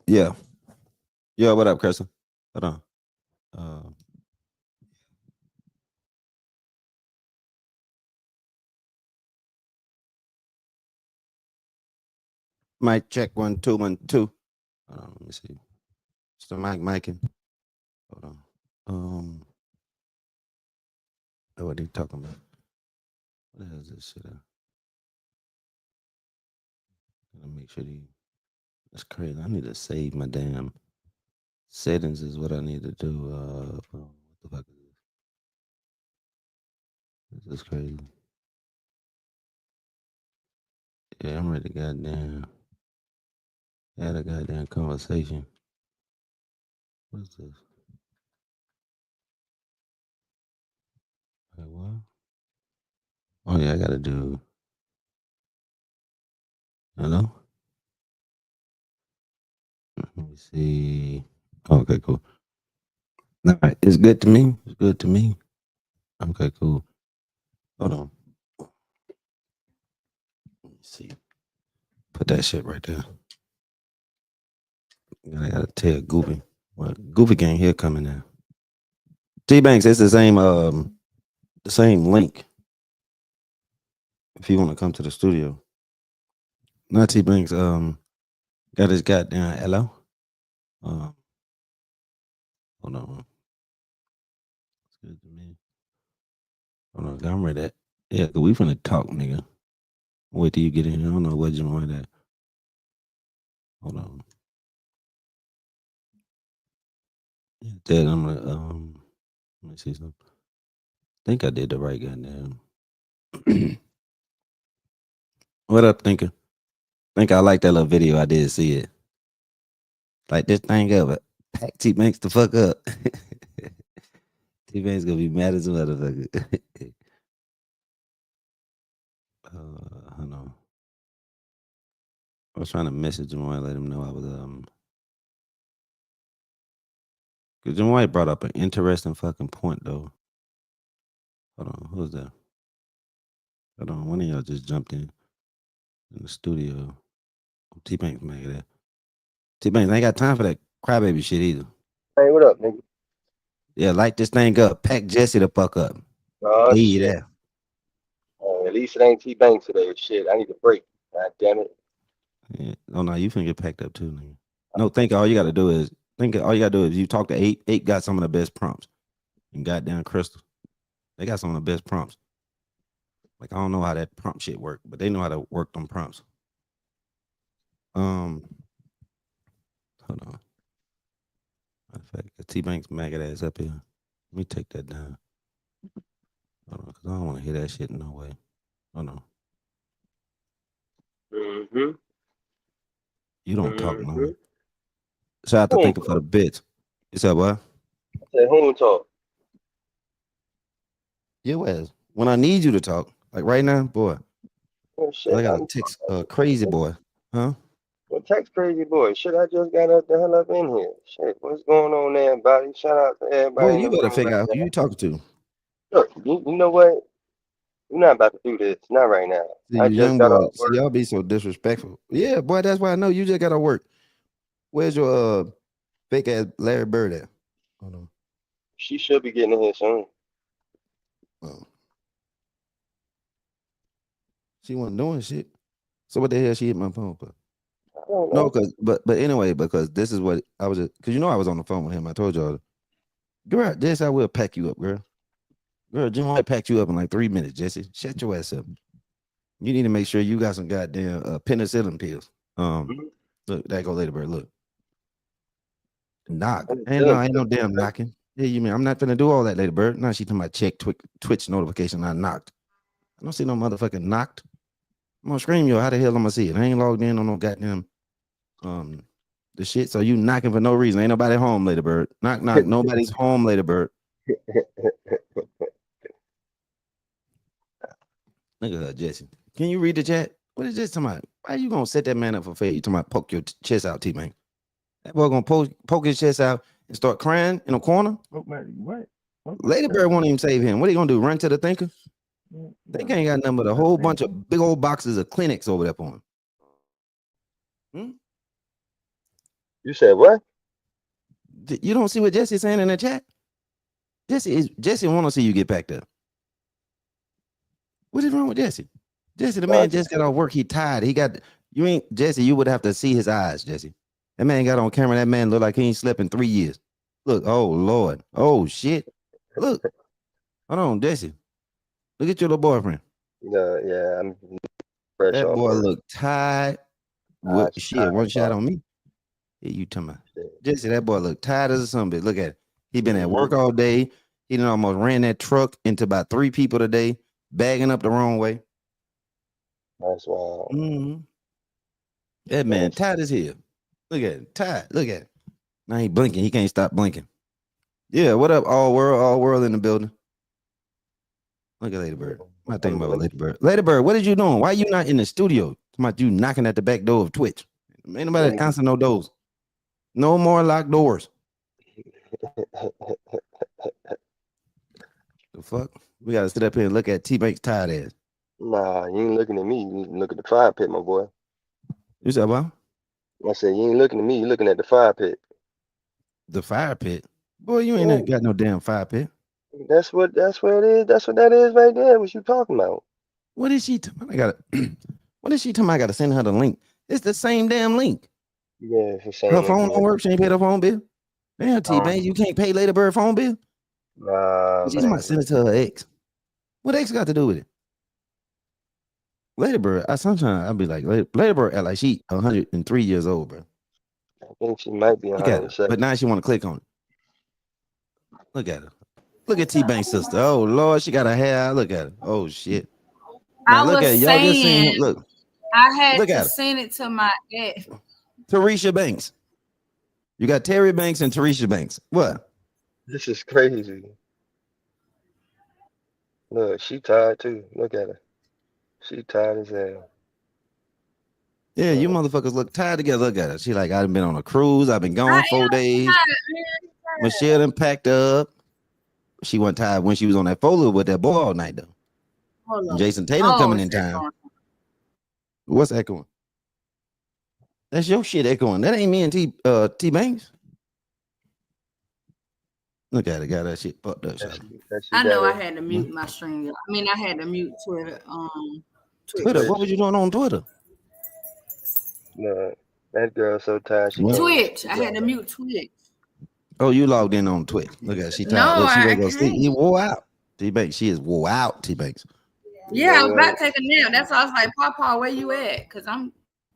Yeah. Yeah, what up, Kristen? Hold on. Mic check 1 2 1 2. Hold on, let me see. It's the mic micing. Hold on. What are you talking about? What the hell is this shit? Gotta make sure you. That's crazy. I need to save my damn settings. Is what I need to do. What the fuck is this? This is crazy. Yeah, I'm ready. Goddamn. Had a goddamn conversation. What is this? Like what? Oh yeah, I gotta do. Hello. Let me see. Okay, cool. All right, it's good to me. It's good to me. Okay, cool. Hold on. Let me see. Put that shit right there. I gotta tell Goofy. What Goofy can't hear coming now. T Banks, it's the same link if you want to come to the studio. Not T Banks, got his goddamn hello. Um, hold on. It's good to me. Hold on, I'm ready. Yeah, we finna talk, nigga. Wait till you get in here. I don't know what you want that. Hold on. Yeah, Dad, I'm gonna let me see something. I think I did the right goddamn. What up, thinker? Think I like that little video. I did see it. Like this thing up. Pack T Banks the fuck up. T Banks gonna be mad as a motherfucker. Hold on. I was trying to message him and let him know I was because Jim White brought up an interesting fucking point though. Hold on, who's that? Hold on, one of y'all just jumped in the studio. T Banks make that. T Banks ain't got time for that crybaby shit either. Hey, what up, nigga? Yeah, light this thing up. Pack Jesse the fuck up. Oh Leave shit. that. At least it ain't T Banks today. Shit, I need a break. God damn it. Yeah. Oh no, you finna get packed up too, nigga. No, think all you gotta do is all you gotta do is you talk to eight. Eight got some of the best prompts. And goddamn Crystal. They got some of the best prompts. Like I don't know how that prompt shit work, but they know how to work them prompts. Um, hold on. Matter of fact, T Banks maggot ass up here. Let me take that down. Hold on, cause I don't want to hear that shit in no way. Hold on. Mm-hmm. You don't talk no Mm-hmm. way. Shout out to Home thinking for talk. the bits. You said what? I said home talk. You ass. When I need you to talk, like right now, boy, Oh cause I shit. got a text crazy boy. Huh? Well, text crazy boy. Shit, I just got up the hell up in here. Shit, what's going on, everybody? Shout out to Boy, everybody in you the better room figure right out who now. you talking to. Look, you know what? We're not about to do this. Not right now. See, I you just young got boy. off See, work. y'all be so disrespectful. Yeah, boy, that's why I know you just gotta work. Where's your fake ass Larry Bird at? Hold on. She should be getting in here soon. Oh, she wasn't doing shit. So what the hell she hit my phone for? I don't No, know. cause but anyway, because this is what I was because you know I was on the phone with him. I told y'all, girl, this I will pack you up, girl. Girl, Jim White packed you up in like 3 minutes, Jesse. Shut your ass up. You need to make sure you got some goddamn penicillin pills. Mhm. Look, that go later, bird. Look, knock. I'm just Ain't no, telling ain't no you. damn knocking. Yeah, you mean I'm not gonna do all that later, bird. Now she talking about check Twitch notification. I knocked. I don't see no motherfucking knocked. I'm gonna scream yo. How the hell I'm gonna see it? I ain't logged in on no goddamn um the shit. So you knocking for no reason. Ain't nobody home, later bird. Knock knock. Nobody's home, later bird. Look at her, Jesse. Can you read the chat? What is this talking about? Why you gonna set that man up for failure? You talking about poke your chest out, T man. That boy gonna poke his chest out and start crying in a corner. Oh man, what? What my Ladybird won't even save him. What are you gonna do? Run to the thinker? Think ain't got nothing but a whole bunch of big old boxes of clinics over there for him. Hmm? You said what? You don't see what Jesse's saying in the chat? Jesse want to see you get packed up. What is wrong with Jesse? Jesse, the No, I man just just got off work. He tired. He got you ain't Jesse. You would have to see his eyes, Jesse. That man got on camera. That man look like he ain't slept in 3 years. Look, oh Lord, oh shit. Look, hold on, Jesse. Look at your little boyfriend. yeah, I'm fresh That off boy work. look tired. I What was shit? tired, One shot boss. on me. Yeah, you talking about Shit. Jesse? That boy look tired as a son bitch. Look at it. He been at Mm-hmm. work all day. He done almost ran that truck into about 3 people today, bagging up the wrong way. That's wild. Mm-hmm. That man That's tired as hell. Look at it, tired. Look at it. Now he blinking. He can't stop blinking. Yeah, what up, all world in the building. Look at Lady Bird. I'm thinking about Lady Bird. Lady Bird, what is you doing? Why you not in the studio? Talking about you knocking at the back door of Twitch. Ain't nobody answering no doors. No more locked doors. The fuck? We gotta sit up here and look at T-Bank's tired ass. Nah, you ain't looking at me. You need to look at the fire pit, my boy. You said what? I said, you ain't looking at me. You looking at the fire pit. The fire pit. Boy, you Yeah, ain't got no damn fire pit. that's what it is. That's what that is right there. What you talking about? What is she talking about? I gotta what is she talking about? I gotta send her the link. It's the same damn link. Yeah, it's the Her same phone don't information. work. She ain't paid her phone bill. Damn, T-Bank, you can't pay Lady Bird phone bill? Nah, She's about to man. send it to her ex. What ex got to do with it? Lady Bird, sometimes I'll be like, Lady Bird act like she 103 years old, bro. I think she might be Look at her. 107. But now she want to click on it. Look at her. Look at T-Bank's sister. Oh, Lord, she got her hair out. Look at her. Oh, shit. Now, I look at it. was Y'all just seen saying him. Look. I had Look to at her. send it to my ex. Teresha Banks. You got Terry Banks and Teresha Banks. What? This is crazy. Look, she tired too. Look at her. She tired as hell. Yeah, you Look, motherfuckers look tired together. Look at her. She like, I've been on a cruise. I've been I gone 4 am days. tired, man. Michelle done packed up. She wasn't tired when she was on that folder with that boy all night, though. Hold And on. Jason Tatum Oh, coming it's in time. echoing. What's echoing? That's your shit echoing. That ain't me and T Banks. Look at it, got that shit fucked up. that she I got know I her. had to mute my stream. I mean, I had to mute Twitter. Twitter. Twitch. What was you doing on Twitter? Look, that girl so tired she What? can't. Twitch. I had to mute Twitch. Oh, you logged in on Twitch. Look at her. She No, tired. Look, she ready I to go sleep. can't. He wore out. T Banks, she is wore out. T Banks. Yeah, I was about to take a nap. That's why I was like, Papa, where you at? Because I'm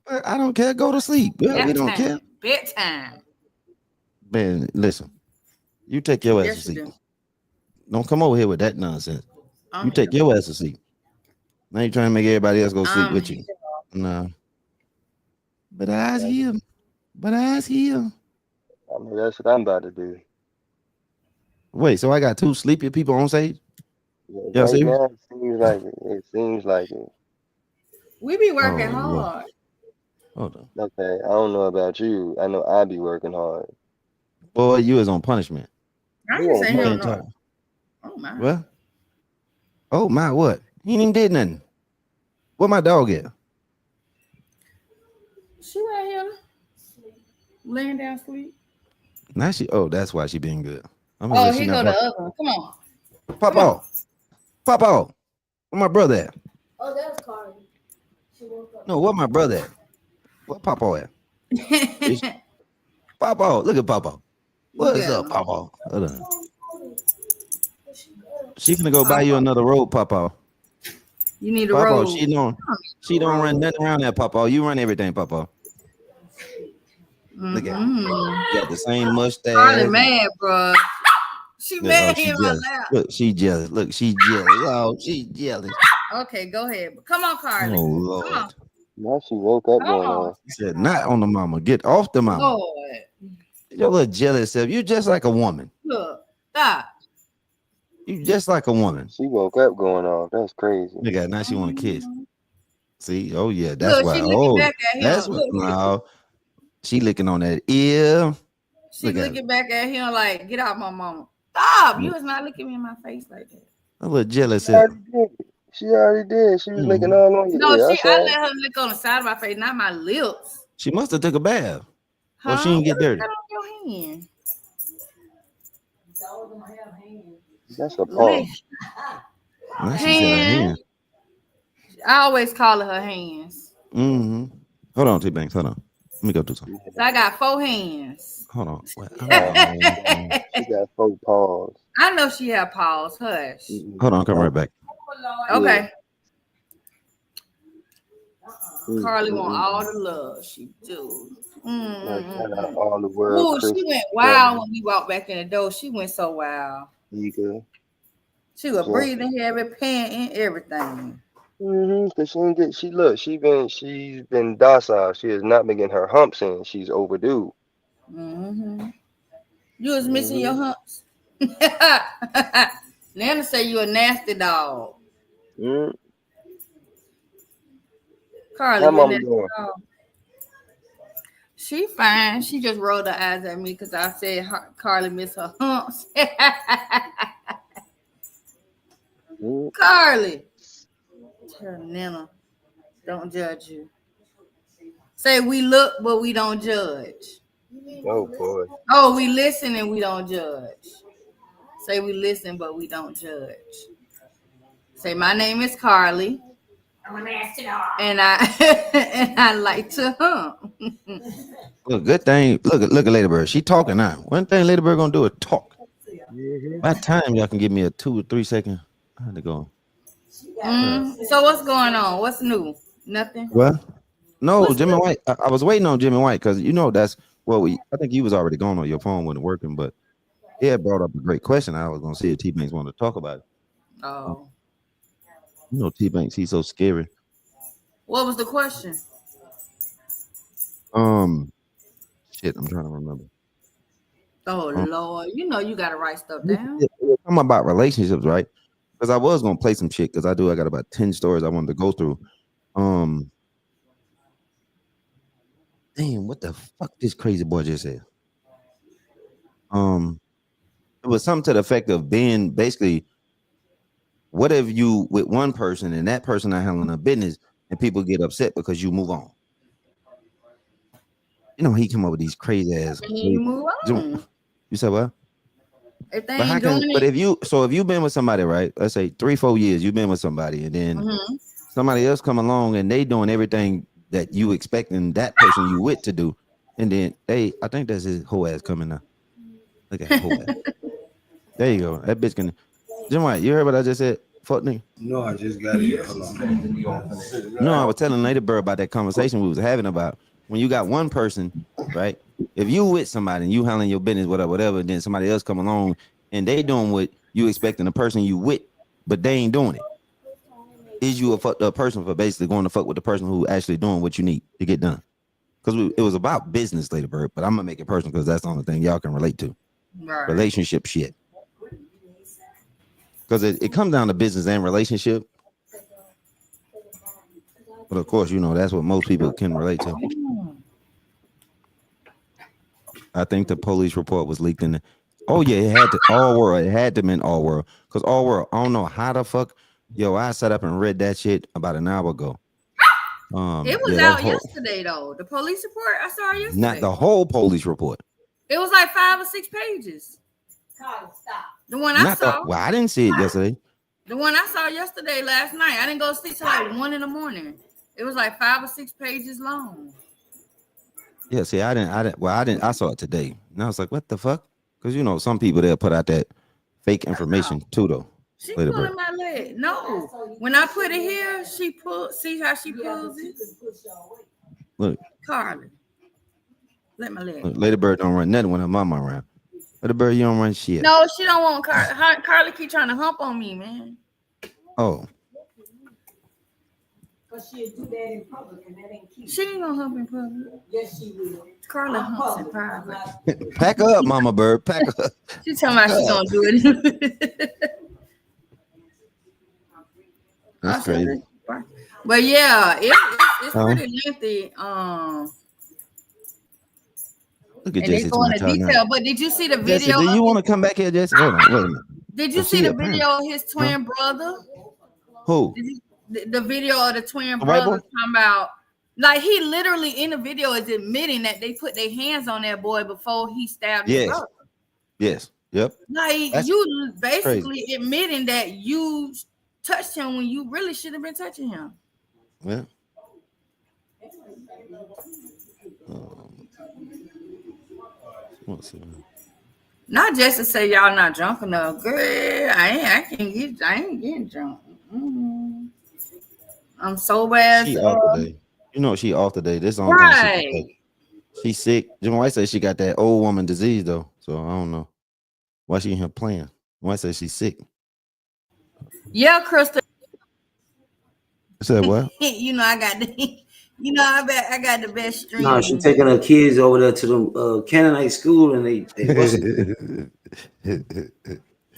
I don't care. Go to sleep. Yeah, we don't care. Bedtime. Man, listen. You take your ass to Yes, you sleep. do. Don't come over here with that nonsense. I'm You take here. your ass to sleep. Now you trying to make everybody else go sleep I'm with you. here. No. But I's here. But I's here. I mean, that's what I'm about to do. Wait, so I got 2 sleepy people on stage? Yeah, Y'all right serious? now, it seems like it. It seems like it. We be working Oh, Lord. hard. Hold on. Okay, I don't know about you. I know I be working hard. Boy, you is on punishment. I You ain't on saying You hell can't no. talk. Oh my. Well, oh my, what? He ain't even did nothing. Where my dog at? She right here. Laying down sleep. Now that's why she being good. I'm gonna Oh, say she here not go the barking. other one. Come on. Pop Come on. off. Pop off. Where my brother at? Oh, that's Cardi. She woke up. No, where my brother at? Where Papa at? Papa, look at Papa. What's Yeah. up, Papa? Hold on. She gonna go buy you another road, Papa. You need a Papa, road. she don't run nothing around that, Papa. You run everything, Papa. Look at her. You got the same mustache. Carly mad, bro. She mad she in my jealous. lap. Look, she jealous. Look, she jealous. Oh, she jealous. Okay, go ahead. Come on, Carly. Oh Come Lord. on. Now she woke up Come going on. on. She said, not on the mama. Get off the mama. Lord. Your little jealous self. You just like a woman. Look. Stop. You just like a woman. She woke up going off. That's crazy. Look at now she want to kiss. See? Oh yeah, that's Look, why. she looking back at him. That's what. Look. No, she licking on that ear. She looking back at him like, get out my mama. Stop. You was not looking me in my face like that. A little jealous. She already did. She already did. She was licking all on your No, ear. I I saw let her lick on the side of my face, not my lips. She must have took a bath. Or she didn't get What is dirty. that on your hand? That's a paw. Now she said her Hand. hand. I always call it her hands. Mm-hmm. Hold on, T Banks. Hold on. Let me go do something. So I got 4 hands. Hold on. What? I She got 4 paws. know she have paws. Hush. Hold on, come right back. Okay. Mm, Carly mm, want mm. all the love. She do. Like, shout out all the world. Ooh, Chris, she went wild when we walked back in the door. She went so wild. Eager. She was Yeah. breathing heavy, panting, everything. Cause she didn't get. She's been docile. She has not been getting her humps in. She's overdue. You was missing your humps. Nana say you a nasty dog. Carly, How you a mama nasty doing? dog. She fine. She just rolled her eyes at me because I said Carly miss her humps. Carly. Tell Nana, don't judge you. Say we look, but we don't judge. Oh boy. Oh, we listen and we don't judge. Say we listen, but we don't judge. Say my name is Carly. I'm a nasty dog. And I like to hump. Look, good thing. Look at Ladybird. She talking now. One thing Ladybird gonna do is talk. By the time y'all can give me a 2 or 3 second, I had to go. So what's going on? What's new? Nothing. What? No, Jimmy White. I was waiting on Jimmy White because that's I think you was already gone or your phone wasn't working, but he had brought up a great question. I was gonna see if T Banks wanted to talk about it. Oh. T Banks, he's so scary. What was the question? Shit, I'm trying to remember. Oh Lord, you gotta write stuff down. We're talking about relationships, right? Because I was gonna play some shit because I got about 10 stories I wanted to go through. Damn, what the fuck this crazy boy just said? It was something to the effect of being basically, what if you with one person and that person not handling a business and people get upset because you move on? He come up with these crazy ass. You move on. You said what? If they ain't doing it. But if you've been with somebody, right? Let's say 3-4 years, you've been with somebody, and then somebody else come along and they doing everything that you expecting that person you with to do, and then I think that's his whole ass coming now. Look at his whole ass. There you go. That bitch can. Jim White, you heard what I just said? Fuck nigga. No, I just got it. Hold on. No, I was telling Ladybird about that conversation we was having about when you got one person, right? If you with somebody and you handling your business, whatever, then somebody else come along and they doing what you expecting the person you with, but they ain't doing it. Is you a fucked up person for basically going to fuck with the person who actually doing what you need to get done? Because it was about business, Ladybird, but I'm gonna make it personal because that's the only thing y'all can relate to. Right. Relationship shit. Because it comes down to business and relationship. But of course, that's what most people can relate to. I think the police report was leaked in oh yeah, it had to All World. It had to mean All World. Because All World, I don't know how the fuck. Yo, I sat up and read that shit about an hour ago. It was out yesterday though. The police report I saw yesterday. Not the whole police report. It was like 5 or 6 pages. Stop. The one I saw. Well, I didn't see it yesterday. The one I saw yesterday, last night. I didn't go sleep till like 1 a.m. It was like 5 or 6 pages long. Yeah, see, I didn't. Well, I didn't. I saw it today, and I was like, "What the fuck?" Because some people they'll put out that fake information too, though. She pulling my leg. No, when I put it here, she pull. See how she pulls it? Look, Carly, let my leg. Look, Ladybird don't run nothing when her mama around. Ladybird, you don't run shit. No, she don't want Carly. Carly keep trying to hump on me, man. Oh. But she'll do that in public, and that ain't cute. She ain't gonna hump in public. Yes, she will. Carly humps in private. Pack up, Mama Bird. Pack up. She talking about she gonna do it. That's crazy. But yeah, it's pretty lengthy. Look at and they go into detail. But did you see the video? Jesse, do you want to come back here, Jesse? Hold on, wait a minute. Did you see the video of his twin brother? Who? The video of the twin brother talking about Like he literally in the video is admitting that they put their hands on that boy before he stabbed his Yes. brother. Yes. Yep. Like That's you basically crazy. admitting that you touched him when you really should have been touching him. Yeah. What's it? Not just to say y'all not drunk enough. Girl, I ain't getting drunk. Mm-mm. I'm sober as She off today. You know she off today. This is the only thing she can right. take. She's sick. Jim White says she got that old woman disease though. So I don't know why she in here playing. White says she's sick. Yeah, Crystal. I said what? You know I got the I got the best stream. No, she taking her kids over there to the Canaanite school, and they what's it?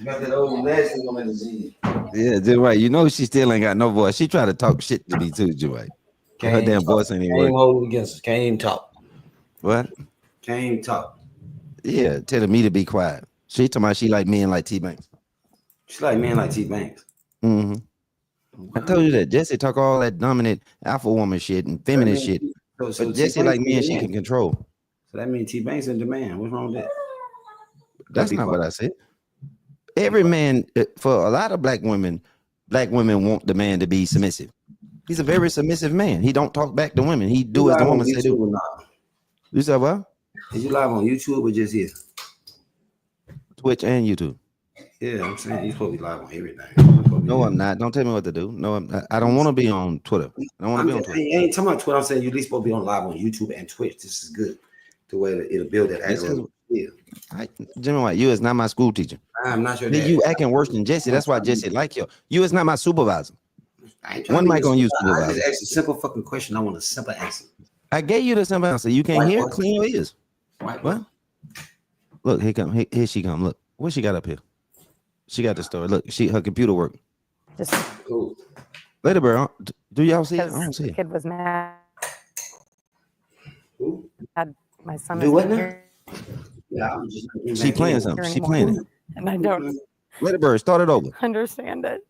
Got that old nasty woman disease. Yeah, Jim White. You know she still ain't got no voice. She try to talk shit to me too, Jim White. Her damn voice ain't even Can't working. hold against us. Can't even talk. What? Can't even talk. Yeah, telling me to be quiet. She talking about she like men like T Banks. She's like men like T Banks. Mm-hmm. I told you that Jesse talk all that dominant alpha woman shit and feminine shit. So But Jesse like men she can control. So that means T Banks in demand. What's wrong with that? That's not what I said. Every man, for a lot of black women want the man to be submissive. He's a very submissive man. He don't talk back to women. He do as the woman say do. You said what? Is you live on YouTube or just here? Twitch and YouTube. Yeah, I'm saying you're supposed to be live on everything. No, I'm not. Don't tell me what to do. No, I don't want to be on Twitter. I don't want to be on Twitter. I ain't talking about Twitter. I'm saying you're at least supposed to be on live on YouTube and Twitch. This is good. The way it'll build that algorithm. Yeah. Jimmy White, you is not my school teacher. I'm not sure that. You acting worse than Jesse. That's why Jesse like you. You is not my supervisor. One mic on you, supervisor. I just asked a simple fucking question. I want a simple answer. I gave you the simple answer. You can't hear. Clean your ears. What? Look, here she come. Look, what she got up here? She got the story. Look, her computer work. Just cool. Later, bro. Do y'all see it? I don't see the it. kid was mad. Who? Had my son. Do what now? Yeah, I'm just she playing something. She playing it. And I don't Let it bird. Start it over. understand it.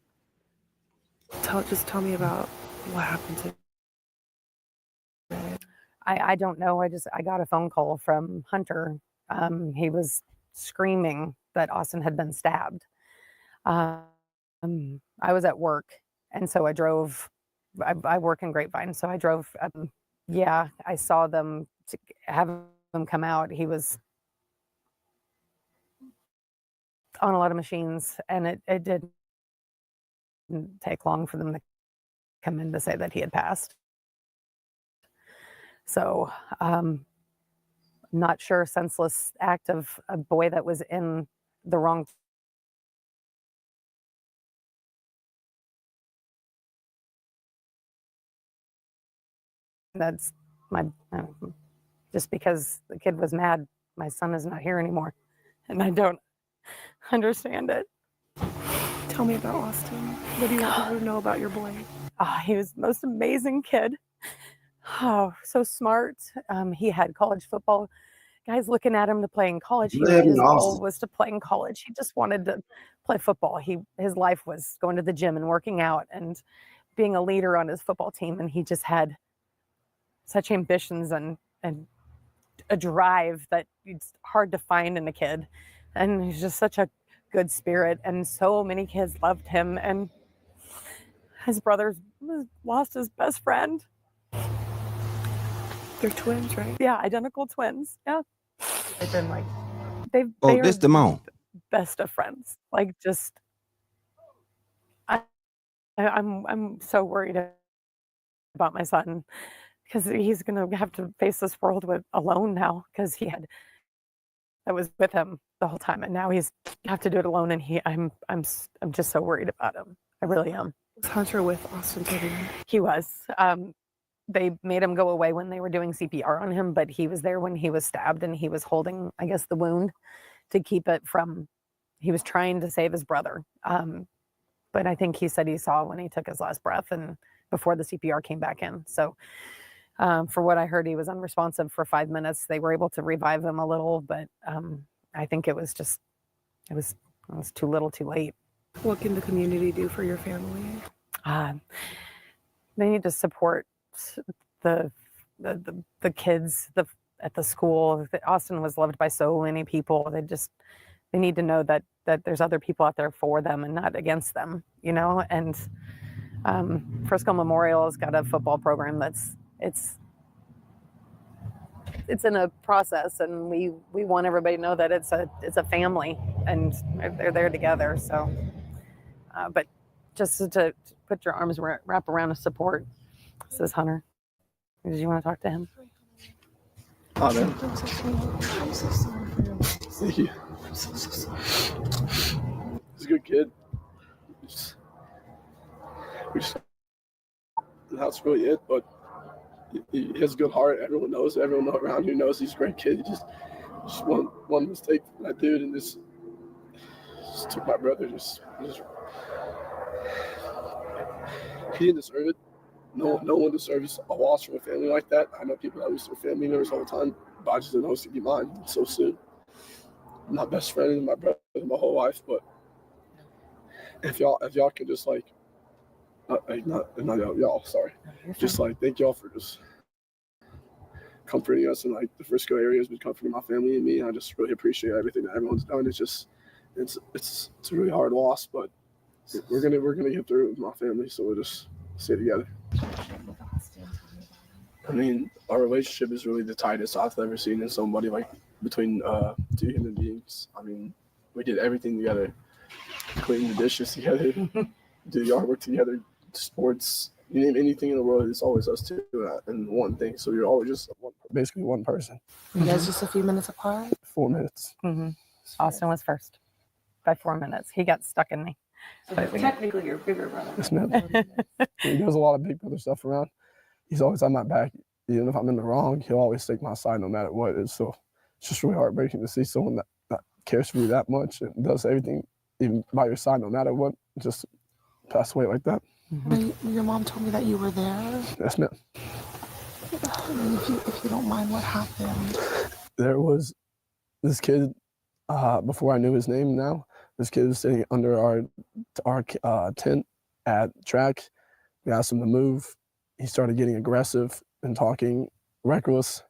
Just tell me about what happened to. I don't know. I got a phone call from Hunter. He was screaming that Austin had been stabbed. I was at work, and so I drove. I work in Grapevine, so I drove. Yeah, I saw them to have him come out. He was on a lot of machines, and it didn't take long for them to come in to say that he had passed. So, not sure, senseless act of a boy that was in the wrong. That's my, just because the kid was mad, my son is not here anymore, and I don't understand it. Tell me about Austin. What do you want people to know about your boy? Oh, he was the most amazing kid. Oh, so smart. He had college football guys looking at him to play in college. His goal was to play in college. He just wanted to play football. His life was going to the gym and working out and being a leader on his football team. And he just had such ambitions and a drive that it's hard to find in a kid. And he's just such a good spirit. And so many kids loved him. And his brother lost his best friend. They're twins, right? Yeah, identical twins. Yeah. They've been like, they this the mom. Best of friends. Like, just, I'm so worried about my son because he's going to have to face this world alone now because I was with him the whole time, and now he's have to do it alone. And I'm just so worried about him. I really am. Was Hunter with Austin Toby? He was. They made him go away when they were doing CPR on him, but he was there when he was stabbed, and he was holding, I guess, the wound to keep it from. He was trying to save his brother, but I think he said he saw when he took his last breath, and before the CPR came back in. So, for what I heard, he was unresponsive for 5 minutes. They were able to revive him a little, but I think it was too little, too late. What can the community do for your family? They need to support the the kids at the school. Austin was loved by so many people. They need to know that there's other people out there for them and not against them, you know. And Frisco Memorial has got a football program that's it's in a process, and we want everybody to know that it's a family and they're there together. So, but just to put your arms wrap around a support, says Hunter. Did you want to talk to him? Oh, man. I'm so sorry for your loss. Thank you. I'm so sorry. He's a good kid. We just that's really it, but he has a good heart. Everyone knows. Everyone around here knows he's a great kid. He just one mistake from that dude and just took my brother. Just he didn't deserve it. No one deserves a loss from a family like that. I know people that lose their family members all the time, but I just didn't know it's gonna be mine so soon. My best friend and my brother my whole life, but if y'all can just like not y'all, sorry. Just like thank y'all for just comforting us, and like the Frisco area has been comforting my family and me. I just really appreciate everything that everyone's done. It's a really hard loss, but we're gonna get through it with my family, so we'll just stay together. I mean, our relationship is really the tightest I've ever seen in somebody, like between two human beings. I mean, we did everything together, clean the dishes together, do the yard work together, sports, you name anything in the world, it's always us two and one thing. So you're always just basically one person. You guys just a few minutes apart? 4 minutes. Mm-hmm. Austin was first by 4 minutes. He got stuck in me. So technically, your bigger brother. Yes, ma'am. He does a lot of big brother stuff around. He's always on my back. Even if I'm in the wrong, he'll always take my side no matter what. So it's just really heartbreaking to see someone that cares for you that much and does everything even by your side no matter what, just pass away like that. Mm-hmm. Your mom told me that you were there. Yes, ma'am. If you don't mind, what happened? There was this kid, before I knew his name now, this kid was sitting under our tent at track. We asked him to move. He started getting aggressive and talking reckless.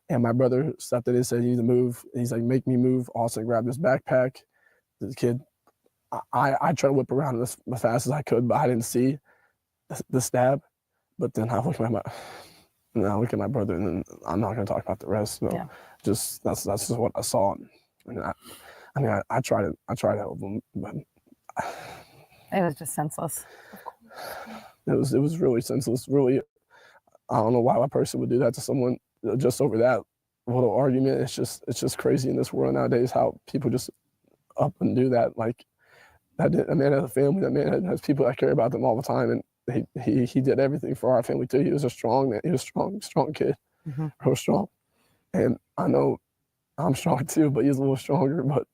And my brother stepped in and said, "You need to move." And he's like, "Make me move." Austin grabbed his backpack. This kid, I tried to whip around as fast as I could, but I didn't see the stab. But then I look at my brother, and then I'm not going to talk about the rest. So just that's just what I saw. And I tried to help him, but it was just senseless. It was really senseless. Really, I don't know why a person would do that to someone just over that little argument. It's just crazy in this world nowadays how people just up and do that. Like that man has a family. That man has people that care about them all the time, and he did everything for our family too. He was a strong man. He was a strong kid, real strong. And I know I'm strong too, but he's a little stronger. But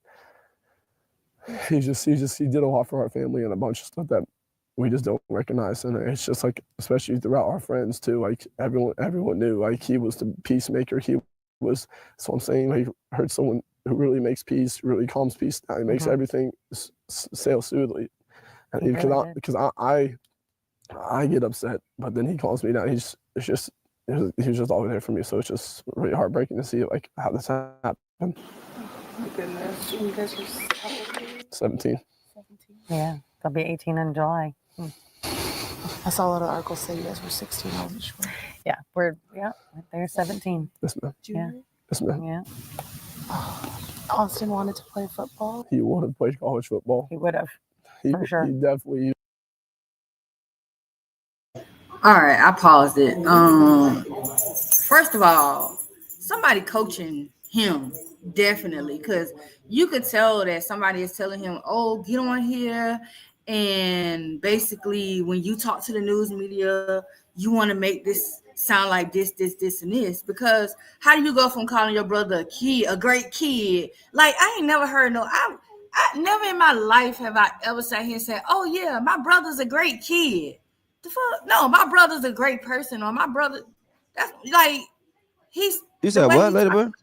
he did a lot for our family and a bunch of stuff that we just don't recognize. And it's just like, especially throughout our friends too, like everyone knew, like he was the peacemaker. So I'm saying, like, I heard someone who really makes peace, really calms peace down. He makes everything sail smoothly. And because I get upset, but then he calms me down. He was just always there for me. So it's just really heartbreaking to see like how this happened. Oh my goodness. You guys are 17. Yeah, they'll be 18 in July. I saw a lot of articles say you guys were 16. I wasn't sure. Yeah, they're 17. Yes, ma'am. Yeah. Yes, ma'am. Yeah. Austin wanted to play football. He wanted to play college football. He would have. For sure. He definitely. All right, I paused it. First of all, somebody coaching him, definitely, because you could tell that somebody is telling him, "Oh, get on here," and basically, when you talk to the news media, you want to make this sound like this, and this. Because how do you go from calling your brother a great kid? Like, I ain't never heard I never in my life have I ever sat here and said, "Oh yeah, my brother's a great kid." The fuck? No, my brother's a great person, or my brother. That's like he's. You said what, Lady Bird?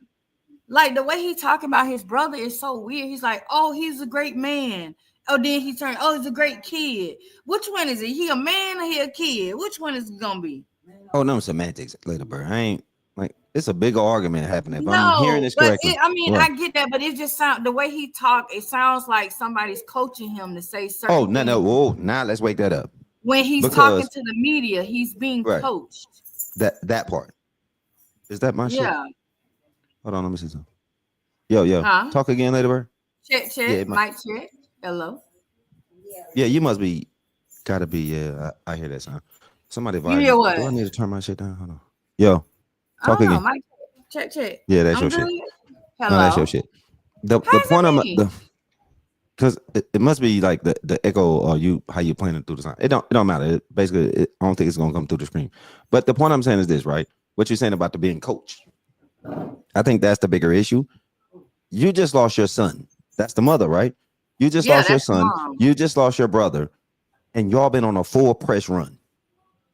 Like the way he talking about his brother is so weird. He's like, "Oh, he's a great man." Oh, then he turned, "Oh, he's a great kid." Which one is it? He a man or he a kid? Which one is it gonna be? Oh no, semantics, Lady Bird. I ain't like it's a big argument happening. If I'm hearing No, this but correctly, I get that, but it just sound the way he talk. It sounds like somebody's coaching him to say certain oh no, things. no, whoa, now let's wake that up. When he's talking to the media, he's being coached. That part. Is that my shit? Yeah. Hold on, let me see something. Yo, talk again, Lady Bird. Check, mic check. Hello. Yeah, you must be gotta be, yeah. I hear that sound. Somebody You hear what? Do I need to turn my shit down? Hold on. Yo, talk again. Mic check. Yeah, that's your shit. Hello. No, that's your shit. The point I'm because it must be like the echo or how you playing it through the sound. It don't matter. I don't think it's gonna come through the screen. But the point I'm saying is this, right? What you're saying about the being coached. I think that's the bigger issue. You just lost your son. That's the mother, right? You just lost your son. Mom. You just lost your brother, and y'all been on a full press run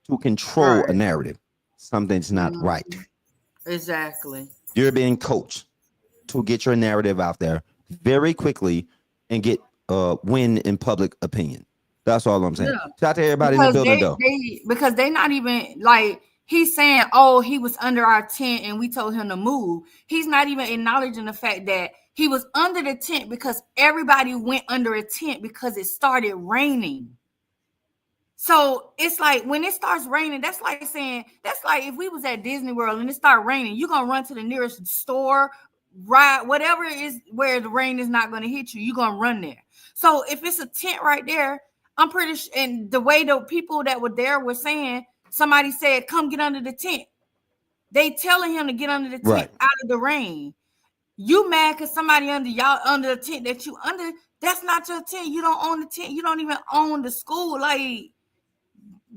to control a narrative. Something's not right. Exactly. You're being coached to get your narrative out there very quickly and get win in public opinion. That's all I'm saying. Yeah. Shout out to everybody in the building, though. Because they not even like he's saying, oh, he was under our tent and we told him to move. He's not even acknowledging the fact that he was under the tent because everybody went under a tent because it started raining. So it's like when it starts raining, that's like if we was at Disney World and it started raining, you're gonna run to the nearest store, ride whatever it is where the rain is not gonna hit you, you're gonna run there. So if it's a tent right there, I'm pretty sure, and the way the people that were there were saying, somebody said, come get under the tent. They telling him to get under the tent out of the rain. You mad because somebody under the tent that you under, that's not your tent. You don't own the tent. You don't even own the school. Like,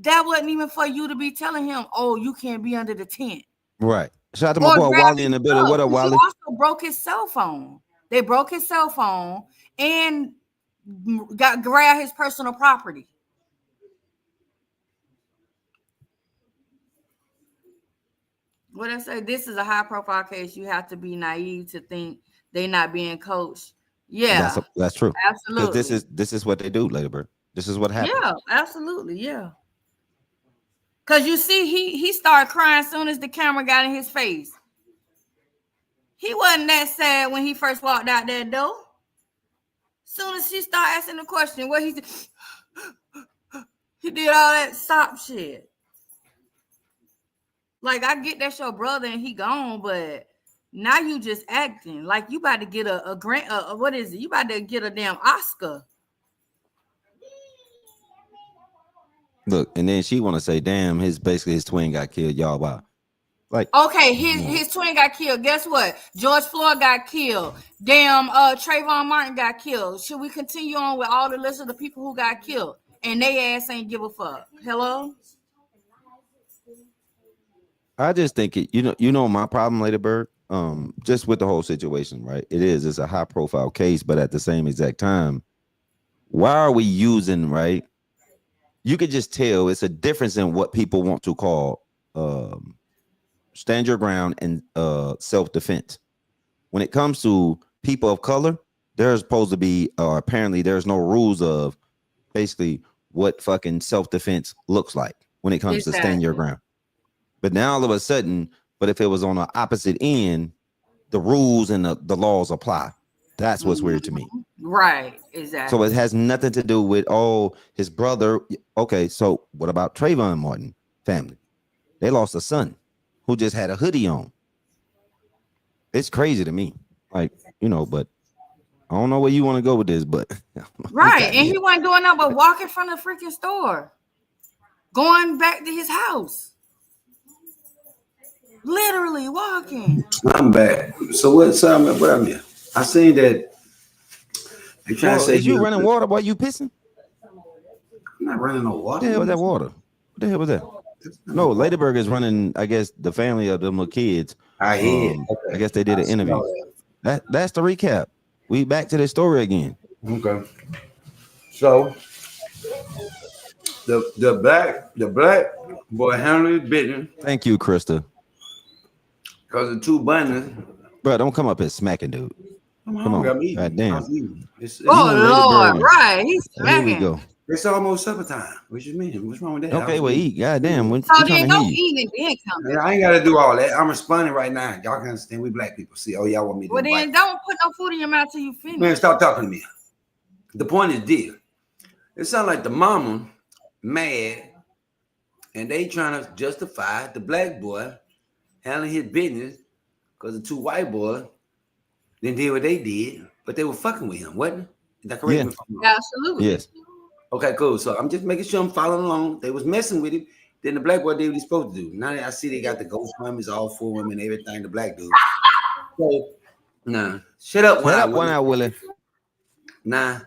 that wasn't even for you to be telling him, oh, you can't be under the tent. Right. Shout out to my boy Wally in the building. What up, Wally? He also broke his cell phone. They broke his cell phone and grabbed his personal property. What I say, this is a high profile case. You have to be naive to think they're not being coached. Yeah, that's true. Absolutely. Because this is what they do, Lady Bird. This is what happens. Yeah, absolutely. Yeah. Because you see, he started crying as soon as the camera got in his face. He wasn't that sad when he first walked out that door. Soon as she started asking the question, what he did all that stop shit. Like, I get that's your brother and he gone, but now you just acting like you about to get a grant. What is it? You about to get a damn Oscar. Look, and then she want to say, damn, his twin got killed. Y'all, wow. Like, okay, his twin got killed. Guess what? George Floyd got killed. Damn, Trayvon Martin got killed. Should we continue on with all the list of the people who got killed and they ass ain't give a fuck? Hello? I just think you know my problem, Lady Bird. Just with the whole situation, right? It's a high profile case, but at the same exact time, why are we using, right? You could just tell it's a difference in what people want to call stand your ground and self-defense. When it comes to people of color, there's supposed to be, or apparently there's no rules of basically what fucking self-defense looks like when it comes to stand your ground. But now all of a sudden, but if it was on the opposite end, the rules and the laws apply. That's what's weird to me. Right, exactly. So it has nothing to do with, his brother. Okay, so what about Trayvon Martin family? They lost a son who just had a hoodie on. It's crazy to me. Like, but I don't know where you want to go with this, but. Right, and he wasn't doing nothing but walking from the freaking store, going back to his house. Literally walking. I'm back. So what I'm here? I seen that they trying to say is you running water while you pissing? I'm not running no water. What the hell was that water? What the hell was that? No, Ladyburg is running, I guess, the family of them little kids. I guess they did an interview. That's the recap. We back to this story again. Okay. So the black boy handled his business. Thank you, Krista. Because the two bunnies. Bro, don't come up here smacking, dude. Come on. God damn. Oh, Lord. Right. He's smacking. Here we go. It's almost supper time. What you mean? What's wrong with that? Okay, well, eat. Goddamn. We So trying then to go hear you. eat and then come Man, back. I ain't got to do all that. I'm responding right now. Y'all can understand. We black people. See, y'all want me to Well, invite. then don't put no food in your mouth till you finish. Man, stop talking to me. The point is this. It sounds like the mama mad, and they trying to justify the black boy handling his business because the two white boys then did what they did, but they were fucking with him, wasn't it? Is that correct? Yeah. Absolutely. Yes. Okay, cool. So I'm just making sure I'm following along. They was messing with him. Then the black boy did what he's supposed to do. Now that I see they got the ghost women, all four women, everything, the black dude. So, nah, shut up Shut up, one out, Willie. Nah,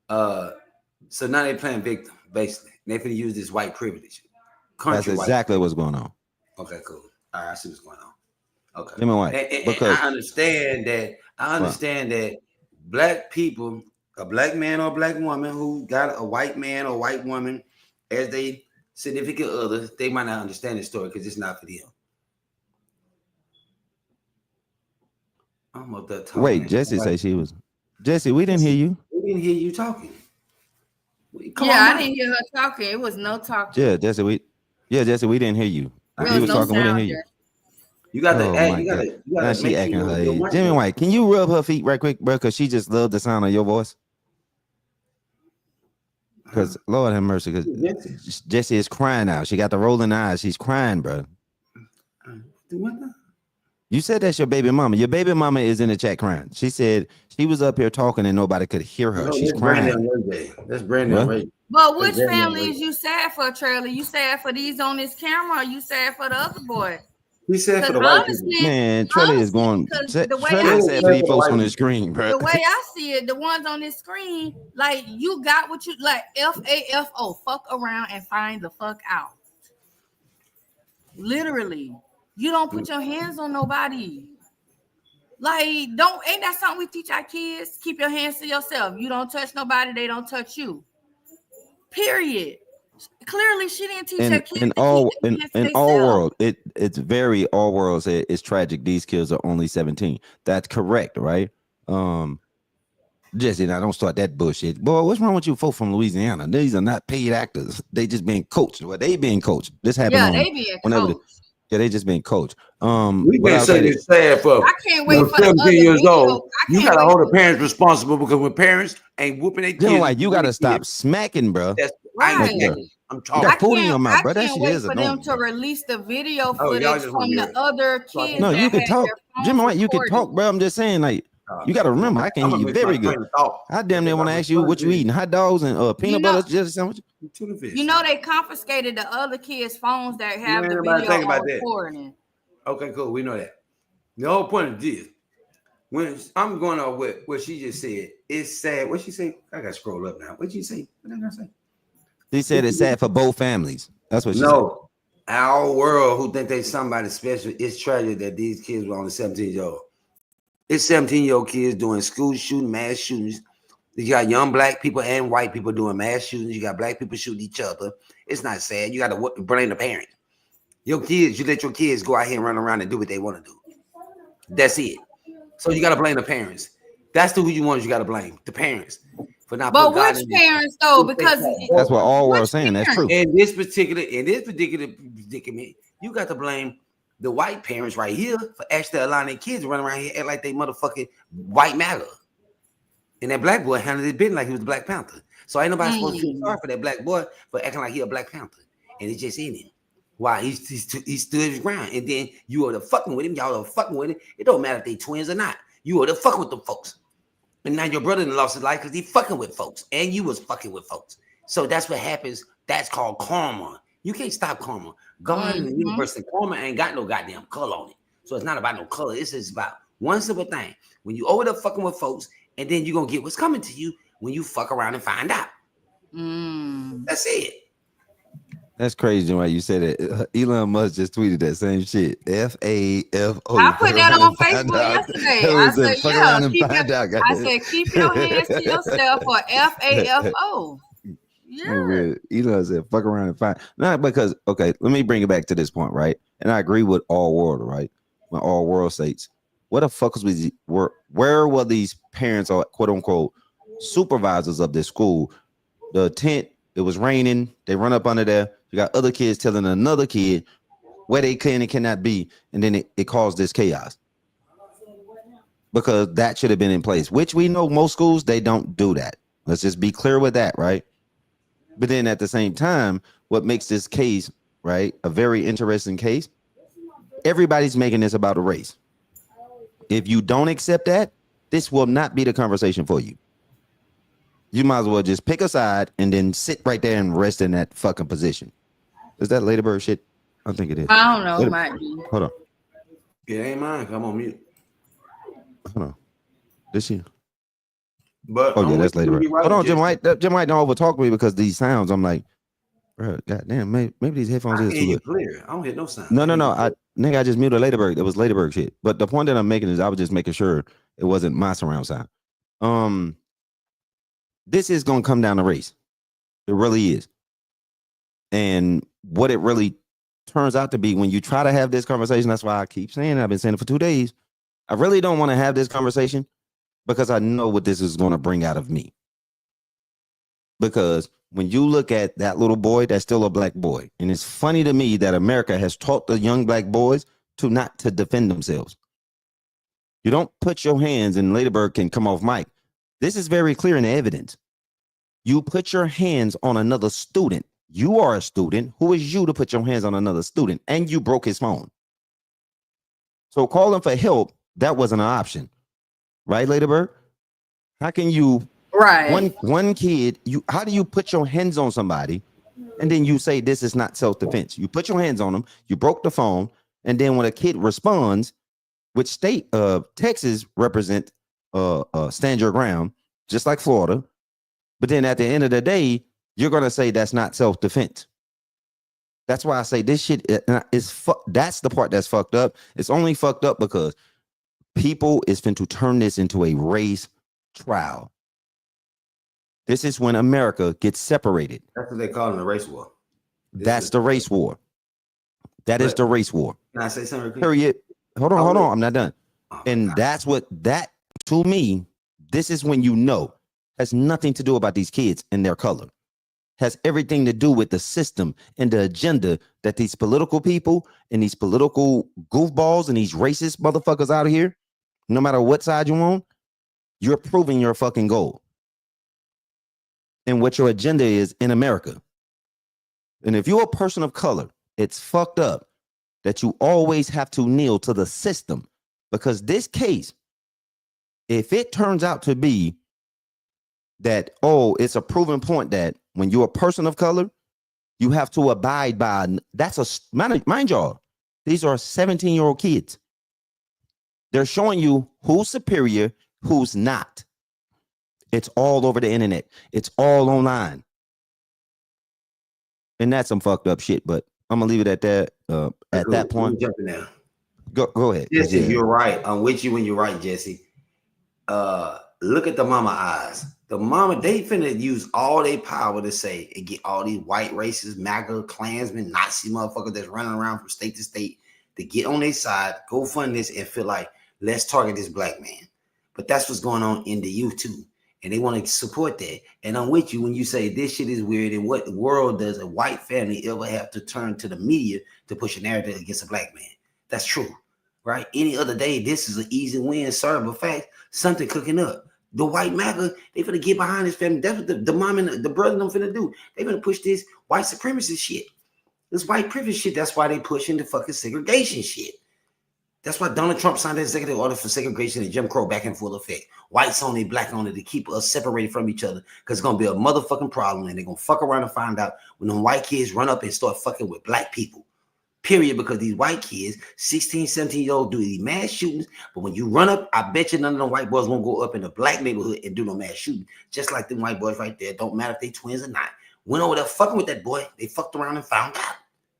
so now they playing victim, basically. They finna use this white privilege. That's exactly what's going on. Okay, cool. All right, I see what's going on. Okay. Give me one. And I understand that. That black people, a black man or a black woman who got a white man or white woman as they significant other, they might not understand the story because it's not for them. I'm up there talking. Wait, Jesse say she was. Jesse, we didn't hear you. We didn't hear you talking. I didn't hear her talking. It was no talking. Yeah, Jesse, we didn't hear you. There He was was no talking, we didn't hear you. there. You got oh to act. My you God. gotta now she acting sure her age. Jimmy White, can you rub her feet right quick, bro? Because she just loved the sound of your voice. Because Lord have mercy, because Jesse is crying now. She got the rolling eyes. She's crying, bro. You said that's your baby mama. Your baby mama is in the chat crying. She said she was up here talking and nobody could hear her. She's crying. That's Brandon Ray. But which family is you sad for, Trailer? You sad for these on this camera, or you sad for the other boy? We sad for the white people. Man, Trailer is going. Trailer is sad for these folks on the screen, bro. The way I see it, the ones on this screen, like you got what you like. FAFO, fuck around and find the fuck out. Literally, you don't put your hands on nobody. Like, ain't that something we teach our kids? Keep your hands to yourself. You don't touch nobody, they don't touch you. Period. Clearly, she didn't teach her kids. In all world, it's very all worlds. It's tragic. These kids are only 17. That's correct, right? Jesse, now don't start that bullshit. Boy, what's wrong with you folks from Louisiana? These are not paid actors. They just being coached. Well, they being coached. This happened. Yeah, they being coached. They just being coached. We can't say it's sad for. I can't wait for 17 years old. You gotta hold the parents responsible because when parents ain't whooping their kids, like you gotta stop smacking, bro. Right. I'm talking. You got food in your mouth, bro. I can't wait for them to release the video footage from the other kids. No, you can talk, Jimmy White. You can talk, bro. I'm just saying, like, you got to remember, I can hear you very good. I damn near want to ask you what you eating: hot dogs and peanut butter jelly sandwich. You know they confiscated the other kids' phones that have the video recording. Okay, cool. We know that. The whole point of this, when I'm going off with what she just said, it's sad. What she say? I gotta scroll up now. What she say? What I gotta say? She said it's sad for both families. That's what she said. Our world who think they somebody special. It's tragic that these kids were only 17 years old. It's 17-year-old kids doing school shooting, mass shootings. You got young black people and white people doing mass shootings. You got black people shooting each other. It's not sad. You got to blame the parents. Your kids, you let your kids go out here and run around and do what they want to do. That's it. So you got to blame the parents. That's who you want. You got to blame the parents for not. But which parents though? Because that's what all we're saying. That's true. In this particular predicament, you got to blame the white parents right here for actually allowing their kids to run around here act like they motherfucking white matter. And that black boy handled his business like he was the Black Panther. So ain't nobody supposed to feel sorry for that black boy for acting like he a Black Panther. And it's just in him. Why he stood his ground. And then you are the fucking with him. Y'all are fucking with him. It don't matter if they twins or not. You are the fucking with them folks. And now your brother lost his life because he fucking with folks. And you was fucking with folks. So that's what happens. That's called karma. You can't stop karma. God in the universe and karma ain't got no goddamn color on it. So it's not about no color. It's just about one simple thing. When you over there fucking with folks, and then you're going to get what's coming to you when you fuck around and find out. That's it. That's crazy, right? You said it. Elon Musk just tweeted that same shit. FAFO. I put that on Facebook yesterday. I said, keep your hands to yourself for FAFO. Yeah. Elon said, fuck around and find. Not because, okay, let me bring it back to this point, right? And I agree with all world, right? When all world states, what the fuck where were these parents or quote unquote supervisors of this school? The tent It was raining. They run up under there. You got other kids telling another kid where they can and cannot be, and then it caused this chaos because that should have been in place, which we know most schools, they don't do that. Let's just be clear with that, right? But then at the same time, what makes this case, right, a very interesting case, everybody's making this about a race. If you don't accept that, this will not be the conversation for you. You might as well just pick a side and then sit right there and rest in that fucking position. Is that Ladybird shit? I think it is. I don't know. It might be. Hold on. It ain't mine. Come on mute. Hold on. This here. But oh yeah, that's Ladybird. Hold on, Jim White. Jim White don't overtalk me because these sounds. I'm like, bro, goddamn, maybe these headphones is too good. Clear. I don't hear no sound. No. I just muted Ladybird. It was Ladybird shit. But the point that I'm making is I was just making sure it wasn't my surround sound. This is gonna come down to race. It really is. And what it really turns out to be when you try to have this conversation, that's why I keep saying it. I've been saying it for 2 days. I really don't want to have this conversation because I know what this is going to bring out of me. Because when you look at that little boy, that's still a black boy. And it's funny to me that America has taught the young black boys not to defend themselves. You don't put your hands, and Ladybird can come off mic. This is very clear in the evidence. You put your hands on another student. You are a student. Who is you to put your hands on another student? And you broke his phone. So calling for help, that wasn't an option. Right, Ladybird? How can you, right? One kid, how do you put your hands on somebody and then you say this is not self-defense? You put your hands on them, you broke the phone, and then when a kid responds, which state Texas represent stand your ground, just like Florida. But then at the end of the day, you're gonna say that's not self-defense. That's why I say this shit is that's the part that's fucked up. It's only fucked up because people is finna to turn this into a race trial. This is when America gets separated. That's what they call it, a race war. That's the race war. That is the race war. Can I say something? Period. Hold on. I'm not done. And that's what that, to me, this is when you know has nothing to do about these kids and their color. Has everything to do with the system and the agenda that these political people and these political goofballs and these racist motherfuckers out here, no matter what side you're on, you're proving your fucking goal and what your agenda is in America. And if you're a person of color, it's fucked up that you always have to kneel to the system, because this case, if it turns out to be that, it's a proven point that when you're a person of color, you have to abide by, mind y'all, these are 17-year-old kids. They're showing you who's superior, who's not. It's all over the internet. It's all online. And that's some fucked up shit, but I'm gonna leave it at that. At that point, go ahead. Jesse, you're right. I'm with you when you're right, Jesse. Look at the mama eyes. The mama, they finna use all their power to say and get all these white racists, MAGA, Klansmen, Nazi motherfuckers that's running around from state to state to get on their side, go fund this, and feel like, let's target this black man. But that's what's going on in the youth too. And they want to support that. And I'm with you when you say this shit is weird. And what world does a white family ever have to turn to the media to push a narrative against a black man? That's true, right? Any other day, this is an easy win, sir. But fact, something cooking up. The white MAGA, they finna get behind this family. That's what the mom and the brother don't finna do. They finna push this white supremacist shit. This white privilege shit. That's why they pushing the fucking segregation shit. That's why Donald Trump signed the executive order for segregation and Jim Crow back in full effect. Whites only, black only, to keep us separated from each other, because it's going to be a motherfucking problem, and they're going to fuck around and find out when them white kids run up and start fucking with black people. Period. Because these white kids, 16, 17-year-olds, do these mass shootings, but when you run up, I bet you none of them white boys won't go up in the black neighborhood and do no mass shooting. Just like them white boys right there. Don't matter if they twins or not. Went over there fucking with that boy. They fucked around and found out.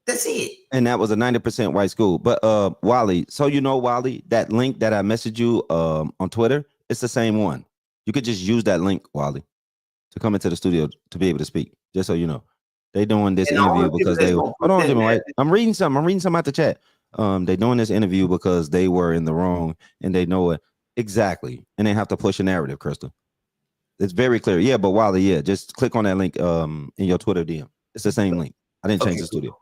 That's it. And that was a 90% white school. But Wally, so you know, Wally, that link that I messaged you on Twitter, it's the same one. You could just use that link, Wally, to come into the studio to be able to speak. Just so you know. They doing this interview because they hold on, Jimmy White. I'm reading something out the chat. They doing this interview because they were in the wrong and they know it exactly. And they have to push a narrative, Crystal. It's very clear. Yeah, but Wally, yeah, just click on that link in your Twitter DM. It's the same link. I didn't change the studio.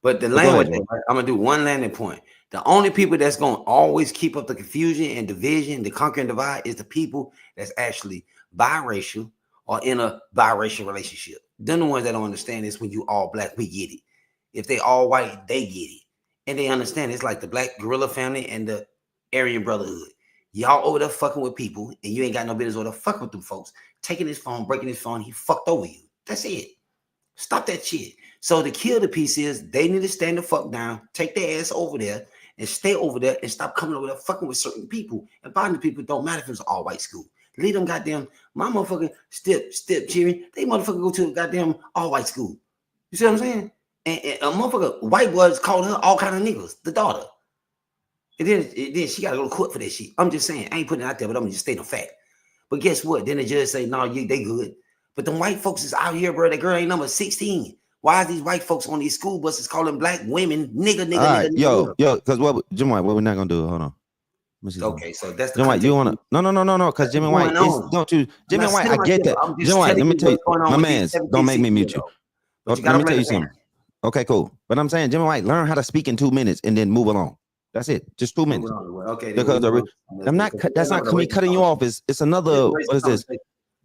But the language, right, I'm gonna do one landing point. The only people that's gonna always keep up the confusion and division, the conquer and divide, is the people that's actually biracial or in a biracial relationship. They're the ones that don't understand this. When you all black, we get it. If they all white, they get it. And they understand it's like the black gorilla family and the Aryan Brotherhood. Y'all over there fucking with people, and you ain't got no business over there fucking with them folks. Taking his phone, breaking his phone, he fucked over you. That's it. Stop that shit. So to kill the piece is they need to stand the fuck down, take their ass over there, and stay over there and stop coming over there fucking with certain people. And finding people don't matter if it's all white school. Leave them goddamn, my motherfucking step cheering. They motherfucker go to a goddamn all white school. You see what I'm saying? And a motherfucker, white boys called her all kind of niggas, the daughter. And then she got to go to court for that shit. I'm just saying, I ain't putting it out there, but I'm just stating a fact. But guess what? Then the judge say, no, they good. But them white folks is out here, bro. That girl ain't number 16. Why are these white folks on these school buses calling black women nigga? Right, nigga? Yo, because what Jim White, what we're not gonna do? Hold on. Okay, so that's the Jim White. You wanna? No. Because Jimmy White is don't you? Jimmy White, I get that. Jim White, let me tell you, my man's. Don't make me mute you. Let me tell you something. Okay, cool. But I'm saying, Jimmy White, learn how to speak in 2 minutes and then move along. That's it. Just 2 minutes. Okay. Because I'm not. That's not me cutting you off. It's another. What is this?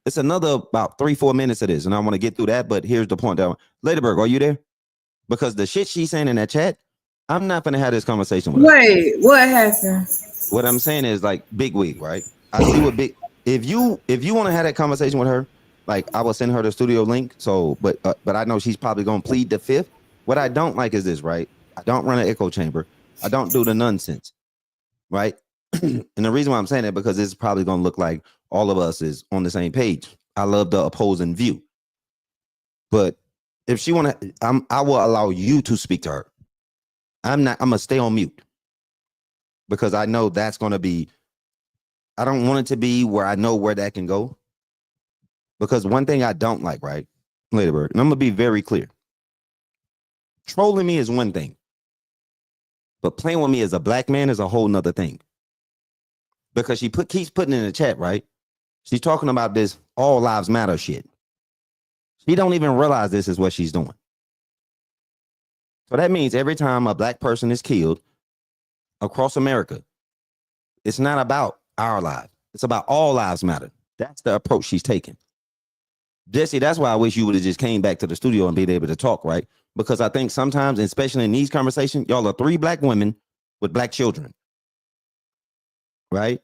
It's another about 3-4 minutes of this, and I want to get through that. But here's the point. Ladyberg, are you there? Because the shit she's saying in that chat, I'm not gonna have this conversation with her. Wait, what happened? What I'm saying is like big wig, right? I see what big. If you want to have that conversation with her, like I will send her the studio link. So, but I know she's probably gonna plead the fifth. What I don't like is this, right? I don't run an echo chamber. I don't do the nonsense, right? And the reason why I'm saying that because it's probably gonna look like all of us is on the same page. I love the opposing view, but if she want to, I will allow you to speak to her. I'm gonna stay on mute because I know that's gonna be. I don't want it to be where I know where that can go. Because one thing I don't like, right, Ladybird, and I'm gonna be very clear. Trolling me is one thing, but playing with me as a black man is a whole nother thing. Because she keeps putting in the chat, right? She's talking about this all lives matter shit. She don't even realize this is what she's doing. So that means every time a black person is killed across America, it's not about our lives. It's about all lives matter. That's the approach she's taking. Jesse, that's why I wish you would have just came back to the studio and been able to talk, right? Because I think sometimes, especially in these conversations, y'all are 3 black women with black children, right?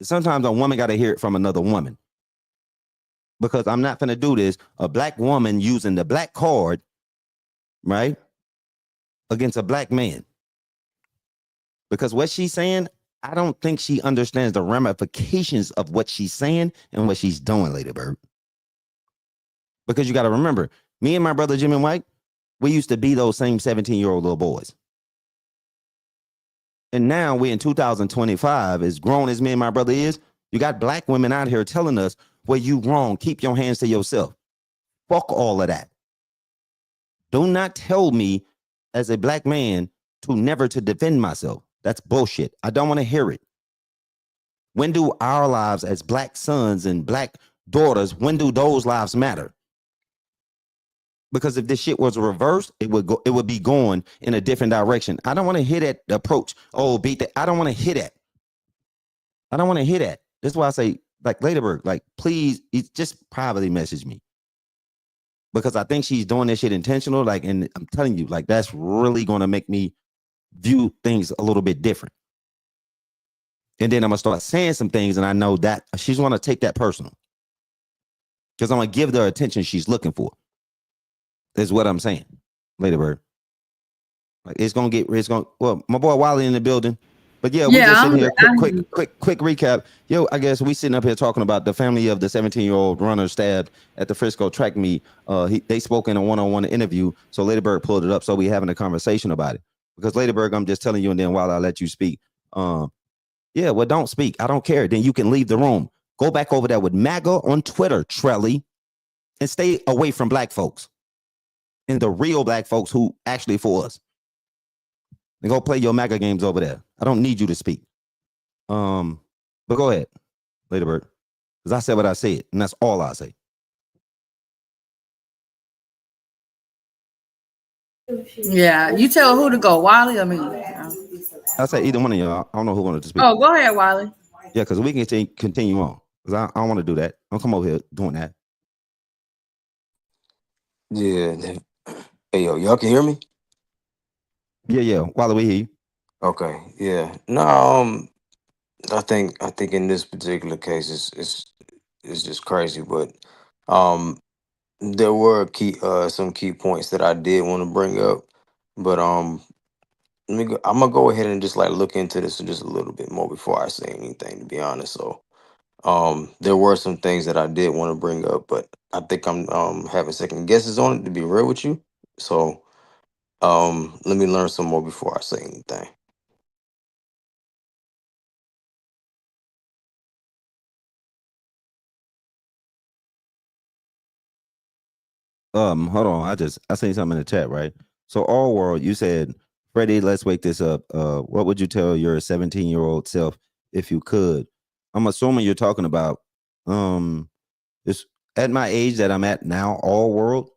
Sometimes a woman got to hear it from another woman. Because I'm not going to do this, a black woman using the black card, right, against a black man. Because what she's saying, I don't think she understands the ramifications of what she's saying and what she's doing, Ladybird. Because you got to remember, me and my brother Jimmy White, we used to be those same 17-year-old little boys. And now we're in 2025, as grown as me and my brother is, you got black women out here telling us, well, you wrong. Keep your hands to yourself. Fuck all of that. Do not tell me as a black man to never to defend myself. That's bullshit. I don't want to hear it. When do our lives as black sons and black daughters, when do those lives matter? Because if this shit was reversed, it would be going in a different direction. I don't want to hear that approach. Oh, beat that. I don't want to hear that. I don't want to hear that. That's why I say, like, Ladybird, like, please, just privately message me. Because I think she's doing this shit intentional. Like, and I'm telling you, like, that's really going to make me view things a little bit different. And then I'm going to start saying some things, and I know that she's going to take that personal. Because I'm going to give the attention she's looking for. Is what I'm saying, Ladybird. Like well, my boy Wally in the building. But yeah, we just sitting here. Quick recap. Yo, I guess we sitting up here talking about the family of the 17-year-old runner stabbed at the Frisco track meet. They spoke in a one-on-one interview. So Ladybird pulled it up. So we having a conversation about it. Because Ladybird, I'm just telling you, and then while I let you speak, yeah, well, don't speak. I don't care. Then you can leave the room. Go back over there with MAGA on Twitter, Trelly, and stay away from black folks. And the real black folks who actually for us. And go play your MAGA games over there. I don't need you to speak. But go ahead, Ladybird. Because I said what I said, and that's all I say. Yeah, you tell who to go, Wiley or me. I say either one of y'all. I don't know who wanted to speak. Oh, go ahead, Wiley. Yeah, because we can continue on. Because I don't want to do that. Don't come over here doing that. Yeah. Hey, yo, y'all can hear me? Yeah. While we hear you. Okay. Yeah. No. I think in this particular case, it's just crazy, but there were some key points that I did want to bring up, but I'm gonna go ahead and just like look into this just a little bit more before I say anything, to be honest. So there were some things that I did want to bring up, but I think I'm having second guesses on it, to be real with you. So let me learn some more before I say anything. Hold on. I seen something in the chat, right? So all world, you said, Freddie, let's wake this up. What would you tell your 17-year-old self if you could? I'm assuming you're talking about it's at my age that I'm at now, all world,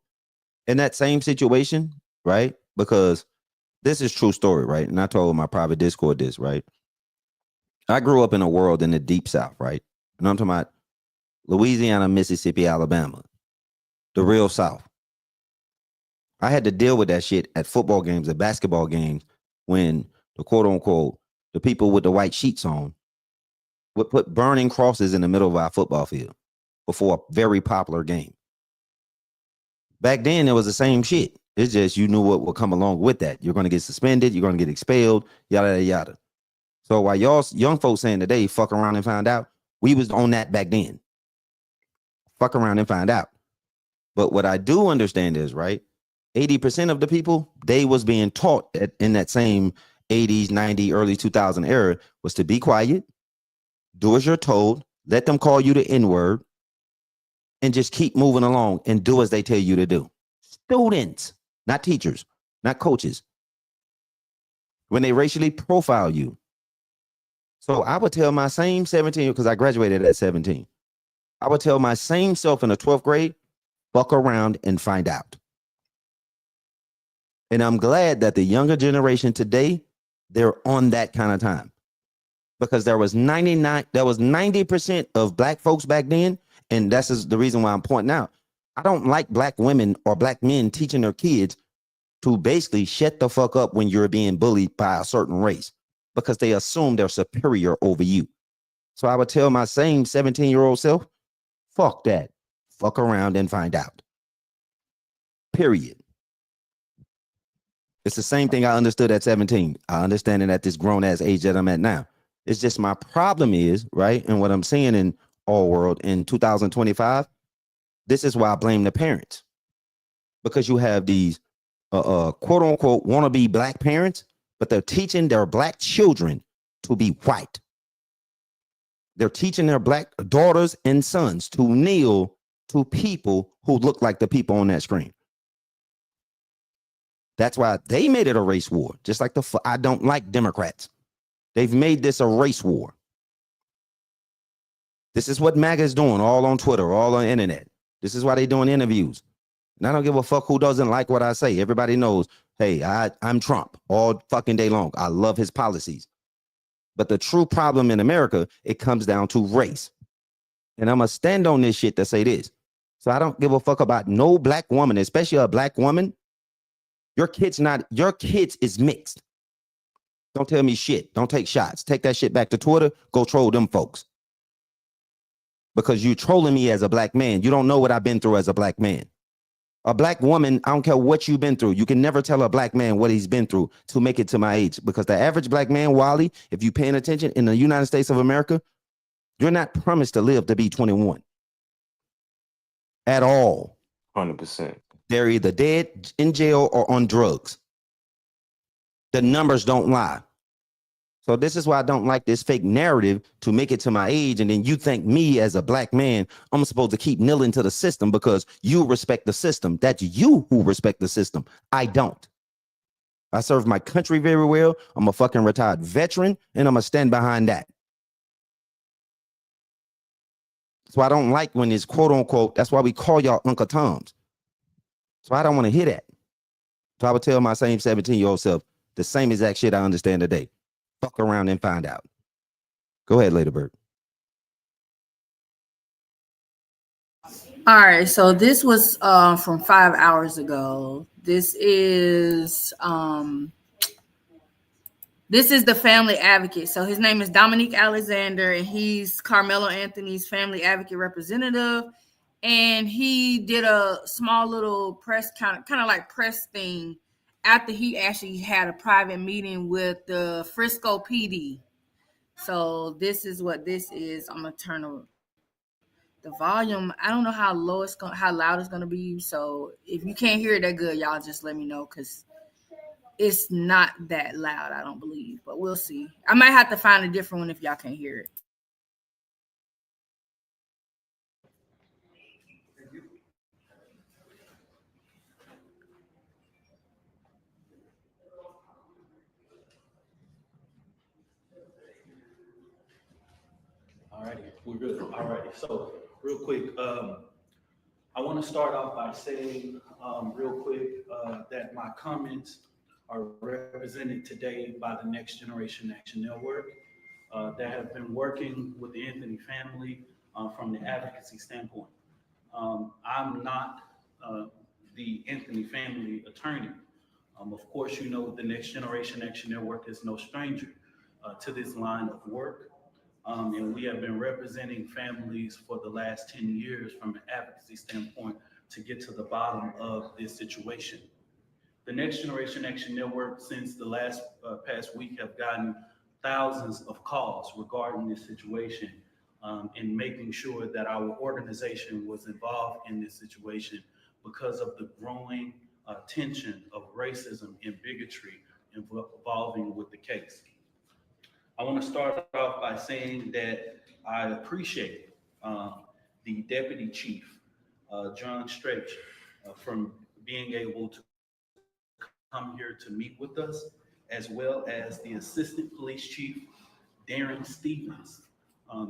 in that same situation, right? Because this is true story, right? And I told my private Discord this, right? I grew up in a world in the deep South, right? And I'm talking about Louisiana, Mississippi, Alabama, the real South. I had to deal with that shit at football games, at basketball games, when the quote unquote, the people with the white sheets on would put burning crosses in the middle of our football field before a very popular game. Back then, it was the same shit. It's just you knew what would come along with that. You're going to get suspended. You're going to get expelled, yada, yada, yada. So while y'all young folks saying today, fuck around and find out, we was on that back then. Fuck around and find out. But what I do understand is, right, 80% of the people, they was being taught in that same 80s, 90s, early 2000 era was to be quiet, do as you're told, let them call you the N-word, and just keep moving along and do as they tell you to do. Students, not teachers, not coaches. When they racially profile you. So I would tell my same 17, because I graduated at 17. I would tell my same self in the 12th grade, fuck around and find out. And I'm glad that the younger generation today, they're on that kind of time. Because there was 90% of black folks back then, and that's the reason why I'm pointing out. I don't like black women or black men teaching their kids to basically shut the fuck up when you're being bullied by a certain race, because they assume they're superior over you. So I would tell my same 17-year-old self, fuck that. Fuck around and find out. Period. It's the same thing I understood at 17. I understand it at this grown-ass age that I'm at now. It's just my problem is, right, and what I'm seeing in all world in 2025, this is why I blame the parents. Because you have these quote-unquote wannabe black parents, but they're teaching their black children to be white. They're teaching their black daughters and sons to kneel to people who look like the people on that screen. That's why they made it a race war. Just like I don't like Democrats. They've made this a race war. This is what MAGA is doing, all on Twitter, all on the internet. This is why they're doing interviews. And I don't give a fuck who doesn't like what I say. Everybody knows, hey, I'm Trump all fucking day long. I love his policies. But the true problem in America, it comes down to race. And I'm going to stand on this shit to say this. So I don't give a fuck about no black woman, especially a black woman. Your kid's is mixed. Don't tell me shit. Don't take shots. Take that shit back to Twitter. Go troll them folks. Because you trolling me as a black man. You don't know what I've been through as a black man. A black woman, I don't care what you've been through. You can never tell a black man what he's been through to make it to my age. Because the average black man, Wally, if you're paying attention in the United States of America, you're not promised to live to be 21. At all. 100%. They're either dead, in jail, or on drugs. The numbers don't lie. So this is why I don't like this fake narrative to make it to my age. And then you think me as a black man, I'm supposed to keep kneeling to the system because you respect the system. That's you who respect the system. I don't. I serve my country very well. I'm a fucking retired veteran, and I'm going to stand behind that. So I don't like when it's quote unquote, that's why we call y'all Uncle Toms. So I don't want to hear that. So I would tell my same 17-year-old self the same exact shit I understand today. Fuck around and find out. Go ahead, Ladybird. All right, so this was from 5 hours ago. This is the family advocate. So his name is Dominique Alexander, and he's Carmelo Anthony's family advocate representative. And he did a small little press kind of like press thing after he actually had a private meeting with the Frisco PD. So this is what this is. I'm gonna turn the volume. I don't know how loud it's gonna be. So if you can't hear it that good, y'all just let me know, because it's not that loud, I don't believe, but we'll see. I might have to find a different one if y'all can't hear it. Alrighty, we're good. Alrighty, so real quick, I want to start off by saying real quick that my comments are represented today by the Next Generation Action Network that have been working with the Anthony family from the advocacy standpoint. I'm not the Anthony family attorney. Of course, you know the Next Generation Action Network is no stranger to this line of work. And we have been representing families for the last 10 years from an advocacy standpoint to get to the bottom of this situation. The Next Generation Action Network, since the past week, have gotten thousands of calls regarding this situation, and making sure that our organization was involved in this situation because of the growing tension of racism and bigotry involving with the case. I want to start off by saying that I appreciate the Deputy Chief, John Stretch, from being able to come here to meet with us, as well as the Assistant Police Chief, Darren Stevens.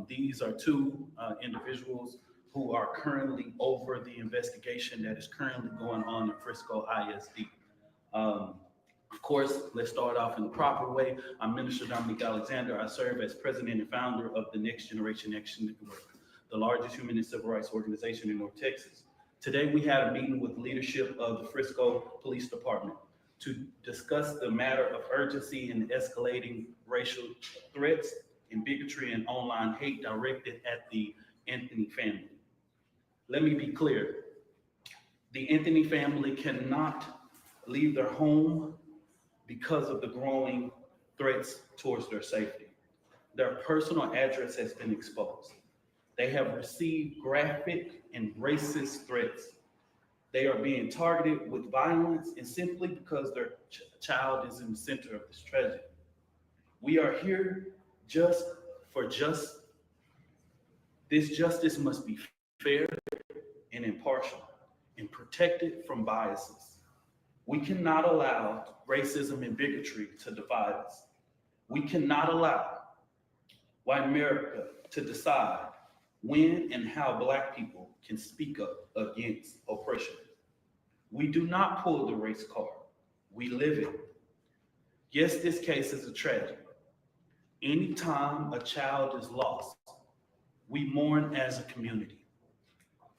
These are two individuals who are currently over the investigation that is currently going on in Frisco ISD. Of course, let's start off in the proper way. I'm Minister Dominique Alexander. I serve as president and founder of the Next Generation Action Network, the largest human and civil rights organization in North Texas. Today, we had a meeting with leadership of the Frisco Police Department to discuss the matter of urgency in escalating racial threats and bigotry and online hate directed at the Anthony family. Let me be clear. The Anthony family cannot leave their home because of the growing threats towards their safety. Their personal address has been exposed. They have received graphic and racist threats. They are being targeted with violence, and simply because their child is in the center of this tragedy. We are here just for justice. This justice must be fair and impartial and protected from biases. We cannot allow racism and bigotry to divide us. We cannot allow white America to decide when and how Black people can speak up against oppression. We do not pull the race card. We live it. Yes, this case is a tragedy. Anytime a child is lost, we mourn as a community.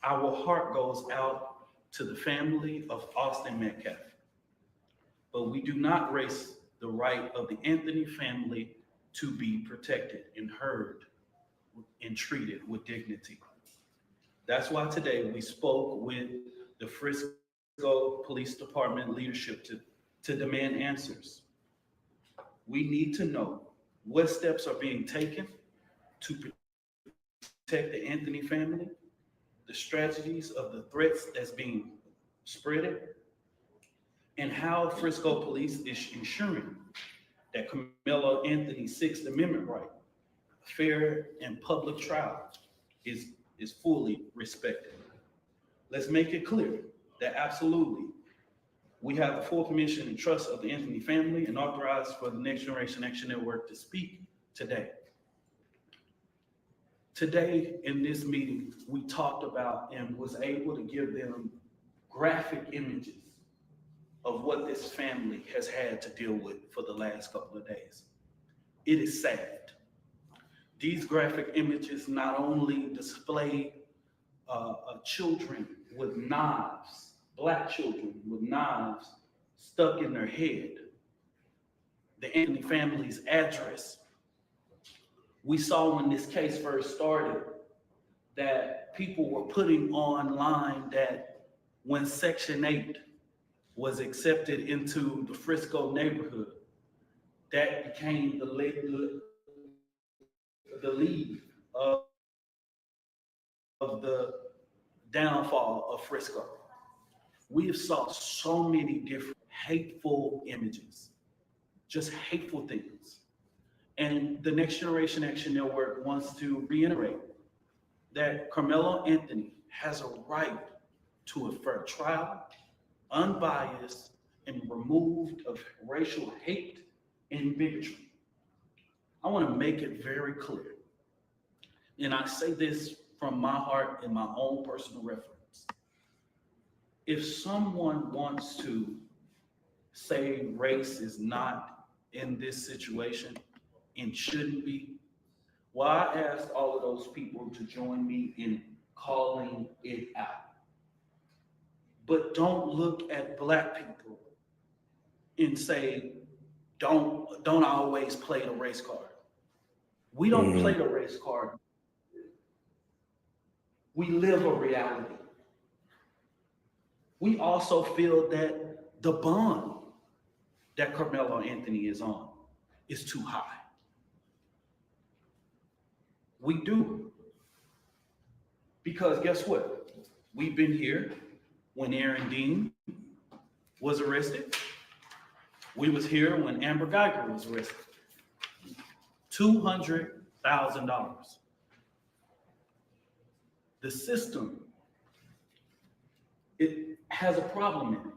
Our heart goes out to the family of Austin Metcalf. But we do not erase the right of the Anthony family to be protected and heard and treated with dignity. That's why today we spoke with the Frisco Police Department leadership to demand answers. We need to know what steps are being taken to protect the Anthony family, the strategies of the threats that's being spreaded, and how Frisco Police is ensuring that Carmelo Anthony's Sixth Amendment right, fair and public trial, is fully respected. Let's make it clear that absolutely we have the full permission and trust of the Anthony family and authorized for the Next Generation Action Network to speak today. Today in this meeting, we talked about and was able to give them graphic images of what this family has had to deal with for the last couple of days. It is sad. These graphic images not only display children with knives, Black children with knives stuck in their head, the Anthony family's address. We saw when this case first started that people were putting online that when Section 8 was accepted into the Frisco neighborhood, that became the lead of the downfall of Frisco. We have saw so many different hateful images, just hateful things. And the Next Generation Action Network wants to reiterate that Carmelo Anthony has a right to a fair trial, unbiased, and removed of racial hate and bigotry. I want to make it very clear, and I say this from my heart and my own personal reference. If someone wants to say race is not in this situation and shouldn't be, well, I asked all of those people to join me in calling it out. But don't look at Black people and say, don't always play the race card. We don't play the race card. We live a reality. We also feel that the bond that Carmelo Anthony is on is too high. We do. Because guess what? We've been here when Aaron Dean was arrested. We was here when Amber Geiger was arrested. $200,000. The system, it has a problem in it.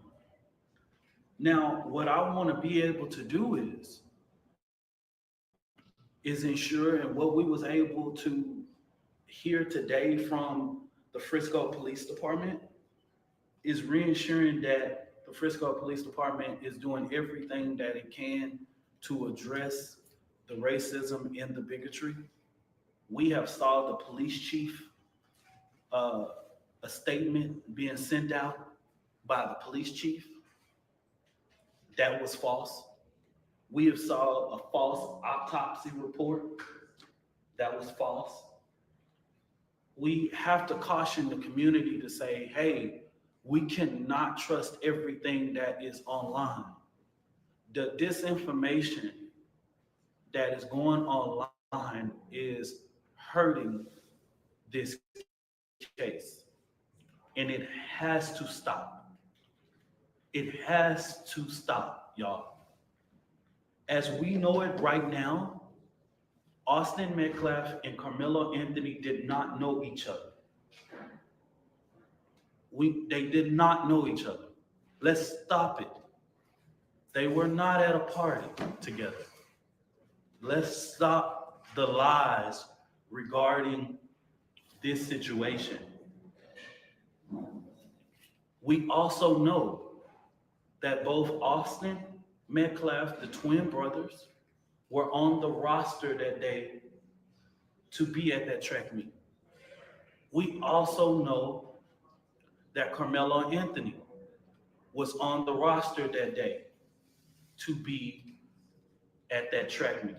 Now, what I want to be able to do is ensure, and what we was able to hear today from the Frisco Police Department is reassuring that the Frisco Police Department is doing everything that it can to address the racism and the bigotry. We have saw the police chief, a statement being sent out by the police chief that was false. We have saw a false autopsy report that was false. We have to caution the community to say, hey, we cannot trust everything that is online. The disinformation that is going online is hurting this case, and it has to stop. It has to stop, y'all. As we know it right now, Austin Metcalf and Carmelo Anthony did not know each other. They did not know each other. Let's stop it. They were not at a party together. Let's stop the lies regarding this situation. We also know that both Austin Metcalf, the twin brothers, were on the roster that day to be at that track meet. We also know that Carmelo Anthony was on the roster that day to be at that track meet.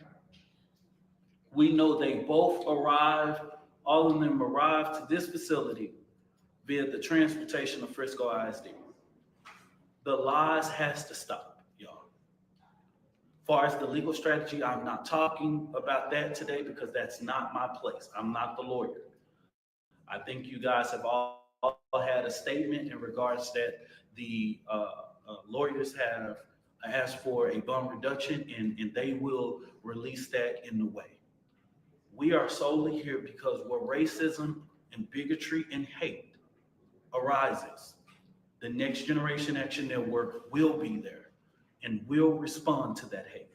We know they both arrived, all of them arrived to this facility via the transportation of Frisco ISD. The lies has to stop, y'all. As far as the legal strategy, I'm not talking about that today because that's not my place. I'm not the lawyer. I think you guys have all had a statement in regards that the lawyers have asked for a bond reduction and they will release that in the way. We are solely here because where racism and bigotry and hate arises, the Next Generation Action Network will be there and will respond to that hate.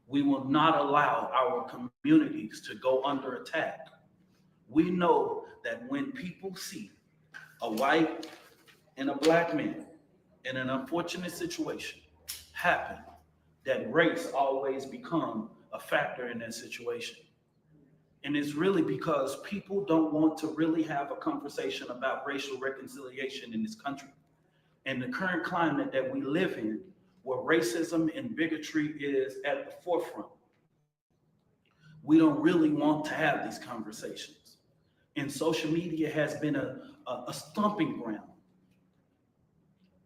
We will not allow our communities to go under attack We know that when people see a white and a black man in an unfortunate situation happen, that race always become a factor in that situation. And it's really because people don't want to really have a conversation about racial reconciliation in this country. And the current climate that we live in, where racism and bigotry is at the forefront, we don't really want to have these conversations. And social media has been a stomping ground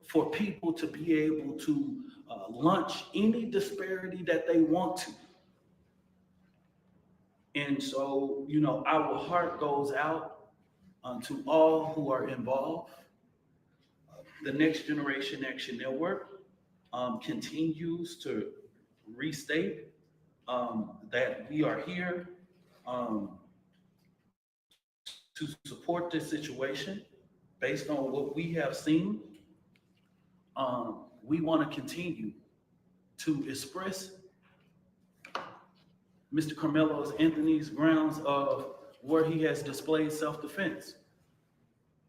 for people to be able to launch any disparity that they want to. And so, you know, our heart goes out to all who are involved. The Next Generation Action Network continues to restate that we are here to support this situation based on what we have seen. We want to continue to express Mr. Carmelo Anthony's grounds of where he has displayed self-defense.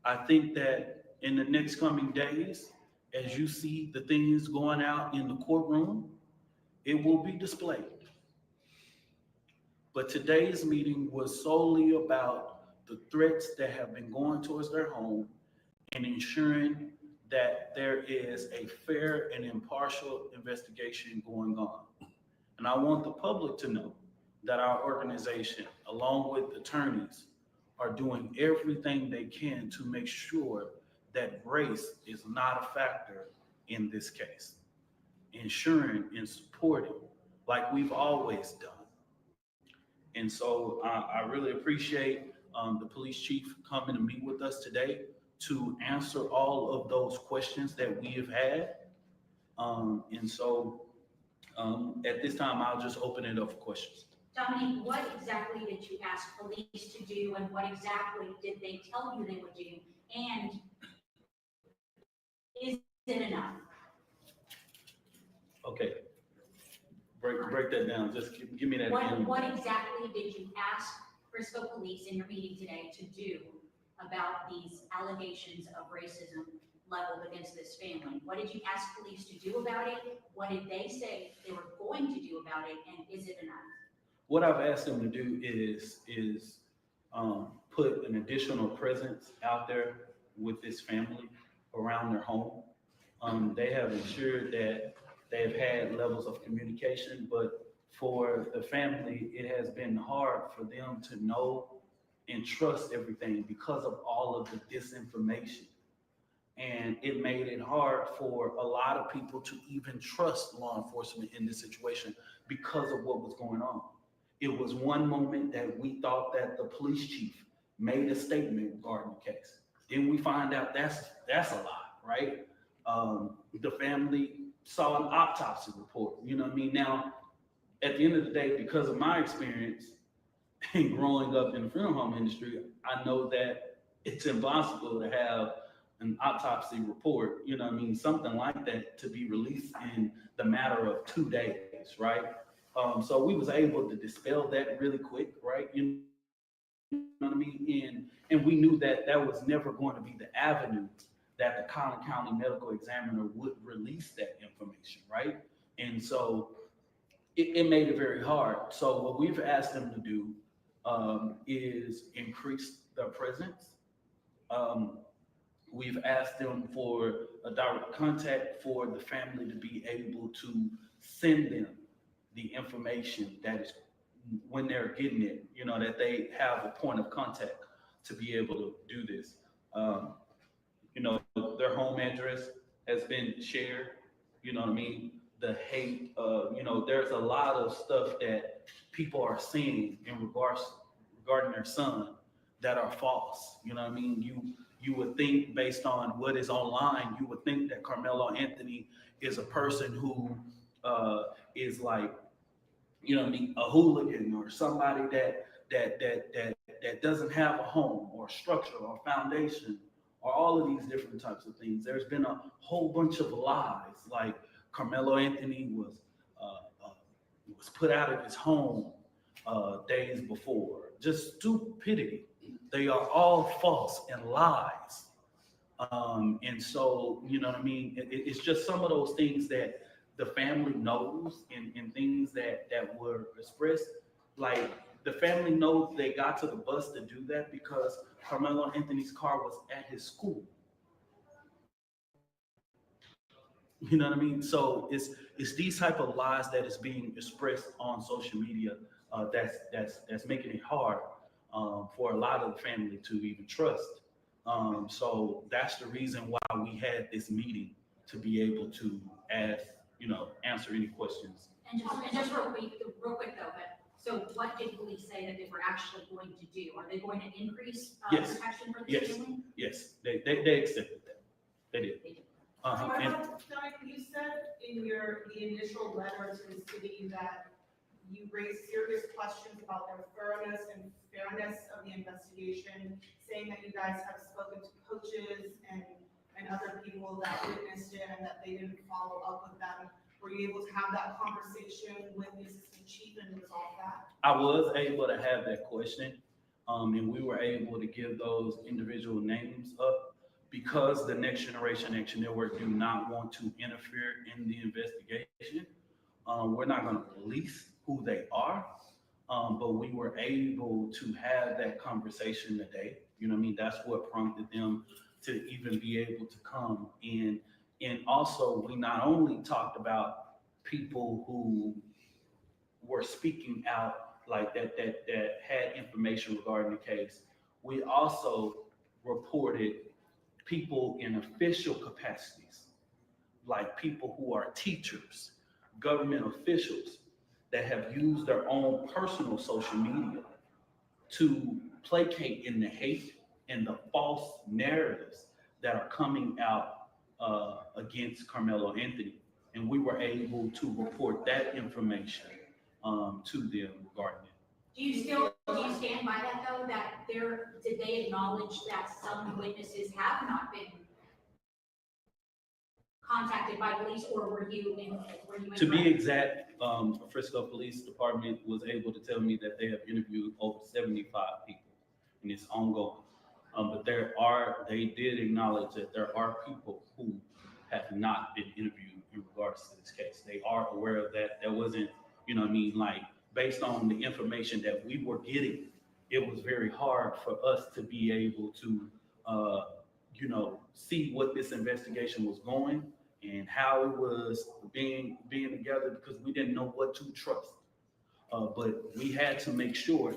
I think that in the next coming days, as you see the things going out in the courtroom, it will be displayed. But today's meeting was solely about the threats that have been going towards their home and ensuring that there is a fair and impartial investigation going on. And I want the public to know that our organization, along with attorneys, are doing everything they can to make sure that race is not a factor in this case, ensuring and supporting like we've always done. And so I really appreciate the police chief coming to meet with us today to answer all of those questions that we have had. And so at this time, I'll just open it up for questions. Dominique, what exactly did you ask police to do, and what exactly did they tell you they would do? And is it enough? Okay. Break that down. Just give me that. What exactly did you ask Frisco Police in your meeting today to do about these allegations of racism leveled against this family? What did you ask police to do about it? What did they say they were going to do about it? And is it enough? What I've asked them to do is put an additional presence out there with this family around their home. They have ensured that they've had levels of communication, but for the family, it has been hard for them to know and trust everything because of all of the disinformation. And it made it hard for a lot of people to even trust law enforcement in this situation because of what was going on. It was one moment that we thought that the police chief made a statement regarding the case. Then we find out that's a lie, right? The family saw an autopsy report, you know what I mean? Now, at the end of the day, because of my experience and growing up in the funeral home industry, I know that it's impossible to have an autopsy report, you know what I mean, something like that to be released in the matter of 2 days, right? So we was able to dispel that really quick, right? You know what I mean? And we knew that that was never going to be the avenue that the Collin County Medical Examiner would release that information, right? And so it made it very hard. So what we've asked them to do is increase their presence. We've asked them for a direct contact for the family to be able to send them the information that is when they're getting it, you know, that they have a point of contact to be able to do this. You know, their home address has been shared, you know what I mean? The hate, you know, there's a lot of stuff that people are seeing in regarding their son that are false. You know what I mean? You would think based on what is online, you would think that Carmelo Anthony is a person who is like, you know what I mean, a hooligan or somebody that doesn't have a home or structure or foundation or all of these different types of things. There's been a whole bunch of lies, like Carmelo Anthony was put out of his home days before. Just stupidity, They are all false and lies. And so, you know what I mean? It's just some of those things that the family knows and things that were expressed. Like the family knows they got to the bus to do that because Carmelo Anthony's car was at his school. You know what I mean? So it's these type of lies that is being expressed on social media that's making it hard for a lot of the family to even trust. So that's the reason why we had this meeting to be able to ask, answer any questions. And just real quick though, but so what did police say that they were actually going to do? Are they going to increase Yes. protection for the Yes. family? Yes, they accepted that. They did. And You said in the initial letter to the city that you raised serious questions about the thoroughness and fairness of the investigation, saying that you guys have spoken to coaches and other people that witnessed it and that they didn't follow up with them. Were you able to have that conversation with the assistant chief and resolve that? I was able to have that question, and we were able to give those individual names up because the Next Generation Action Network do not want to interfere in the investigation. We're not going to release who they are, but we were able to have that conversation today. You know what I mean? That's what prompted them to even be able to come in. And also, we not only talked about people who were speaking out like that had information regarding the case. We also reported people in official capacities, like people who are teachers, government officials that have used their own personal social media to placate in the hate and the false narratives that are coming out against Carmelo Anthony. And we were able to report that information to them regarding it. Do you stand by that though, that did they acknowledge that some witnesses have not been contacted by police, or were you in? To be exact, Frisco Police Department was able to tell me that they have interviewed over 75 people, and it's ongoing. But they did acknowledge that there are people who have not been interviewed in regards to this case. They are aware of that. That wasn't, like based on the information that we were getting, it was very hard for us to be able to, see what this investigation was going and how it was being together because we didn't know what to trust. But we had to make sure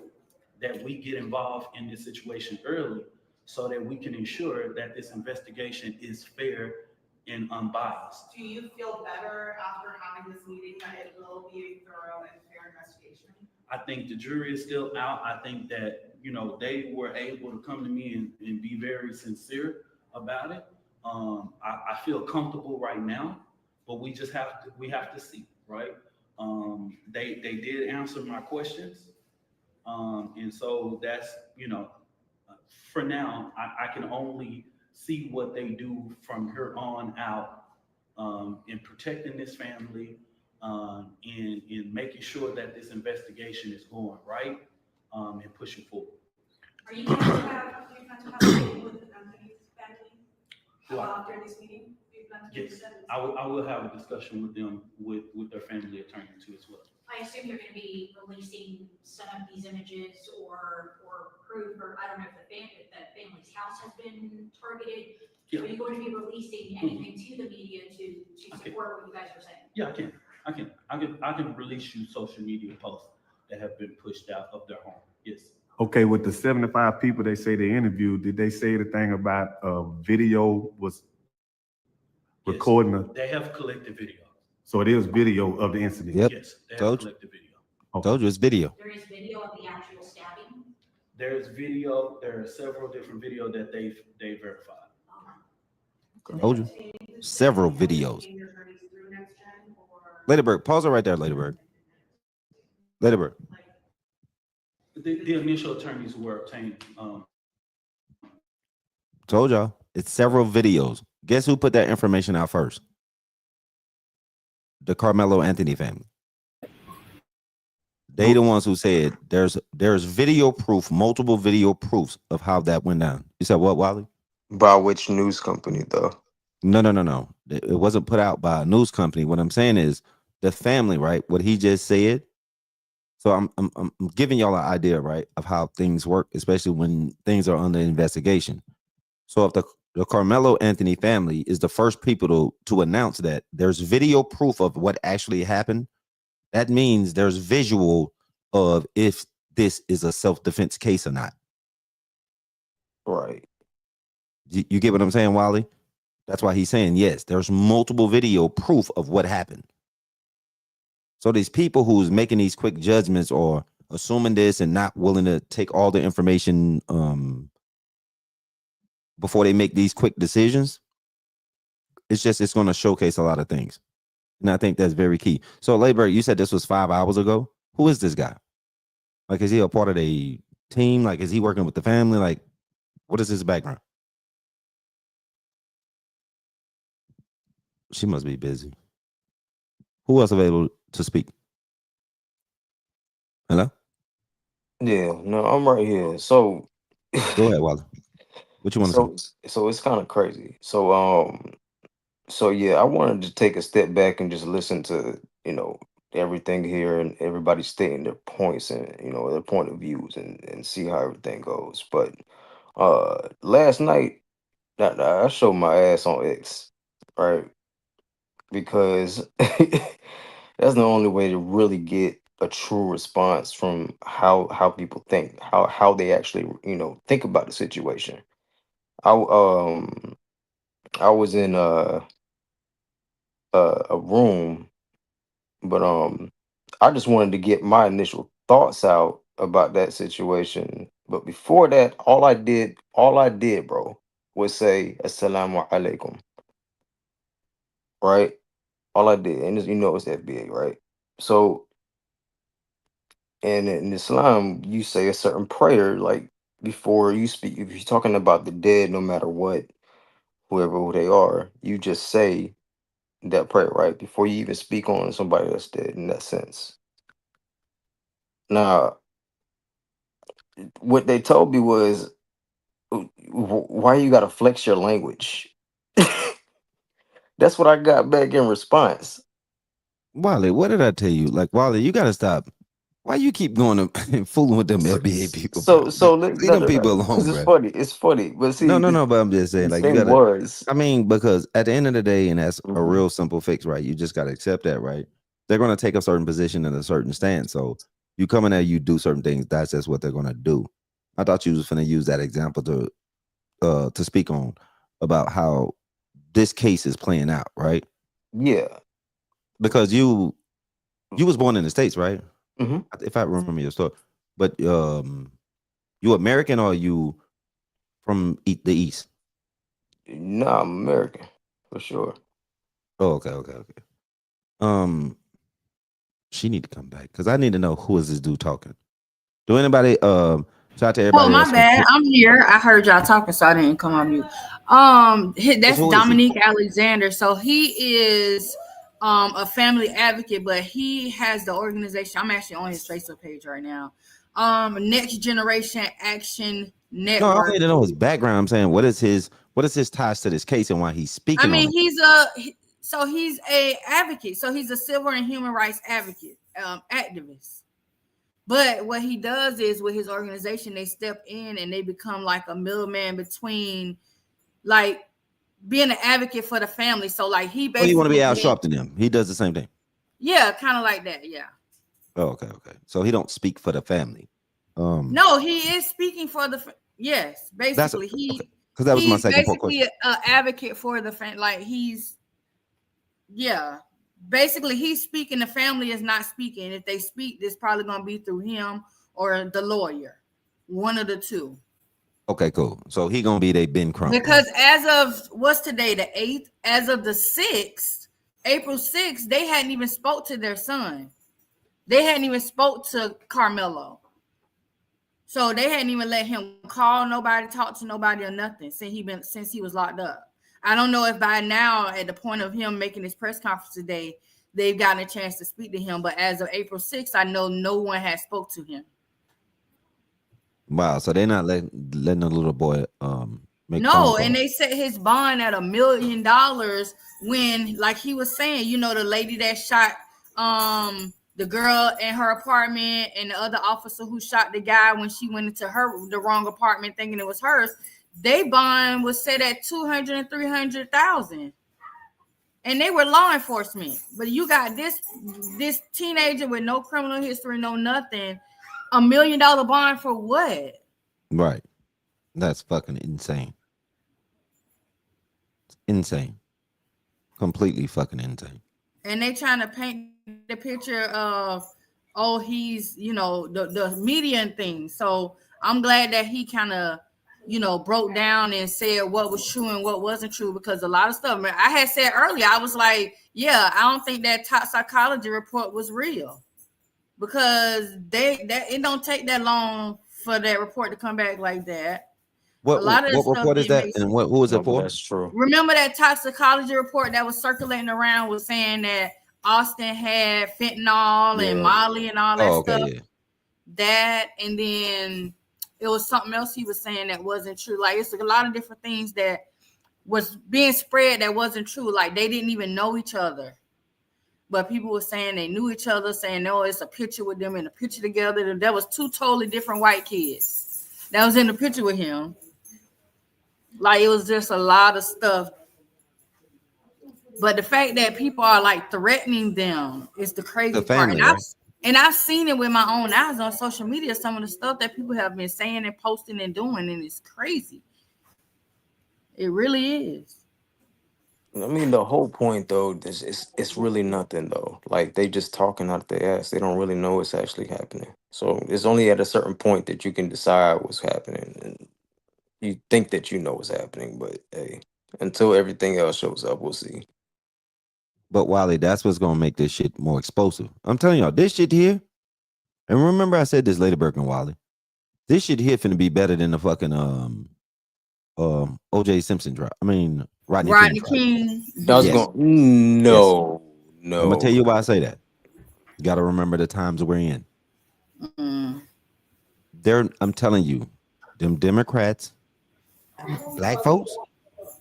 that we get involved in this situation early so that we can ensure that this investigation is fair and unbiased. Do you feel better after having this meeting that it will be a thorough and fair investigation? I think the jury is still out. I think that, they were able to come to me and be very sincere about it. I feel comfortable right now, but we have to see, right? They did answer my questions. And so that's, for now, I can only see what they do from here on out in protecting this family, in making sure that this investigation is going right, and pushing forward. Are you going to have a meeting with Anthony's family after this meeting? Yes, I will have a discussion with them, with their family attorney too as well. I assume you're going to be releasing some of these images or proof, or I don't know if the family's house has been targeted. Yeah. Are you going to be releasing anything to the media to support what you guys are saying? Yeah, I can release you social media posts that have been pushed out of their home. Yes. Okay, with the 75 people they say they interviewed, did they say anything about video was recording? Yes, they have collected video. So it is video of the incident. Yep. Yes, they have Told you. collected video. Okay. Told you it's video. There is video of the actual stabbing. There's video. There are several different video that they verified. Told you. Several videos. Ladybird, pause it right there, Ladybird. Ladybird. The initial attorneys were obtained. Told y'all. It's several videos. Guess who put that information out first? The Carmelo Anthony family. They the ones who said there's video proof, multiple video proofs of how that went down. You said what, Wally? By which news company though? No. It wasn't put out by a news company. What I'm saying is the family, right? What he just said. So I'm giving y'all an idea, right, of how things work, especially when things are under investigation. So if the Carmelo Anthony family is the first people to announce that there's video proof of what actually happened, that means there's visual of if this is a self-defense case or not. Right. You get what I'm saying, Wally? That's why he's saying, yes, there's multiple video proof of what happened. So these people who's making these quick judgments or assuming this and not willing to take all the information before they make these quick decisions, it's going to showcase a lot of things. And I think that's very key. So, Layberg, you said this was 5 hours ago. Who is this guy? Like, is he a part of a team? Like, is he working with the family? Like, what is his background? She must be busy. Who else available to speak? Hello? Yeah, no, I'm right here. So Go ahead, Wally. What you want to say? So it's kind of crazy. So yeah, I wanted to take a step back and just listen to, everything here and everybody stating their points and, their point of views and see how everything goes. But last night I showed my ass on X, right? Because that's the only way to really get a true response from how people think, how they actually, think about the situation. I was in a room, but I just wanted to get my initial thoughts out about that situation. But before that, all I did, bro, was say Assalamu alaikum, right? All I did, and it's that big, right? So, and in Islam, you say a certain prayer, like before you speak. If you're talking about the dead, no matter what, who they are, you just say that prayer, right? Before you even speak on somebody that's dead in that sense. Now, what they told me was, why you gotta flex your language? That's what I got back in response. Wally, what did I tell you? Like, Wally, you got to stop. Why you keep going to fooling with them LBA people, bro? Leave them people alone, because bro. it's funny, but see, No, but I'm just saying, the like, you thing gotta. was, I mean, because at the end of the day, and that's a Mhm. real simple fix, right? You just gotta accept that, right? They're gonna take a certain position and a certain stance. So you come in there, you do certain things. That's just what they're gonna do. I thought you was gonna use that example to speak on about how this case is playing out, right? Yeah. Because you was born in the States, right? Mhm. If I remember your story, but you American or you from the East? No, I'm American for sure. Oh, okay. She need to come back because I need to know who is this dude talking. Do anybody shout out to Oh, everybody my else? bad. I'm here. I heard y'all talking, so I didn't come on mute. That's Who is he? Dominique Alexander. So he is a family advocate, but he has the organization. I'm actually on his Facebook page right now. Next Generation Action No, I Network. don't need to know his background. I'm saying what is his ties to this case and why he's speaking I mean, on it. he's a advocate. So he's a civil and human rights advocate, activist. But what he does is with his organization, they step in and they become like a middleman between, like, being an advocate for the family. So like he Oh, basically you want to be Al Sharpton them. He does the same thing. Yeah, kind of like that. Yeah. Oh, okay. So he don't speak for the family. No, he is speaking for yes, basically because that was my he's second part basically question. an advocate for the family. Like basically he's speaking. The family is not speaking. If they speak, it's probably gonna be through him or the lawyer, one of the two. Okay, cool. So he gonna be their Ben Crump. Because as of what's today, the 8th, as of the 6th, April 6th, they hadn't even spoke to their son. They hadn't even spoke to Carmelo. So they hadn't even let him call nobody, talk to nobody, or nothing since he was locked up. I don't know if by now, at the point of him making his press conference today, they've gotten a chance to speak to him. But as of April 6th, I know no one has spoke to him. Wow, so they're not letting the little boy make phone No, calls. and they set his bond at $1 million when, like he was saying, you know, the lady that shot the girl in her apartment and the other officer who shot the guy when she went into the wrong apartment thinking it was hers, they bond was set at 200 and 300,000. And they were law enforcement. But you got this teenager with no criminal history, no nothing, $1 million bond for what? Right. That's fucking insane. Insane. Completely fucking insane. And they trying to paint the picture of, oh, he's, you know, the media and things. So I'm glad that he kind of, you know, broke down and said what was true and what wasn't true, because a lot of stuff, man, I had said earlier, I was like, yeah, I don't think that toxicology report was real, because it don't take that long for that report to come back like that. What A lot of what report is that, and who was it for? That's true. Remember that toxicology report that was circulating around was saying that Austin had fentanyl and Molly and all that stuff. Yeah. That, and then it was something else he was saying that wasn't true. Like, it's a lot of different things that was being spread that wasn't true. Like, they didn't even know each other, but people were saying they knew each other, saying, no, it's a picture with them in a picture together. There was 2 totally different white kids that was in the picture with him. Like, it was just a lot of stuff. But the fact that people are like threatening them is the crazy family, part. right? And I've seen it with my own eyes on social media, some of the stuff that people have been saying and posting and doing, and it's crazy. It really is. I mean, the whole point though is it's really nothing though. Like they just talking out their ass. They don't really know what's actually happening. So it's only at a certain point that you can decide what's happening, and you think that you know what's happening. But hey, until everything else shows up, we'll see. But Wally, that's what's gonna make this shit more explosive. I'm telling y'all, this shit here, and remember I said this, Lady Burke and Wally, this shit here finna be better than the fucking OJ Simpson drop. I mean Rodney King. That's Yes. going no. I'm gonna tell you why I say that. You gotta remember the times we're in. I'm telling you, them Democrats, black folks,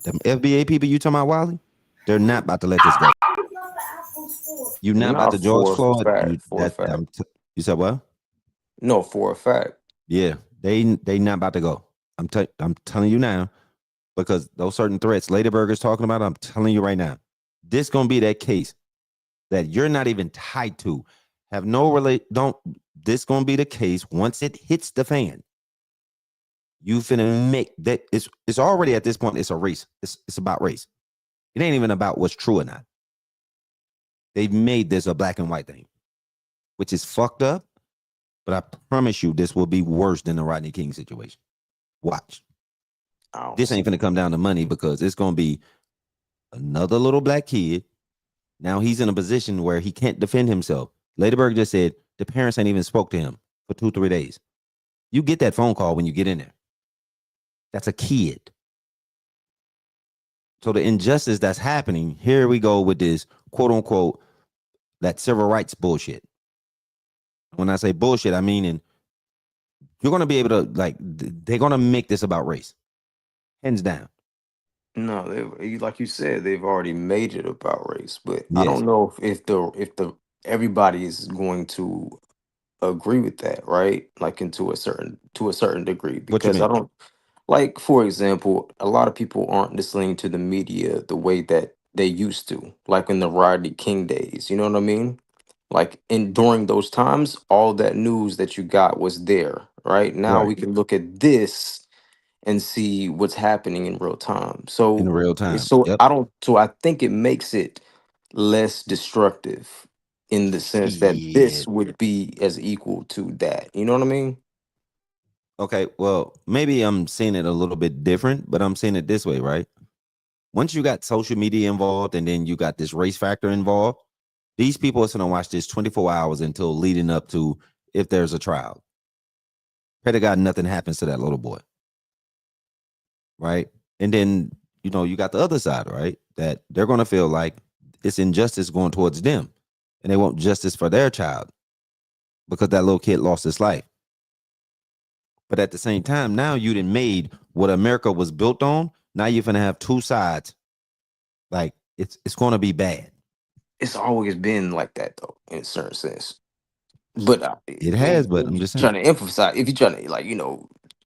them FBA people you talking about, Wally, they're not about to let this go. You're not about to George Floyd. You said what? No, for a fact. Yeah, they not about to go. I'm telling you now, because those certain threats Lady Burger's talking about, I'm telling you right now, this gonna be that case that you're not even tied to, have no this gonna be the case once it hits the fan. You finna make that. It's already at this point. It's a race. It's about race. It ain't even about what's true or not. They've made this a black and white thing, which is fucked up. But I promise you, this will be worse than the Rodney King situation. Watch. This ain't finna come down to money, because it's gonna be another little black kid. Now he's in a position where he can't defend himself. Ladyberg just said the parents ain't even spoke to him for 2-3 days. You get that phone call when you get in there. That's a kid. So the injustice that's happening, here we go with this quote unquote, that civil rights bullshit. When I say bullshit, I mean, you're going to be able to, like, they're going to make this about race. Hands down. No, like you said, they've already made it about race, but I don't know if the everybody is going to agree with that, right? Like, to a certain degree, because I don't, like, for example, a lot of people aren't listening to the media the way that they used to, like in the Rodney King days. You know what I mean? Like, during those times, all that news that you got was there. Right now, we can look at this and see what's happening in real time. So in real time. So I think it makes it less destructive in the sense that this would be as equal to that. You know what I mean? Okay, well, maybe I'm seeing it a little bit different, but I'm seeing it this way, right? Once you got social media involved and then you got this race factor involved, these people are going to watch this 24 hours until leading up to if there's a trial. Pray to God nothing happens to that little boy. Right? And then, you got the other side, right? That they're going to feel like it's injustice going towards them. and they want justice for their child because that little kid lost his life. But at the same time, now you done made what America was built on. Now you're gonna have two sides. Like it's gonna be bad. It's always been like that though, in a certain sense. But It has, but I'm just saying. trying to emphasize, if you're trying to, like,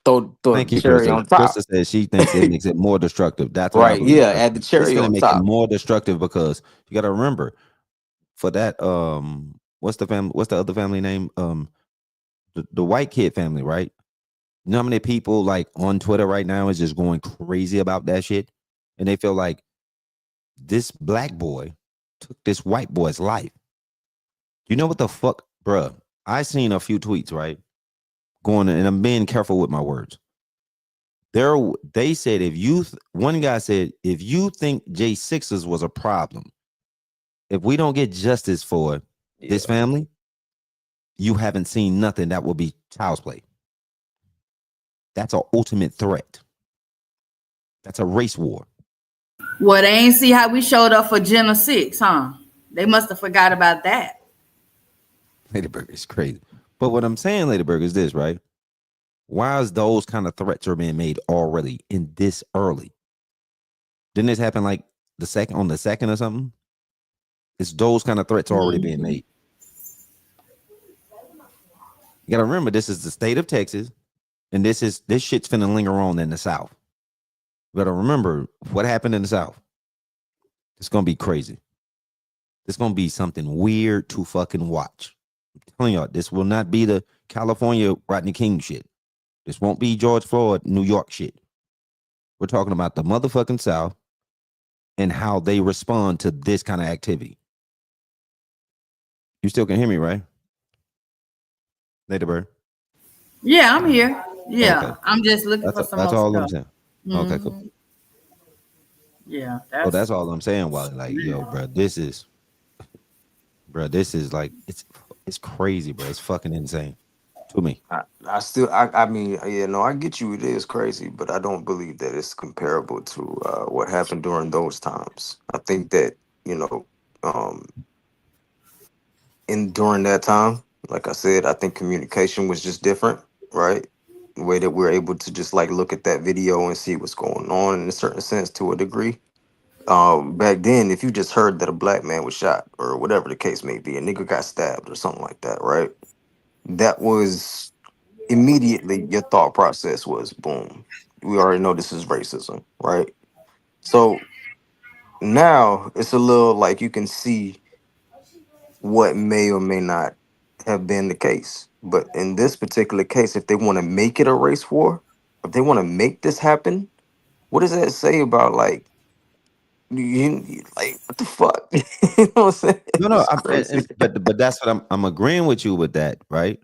throw Thank the you, cherry Krista. on top, Krista says she thinks it makes it more destructive. That's what I right? believe. Yeah, add the It's cherry gonna on make it top. more destructive because you gotta remember for that what's the other family name? The white kid family, right? You know how many people like on Twitter right now is just going crazy about that shit? And they feel like this black boy took this white boy's life. You know what the fuck, bruh? I seen a few tweets, right? Going, and I'm being careful with my words. They said one guy said, if you think J6's was a problem, if we don't get justice for this family, you haven't seen nothing that will be child's play. That's an ultimate threat. That's a race war. Well, they ain't see how we showed up for Jenna 6, huh? They must have forgot about that. Ladyburg is crazy. But what I'm saying, Ladyburg, is this, right? Why is those kind of threats are being made already in this early? Didn't this happen like on the second or something? It's those kind of threats already being made. You gotta remember, this is the state of Texas, and this shit's finna linger on in the South. You gotta remember what happened in the South. It's gonna be crazy. It's gonna be something weird to fucking watch. I'm telling y'all, this will not be the California Rodney King shit. This won't be George Floyd, New York shit. We're talking about the motherfucking South and how they respond to this kind of activity. You still can hear me, right? Ladybird? Yeah, I'm here. Yeah, okay. I'm just looking for some That's more all stuff. I'm saying. Okay, cool. Yeah, That's all I'm saying. Wally, like, yo, bro, this is like it's crazy, bro. It's fucking insane to me. I mean, yeah, no, I get you. It is crazy, but I don't believe that it's comparable to what happened during those times. I think that, um, during that time, like I said, I think communication was just different, right? The way that we're able to just like look at that video and see what's going on in a certain sense to a degree. Back then, if you just heard that a black man was shot or whatever the case may be, a nigga got stabbed or something like that, right? That was immediately your thought process was boom. We already know this is racism, right? So now it's a little like you can see what may or may not have been the case. But in this particular case, if they want to make it a race war, if they want to make this happen, what does that say about like like what the fuck? You know what I'm saying? No, It's crazy. but that's what I'm agreeing with you with that, right?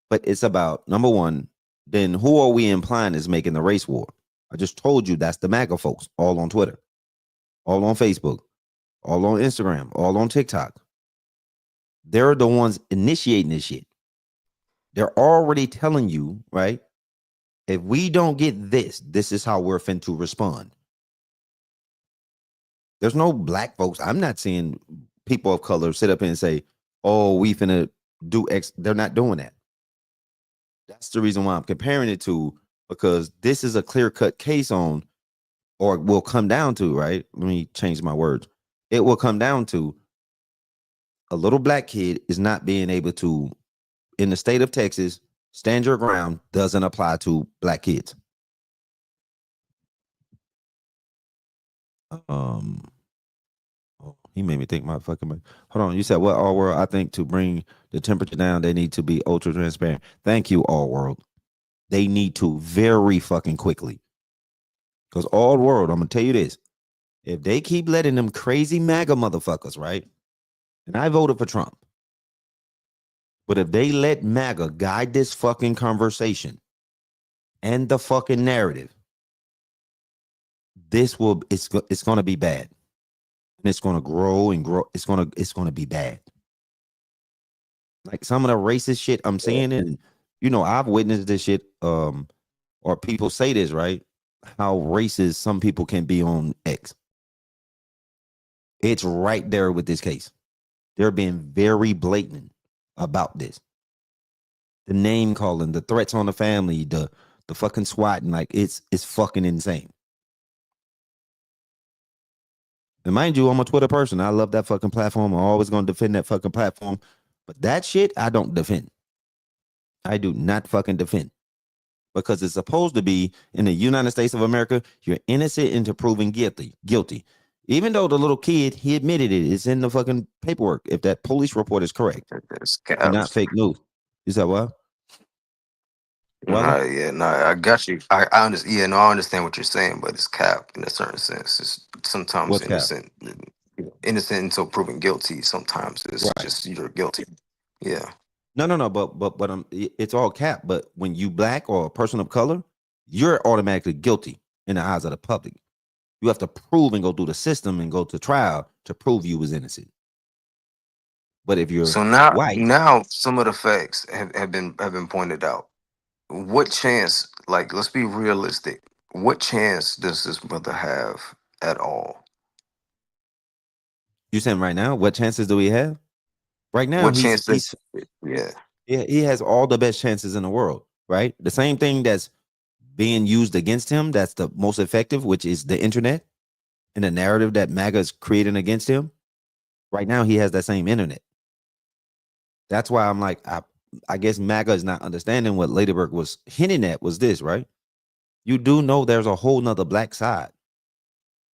But it's about number one, then who are we implying is making the race war? I just told you that's the MAGA folks, all on Twitter, all on Facebook, all on Instagram, all on TikTok. They're the ones initiating this shit. They're already telling you, right? If we don't get this is how we're fin to respond. There's no black folks. I'm not seeing people of color sit up and say, oh, we finna do X. They're not doing that. That's the reason why I'm comparing it to, because this is a clear-cut case on, or will come down to, right? Let me change my words. It will come down to a little black kid is not being able to, in the state of Texas, stand your ground doesn't apply to black kids. He made me think my fucking. Hold on, you said what, all world? I think to bring the temperature down, they need to be ultra transparent. Thank you, all world. They need to very fucking quickly. Because all world, I'm gonna tell you this: if they keep letting them crazy MAGA motherfuckers, right? And I voted for Trump, but if they let MAGA guide this fucking conversation and the fucking narrative, it's gonna be bad, and it's gonna grow and grow. It's gonna be bad. Like some of the racist shit I'm seeing, and I've witnessed this shit. Or people say this, right? How racist some people can be on X. It's right there with this case. They're being very blatant about this. The name calling, the threats on the family, the fucking swatting, like it's fucking insane. And mind you, I'm a Twitter person. I love that fucking platform. I'm always going to defend that fucking platform. But that shit, I don't defend. I do not fucking defend. Because it's supposed to be in the United States of America, you're innocent until proven guilty. Even though the little kid, he admitted it. It's in the fucking paperwork. If that police report is correct. And not fake news. You said what? No, yeah, no, I got you. I understand. Yeah, no, I understand what you're saying, but it's cap in a certain sense. It's sometimes What's cap? innocent until proven guilty. Sometimes it's Right. just you're guilty. Yeah. No. But it's all cap. But when you black or a person of color, you're automatically guilty in the eyes of the public. You have to prove and go through the system and go to trial to prove you was innocent. But if you're So now, white, some of the facts have been pointed out. What chance? Like, let's be realistic. What chance does this brother have at all? you saying right now, what chances do we have? Right now, What chance? Yeah. he has all the best chances in the world, right? The same thing that's being used against him, that's the most effective, which is the internet and the narrative that MAGA is creating against him. Right now, he has that same internet. That's why I'm like, I guess MAGA is not understanding what Ladyberg was hinting at was this, right? You do know there's a whole nother black side.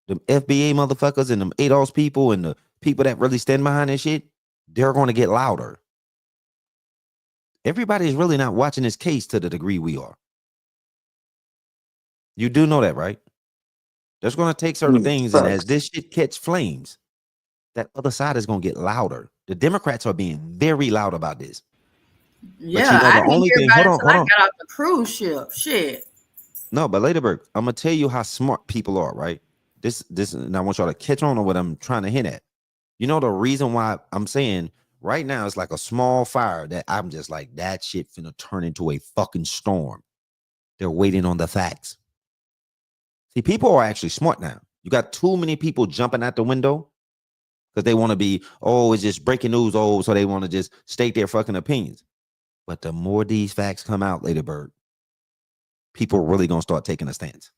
The FBA motherfuckers and them ADOS people and the people that really stand behind this shit, they're going to get louder. Everybody's really not watching this case to the degree we are. You do know that, right? There's going to take certain things, and as this shit catch flames, that other side is going to get louder. The Democrats are being very loud about this. Yeah, I didn't hear about it until I got off the cruise ship. Shit. No, but Ladyberg, I'm gonna tell you how smart people are, right? This, and I want y'all to catch on to what I'm trying to hint at. You know the reason why I'm saying right now it's like a small fire that I'm just like that shit finna turn into a fucking storm. They're waiting on the facts. See, people are actually smart now. You got too many people jumping out the window because they want to be, oh, it's just breaking news, oh, so they want to just state their fucking opinions. But the more these facts come out, Ladyberg, people are really gonna start taking a stance.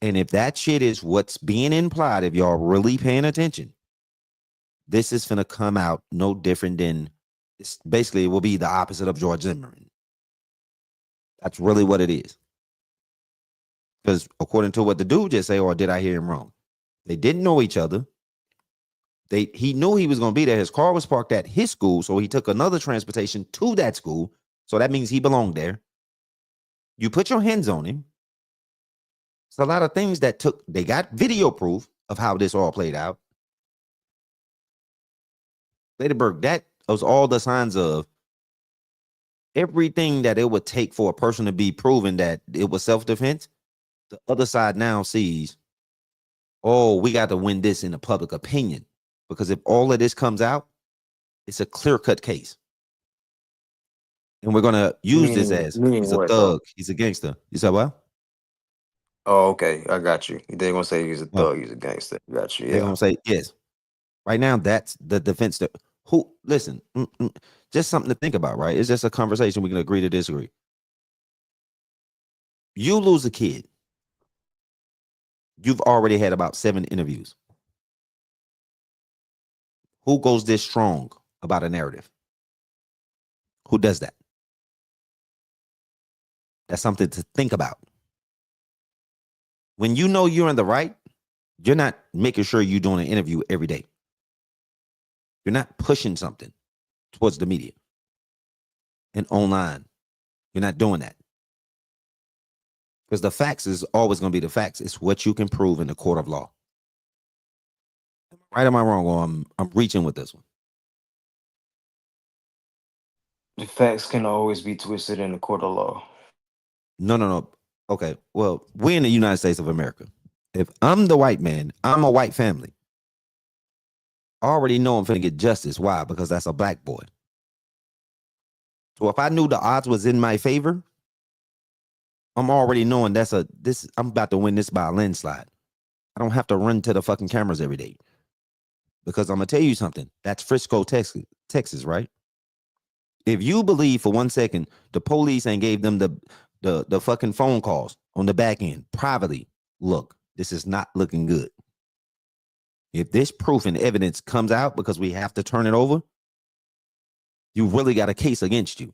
And if that shit is what's being implied, if y'all really paying attention, this is gonna come out no different than it's basically it will be the opposite of George Zimmerman. That's really what it is. Because according to what the dude just say, or did I hear him wrong? They didn't know each other. He knew he was gonna be there. His car was parked at his school, so he took another transportation to that school. So that means he belonged there. You put your hands on him. It's a lot of things that they got video proof of how this all played out. Ladyberg, that was all the signs of everything that it would take for a person to be proven that it was self-defense. The other side now sees, oh, we got to win this in the public opinion. Because if all of this comes out, it's a clear-cut case. And we're going to use this as he's a thug, he's a gangster. You said what? Oh, okay. I got you. They're gonna say he's a thug, he's a gangster. Got you. Yeah. They're gonna say yes. Right now, that's the defense. Who listen? Just something to think about, right? It's just a conversation. We can agree to disagree. You lose a kid. You've already had about 7 interviews. Who goes this strong about a narrative? Who does that? That's something to think about. When you know you're in the right, you're not making sure you're doing an interview every day. You're not pushing something towards the media and online. You're not doing that. Because the facts is always going to be the facts. It's what you can prove in the court of law. Right or am I wrong? Or I'm reaching with this one. The facts can always be twisted in the court of law. No. Okay, well, we're in the United States of America. If I'm the white man, I'm a white family. I already know I'm finna get justice. Why? Because that's a black boy. So if I knew the odds was in my favor, I'm already knowing I'm about to win this by a landslide. I don't have to run to the fucking cameras every day. Because I'm gonna tell you something. That's Frisco, Texas, right? If you believe for 1 second the police ain't gave them the fucking phone calls on the back end privately, look, this is not looking good. If this proof and evidence comes out because we have to turn it over, you really got a case against you.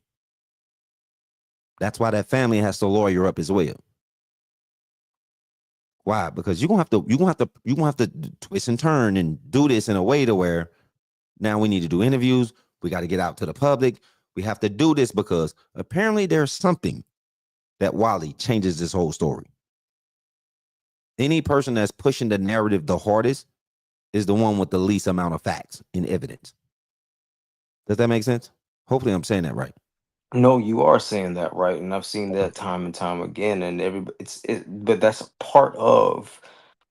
That's why that family has to lawyer up as well. Why? Because you're gonna have to twist and turn and do this in a way to where now we need to do interviews. We got to get out to the public. We have to do this because apparently there's something that Wally changes this whole story. Any person that's pushing the narrative the hardest is the one with the least amount of facts and evidence. Does that make sense? Hopefully I'm saying that right. No, you are saying that right, and I've seen that time and time again. And but that's part of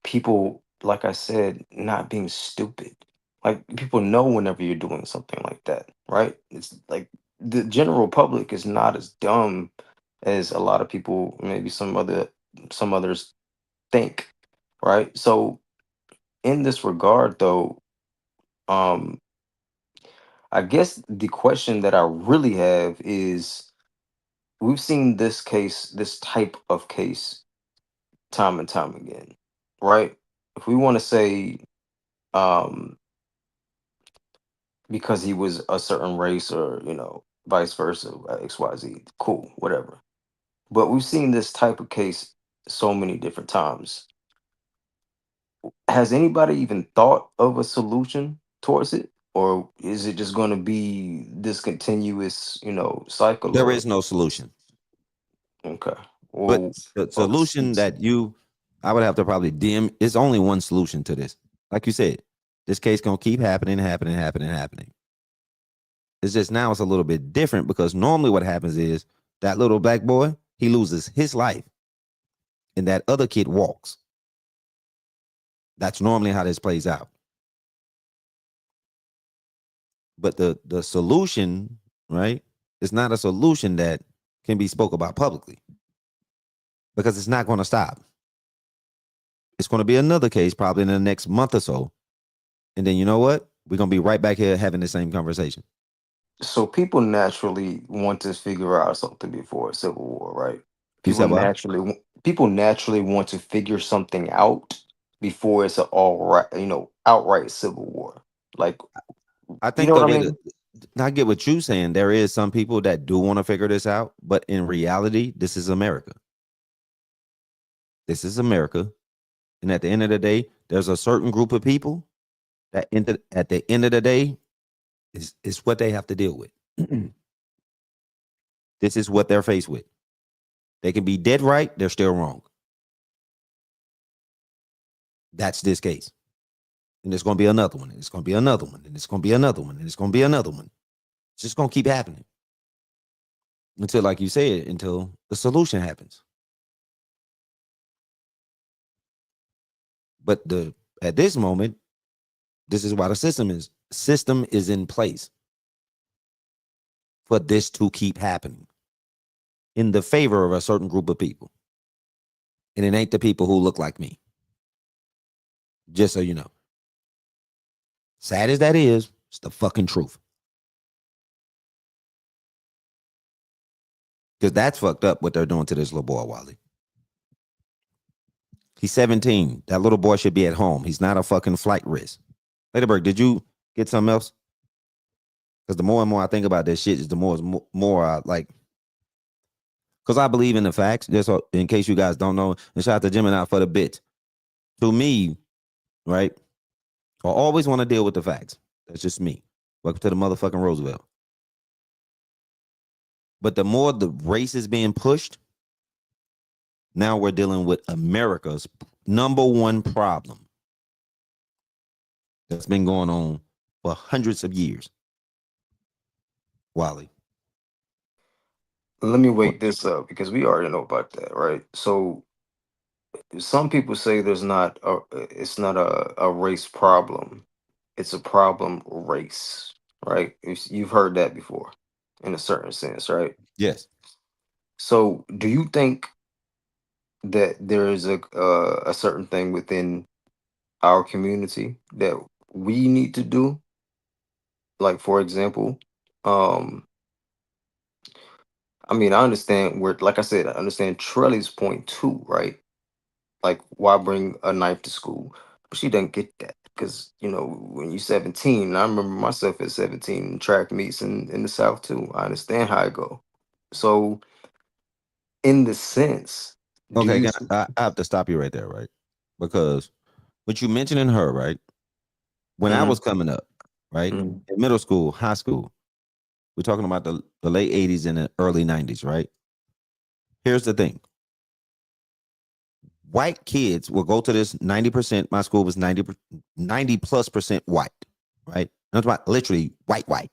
people, like I said, not being stupid. Like people know whenever you're doing something like that, right? It's like the general public is not as dumb as a lot of people, maybe some others think, right? So in this regard, though, um, I guess the question that I really have is we've seen this type of case time and time again, right? If we want to say um because he was a certain race or, vice versa, XYZ, cool, whatever. But we've seen this type of case so many different times. Has anybody even thought of a solution towards it? Or is it just going to be this continuous, cycle? There Or is no solution. okay, But well, the solution that I would have to probably dim is only one solution to this. Like you said, this case gonna keep happening. It's just now it's a little bit different because normally what happens is that little black boy, he loses his life and that other kid walks. That's normally how this plays out. But the solution, right, is not a solution that can be spoke about publicly because it's not going to stop. It's going to be another case probably in the next month or so. And then you know what? We're going to be right back here having the same conversation. so people naturally want to figure out something before a civil war, right? You said what? People naturally want to figure something out before it's an all right, outright civil war. Like, I you think know the what I way mean? that I get what you're saying. There is some people that do want to figure this out, but in reality, this is America. This is America. And at the end of the day, there's a certain group of people that at the end of the day is what they have to deal with. This is what they're faced with. They can be dead right, they're still wrong. That's this case. And there's going to be another one, and it's going to be another one, and it's going to be another one, and it's going to be another one. It's just going to keep happening until, like you said, until the solution happens. But at this moment, this is why the system is in place for this to keep happening in the favor of a certain group of people. And it ain't the people who look like me. Just so you know. Sad as that is, it's the fucking truth. Because that's fucked up what they're doing to this little boy, Wally. He's 17. That little boy should be at home. He's not a fucking flight risk. Laterberg, did you get something else? Because the more and more I think about this shit, is the more I like. Because I believe in the facts. Just so, in case you guys don't know, and shout out to Gemini for the bit. To me, right, I always want to deal with the facts. That's just me. Welcome to the motherfucking Roosevelt. But the more the race is being pushed, now we're dealing with America's number one problem that's been going on for hundreds of years. Wally. Let me wake this up because we already know about that, right? So some people say it's not a race problem. It's a problem race, right? You've heard that before in a certain sense, right? Yes. So do you think that there is a certain thing within our community that we need to do, like for example, um, I mean, I understand where, like I said, I understand Trelly's point too, right? Like, why bring a knife to school? But she doesn't get that because when you're 17, and I remember myself at 17 in track meets in the South too. I understand how it go. So, in the sense, do Okay, you? I have to stop you right there, right? Because what you mentioning her, right? When I Mhm, was coming up, right, mhm. in middle school, high school, we're talking about the late 80s and the early 90s, right? Here's the thing. White kids will go to this 90%. My school was 90 plus percent white, right? That's why literally white.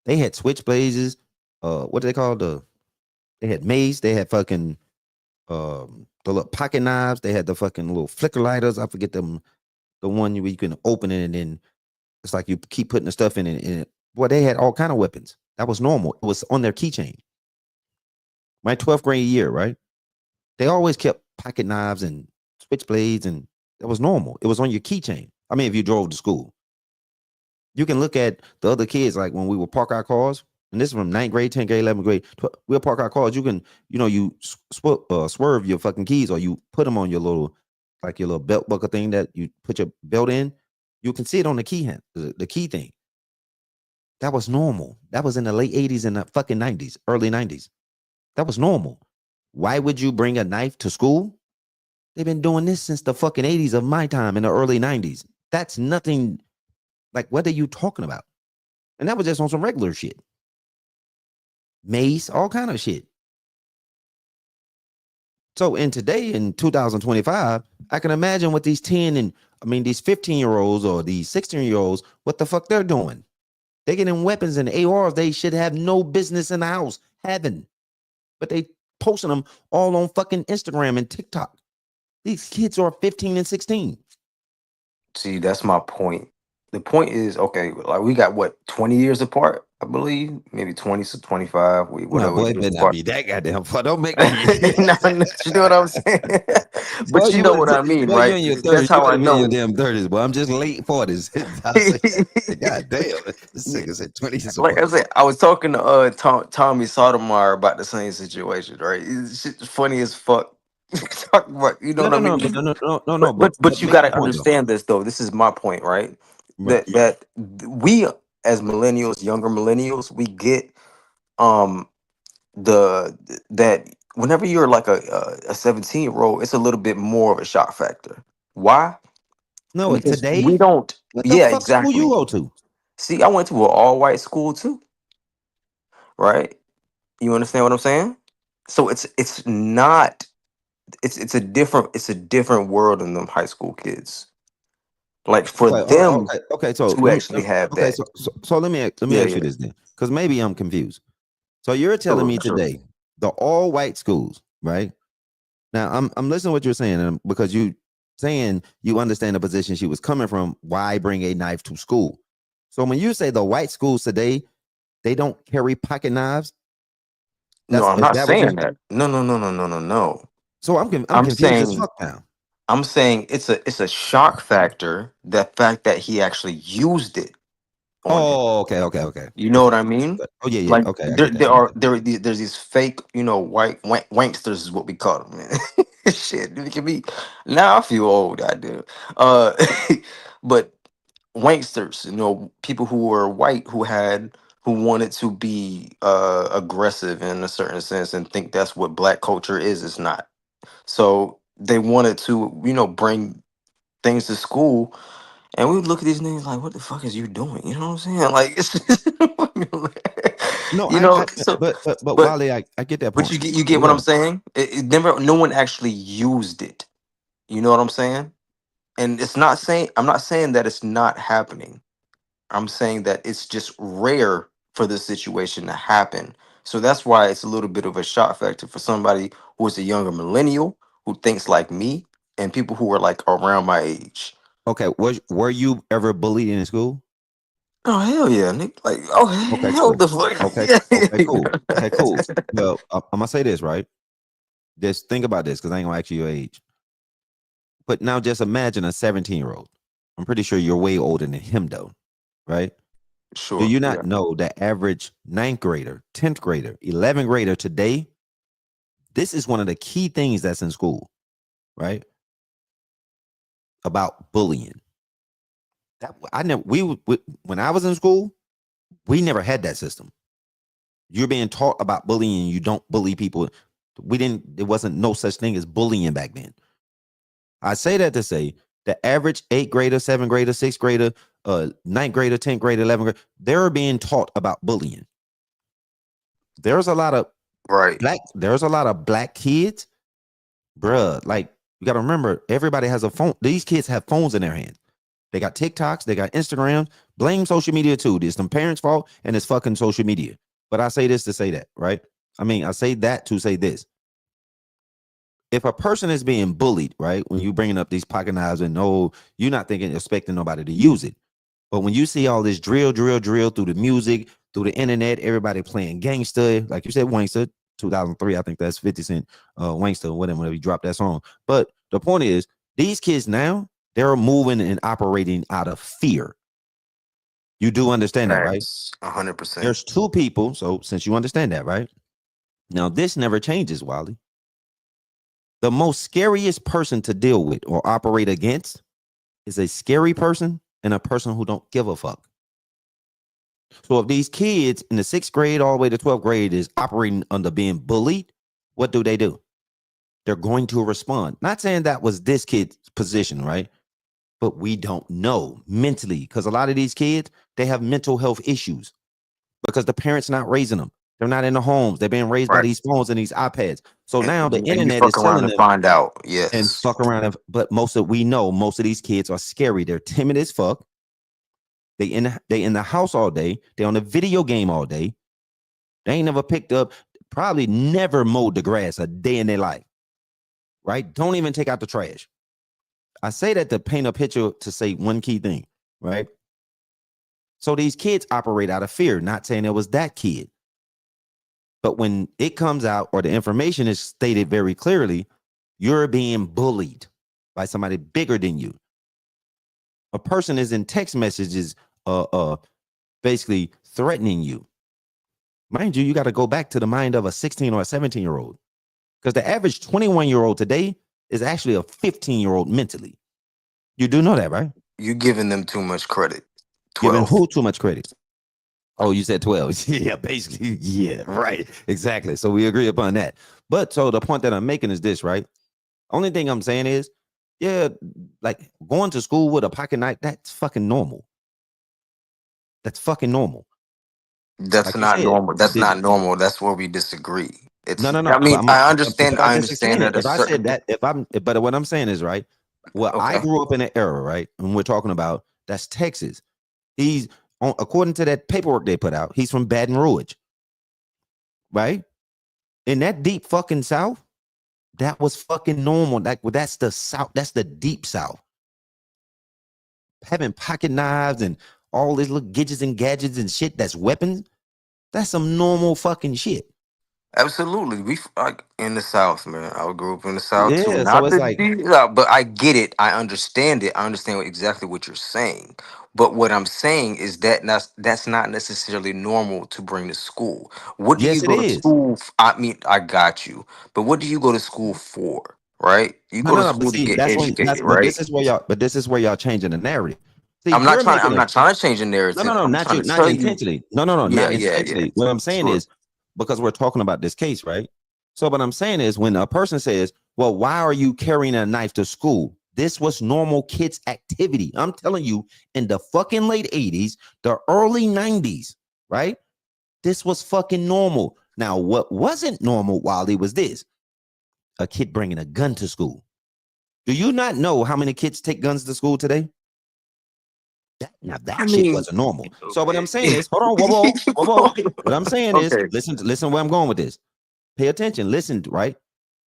They had switchblades, what do they call they had mace, they had fucking the little pocket knives, they had the fucking little flicker lighters. I forget them, the one where you can open it and then it's like you keep putting the stuff in it. Boy, they had all kind of weapons. That was normal. It was on their keychain. My 12th grade year, right? They always kept pocket knives and switchblades, and that was normal. It was on your keychain. I mean, if you drove to school, you can look at the other kids, like when we would park our cars, and this is from 9th grade, 10th grade, 11th grade. We'll park our cars. You can, you swerve your fucking keys, or you put them on your little, like your little belt buckle thing that you put your belt in. You can see it on the key hand, the key thing. That was normal. That was in the late 80s and the fucking 90s, early 90s. That was normal. Why would you bring a knife to school? They've been doing this since the fucking 80s of my time in the early 90s. That's nothing. Like, what are you talking about? And that was just on some regular shit. Mace, all kind of shit. So in today, in 2025, I can imagine what these 10 and these 15-year-olds or these 16-year-olds, what the fuck they're doing. They're getting weapons and ARs they should have no business in the house having. But they posting them all on fucking Instagram and TikTok. These kids are 15 and 16. See, that's my point. The point is, okay, like we got what 20 years apart, I believe, maybe 20 to 25, No, whatever boy, it years better not apart. be that goddamn far. Don't make no. No, no, you know what I'm saying? Boy, But you know what I mean, boy, you're right? in your That's 30s. You how I better be in your know. damn 30s, boy. I'm just late 40s. I say, God damn. This Yeah, nigga said 20 years like I apart. said, I was talking to Tommy Sotomayor about the same situation, right? It's shit funny as fuck. Talking about, you know No, what I no, no, mean? but no, But but you make got the to point though. understand this though. This is my point, right? Right. That we as millennials, younger millennials, we get um the that whenever you're like a 17-year-old, it's a little bit more of a shock factor. Why? No, Because we today, don't. what the Yeah, fuck school you exactly. go to? See, I went to an all-white school too, right? You understand what I'm saying? So it's not it's a different world than them high school kids. Like for Okay, them okay. So to actually have okay, that. so let me Yeah, ask you yeah. this then, because maybe I'm confused. So you're telling Sure, me sure. today the all white schools, right? Now I'm listening to what you're saying, because you saying you understand the position she was coming from. Why bring a knife to school? So when you say the white schools today, they don't carry pocket knives. No, I'm Is not that what you're? saying that. No, no, no, no, no, no, no. So I'm I'm confused as saying fuck now. I'm saying it's a shock factor, the fact that he actually used it on him. Oh, okay. You know what I mean? Oh yeah. Like Okay, I there, get that. there are there are these, there's these fake, wanksters is what we call them, man. Shit, it can be. Now I feel old, I do. Uh, but wanksters, people who were white who wanted to be aggressive in a certain sense and think that's what black culture is. It's not. So they wanted to, bring things to school, and we would look at these niggas like, "What the fuck is you doing?" You know what I'm saying? Like, it's No, you know. I So, but but Wale, I get that but point. you get So what I'm yeah. saying? It never, no one actually used it. You know what I'm saying? And I'm not saying that it's not happening. I'm saying that it's just rare for this situation to happen. So that's why it's a little bit of a shock factor for somebody who is a younger millennial who thinks like me and people who are like around my age. Okay, were you ever bullied in school? Oh hell yeah, Nick! Like, oh Okay, hell cool. the fuck Okay, okay, cool. Okay, cool. yeah. Well, I'm gonna say this, right? Just think about this, because I ain't gonna ask you your age. But now just imagine a 17-year-old. I'm pretty sure you're way older than him though, right? Sure. Do you Yeah. not know the average 9th grader, 10th grader, 11th grader today? This is one of the key things that's in school, right? About bullying. That I never when I was in school, we never had that system. You're being taught about bullying. You don't bully people. There wasn't no such thing as bullying back then. I say that to say the average 8th grader, 7th grader, 6th grader, 9th grader, 10th grader, 11th grader, they're being taught about bullying. There's a lot of black kids, bruh. Like, you gotta remember, everybody has a phone. These kids have phones in their hands. They got TikToks, they got Instagrams. Blame social media too. It's them parents' fault and it's fucking social media. But I say this to say that, right? I mean, I say that to say this. If a person is being bullied, right, when you bringing up these pocket knives and you're not expecting nobody to use it. But when you see all this drill through the music, through the internet, everybody playing gangster, like you said, Wangster, 2003, I think that's 50 Cent, Wangster, whatever he dropped that song. But the point is, these kids now, they're moving and operating out of fear. You do understand that, right? 100%. There's two people, so since you understand that, right? Now, this never changes, Wally. The most scariest person to deal with or operate against is a scary person and a person who don't give a fuck. So if these kids in the 6th grade all the way to 12th grade is operating under being bullied, what do? They're going to respond. Not saying that was this kid's position, right? But we don't know mentally, because a lot of these kids, they have mental health issues because the parents not raising them. They're not in the homes. They're being raised by these phones and these iPads. So now the internet is telling them find out. And fuck around. But most of these kids are scary. They're timid as fuck. They in the house all day. They on the video game all day. They ain't never picked up, probably never mowed the grass a day in their life. Right? Don't even take out the trash. I say that to paint a picture to say one key thing, right? So these kids operate out of fear, not saying it was that kid. But when it comes out or the information is stated very clearly, you're being bullied by somebody bigger than you. A person is in text messages basically threatening you. Mind you, you got to go back to the mind of a 16 or a 17-year-old. Because the average 21-year-old today is actually a 15-year-old mentally. You do know that, right? You're giving them too much credit. 12. Giving who too much credit? Oh, you said 12. Yeah, basically. Yeah, right. Exactly. So we agree upon that. But so the point that I'm making is this, right? Only thing I'm saying is, yeah, like going to school with a pocket knife, that's fucking normal. That's fucking normal. That's like not normal. That's not normal. That's where we disagree. It's no. I mean, I understand. I I understand that. If I said that, but what I'm saying is, right, well, I grew up in an era, right, and we're talking about that's Texas. He's according to that paperwork they put out, he's from Baton Rouge, right? In that deep fucking South, that was fucking normal. That's the South. That's the deep South. Having pocket knives and all these little gadgets and shit that's weapons. That's some normal fucking shit. Absolutely. We in the South, man. I grew up in the South too. Yeah, Not so it's like, but I get it. I understand it. I understand exactly what you're saying. But what I'm saying is that's not necessarily normal to bring to school. What do you go to school? I mean, I got you. But what do you go to school for? Right? You go to no. But school to see, get educated, but right? this is where y'all changing the narrative. See, I'm not trying to change the narrative. No, I'm not trying you, to not tell intentionally. You, No, yeah, not intentionally. What I'm saying is, because we're talking about this case, right? So what I'm saying is, when a person says, well, why are you carrying a knife to school? This was normal kids activity. I'm telling you, in the fucking late 80s, the early 90s, right? This was fucking normal. Now, what wasn't normal, Wally, was this: a kid bringing a gun to school. Do you not know how many kids take guns to school today? That shit wasn't normal. So what I'm saying is, hold on, whoa. What I'm saying is, listen where I'm going with this. Pay attention, listen, right?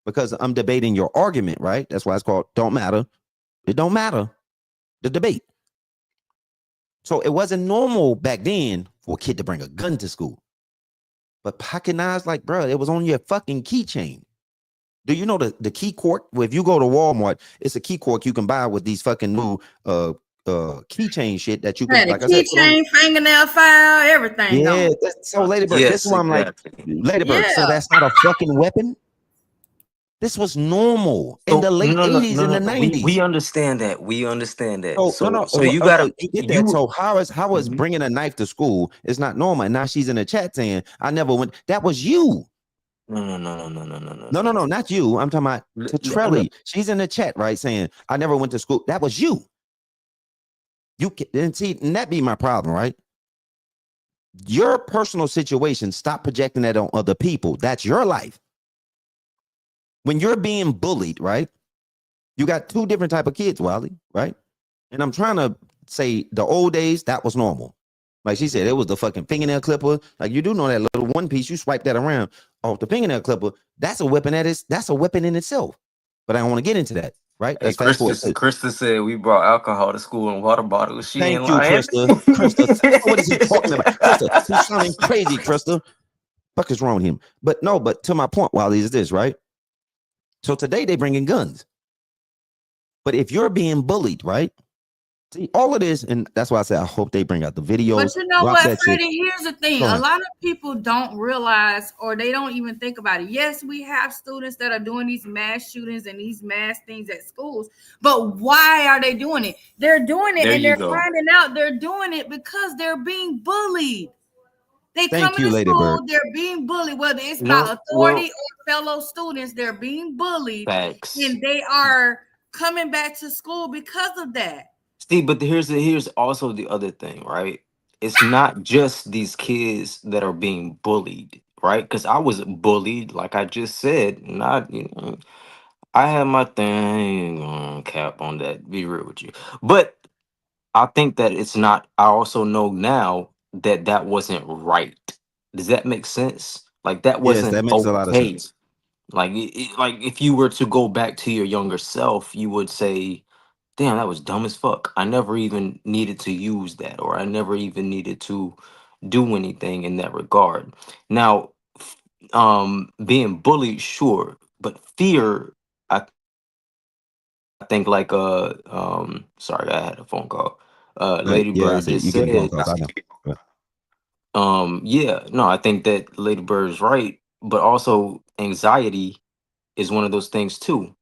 Because I'm debating your argument, right? That's why it's called Don't Matter. It don't matter. The debate. So it wasn't normal back then for a kid to bring a gun to school. But pocket knives, like, bro, it was on your fucking keychain. Do you know the key cork? Well, if you go to Walmart, it's a key cork you can buy with these fucking new keychain shit that you Had could, a like I said, keychain, fingernail file, everything yeah. on. So Ladybird, this Yes, is why I'm like, exactly. Ladybird. So Yeah. that's not a fucking weapon. This was normal in the So late no, no, 80s no, and the no. We 90s. understand that. We understand that. So no, So you okay, gotta you get that. you. So how is Mhm. bringing a knife to school is not normal? And now she's in the chat saying, "I never went." That was you. No. No, not you. I'm talking about Tetrelli. She's in the chat, right, saying, "I never went to school." That was you. You can see, and that be my problem, right? Your personal situation. Stop projecting that on other people. That's your life. When you're being bullied, right? You got two different type of kids, Wally, right? And I'm trying to say the old days, that was normal. Like she said, it was the fucking fingernail clipper. Like you do know that little one piece, you swipe that around off the fingernail clipper. That's a weapon that's a weapon in itself. But I don't want to get into that, right? Hey, Let's fast forward. Krista said we brought alcohol to school and water bottles. She ain't Thank you, lying. Krista. Krista, what is he talking about? Krista, he's sounding crazy, Krista. Fuck is wrong with him? But no, but to my point, Wally, is this, right? So today they bring in guns. But if you're being bullied, right? See, all of this, and that's why I said I hope they bring out the videos. But you know drop what, that shit. Freddie? Here's the thing. Go A ahead. lot of people don't realize or they don't even think about it. Yes, we have students that are doing these mass shootings and these mass things at schools, but why are they doing it? They're doing it There and you they're go. finding out they're doing it because they're being bullied. They Thank come you, into Lady school, Bird. they're being bullied, whether it's by No, authority well, or fellow students, they're being bullied, facts. and they are coming back to school because of that. See, but here's also the other thing, right? It's not just these kids that are being bullied, right? Because I was bullied, like I just said. Not, I had my thing cap on that. Be real with you, but I think that it's not. I also know now that that wasn't right. Does that make sense? Like that Yes, wasn't that makes a lot of okay. sense. Like, like if you were to go back to your younger self, you would say, "Damn, that was dumb as fuck. I never even needed to use that, or I never even needed to do anything in that regard." Now, being bullied, sure, but fear, I think like sorry, I had a phone call. Lady Yeah, I Bird see. just You getting phone said, calls. I know. Yeah. yeah, no, I think that Lady Bird is right, but also anxiety is one of those things too.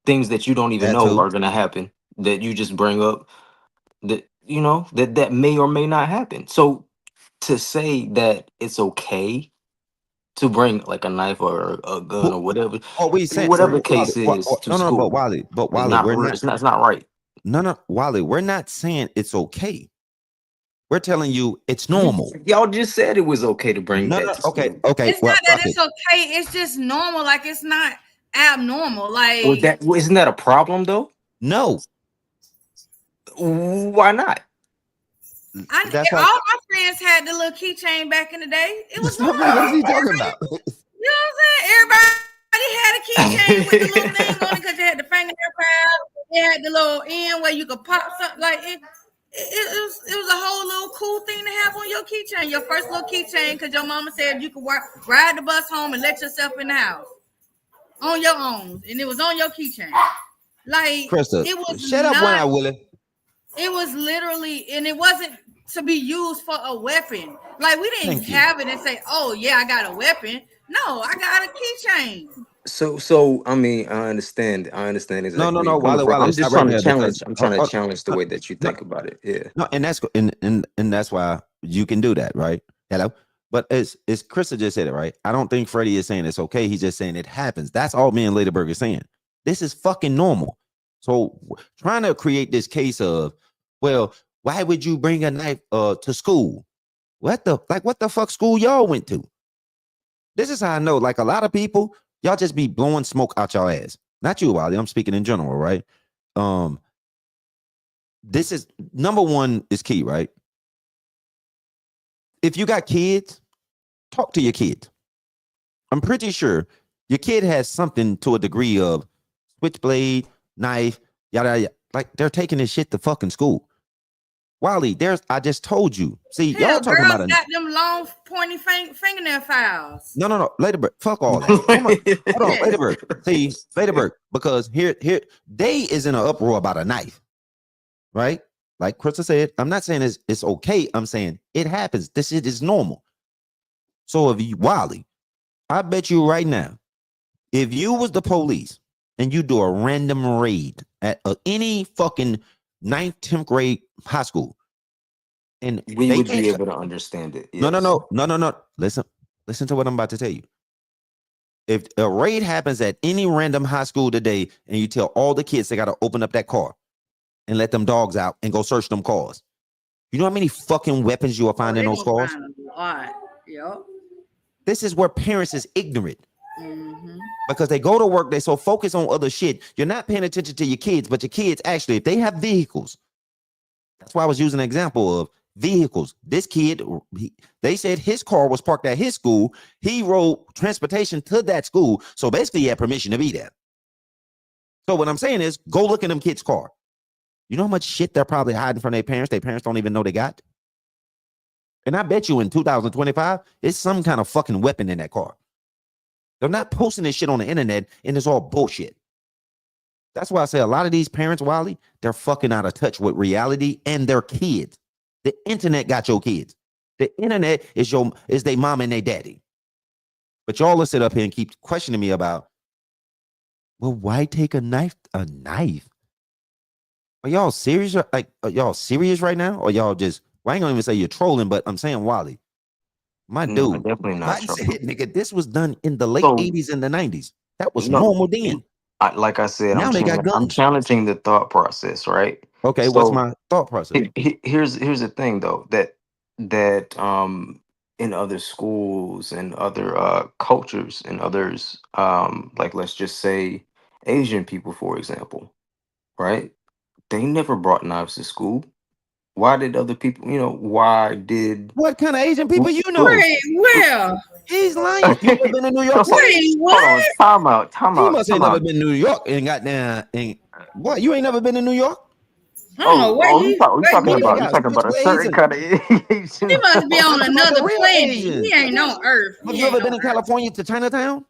Things that you don't even That know too. are gonna happen that you just bring up that that may or may not happen. So to say that it's okay to bring like a knife or a gun or whatever, Oh, we saying so. whatever the case is to No, but school, Wally, we're not. it's not right. No, Wally, we're not saying it's okay. We're telling you it's normal. Y'all just said it was okay to bring that to Okay, school. okay. It's Well, not that fuck it's it. okay. It's just normal. Like it's not abnormal. Well, Like isn't that a problem though? No. Why not? all That's why. my friends had the little keychain back in the day. It was I'm like, what is normal. he talking about? You know what I'm saying? Everybody had a keychain with the little thing on it because you had the fingernail file. They had the little end where you could pop something like it. It was a whole little cool thing to have on your keychain. Your first little keychain because your mama said you could ride the bus home and let yourself in the house on your own, and it was on your keychain. Like Krista, it was shut up when I will it. It was literally, and it wasn't to be used for a weapon. Like we didn't Thank you. have it and say, "Oh yeah, I got a weapon." No, I got a keychain. So I mean, I understand exactly No, where you're coming from. Wally, I'm stop just right trying to there challenge. because I'm trying to challenge the way that you think about it. Yeah. no, and that's and that's why you can do that, right? Hello. But it's Krista just said it, right? I don't think Freddie is saying it's okay. He's just saying it happens. That's all me and Ladyberg is saying. This is fucking normal. So trying to create this case of, well, why would you bring a knife to school? What the fuck school y'all went to? This is how I know, like a lot of people, y'all just be blowing smoke out y'all ass. Not you, Wally. I'm speaking in general, right? This is number one is key, right? If you got kids, talk to your kids. I'm pretty sure your kid has something to a degree of switchblade, knife, yada yada. Like they're taking this shit to fucking school. Wally, I just told you. See, Hell, y'all talking girls about got them long pointy fingernail files. No. Ladybird, fuck all that. Hold on, Ladybird. See, Ladybird, because here, they is in an uproar about a knife, right? Like Krista said, I'm not saying it's okay. I'm saying it happens. This shit is normal. So if you, Wally, I bet you right now, if you was the police and you do a random raid at any fucking 9th, 10th grade high school, and We they would can't be able to understand it. no, Yes. listen to what I'm about to tell you. If a raid happens at any random high school today, and you tell all the kids they got to open up that car and let them dogs out and go search them cars, you know how many fucking weapons you will find in those cars? A lot. Yep. This is where parents is ignorant. Mm-hmm. Because they go to work, they so focused on other shit. You're not paying attention to your kids, but your kids actually, if they have vehicles, that's why I was using an example of vehicles. This kid, they said his car was parked at his school. He rode transportation to that school. So basically, he had permission to be there. So what I'm saying is, go look at them kids' car. You know how much shit they're probably hiding from their parents? Their parents don't even know they got. And I bet you in 2025, it's some kind of fucking weapon in that car. They're not posting this shit on the internet, and it's all bullshit. That's why I say a lot of these parents, Wally, they're fucking out of touch with reality and their kids. The internet got your kids. The internet is their mom and their daddy. But y'all will sit up here and keep questioning me about, well, why take a knife? A knife? Are y'all serious? Like, are y'all serious right now? Or y'all just, well, I ain't gonna even say you're trolling, but I'm saying, Wally, my No, dude, definitely not I said, trolling. nigga, this was done in the late So 80s and the 90s. That was no, normal then. like I said, Now they got I'm guns. challenging the thought process, right? Okay, what's So my thought process? here's the thing though, that in other schools and other cultures and others, like let's just say Asian people, for example, right? They never brought knives to school. Why did other people, why did What kind of Asian people you know? Wait, where? He's lying. You ever been to New York City? Wait, Hold on, what? time He out, must ain't never been to New York and got down. And what? You ain't never been to New York? I don't know where You where talking What he they about you got? talking Which about a ways? certain kind of Asian. he must be on I'm talking about the another real planet. Asians. He ain't on Earth. Have He you ever ain't been on in California to Chinatown?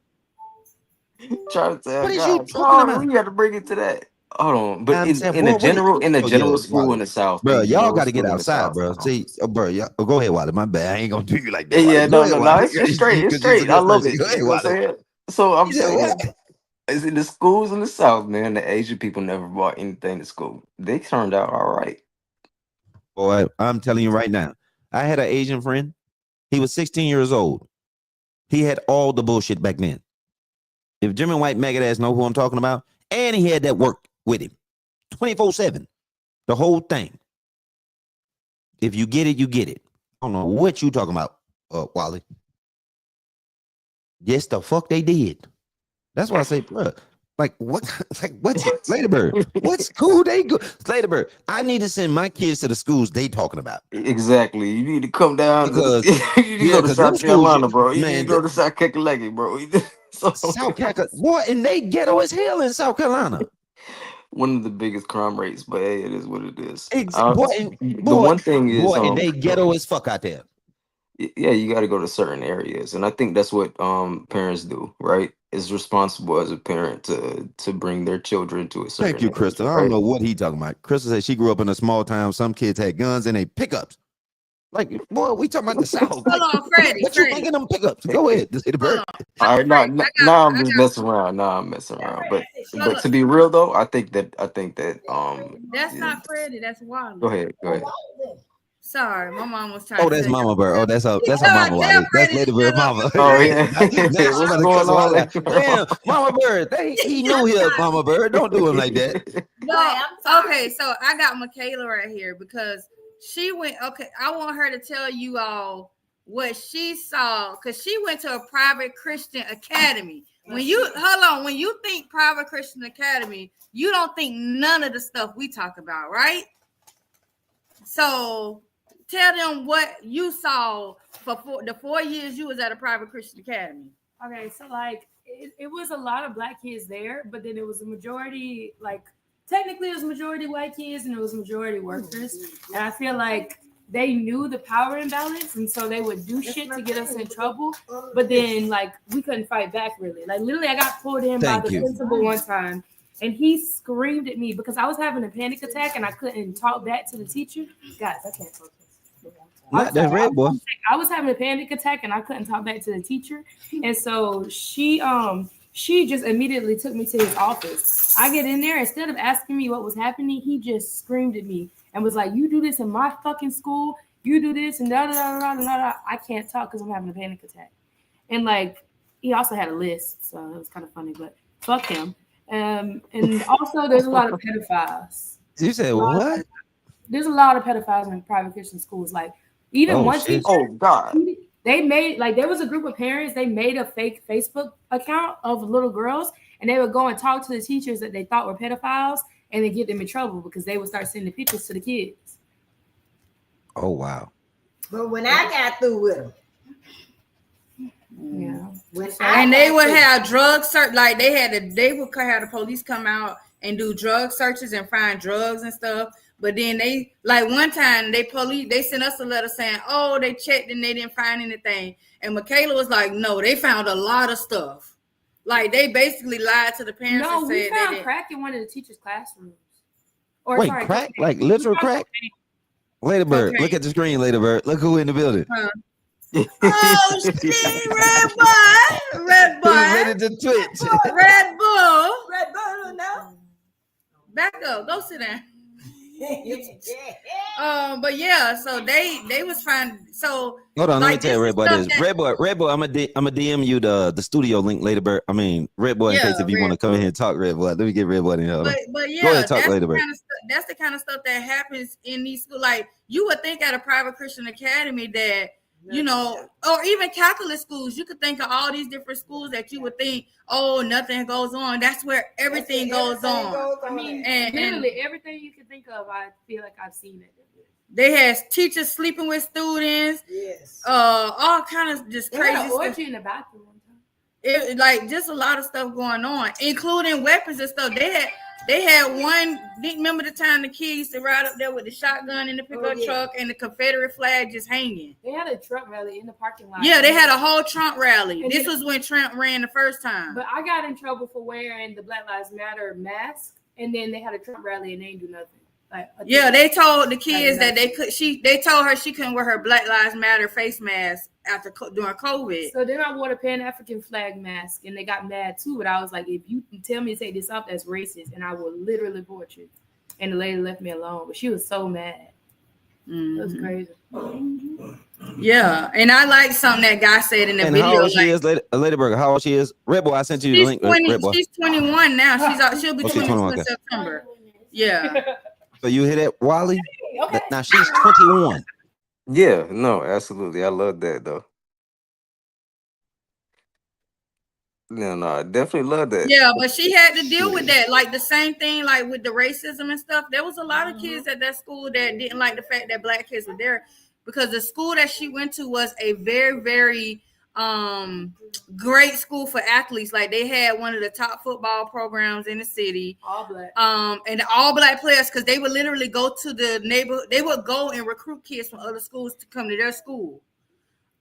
Trying to tell What is you God, talking Charles, about? we got to bring it to that. Hold on, but I'm saying, in a boy, what? Oh yeah, general school Wally. in the South, Bro, in y'all general got to get school in the outside, South. bro. See, bro, go ahead, Wally. My bad. I ain't gonna do you like that, Wally. Yeah, Go no, ahead, no, Wally. it's straight, it's Because you're a straight. I good love person. it. Go You ahead, know what I'm Wally. saying? So I'm He said, what? saying, it's in the schools in the South, man. The Asian people never brought anything to school. They turned out all right. Boy, I'm telling you right now. I had an Asian friend. He was 16 years old. He had all the bullshit back then. If Jimmy White maggot ass know who I'm talking about, and he had that work with him 24/7, the whole thing. If you get it, you get it. I don't know what you talking about, Wally. Yes, the fuck they did. That's why I say, bro, like what? Like what's Sladybird? What school they go? Sladybird, I need to send my kids to the schools they talking about. Exactly. You need to come down to Because you need to go to because them South schools, Carolina, bro. You need to man, go to South Carolina, bro. South Carolina, boy, and they ghetto as hell in South Carolina. One of the biggest crime rates, but hey, it is what it is. The Boy, one thing is, and they ghetto as fuck out there. yeah, you got to go to certain areas, and I think that's what parents do, right? Is responsible as a parent to bring their children to a Thank certain you, area, Crystal. I don't right? know what he talking about. Crystal said she grew up in a small town. Some kids had guns and they pickups. Like, boy, we talking about the South. Like, Hold on, Freddie. what you thinking them pickups? Go ahead. This is the bird. All right, now I'm just messing around. Now I'm messing around, but to be real though, I think that That's not Freddie. That's Wally. Go ahead, go ahead. Sorry, my mom was trying Oh, to that's tell you. Mama Bird. Oh, that's her Tell mama, Wally. That's Freddie to Lady Bird shut up. mama. Oh yeah, Now she what's about to going cuss Wally on? out. Damn, Mama Bird. He knew he was Mama Bird. Don't do him like that. No, okay, so I got Michaela right here because she went. Okay, I want her to tell you all what she saw because she went to a private Christian academy. When you think private Christian academy, you don't think none of the stuff we talk about, right? So tell them what you saw for the 4 years you was at a private Christian academy. Okay, so like it was a lot of black kids there, but then it was a majority, like technically it was majority white kids and it was majority workers. And I feel like they knew the power imbalance, and so they would do shit to get us in trouble. But then like we couldn't fight back really. Like literally, I got pulled in by the principal one time, And he screamed at me because I was having a panic attack and I couldn't talk back to the teacher. Guys, I can't talk this. Not that red boy. I was having a panic attack and I couldn't talk back to the teacher. And so she just immediately took me to his office. I get in there, instead of asking me what was happening, he just screamed at me and was like, "You do this in my fucking school, you do this and da da da da da da." I can't talk because I'm having a panic attack. And like he also had a list, so it was kind of funny, but fuck him. And also there's a lot of pedophiles. You said what? There's a lot of pedophiles in private Christian schools. Like even one teacher, God. They made, like, there was a group of parents, they made a fake Facebook account of little girls, and they would go and talk to the teachers that they thought were pedophiles and then get them in trouble because they would start sending pictures to the kids. Oh, wow. But when I got through with them, Yeah. They would have drug search, like they would have the police come out and do drug searches and find drugs and stuff. But then they, like one time, they sent us a letter saying, "Oh, they checked and they didn't find anything." And Michaela was like, "No, they found a lot of stuff." Like they basically lied to the parents. No, and we said found crack in one of the teachers' classrooms. Or Wait, sorry, crack? cocaine. Like literal crack? Ladybird, Cocaine. look at the screen, Ladybird. Look who in the building. Huh. Oh shit, Red Boy. Who's ready to twitch? Red Bull. Red Bull now. Back up. Go sit down. But yeah, so they was fine. So Hold on, like, let me tell you, Red Boy stuff this. Red Boy, I'm gonna DM you the studio link later, Bird. I mean, Red Boy, in case if you want to come in here and talk, Red Boy. Let me get Red Boy in here. But yeah, go ahead, talk later, Bird. That's the kind of stuff that happens in these schools. Like you would think at a private Christian academy that, you know, or even Catholic schools, you could think of all these different schools that you would think, oh, nothing goes on. That's where everything goes on. I mean, and literally everything you can think of, I feel like I've seen it. they had teachers sleeping with students. Yes. All kind of just They crazy had an stuff. orgy in the bathroom one time. It like just a lot of stuff going on, including weapons and stuff. They had one. Remember the time the kids used to ride up there with the shotgun in the pickup truck and the Confederate flag just hanging? They had a Trump rally in the parking lot. Yeah, they had a whole Trump rally. And This was when Trump ran the first time. But I got in trouble for wearing the Black Lives Matter mask, and then they had a Trump rally and they didn't do nothing. Like, Yeah, they told the kids that they told her she couldn't wear her Black Lives Matter face mask during COVID. So then I wore the Pan-African flag mask, and they got mad too. But I was like, if you tell me to take this off, that's racist, and I will literally report you. And the lady left me alone, but she was so mad. It was crazy. Yeah, and I like something that guy said in the video. How old she is, Ladyburger? How old she is? Red Boy, I sent you the link. Red Boy. She's 21 now. She'll be 21 in okay. September. Yeah. So you hear that, Wally? Okay. Now she's 21. Yeah, no, absolutely. I love that though. No, I definitely love that. Yeah, but she had to deal with that. Like the same thing, like with the racism and stuff. There was a lot of kids at that school that didn't like the fact that black kids were there, because the school that she went to was a very, very great school for athletes. Like they had one of the top football programs in the city. All black. And all black players, because they would literally go to the neighborhood. They would go and recruit kids from other schools to come to their school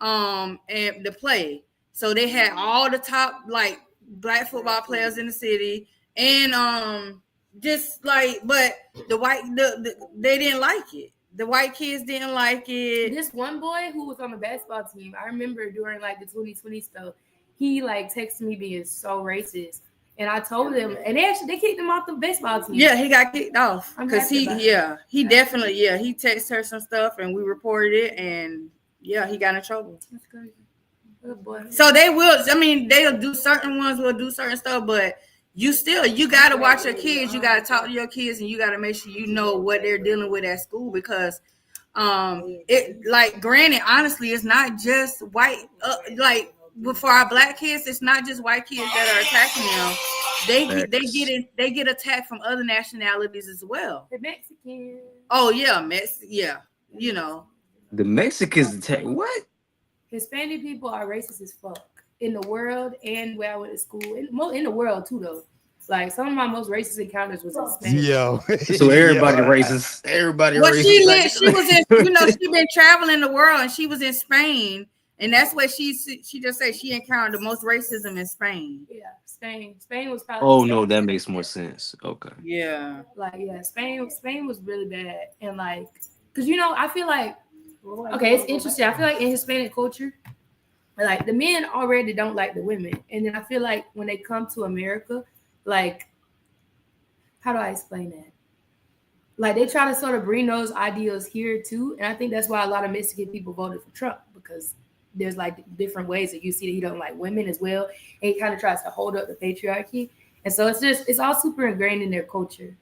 and to play. So they had all the top like black football players in the city, and just like, but they didn't like it. The white kids didn't like it. This one boy who was on the basketball team, I remember during like the 2020 stuff, he like texted me being so racist, and I told him, and they kicked him off the baseball team. Yeah, he got kicked off because he definitely he texted her some stuff, and we reported it, and yeah, he got in trouble. That's crazy. Good boy. So they will. I mean, they'll do certain ones, will do certain stuff, but you got to watch your kids. You got to talk to your kids, and you got to make sure you know what they're dealing with at school, because it, like, granted, honestly, it's not just white. Like for our black kids, it's not just white kids that are attacking them. They get attacked from other nationalities as well. The Mexicans. Oh yeah, yeah. You know, the Mexicans attack what? Hispanic people are racist as fuck in the world and where I went to school. In the world too, though. Like some of my most racist encounters was Hispanic. Yo, so everybody racist. Everybody racist. She was in. She been traveling the world, and she was in Spain, and that's where she just said she encountered the most racism in Spain. Yeah, Spain. Spain was probably. Oh no, that makes more sense. Okay. Yeah. Like yeah, Spain was really bad, and like, cause I feel like, okay, it's interesting. I feel like in Hispanic culture, like the men already don't like the women, and then I feel like when they come to America, like, how do I explain that? Like they try to sort of bring those ideals here too, and I think that's why a lot of Mexican people voted for Trump, because there's like different ways that you see that he don't like women as well, and he kind of tries to hold up the patriarchy, and so it's all super ingrained in their culture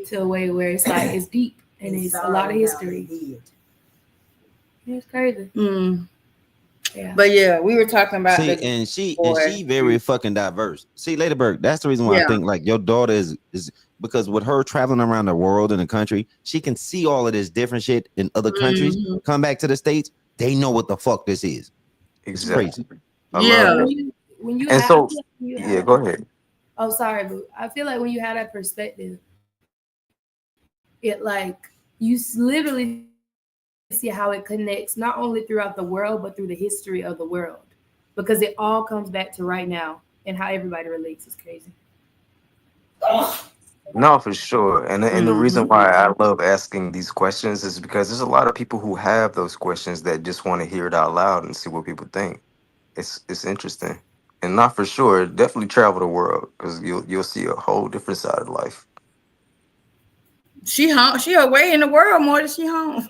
to a way where it's like it's deep and it's a lot of history. It's crazy. Yeah. But yeah, we were talking about she very fucking diverse. See, Ladyberg, that's the reason why I think like your daughter is because with her traveling around the world in the country, she can see all of this different shit in other countries. Come back to the States, they know what the fuck this is. It's crazy. I love it. When you and have, so yeah, go ahead. Oh, sorry, but I feel like when you have that perspective, it like you literally see how it connects not only throughout the world but through the history of the world, because it all comes back to right now and how everybody relates is crazy. No, for sure. And the reason why I love asking these questions is because there's a lot of people who have those questions that just want to hear it out loud and see what people think. It's interesting. And not for sure, definitely travel the world because you'll see a whole different side of life. She home. She away in the world more than she home.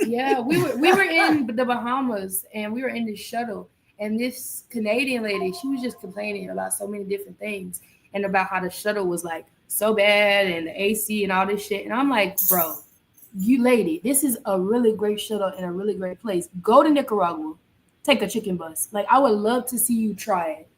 Yeah, we were in the Bahamas and we were in the shuttle, and this Canadian lady, she was just complaining about so many different things and about how the shuttle was like so bad and the AC and all this shit. And I'm like, bro, you lady, this is a really great shuttle and a really great place. Go to Nicaragua, take a chicken bus. Like I would love to see you try it.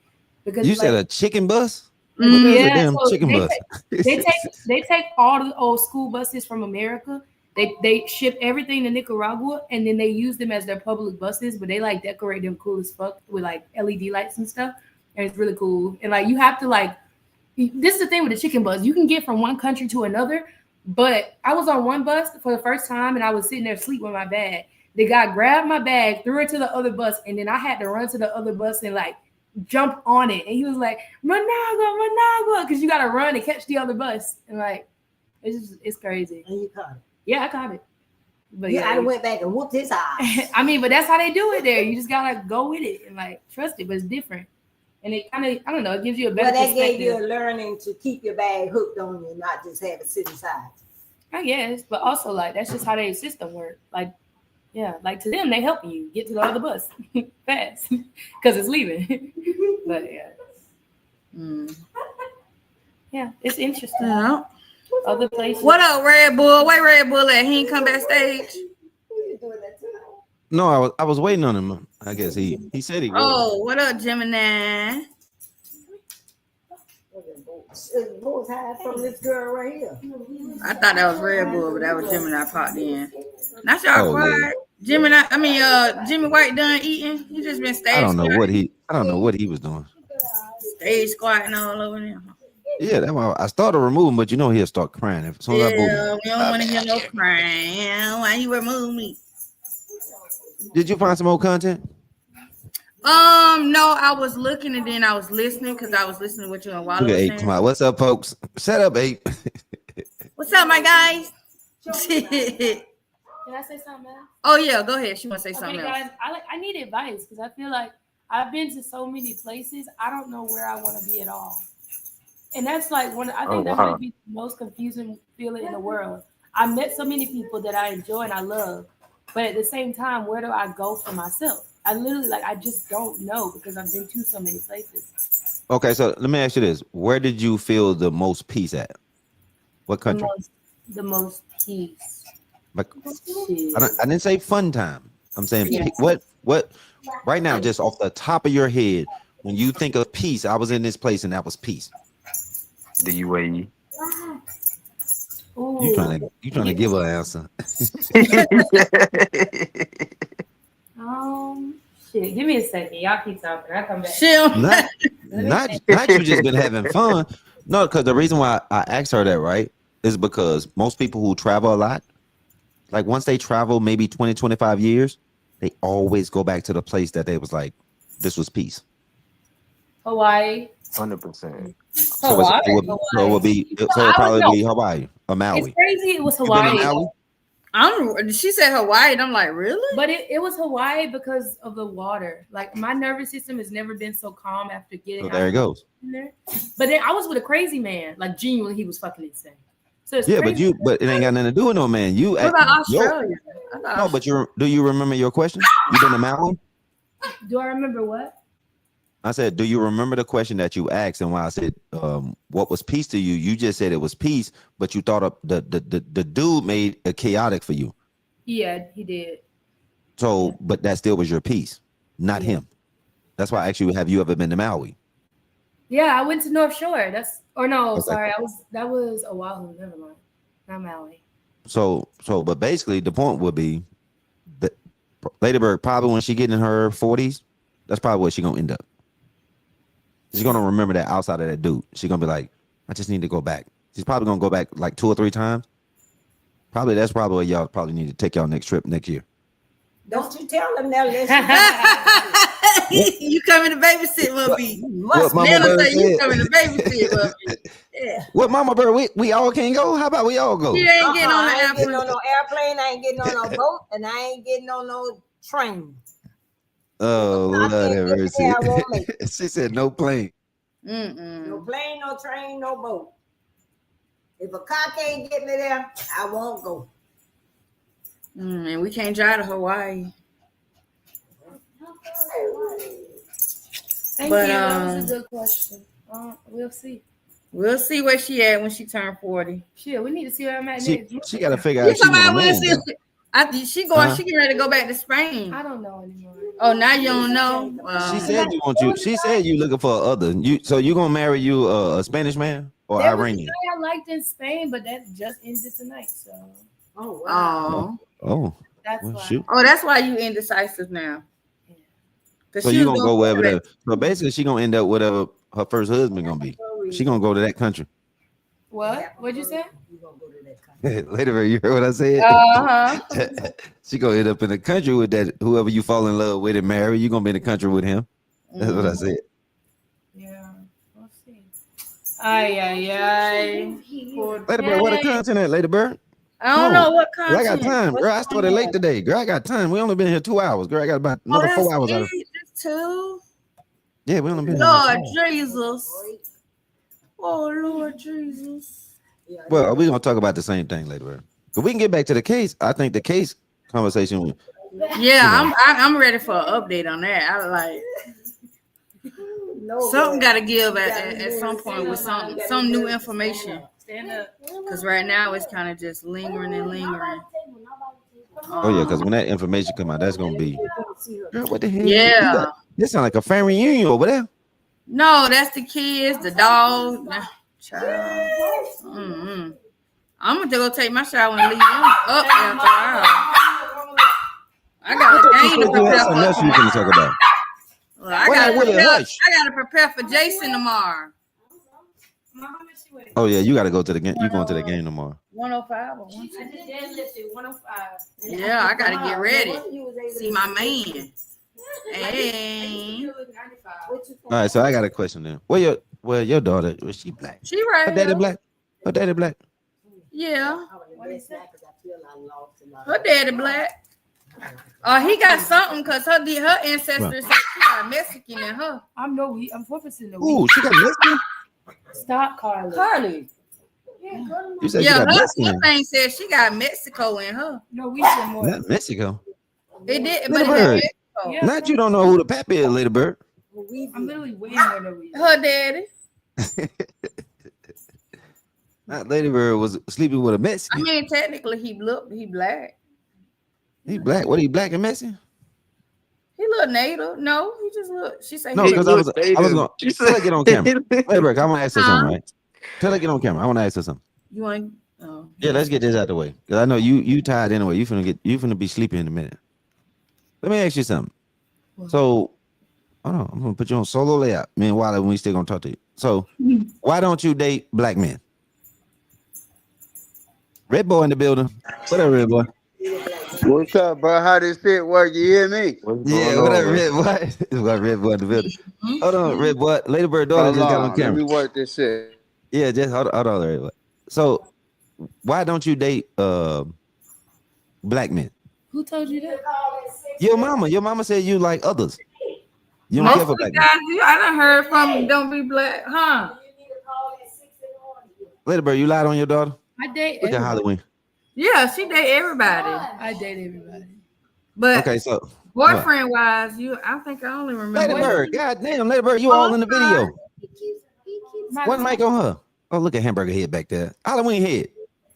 Because you said a chicken bus? Yeah, damn so chicken bus. they take all the old school buses from America. They ship everything to Nicaragua and then they use them as their public buses, but they like decorate them cool as fuck with like LED lights and stuff. And it's really cool. And like you have to like, this is the thing with the chicken bus. You can get from one country to another, but I was on one bus for the first time and I was sitting there asleep with my bag. The guy grabbed my bag, threw it to the other bus, and then I had to run to the other bus and like jump on it. And he was like, Managua, because you got to run and catch the other bus. And like, it's crazy. And you caught it. Yeah, I caught it. But I went back and whooped his ass. I mean, but that's how they do it there. You just gotta go with it and like trust it, but it's different. And it kind of, I don't know, it gives you a better perspective. Gave you a learning to keep your bag hooked on you, not just have it sit inside. I guess, but also like that's just how their system works. Like, yeah, like to them, they helping you get to the other bus fast because it's leaving. But yeah, yeah, it's interesting. Yeah. Other places. What up, Red Bull? Where Red Bull at? He ain't come backstage. No, I was waiting on him. I guess he said he was. Oh, what up, Gemini? Bull's high from this girl right here. I thought that was Red Bull, but that was Gemini popped in. Not y'all quiet. Yeah. Jimmy White done eating. He just been stage. I don't know what he was doing. Stage squatting all over there. Yeah, that's why I started removing, but he'll start crying as soon as I move. We don't want to hear no crying. Why you remove me? Did you find some more content? No, I was looking and then I was listening because I was listening to what you and Wally was saying. Come on. What's up, folks? Shut up, Ape. What's up, my guys? Can I say something else? Oh yeah, go ahead. She want to say something else. Guys, I need advice because I feel like I've been to so many places. I don't know where I want to be at all. And that's like I think that might be the most confusing feeling in the world. I met so many people that I enjoy and I love, but at the same time, where do I go for myself? I literally I just don't know because I've been to so many places. Okay, so let me ask you this: where did you feel the most peace at? What country? The most peace. I didn't say fun time. I'm saying what right now, just off the top of your head, when you think of peace, I was in this place and that was peace. The UAE. You trying to give her an answer? Shit. Give me a second. Y'all keep talking. I'll come back. Not you just been having fun. No, because the reason why I asked her that, right, is because most people who travel a lot, like once they travel maybe 20, 25 years, they always go back to the place that they was like, this was peace. Hawaii. 100%. So it would be so it probably be Hawaii or Maui. It's crazy. It was You been to Hawaii. Maui? She said Hawaii, and I'm like, really? But it was Hawaii because of the water. Like my nervous system has never been so calm after getting. So there it goes. In there. But then I was with a crazy man. Like genuinely, he was fucking insane. So it's Yeah, crazy. but it ain't got nothing to do with no man. You What about Australia? No, but do you remember your question? You been to Maui? Do I remember what? I said, do you remember the question that you asked? And when I said, what was peace to you? You just said it was peace, but you thought of the dude made it chaotic for you. Yeah, he did. So, but that still was your peace, not him. That's why I asked you, have you ever been to Maui? Yeah, I went to North Shore. Okay. Sorry, that was Oahu. Never mind, not Maui. So, but basically, the point would be that Lady Bird probably when she get in her 40s, that's probably what she gonna end up. She's gonna remember that outside of that dude. She's gonna be like, I just need to go back. She's probably gonna go back like 2 or 3 times. That's probably what y'all probably need to take y'all next trip next year. Don't you tell them that. You coming to babysit, Whoopi? What Mama Bird said. You coming to babysit, Whoopi? Yeah. What Mama Bird? We all can't go. How about we all go? You ain't getting on the I ain't getting airplane. on no airplane. I ain't getting on no boat, and I ain't getting on no train. Oh, Lord have mercy. I won't make it. She said no plane. No plane, no train, no boat. If a car can't get me there, I won't go. And we can't drive to Hawaii. Thank But, you. That was a good question. We'll see. We'll see where she at when she turned 40. Shit, we need to see where I'm at She next. got to figure out if she want a man. She getting ready to go back to Spain. I don't know anymore. Oh, now you don't know. She said you want you. She said you looking for other. So you gonna marry you a Spanish man or There was a Iranian? guy I liked in Spain, but that just ended tonight. So. Oh wow. Oh. That's well, why. shoot. Oh, that's why you indecisive now. So you gonna go wherever that. So basically, she gonna end up whatever her first husband gonna be. She gonna go to that country. What? What'd you say? Later, you heard what I said? She gonna end up in the country with that whoever you fall in love with and marry. You gonna be in the country with him. That's what I said. Yeah, we'll see. Ay. Lady Bird, what a content at, Lady Bird? I don't know what content. I got time, girl. I started late today, girl. I got time. We only been here 2 hours, girl. I got about another 4 hours out of it. That's 2. Yeah, we only been here. Lord Jesus. Oh Lord Jesus. Well, we're gonna talk about the same thing later. But we can get back to the case. I think the case conversation. Yeah, I'm ready for an update on that. I like something got to give at some point with some new information. Because right now it's kind of just lingering and lingering. Oh yeah, because when that information come out, that's gonna be. Girl, what the hell? Yeah. This sound like a family reunion over there. No, that's the kids, the dog. Child. I'm gonna go take my shower and leave them up after a while. I got a game to prepare for. Something else you can talk about. Well, I gotta prepare for Jason tomorrow. Oh yeah, you gotta go to the game. You going to the game tomorrow? 105 or 105. I just deadlifted 105. Yeah, I gotta get ready. See my man. Hey. All right, so I got a question then. Well, your daughter, was she black? She right. Her daddy black? Her daddy black? Yeah. Her daddy black. He got something because her ancestors said she got Mexican in her. I'm 4% Ooh, she got Mexican? Stop, Carly. Yeah, you said she got Mexican. Her thing said she got Mexico in her. No, we said more. Not Mexico. It did, Little but Bird. Mexico. Not you don't know who the pappy is, Little Bird. I'm literally way more than we. Her daddy. Not Lady Bird was sleeping with a Mexican. I mean, technically, he black. He black. What? He black and Mexican? He look native. No, he just look. She said no, because I was going. Tell her get on camera. Lady Bird, I want to ask her something, right? Tell her get on camera. I want to ask her something. You want? Oh. Yeah, let's get this out the way because I know you tired anyway. You finna be sleeping in a minute. Let me ask you something. So, hold on, I'm gonna put you on solo layout. Meanwhile, we still gonna talk to you. So, why don't you date black men? Red boy in the building. What up, red boy? What's up, bro? How this shit work? You hear me? Yeah, what up, Red Boy? It's got Red Boy in the building. Hold on, Red Boy. Lady Bird daughter Hold just got on on. Let camera. me work this shit. Yeah, just hold on, Red Boy. So, why don't you date black men? Who told you that? Your mama. Your mama said you like others. You don't Most care of for the black guys men. I done heard from don't be black, huh? Lady Bird, you lied on your daughter? I date Look at everybody. Halloween. Yeah, she date everybody. I date everybody. But Okay, so boyfriend wise, I think I only remember. Lady Bird, goddamn, Lady Bird, you all in the video. One mic on her. Oh, look at hamburger head back there. Halloween head.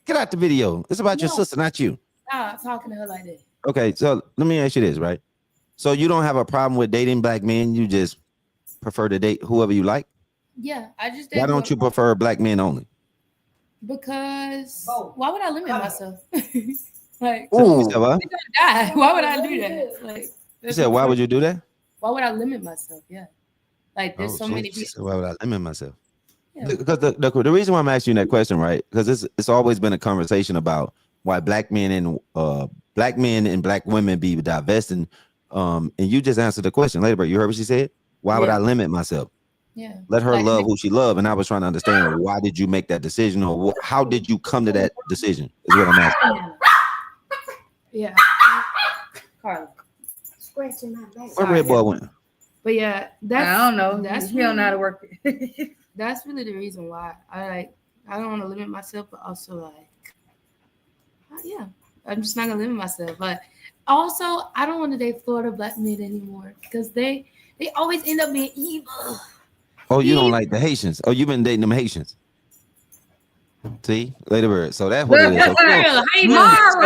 Get out the video. It's about your sister, not you. Stop talking to her like that. Okay, so let me ask you this, right? So you don't have a problem with dating black men. You just prefer to date whoever you like. Yeah, I just Why date don't you prefer black men only? because why would I limit myself? Like, You we said what? gonna die. Why would I do that? Like, You that's said what why I'm would saying. you do that? Why would I limit myself? Yeah, like there's so many She people. said, why would I limit myself? Yeah. Because the reason why I'm asking you that question, right? Because it's always been a conversation about why black men and black women be divesting. And you just answered the question, Lady Bird. You heard what she said? Why would I limit myself? Yeah. Let her Like, love who she loved. And I was trying to understand, why did you make that decision, or how did you come to that decision? Is what I'm asking. Yeah. Carla. Scratching my back. Where Red Boy went? But yeah, that's I don't know. That's He don't know how to work it. That's really the reason why I don't want to limit myself, but also yeah, I'm just not gonna limit myself. But also, I don't want to date Florida black men anymore because they always end up being evil. Oh, you don't like the Haitians? Oh, you've been dating them Haitians? See, Lady Bird. So that's what it is. So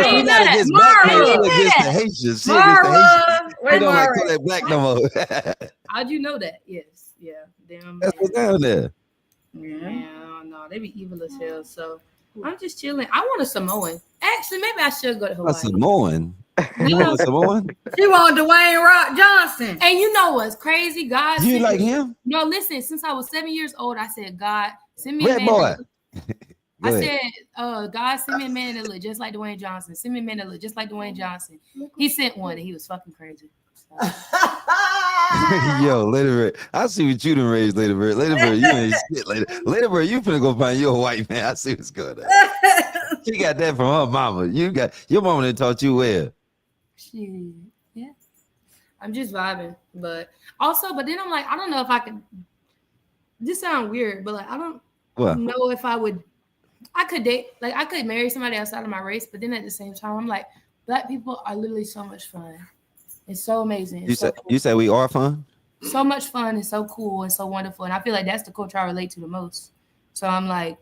she not against black men. She against the Haitians. She against the Haitians. She don't like to that black no more. How'd you know that? Yes, yeah, them. That's what's down there. Yeah, no, they be evil as hell. So I'm just chilling. I want a Samoan. Actually, maybe I should go to Hawaii. A Samoan. You want a Samoan? She want Dwayne Rock Johnson. And you know what's crazy? God, You like him? No, listen. Since I was 7 years old, I said, God, send me Red a man. Boy. I said, God, send me a man that look just like Dwayne Johnson. Send me a man that look just like Dwayne Johnson. He sent one, and he was fucking crazy. Yo, Lady Bird, I see what you done raised, Lady Bird. Lady Bird, you ain't shit, Lady Bird, you finna go find you a white man. I see what's going on. She got that from her mama. Your mama done taught you well. Shit. Yeah. I'm just vibing. But then I'm like, I don't know if I could. This sounds weird, but like I don't know if I could date, like I could marry somebody outside of my race, but then at the same time, I'm like, black people are literally so much fun. It's so amazing. You said we are fun? So much fun and so cool and so wonderful. And I feel like that's the culture I relate to the most. So I'm like,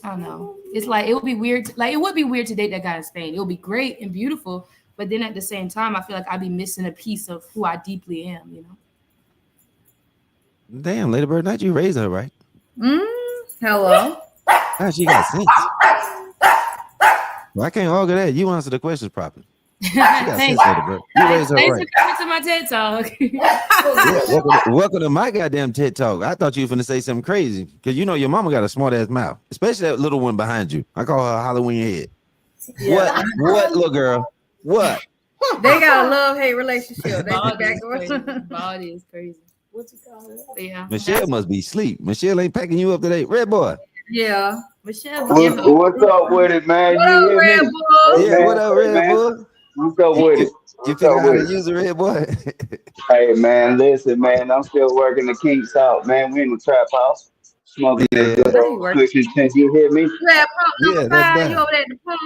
I don't know. It's like it would be weird. It would be weird to date that guy in Spain. It would be great and beautiful, but then at the same time, I feel like I'd be missing a piece of who I deeply am, you know. Damn, Lady Bird, not you raised her, right? Hello. Now she got sense. Well, I can't argue that. You answer the questions properly. She got sense, Lady Bird. You raised her Thanks right. for coming to my TED Talk. Welcome to my goddamn TED Talk. I thought you were finna say something crazy because you know your mama got a smart ass mouth, especially that little one behind you. I call her Halloween head. Yeah. What, little girl? What? They got a love-hate relationship. Body is crazy. What you call it? Yeah. Michelle must be asleep. Michelle ain't packing you up today. Red Boy. Yeah. Michelle. What's up with it, man? What You up, hear Red me? Bull? Hey, Yeah, man, what up, hey, Red man. Boy? What's up with it? You What's figure up out how with to it? use a Red Boy? Hey, man, listen, man. I'm still working the kinks out, man. We in the trap house, smoking that Yeah. good old Christian tent. You hear me? You at pump Yeah, number that's 5? bad. You over there at the pump?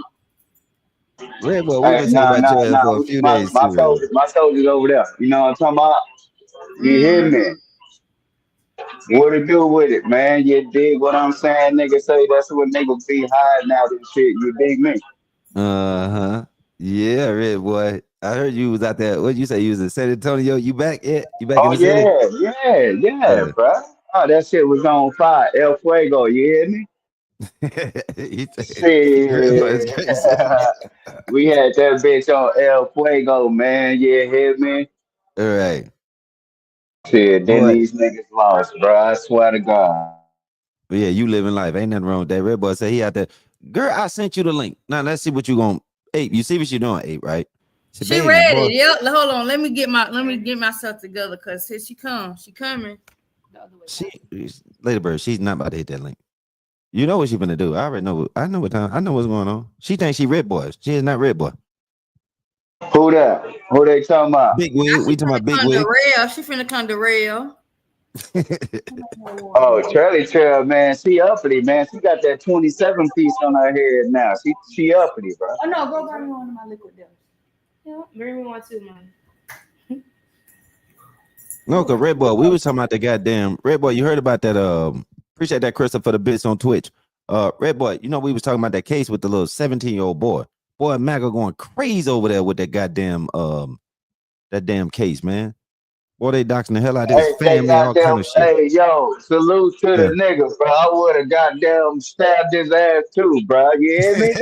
Red Boy, we've Hey, been talking about your ass for a few days too, Red Boy. My soldiers over there. You know what I'm talking about? You hear me? What to do with it, man? You dig what I'm saying? Niggas say that's what niggas be hiding out and shit. You dig me? Uh-huh. Yeah, Red Boy. I heard you was out there. What'd you say? You was in San Antonio. You back yet? You back in Oh the city? yeah, bro. Oh, that shit was on fire. El Fuego, you hear me? He said, Red Boy is Shit. crazy. We had that bitch on El Fuego, man. You hear me? All right. Shit, then Boy. these niggas lost, bro. I swear to God. But yeah, you living life. Ain't nothing wrong with that. Red Boy said he out there. Girl, I sent you the link. Now let's see what you gonna. Ape, you see what you're doing, Ape, right? She ready. Yep. Hold on. Let me get myself together because here she comes. She coming. Lady Bird, she's not about to hit that link. You know what she's gonna do. I already know. I know what's going on. She thinks she Red Boy. She is not Red Boy. Who that? Who they talking about? Big Wig. We talking about Big Wig. She finna come to rail. Oh, Charlie Trail, man. She uppity, man. She got that 27 piece on her head now. She uppity, bro. Oh no, go buy me one of my liquid deals. Yeah, bring me one too, man. No, cause Red Boy, we was talking about the goddamn Red Boy. You heard about that? Appreciate that, Crystal, for the bits on Twitch. Red Boy, you know we was talking about that case with the little 17-year-old boy. Boy, Maga going crazy over there with that goddamn that damn case, man. Boy, they doxing the hell out of his family, all kind of shit. Hey, yo, salute to the nigga, bro. I would have goddamn stabbed his ass too, bro. You hear me?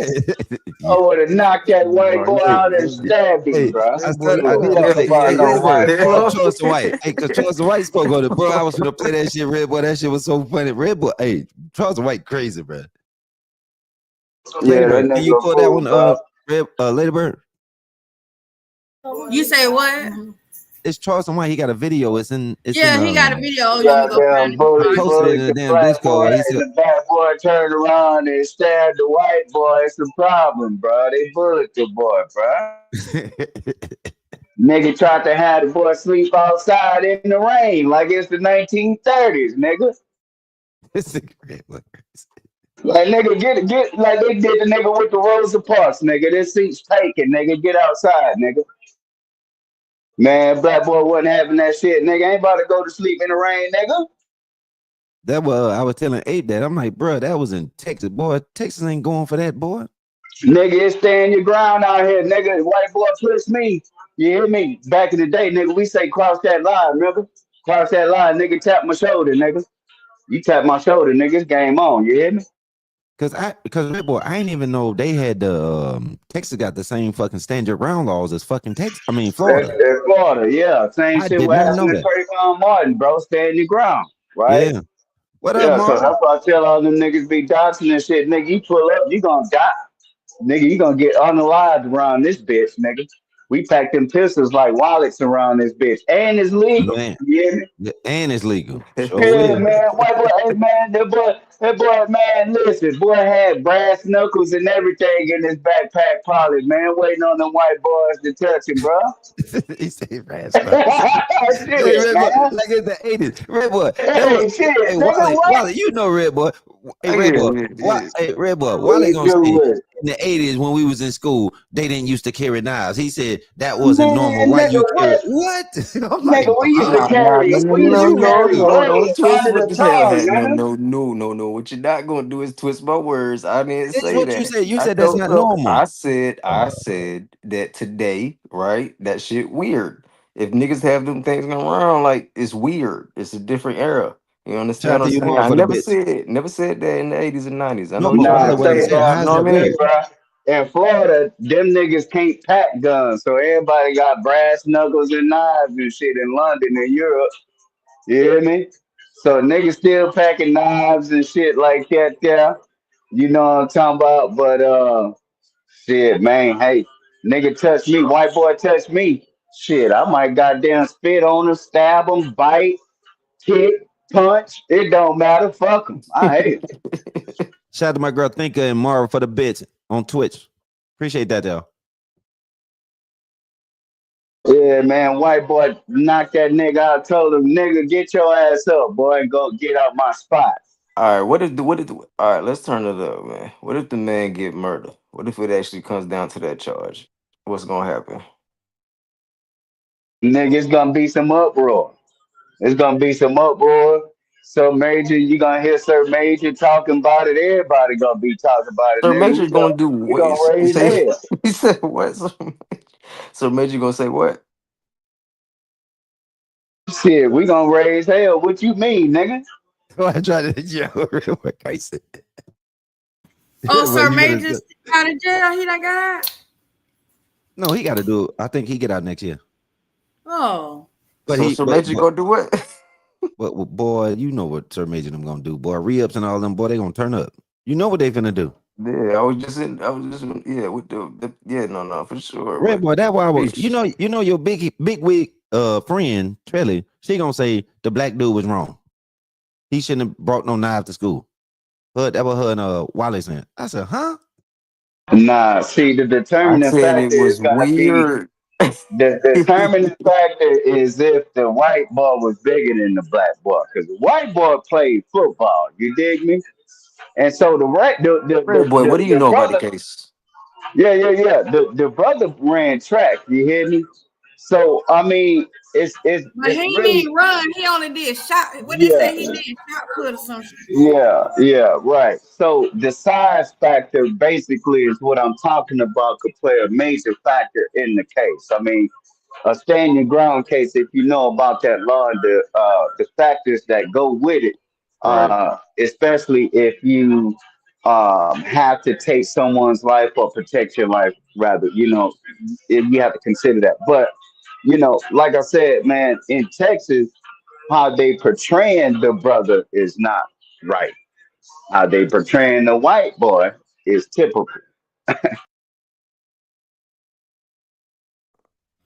I would have knocked that white boy out and stabbed him, bro. I did it. Hey, Charleston White. Hey, cause Charleston White spoke on it, bro. I was gonna play that shit, Red Boy. That shit was so funny. Red Boy, hey, Charleston White crazy, bro. Yeah, Ladybird, can you pull that one, Lady Bird? You say what? It's Charleston White. He got a video. It's in. He got a video. Goddamn bullet, posted in the damn Discord. He said, the bad boy turned around and stabbed the white boy. It's the problem, bro. They bullet the boy, bro. Nigga tried to have the boy sleep outside in the rain like it's the 1930s, nigga. Like nigga, get like they did the nigga with the Rosa Parks, nigga. This seat's taken, nigga. Get outside, nigga. Man, black boy wasn't having that shit, nigga. Ain't about to go to sleep in the rain, nigga. That was I was telling Abe that. I'm like, bro, that was in Texas, boy. Texas ain't going for that, boy. Nigga, it's stand your ground out here, nigga. White boy push me. You hear me? Back in the day, nigga, we say cross that line, remember? Cross that line, nigga. Tap my shoulder, nigga. You tap my shoulder, nigga. It's game on. You hear me? Cause Red Boy, I didn't even know they had the Texas got the same fucking stand your ground laws as fucking Texas. I mean Florida. That's Florida, yeah. Same I shit did what not happened know to that. Trayvon Martin, bro. Stand your ground, right? Yeah. What up, Yeah, so Martin? that's why I tell all them niggas be doxing and shit, nigga. You pull up, you gonna die. Nigga, you gonna get unalived around this bitch, nigga. We pack them pistols like wallets around this bitch. And it's legal. Man. You hear me? And it's legal. Sure Yeah, will. man. White boy, hey man, that boy, man, listen, boy had brass knuckles and everything in his backpack pocket, man, waiting on them white boys to touch him, bro. He said brass knuckles. Hey, Red Boy, like it's the 80s. Red Boy. Hey, Wally, you know Red Boy. Hey, Red Boy. Red Boy. Wally gonna say in the 80s when we was in school, they didn't used to carry knives. He said that wasn't normal. Why you carry what? I'm like, Nigga, we used to carry, Don't twist under what the the hell tongue, happened. nigga. No. What you're not gonna do is twist my words. I didn't It's say what you that. said. You said that's not normal. I said that today, right? That shit weird. If niggas have them things going around, like it's weird. It's a different era. You Shout understand out what to I'm you, saying? Mark, I for the bits. never said that in the 80s and 90s. I No, know what but y'all Wally think. wasn't Say, saying. bro, How's You know that what I say, mean? weird? bro. In Florida, them niggas can't pack guns, so everybody got brass knuckles and knives and shit in London and Europe. You hear me? So niggas still packing knives and shit like that there. You know what I'm talking about? But shit, man, hey, nigga touch me, white boy touch me. Shit, I might goddamn spit on him, stab him, bite, kick, punch. It don't matter. Fuck him. I hate it. Shout out to my girl Thinker and Mara for the bits on Twitch. Appreciate that, though. Yeah, man, white boy knocked that nigga out. Told him, nigga, get your ass up, boy, and go get out my spot. All right, all right, let's turn it up, man. What if the man get murdered? What if it actually comes down to that charge? What's gonna happen? Nigga, it's gonna be some uproar. It's gonna be some uproar. So Major, you gonna hear Sir Major talking about it. Everybody gonna be talking about it, Sir nigga. Major gonna do We what? gonna You raise say hell. he said what? Sir Major gonna say what? Shit, we gonna raise hell. What you mean, nigga? I tried to what I said. Oh, Sir Major's out of jail. He done got out. No, he got to do it. I think he get out next year. Oh. But So Sir Major gonna do what? But boy, you know what Sir Major them gonna do. Boy, re-ups and all them, boy, they gonna turn up. You know what they finna do. Yeah, I was just with no, for sure. Red But boy, that's why I was, peace. you know your big wig friend, Trelly, she gonna say the black dude was wrong. He shouldn't have brought no knife to school. That was her and Wally saying. I said, huh? Nah, see, the I determining said it factor is was gonna be weird. the determining factor is if the white boy was bigger than the black boy, because the white boy played football. You dig me? And so the right, Red boy, what do you the know about the brother, case? yeah. The brother ran track. You hear me? So I mean, But he it's didn't really even run. He only did shot. What they yeah. say he did shot put or some shit. Yeah, right. So the size factor basically is what I'm talking about could play a major factor in the case. I mean, a stand your ground case, if you know about that law, the factors that go with it, Right. especially if you have to take someone's life or protect your life, rather, if you have to consider that. But like I said, man, in Texas, how they portraying the brother is not right. How they portraying the white boy is typical.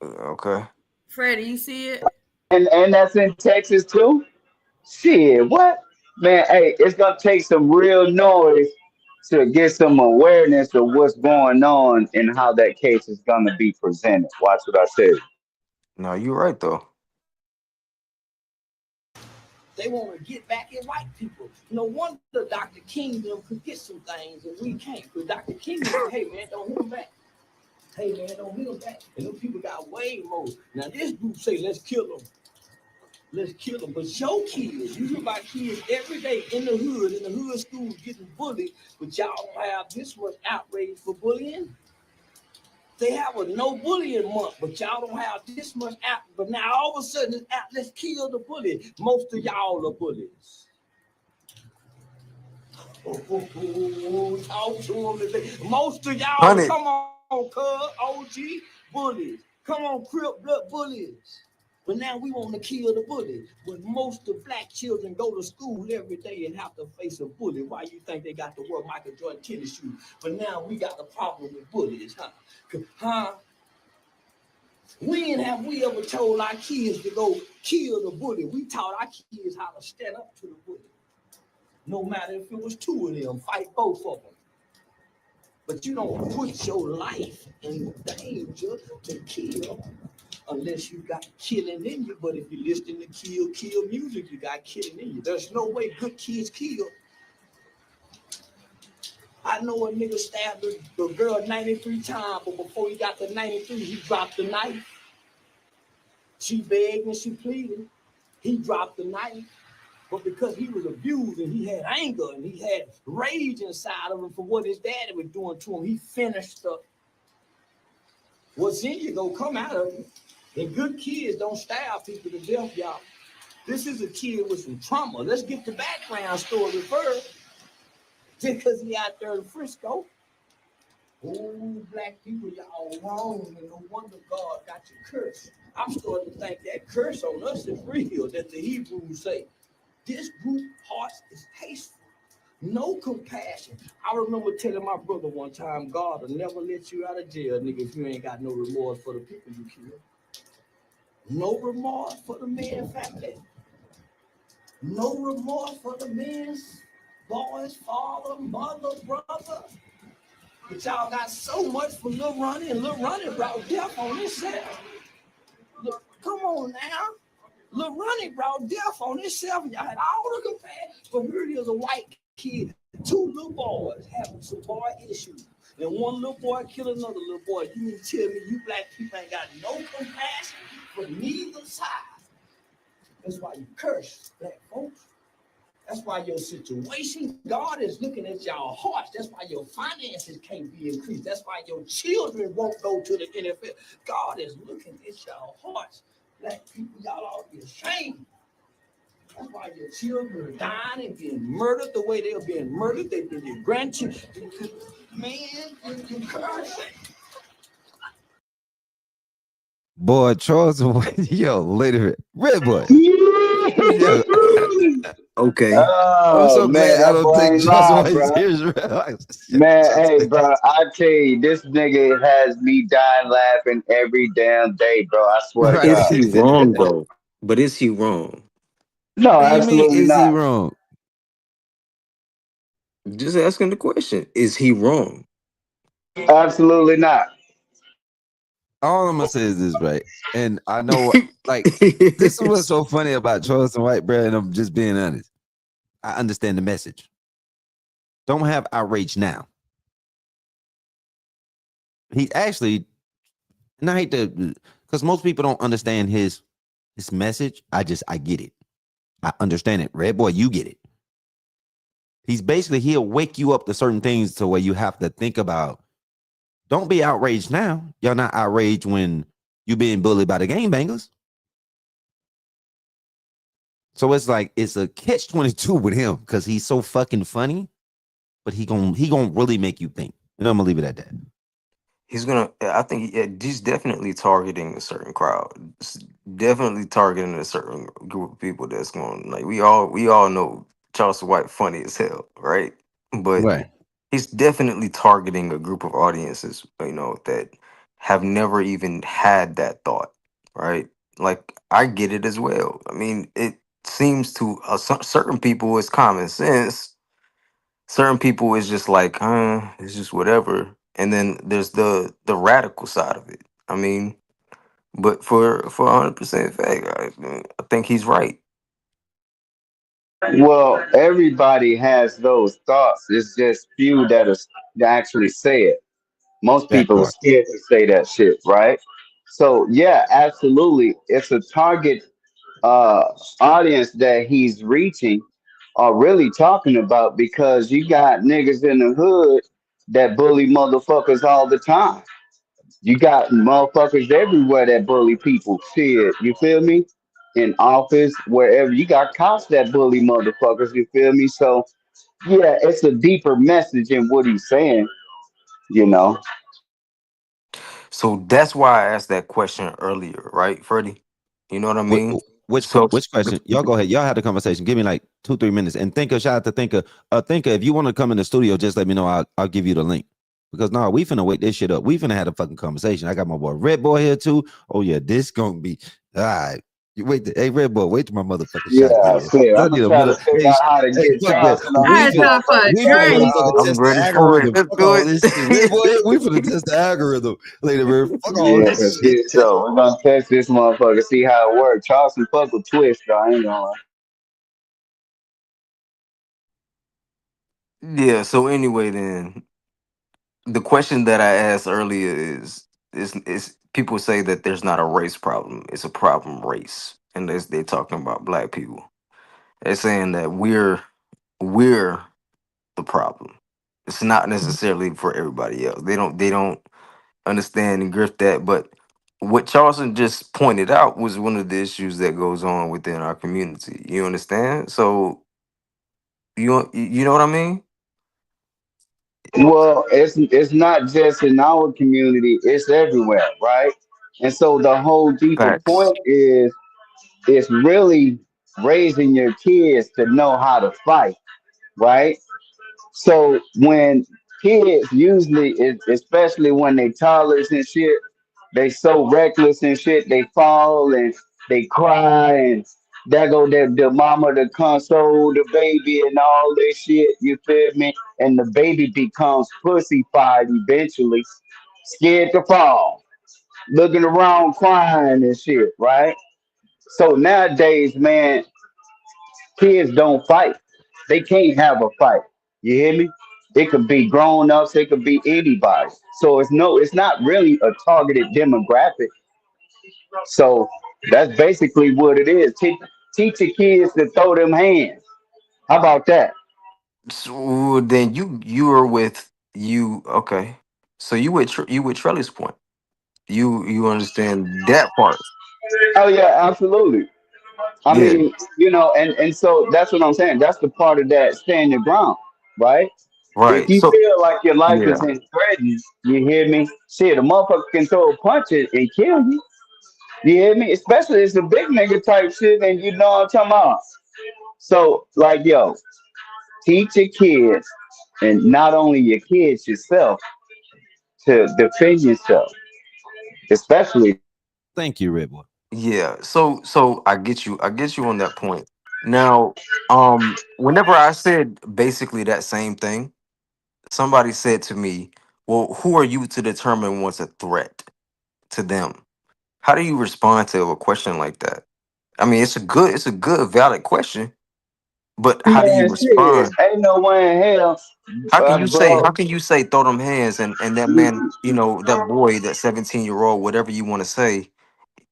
Okay. Freddie, you see it? And that's in Texas too. Shit, what? Man, hey, it's gonna take some real noise to get some awareness of what's going on and how that case is gonna be presented. Watch what I said. No, you're right though. They want to get back at white people. No wonder Dr. King them could get some things and we can't. Because Dr. King said, hey man, don't hit them back. Hey man, don't hit them back. And them people got way more. Now this group say, let's kill them. Let's kill them. But your kids, you hear about kids every day in the hood schools getting bullied, but y'all don't have this much outrage for bullying. They have a no bullying month, but y'all don't have this much out. But now all of a sudden it's out, let's kill the bully. Most of y'all are bullies. Talk to them today. Most of y'all, Honey. come on, cuz, OG, bullies. Come on, Crip Blood bullies. But now we want to kill the bully. But most of black children go to school every day and have to face a bully. Why you think they got to wear Michael Jordan tennis shoes? But now we got a problem with bullies, huh? When have we ever told our kids to go kill the bully? We taught our kids how to stand up to the bully. No matter if it was two of them, fight both of them. But you don't put your life in danger to kill unless you got killing in you. But if you listen to kill music, you got killing in you. There's no way good kids kill. I know a nigga stabbed the girl 93 times, but before he got to 93, he dropped the knife. She begged and she pleaded. He dropped the knife. But because he was abused and he had anger and he had rage inside of him for what his daddy was doing to him, he finished up. What's in you gonna come out of you. And good kids don't stab people to death, y'all. This is a kid with some trauma. Let's get the background story first. Just because he out there in Frisco. Oh, black people, y'all wrong, and no wonder God got you cursed. I'm starting to think that curse on us is real, that the Hebrews say. This group hearts is hateful, no compassion. I remember telling my brother one time, God will never let you out of jail, nigga, if you ain't got no remorse for the people you killed. No remorse for the man's family. No remorse for the man's boy's father, mother, brother. But y'all got so much for Lil Ronnie, and Lil Ronnie brought death on himself. Look, come on now. Lil Ronnie brought death on himself. Y'all had all the compassion. But here it is, a white kid, two little boys having some boy issues. And one little boy killed another little boy. You mean to tell me you black people ain't got no compassion for neither side? That's why you curse black folks. That's why your situation, God is looking at y'all hearts. That's why your finances can't be increased. That's why your children won't go to the NFL. God is looking at y'all hearts. Black people, y'all ought to be ashamed. That's why your children are dying and being murdered the way they're being murdered. They've been your grandchildren. Man, you curse. Boy, Charles, yo, later, Red boy. Yo, Okay. I'm Oh so man, glad y'all that don't boy take ain't Charleston live, White bro. serious. Man, hey, bro, I tell you, this nigga has me dying laughing every damn day, bro. I swear to Right. Is God. he wrong though? But is he wrong? No, What do you mean? absolutely Is he not. wrong? Just asking the question. Is he wrong? Absolutely not. All I'm gonna say is this, right? And I know, like, this is what's so funny about Charleston White, bro. And I'm just being honest. I understand the message. Don't have outrage now. He actually, and I hate to, because most people don't understand his message. I get it. I understand it. Red boy, you get it. He'll wake you up to certain things to where you have to think about. Don't be outraged now. Y'all not outraged when you being bullied by the gangbangers. So it's like it's a catch-22 with him because he's so fucking funny, but he gonna really make you think. And I'm gonna leave it at that. He's gonna. I think he's definitely targeting a certain crowd. Definitely targeting a certain group of people. That's going like we all know Charleston White funny as hell, right? But Right. he's definitely targeting a group of audiences, that have never even had that thought, right? Like I get it as well. I mean, it seems to certain people it's common sense. Certain people is just like, it's just whatever. And then there's the radical side of it. I mean, but for 100% fact, I think he's right. Well, everybody has those thoughts. It's just few that actually say it. Most That people are part. scared to say that shit, right? So yeah, absolutely. It's a target uh audience that he's reaching or really talking about because you got niggas in the hood that bully motherfuckers all the time. You got motherfuckers everywhere that bully people. Shit, you feel me? In office, wherever you got cops that bully motherfuckers, you feel me? So yeah, it's a deeper message in what he's saying, you know. So that's why I asked that question earlier, right, Freddie? You know what I Which, mean? which So which question? Y'all go ahead. Y'all have the conversation. Give me like 2-3 minutes. And Thinker, shout out to Thinker. Thinker, if you want to come in the studio, just let me know. I'll give you the link. Because no, we finna wake this shit up. We finna have a fucking conversation. I got my boy Red Boy here too. Oh yeah, this gonna be all right. You wait, hey Red Boy, wait till my motherfucking shot get Yeah, here. shit. I I'm need gonna a try to minute. figure Hey, out how to hey, get fuck that. Charleston on I had time for a We finna drink. motherfucking I'm test the ready for it. algorithm. Let's Fuck do all it. this shit. Red Boy, we finna test the algorithm later, man. Fuck all Yeah, this for shit. shit. So we're gonna test this motherfucker, see how it works. Charleston fuck with twist, though. I ain't gonna lie. Yeah. So anyway, then the question that I asked earlier is people say that there's not a race problem; it's a problem race, and they're talking about black people. They're saying that we're the problem. It's not necessarily for everybody else. They don't understand and grip that. But what Charleston just pointed out was one of the issues that goes on within our community. You understand? So you know what I mean? Well, it's not just in our community; it's everywhere, right? And so the whole deeper Facts. point is it's really raising your kids to know how to fight, right? So when kids usually, especially when they toddlers and shit, they so reckless and shit, they fall and they cry and there go the mama to console the baby and all this shit. You feel me? And the baby becomes pussified eventually, scared to fall, looking around crying and shit, right? So nowadays, man, kids don't fight. They can't have a fight. You hear me? It could be grown ups, it could be anybody. So it's not really a targeted demographic. So that's basically what it is. Teach your kids to throw them hands. How about that? So then you are with you okay. So you with Trellis point. You understand that part. Oh yeah, absolutely. I Yeah. mean, and so that's what I'm saying. That's the part of that stand your ground, right? If Right. you So feel like your life is yeah. in threat, you hear me? Shit, a motherfucker can throw a punch and kill you. You hear me? Especially it's a big nigga type shit, and you know what I'm talking about. So, like, yo, teach your kids, and not only your kids, yourself, to defend yourself, especially. Thank you, Red Boy. Yeah. So I get you on that point. Now, whenever I said basically that same thing, somebody said to me, "Well, who are you to determine what's a threat to them?" How do you respond to a question like that? I mean, it's a good, valid question, but how do you Man, shit, respond? ain't no way in hell, How bro. can you say throw them hands and that man, that boy, that 17-year-old, whatever you want to say,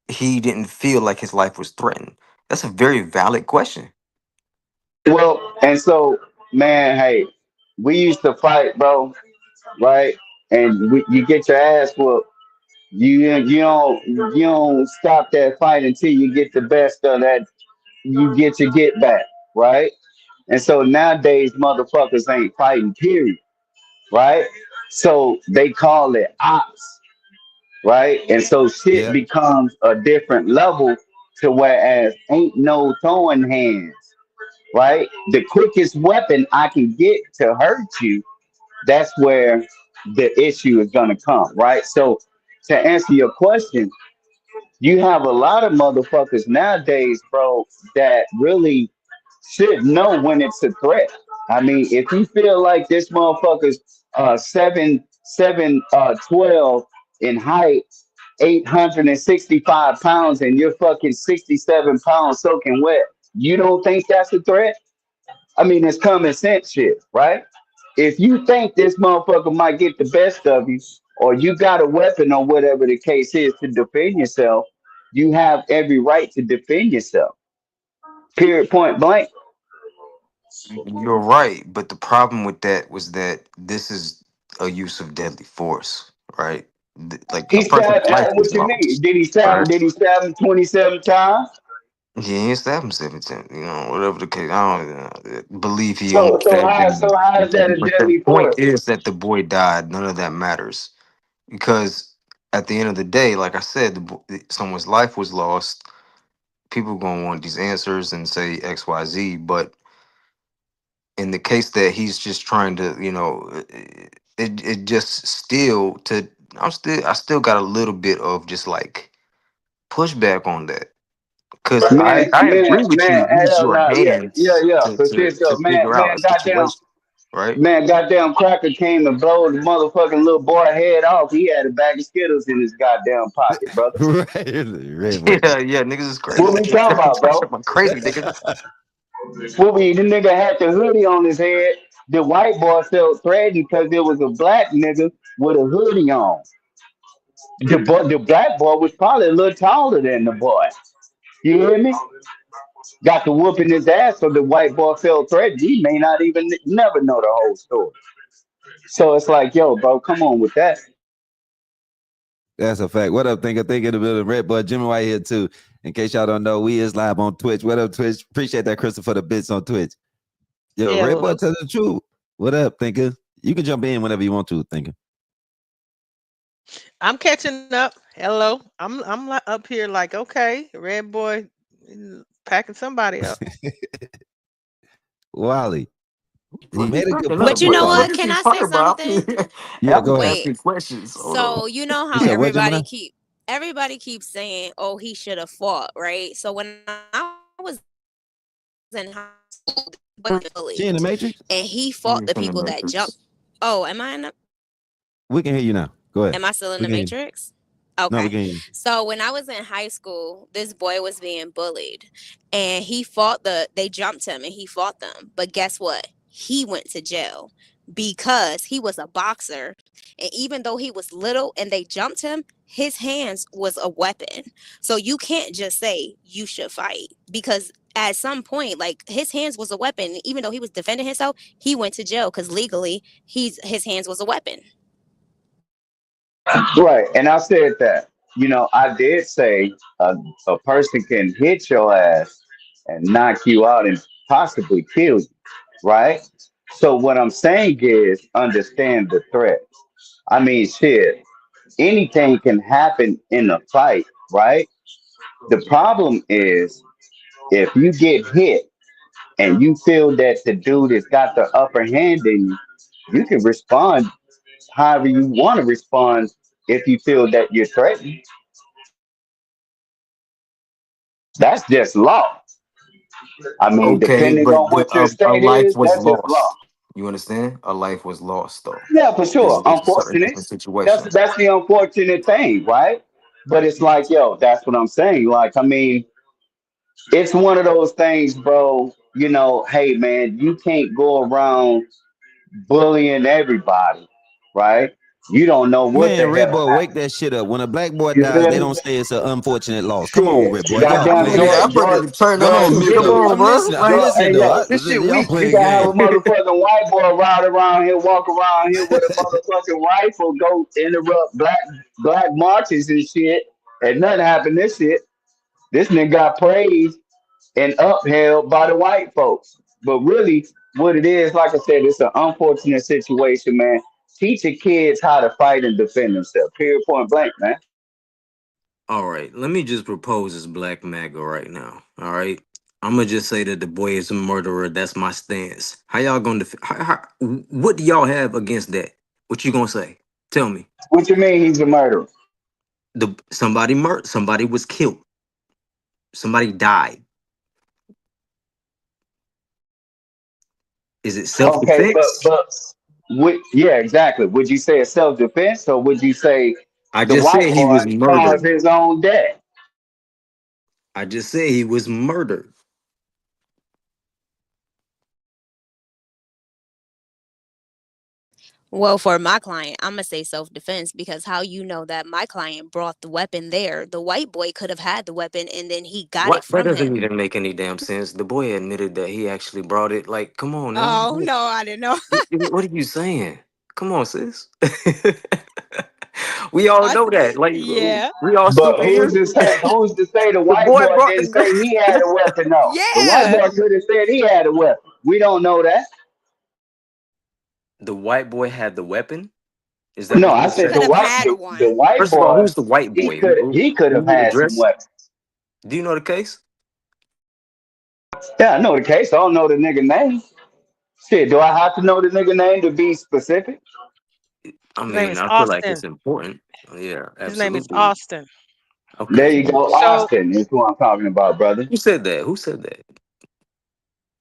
he didn't feel like his life was threatened? That's a very valid question. Well, and so, man, hey, we used to fight, bro, right? And you get your ass whooped. You don't stop that fight until you get the best of that. You get your get back, right? And so nowadays, motherfuckers ain't fighting, period, right? So they call it ops, right? And so shit Yeah. becomes a different level to whereas ain't no throwing hands, right? The quickest weapon I can get to hurt you, that's where the issue is gonna come, right? So to answer your question, you have a lot of motherfuckers nowadays, bro, that really should know when it's a threat. I mean, if you feel like this motherfucker's 12 in height, 865 pounds, and you're fucking 67 pounds soaking wet, you don't think that's a threat? I mean, it's common sense shit, right? If you think this motherfucker might get the best of you, or you got a weapon or whatever the case is to defend yourself, you have every right to defend yourself. Period, point blank. You're right, but the problem with that was that this is a use of deadly force, right? Like He a person's stabbed. life was What you mean? lost, Did he stab? right? Did he stab him 27 times? Yeah, he ain't stabbed him 17, whatever the case. I don't believe he only So stabbed how him. so how is that a But the deadly point force? is that the boy died. None of that matters because at the end of the day, like I said, someone's life was lost. People gonna want these answers and say X, Y, Z. But in the case that he's just trying to, it just still to. I still got a little bit of just like pushback on that because I agree with you. Use Hell your no, hands yeah, to for sure. So, figure out a goddamn, situation, right? goddamn cracker came and blowed the motherfucking little boy head off. He had a bag of Skittles in his goddamn pocket, brother. Right, Red Boy. Yeah, niggas is crazy. What we talking about, bro? Crazy niggas. The nigga had the hoodie on his head. The white boy felt threatened because there was a black nigga with a hoodie on. The black boy was probably a little taller than the boy. You hear me? Got to whooping his ass, so the white boy felt threatened. He may not even never know the whole story. So it's like, yo, bro, come on with that. That's a fact. What up, Thinker? Thinker the building. Red Boy Jimmy White here too. In case y'all don't know, we is live on Twitch. What up, Twitch? Appreciate that, Crystal, for the bits on Twitch. Yo, Yeah, Red Boy, well, tell the truth. What up, Thinker? You can jump in whenever you want to, Thinker. I'm catching up. Hello, I'm up here like okay, Red Boy packing somebody up. Wally. He What he made a good packing point. up? But you know What what? is Can he I say talking about? something? Yeah, I'm go ahead. Wait. asking questions. Hold on. So you know You how said what, Gemini? everybody keeps saying, "Oh, he should have fought," right? So when I was in high school, he was She in the bullied, Matrix? and he You fought ain't the from the people that jumped. Matrix. Oh, am I in the? We can hear you now. Go ahead. Am I still in We the can hear you. Matrix? No, we Okay. can hear you. So when I was in high school, this boy was being bullied and they jumped him and he fought them. But guess what? He went to jail because he was a boxer. And even though he was little and they jumped him, his hands was a weapon. So you can't just say you should fight because at some point, like his hands was a weapon. Even though he was defending himself, he went to jail because legally his hands was a weapon. Right. And I said that. I did say a person can hit your ass and knock you out and possibly kill you. Right. So what I'm saying is understand the threat. I mean, shit, anything can happen in a fight, right? The problem is if you get hit and you feel that the dude has got the upper hand in you, you can respond however you want to respond if you feel that you're threatened. That's just law. I mean, Okay, depending but on what your a state life is, was that's just law. lost. You understand? A life was lost, though. Yeah, for sure. It's a certain Unfortunate. different situation. That's the unfortunate thing, right? But it's like, yo, that's what I'm saying. Like, I mean, it's one of those things, bro. You know, hey man, you can't go around bullying everybody, right? You don't know what Man, the Red hell Boy, wake happened. that shit up. When a black boy You dies, feel they me? don't say it's an unfortunate loss. Come on, Shit, Red Boy. Y'all goddamn playing I'm games. ready to turn up George on this Kittle. bitch, I'm bro. listening. I'm Like, listening Hey though. yo, this shit Y'all weak. you playing gotta have a games. motherfucking white boy ride around here, walk around here with a motherfucking rifle, go interrupt black marches and shit, and nothing happened. This shit, this nigga got praised and upheld by the white folks. But really, what it is, like I said, it's an unfortunate situation, man. Teaching kids how to fight and defend themselves. Period, point blank, man. All right, let me just propose this black MAGA right now. All right, I'm gonna just say that the boy is a murderer. That's my stance. How y'all gonna what do y'all have against that? What you gonna say? Tell me. What you mean he's a murderer? Somebody was killed. Somebody died. Is it self Okay, defense? yeah, exactly. Would you say it's self defense or would you say I the just white said he boy was caused murdered. his own death? I just said he was murdered. Well, for my client, I'm gonna say self-defense because how you know that my client brought the weapon there? The white boy could have had the weapon and then he got it What? That from doesn't him. even make any damn sense. The boy admitted that he actually brought it. Like, come on now. Oh no, I didn't know. What are you saying? Come on, sis. We all know that. Like, Yeah. we all But stupid here. who's to say the The white boy boy brought the didn't gun. say he had a weapon though? The white Yeah. boy could have said he had a weapon. We don't know that. The white boy had the weapon. Is that No, what I you He said said? could have had the one. white First of all, boy who's the white boy? he could have Who had some addressed? weapons. Do you know the case? Yeah, I know the case. I don't know the nigga name. Shit, do I have to know the nigga name to be specific? I His name mean, is I feel like Austin. it's important. Yeah, His name is absolutely. Austin. There Okay. you go. So Austin is who I'm talking about, brother. Who said that? Who said that?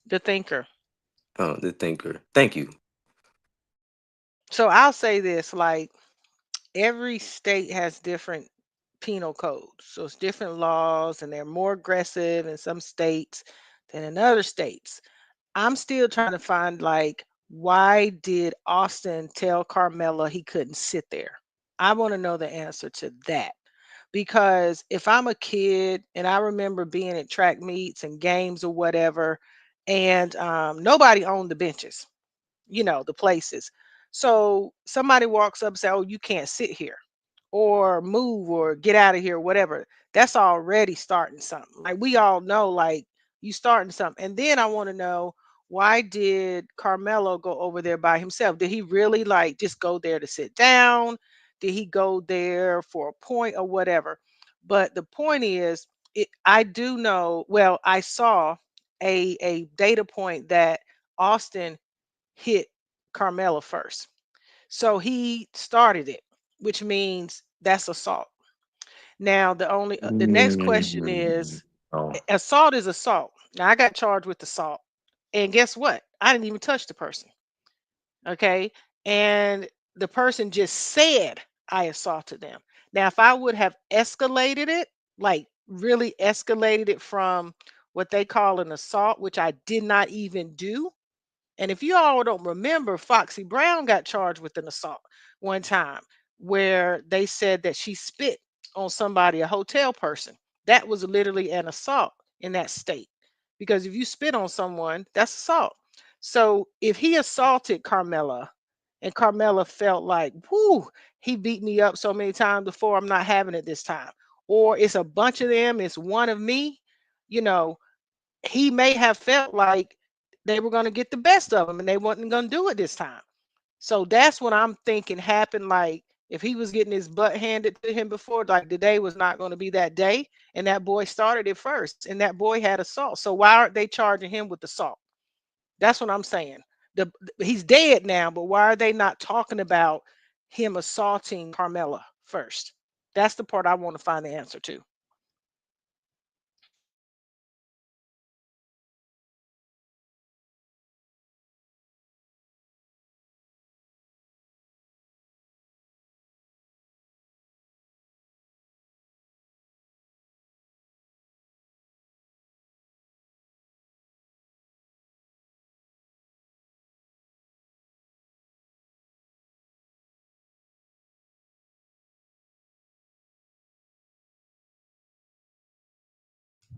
the thinker. Oh, the thinker. Thank you. So I'll say this, like every state has different penal codes. So it's different laws and they're more aggressive in some states than in other states. I'm still trying to find like why did Austin tell Carmela he couldn't sit there? I want to know the answer to that. Because if I'm a kid and I remember being at track meets and games or whatever, and nobody owned the benches, the places. So somebody walks up and say, "Oh, you can't sit here," or "Move," or "Get out of here," whatever. That's already starting something. Like we all know, like you starting something. And then I want to know why did Carmelo go over there by himself? Did he really like just go there to sit down? Did he go there for a point or whatever? But the point is, I do know. Well, I saw a data point that Austin hit Carmela first. So he started it, which means that's assault. Now the next question Mm, is oh. assault is assault. Now I got charged with assault. And guess what? I didn't even touch the person. Okay? And the person just said I assaulted them. Now if I would have escalated it, like really escalated it from what they call an assault, which I did not even do, and if you all don't remember, Foxy Brown got charged with an assault one time where they said that she spit on somebody, a hotel person. That was literally an assault in that state. Because if you spit on someone, that's assault. So if he assaulted Carmela and Carmela felt like, whoo, he beat me up so many times before, I'm not having it this time. Or it's a bunch of them, it's one of me, you know, he may have felt like they were going to get the best of him and they wasn't going to do it this time. So that's what I'm thinking happened. Like if he was getting his butt handed to him before, like the day was not going to be that day. And that boy started it first and that boy had assault. So why aren't they charging him with assault? That's what I'm saying. He's dead now, but why are they not talking about him assaulting Carmela first? That's the part I want to find the answer to.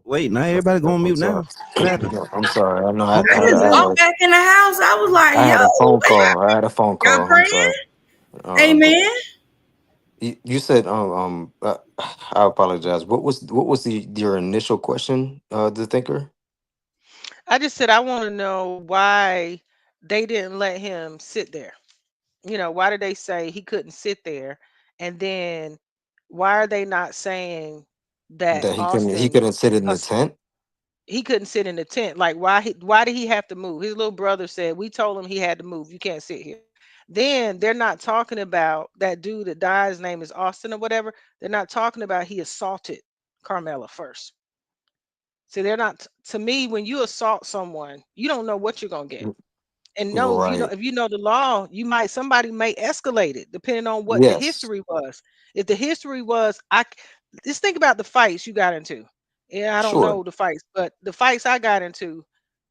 Wait, now everybody going I'm mute sorry. now. What happened? I'm sorry. I know Don't I make had us a, I had I'm a, back in the house. I was like, I had a phone yo, call. I had a phone y'all call. I'm praying? sorry. But Amen. you said I apologize. What was your initial question, the thinker? I just said I want to know why they didn't let him sit there. Why did they say he couldn't sit there? And then why are they not saying that That he Austin couldn't sit in the tent? he couldn't sit in the tent? Like why did he have to move? His little brother said, we told him he had to move. You can't sit here. Then they're not talking about that dude that died. His name is Austin or whatever. They're not talking about he assaulted Carmela first. See, they're not to me, when you assault someone, you don't know what you're gonna get. And no, Right. if you know the law, somebody may escalate it depending on what the Yes. history was. If the history was, just think about the fights you got into. Yeah, I don't Sure. know the fights, but the fights I got into,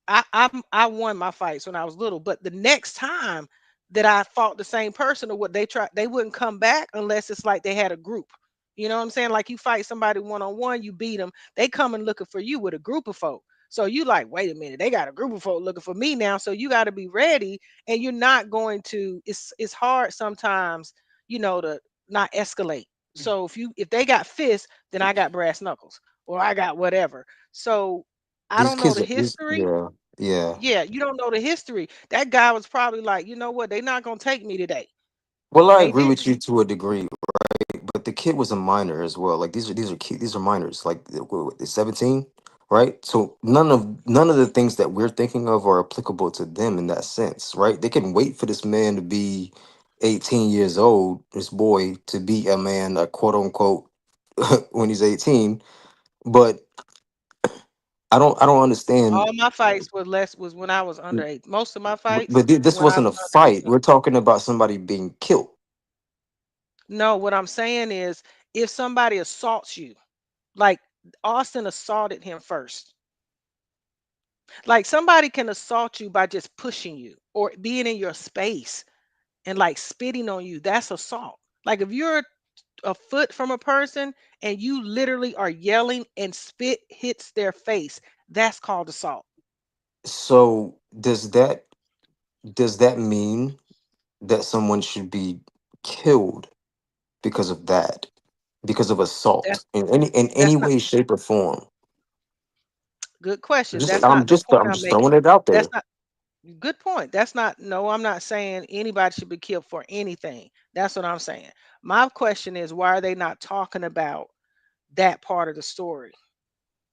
I won my fights when I was little. But the next time that I fought the same person or what they wouldn't come back unless it's like they had a group. You know what I'm saying? Like you fight somebody one on one, you beat them, they coming looking for you with a group of folk. So you like, wait a minute, they got a group of folk looking for me now. So you got to be ready, and you're not going to. It's hard sometimes, to not escalate. So if they got fists, then I got brass knuckles or I got whatever. So I These don't know kids the are history. yeah. Yeah. Yeah, you don't know the history. That guy was probably like, you know what? They're not gonna take me today, Well, and I they agree didn't. with you to a degree, right? But the kid was a minor as well. Like these are minors, like 17, right? So none of the things that we're thinking of are applicable to them in that sense, right? They can wait for this man to be 18 years old, this boy to be a man, a quote unquote, when he's 18. But I don't understand. All my fights was when I was under eight. Most of my fights This when I wasn't was a under fight. We're talking about somebody being killed. No, what I'm saying is if somebody assaults you, like Austin assaulted him first. Like somebody can assault you by just pushing you or being in your space and like spitting on you. That's assault. Like if you're a foot from a person and you literally are yelling and spit hits their face, that's called assault. So does that mean that someone should be killed because of that, because of That's assault in any that's not way, shape, or form? good question. Just That's I'm not the just point I'm I'm just making. throwing it out That's there not good point. That's not no, I'm not saying anybody should be killed for anything. That's what I'm saying. My question is why are they not talking about that part of the story?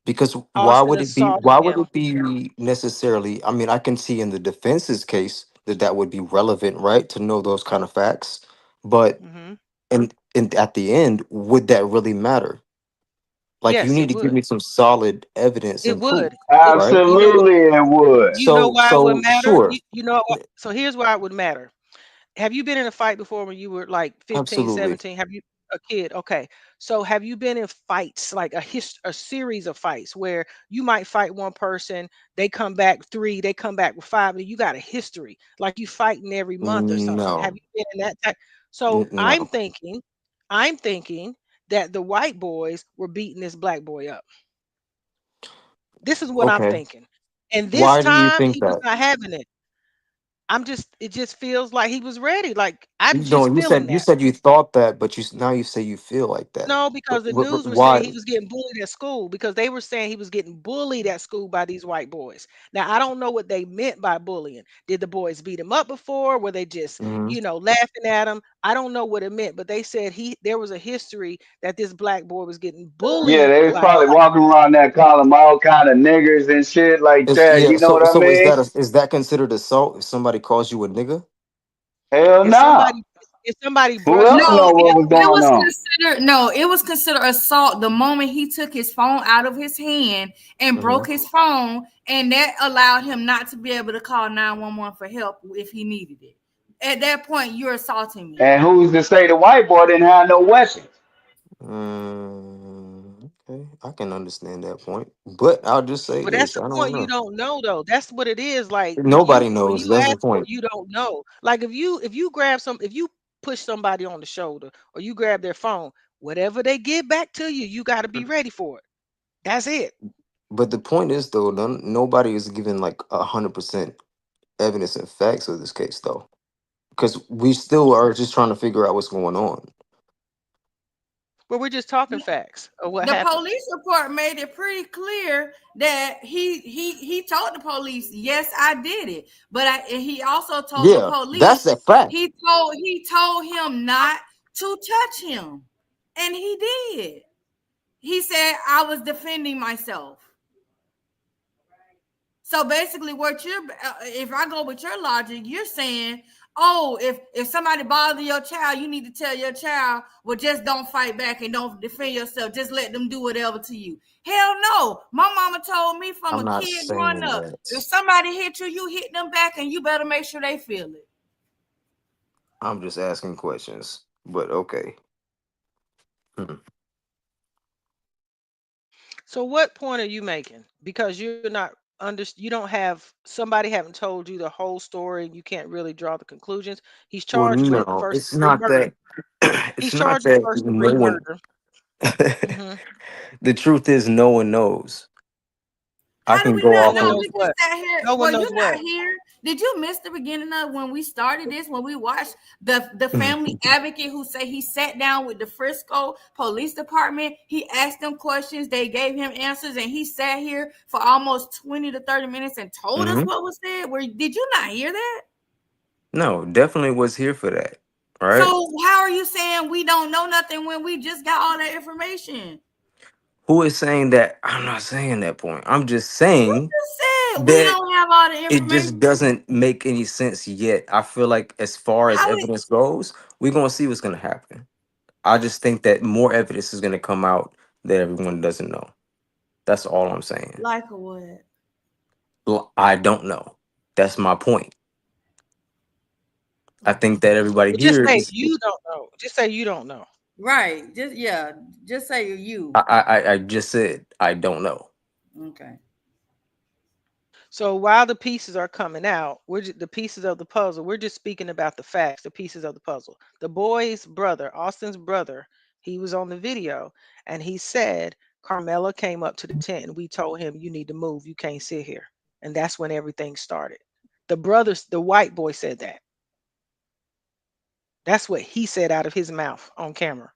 because why Austin would it be assaulted why would him. it be necessarily? I mean, I can see in the defense's case that would be relevant, right, to know those kind of facts, but Hmm. and at the end, would that really matter? Like, you Yes, need it to give would. me some solid evidence It and proof, would. right? You know what? Absolutely, it would. Why it would So matter? sure, You know what? So here's why it would matter. Have you been in a fight before when you were like 15, absolutely. 17? Have you a kid? Okay. So have you been in fights, like a series of fights where you might fight one person, they come back three, they come back with five, and you got a history, like you fighting every month or something. Have No, you been in that type? So I'm no. thinking, I'm thinking that the white boys were beating this black boy up. This is what I'm Okay. thinking. And this Why do you time think he was that? not having it. It just feels like he was ready. Like I'm No, just you feeling said you that. said you thought that, but now you say you feel like that. No, because the news were saying Why? he was getting bullied at school because they were saying he was getting bullied at school by these white boys. Now, I don't know what they meant by bullying. Did the boys beat him up before? Were they just, Mhm. laughing at him? I don't know what it meant, but they said there was a history that this black boy was getting bullied Yeah, they was by probably white. walking around there calling them all kind of niggers and shit like It's, that. yeah. You know what So I so mean? is that considered assault if somebody calls you a nigga? Hell If nah. somebody if somebody Who brushed else your No, know what it, was it going was on? considered no, it was considered assault the moment he took his phone out of his hand and broke his phone, and that allowed him not to be able to call 911 for help if he needed it. At that point, you're assaulting me. And who's to say the white boy didn't have no weapons? Okay, I can understand that point, but I'll just say But that's this: the I don't point. You know. don't know though. That's what it is. Like Nobody when knows. you That's the ask for point. it, you don't know. Like if you grab if you push somebody on the shoulder or you grab their phone, whatever they give back to you, you got to be ready for it. That's it. But the point is, though, nobody is giving like 100% evidence and facts of this case, though, because we still are just trying to figure out what's going on. But we're just talking facts of what The happened. police report made it pretty clear that he told the police, yes, I did it. But he also told the Yeah, police that's a fact. he told him not to touch him, and he did. He said, I was defending myself. So basically, what you're if I go with your logic, you're saying, oh, if somebody bothers your child, you need to tell your child, well, just don't fight back and don't defend yourself. Just let them do whatever to you. Hell no. My mama told me from I'm a not kid growing saying up, that. if somebody hit you, you hit them back, and you better make sure they feel it. I'm just asking questions. But okay. So what point are you making? Because you're not you don't have somebody haven't told you the whole story. You can't really draw the conclusions. He's Well, charged with no, first it's degree not murder. that. He's It's not charged with that first no degree one. murder. The truth is, no one knows. I How do can we go No not off one know? of. knows We just what. sat here. No one Well, knows you're not what. here. Did you miss the beginning of when we started this? When we watched the family advocate who said he sat down with the Frisco Police Department. He asked them questions. They gave him answers, and he sat here for almost 20 to 30 minutes and told us Mhm. what was said. Did you not hear that? No, definitely was here for that. Right? So how are you saying we don't know nothing when we just got all that information? Who is saying that? I'm not saying that point. I'm just saying You said we that don't have all the it just information. doesn't make any sense yet. I feel like as far as How it evidence goes, we're gonna see what's gonna happen. I just think that more evidence is gonna come out that everyone doesn't know. That's all I'm saying. like a what? I don't know. That's my point. I think that everybody But just here say is. you don't know. Just say you don't know. Right. Just say you. I just said I don't know. Okay. So while the pieces are coming out, the pieces of the puzzle. We're just speaking about the facts, the pieces of the puzzle. The boy's brother, Austin's brother, he was on the video, and he said Carmela came up to the tent, and we told him, "You need to move. You can't sit here." And that's when everything started. The white boy said that. That's what he said out of his mouth on camera.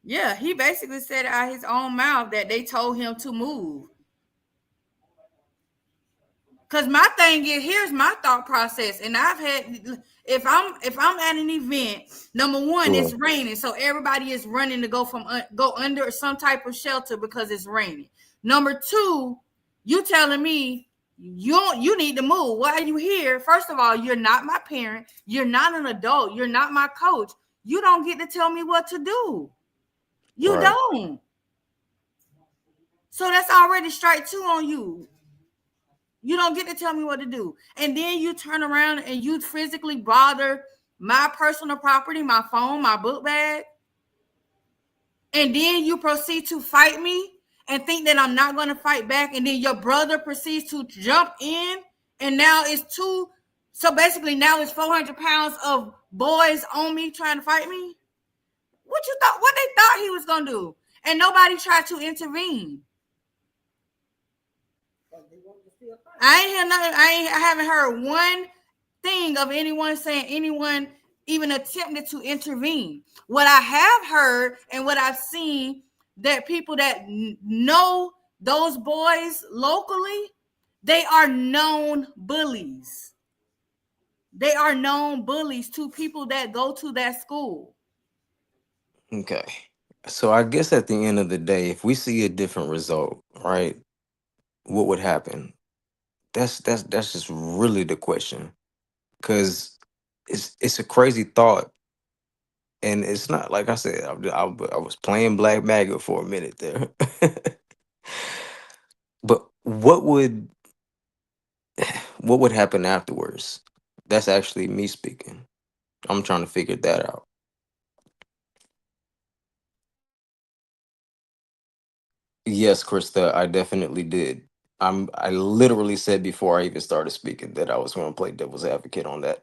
Yeah, he basically said out his own mouth that they told him to move. Cause my thing is, here's my thought process, and I've had if I'm at an event, number one, Yeah. it's raining, so everybody is running to go under some type of shelter because it's raining. Number two, you telling me you need to move. Why are you here? First of all, you're not my parent. You're not an adult. You're not my coach. You don't get to tell me what to do. You Right. don't. So that's already strike two on you. You don't get to tell me what to do. And then you turn around and you physically bother my personal property, my phone, my book bag. And then you proceed to fight me and think that I'm not going to fight back. And then your brother proceeds to jump in. And now it's two. So basically now it's 400 pounds of boys on me trying to fight me. What they thought he was going to do? And nobody tried to intervene. I ain't hear nothing. I haven't heard one thing of anyone saying anyone even attempted to intervene. What I have heard and what I've seen that people that know those boys locally, they are known bullies. They are known bullies to people that go to that school. Okay. So I guess at the end of the day, if we see a different result, right, what would happen? That's just really the question. Because it's a crazy thought. And it's not like I said, I was playing Black Maggot for a minute there. But what would happen afterwards? That's actually me speaking. I'm trying to figure that out. Yes, Krista, I definitely did. I literally said before I even started speaking that I was going to play devil's advocate on that.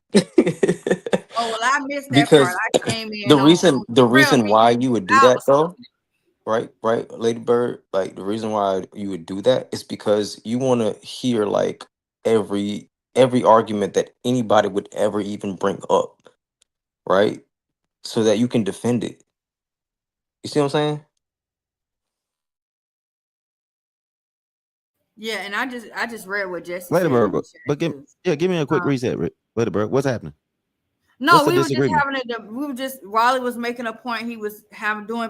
Oh, well, I missed that part. Because I came in the on trail reason why meeting. you would do I that was though, right, Lady Bird, like the reason why you would do that is because you want to hear like every argument that anybody would ever even bring up, right? So that you can defend it. You see what I'm saying? yeah, and I just read what Jesse Later, said in bro. the chat But too. give me a quick reset, Later, bro. What's happening? No, What's the we were just disagreement? having it. We were just Raleigh was making a point. He was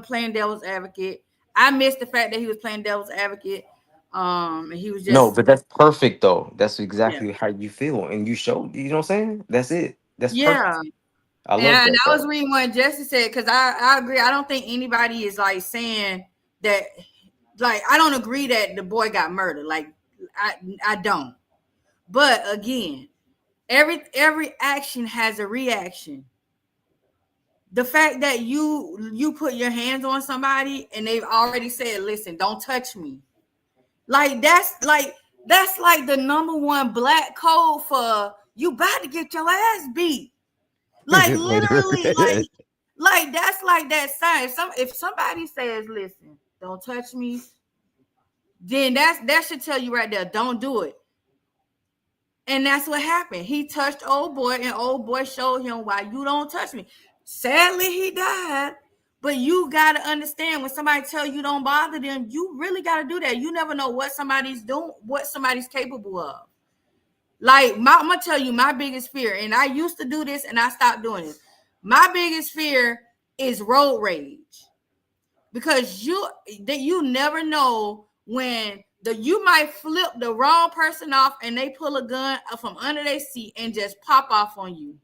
playing devil's advocate. I missed the fact that he was playing devil's advocate. And he was No, just but that's perfect though. That's yeah, exactly how you feel, and you showed. You know what I'm saying? That's it. That's perfect. yeah. I And love I, and that I was though. reading what Jesse said because I agree. I don't think anybody is like saying that. Like I don't agree that the boy got murdered. Like I don't. But again, every action has a reaction. The fact that you put your hands on somebody and they've already said, "Listen, don't touch me." Like that's like the number one black code for you about to get your ass beat. Like Later. literally, like that's like that sign. If somebody says, "Listen, don't touch me," then that should tell you right there, don't do it. And that's what happened. He touched old boy, and old boy showed him why you don't touch me. Sadly, he died. But you gotta understand when somebody tell you don't bother them, you really gotta do that. You never know what somebody's doing, what somebody's capable of. Like I'm gonna tell you my biggest fear, and I used to do this and I stopped doing it. My biggest fear is road rage. Because you never know when you might flip the wrong person off and they pull a gun from under their seat and just pop off on you.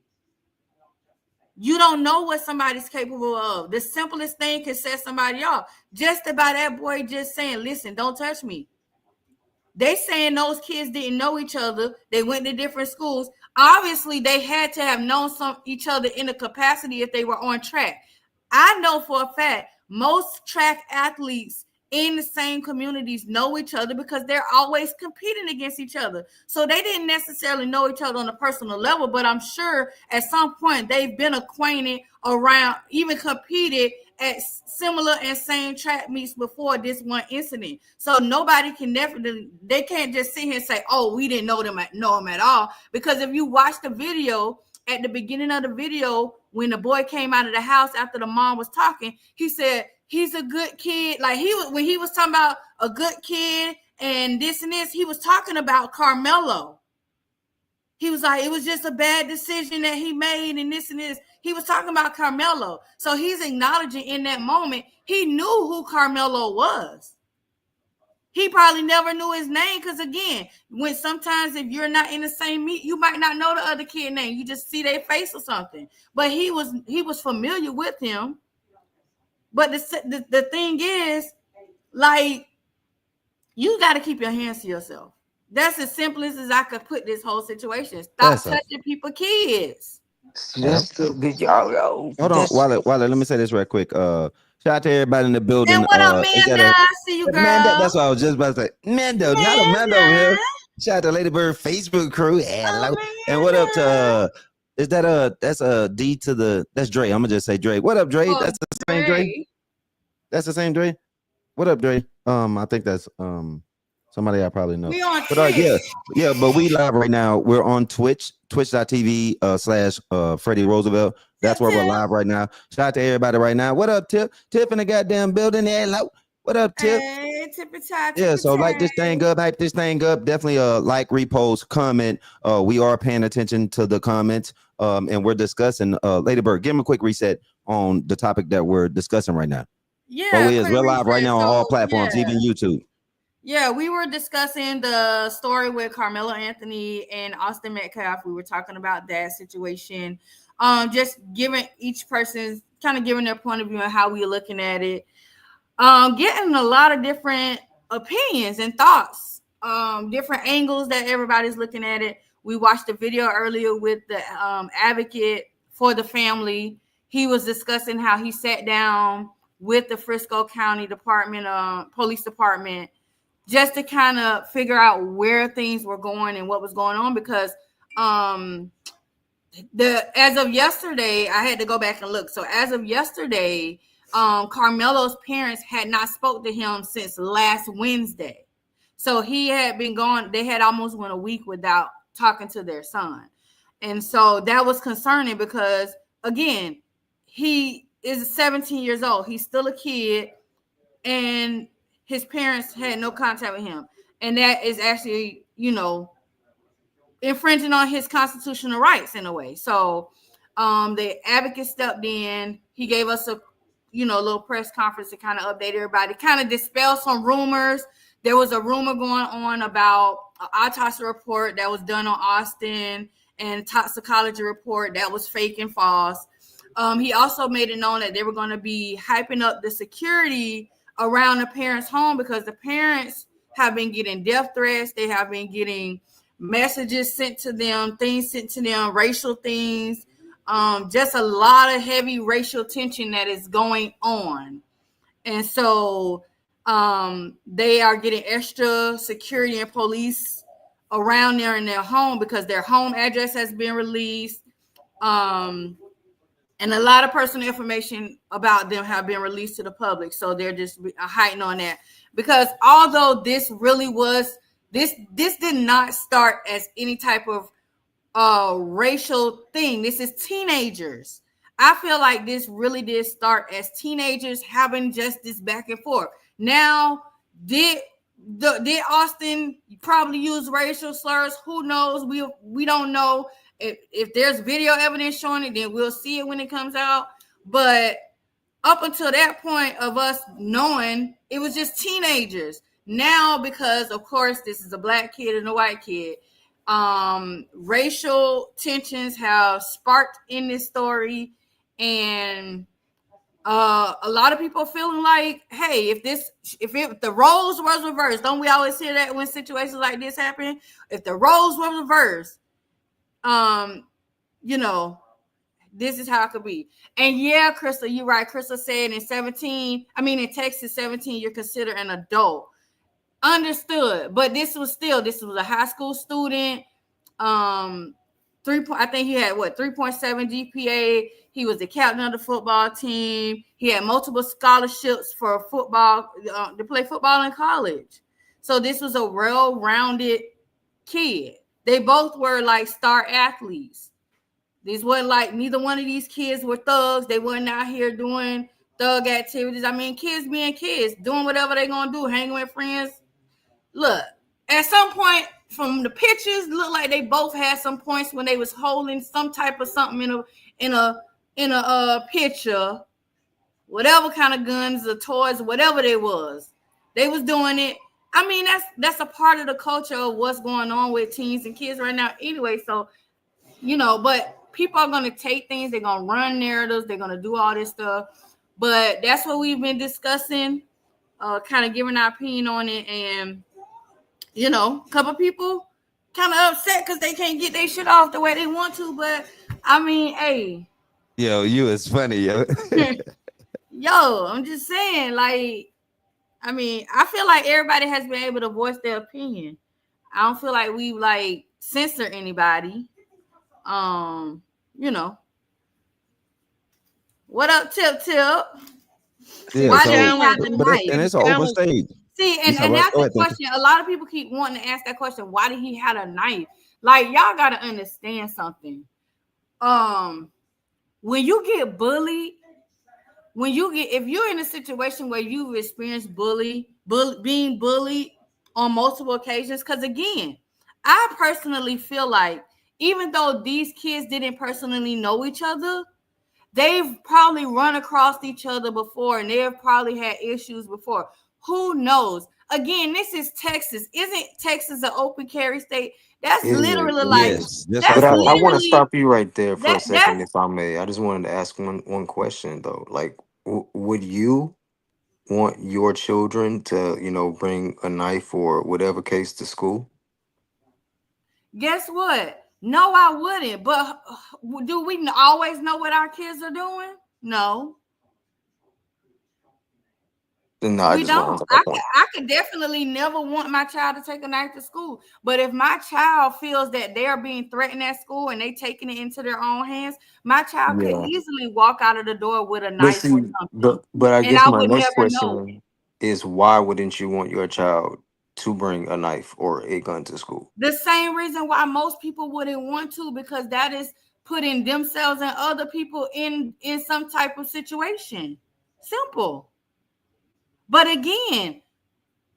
You don't know what somebody's capable of. The simplest thing can set somebody off. Just about that boy just saying, "Listen, don't touch me." They saying those kids didn't know each other. They went to different schools. Obviously, they had to have known each other in a capacity if they were on track. I know for a fact most track athletes in the same communities know each other because they're always competing against each other. So they didn't necessarily know each other on a personal level, but I'm sure at some point they've been acquainted around, even competed at similar and same track meets before this one incident. So nobody can they can't just sit here and say, "Oh, we didn't know him at all." Because if you watch the video, at the beginning of the video, when the boy came out of the house after the mom was talking, he said he's a good kid. Like when he was talking about a good kid and this and this, he was talking about Carmelo. He was like, it was just a bad decision that he made and this and this. He was talking about Carmelo. So he's acknowledging in that moment, he knew who Carmelo was. He probably never knew his name because, again, when sometimes if you're not in the same meet, you might not know the other kid's name. You just see their face or something. But he was familiar with him. But the thing is, like, you got to keep your hands to yourself. That's as simple as I could put this whole situation. Stop touching people, kids. That's good, yo. Hold on, Wale, let me say this real quick. Shout out to everybody in the building. And what up, Is that Amanda? I see you, girl. Amanda? That's what I was just about to say. Mando, not Amanda over here. Shout out to Lady Bird Facebook crew. Hello. And what up to is that that's a D to the that's Dre. I'm gonna just say Dre. What up, Dre? Oh, that's the same Dre. That's the same Dre. What up, Dre? I think that's somebody I probably know. We on but Twitch. yeah, but we live right now. We're on Twitch, twitch.tv / Freddie Roosevelt. That's where we're live right now. Shout out to everybody right now. What up, Tiff? Tiff in the goddamn building. Hello. What up, Tip? Hey, Tippy-tie, Yeah, so light Tippy-tie. this thing up, hype this thing up. Definitely like, repost, comment. We are paying attention to the comments. And we're discussing Lady Bird. Give him a quick reset on the topic that we're discussing right now. Yeah, We're live right now on all platforms, yeah. even YouTube. Yeah, we were discussing the story with Carmelo Anthony and Austin Metcalf. We were talking about that situation. Just giving each person's kind of giving their point of view and how we're looking at it. Getting a lot of different opinions and thoughts, different angles that everybody's looking at it. We watched a video earlier with the advocate for the family. He was discussing how he sat down with the Frisco County Police Department, just to kind of figure out where things were going and what was going on, because as of yesterday, I had to go back and look. So as of yesterday, Carmelo's parents had not spoke to him since last Wednesday. So he had been gone. They had almost went a week without talking to their son. And so that was concerning because, again, he is 17 years old. He's still a kid, and his parents had no contact with him. And that is actually, infringing on his constitutional rights in a way. So the advocate stepped in. He gave us a little press conference to kind of update everybody, kind of dispel some rumors. There was a rumor going on about an autopsy report that was done on Austin and toxicology report that was fake and false. He also made it known that they were going to be hyping up the security around the parents' home, because the parents have been getting death threats. They have been getting messages sent to them, things sent to them, racial things, just a lot of heavy racial tension that is going on. And so they are getting extra security and police around there in their home because their home address has been released. And a lot of personal information about them have been released to the public. So they're just hiding on that, because although this really was, this did not start as any type of racial thing. This is teenagers. I feel like this really did start as teenagers having just this back and forth. Now, did Austin probably use racial slurs? Who knows? We don't know. If there's video evidence showing it, then we'll see it when it comes out. But up until that point of us knowing, it was just teenagers. Now, because of course this is a black kid and a white kid, racial tensions have sparked in this story, and a lot of people feeling like, hey, if the roles was reversed, don't we always hear that when situations like this happen? If the roles were reversed, this is how it could be. And yeah, Crystal, you're right. Crystal said in Texas, 17, you're considered an adult. Understood. But this was a high school student. I think he had 3.7 GPA. He was the captain of the football team. He had multiple scholarships for football, to play football in college. So this was a well-rounded kid. They both were like star athletes. These weren't like, neither one of these kids were thugs. They weren't out here doing thug activities. I mean, kids being kids, doing whatever they're gonna do, hanging with friends. Look, at some point from the pictures, looked like they both had some points when they was holding some type of something in a picture, whatever kind of guns or toys, whatever they was doing it. I mean, that's a part of the culture of what's going on with teens and kids right now anyway. So, but people are going to take things, they're going to run narratives, they're going to do all this stuff. But that's what we've been discussing, kind of giving our opinion on it. And, a couple people kind of upset because they can't get their shit off the way they want to. But, I mean, hey. Yo, you is funny, yo. Yo, I'm just saying, like, I mean, I feel like everybody has been able to voice their opinion. I don't feel like we like censor anybody. What up, Tip? Yeah, why so, do you have the knife? and it's an open stage. See, and that's the question. A lot of people keep wanting to ask that question. Why did he have a knife? Like, y'all gotta understand something. When you get bullied, when if you're in a situation where you've experienced being bullied on multiple occasions, because again, I personally feel like even though these kids didn't personally know each other, they've probably run across each other before and they've probably had issues before. Who knows? Again, this is Texas. Isn't Texas an open carry state? That's literally like But I want to stop you right there for a that's second, if I may. I just wanted to ask one question though. Like, would you want your children to, bring a knife or whatever case to school? Guess what? No, I wouldn't. But do we always know what our kids are doing? No. No, I We just want to don't. make that point. I could definitely never want my child to take a knife to school. But if my child feels that they are being threatened at school and they taking it into their own hands, my child could Yeah. easily walk out of the door with a But knife see, or something. but I And guess I my would next never know. question is, why wouldn't you want your child to bring a knife or a gun to school? The same reason why most people wouldn't want to, because that is putting themselves and other people in some type of situation. Simple. But again,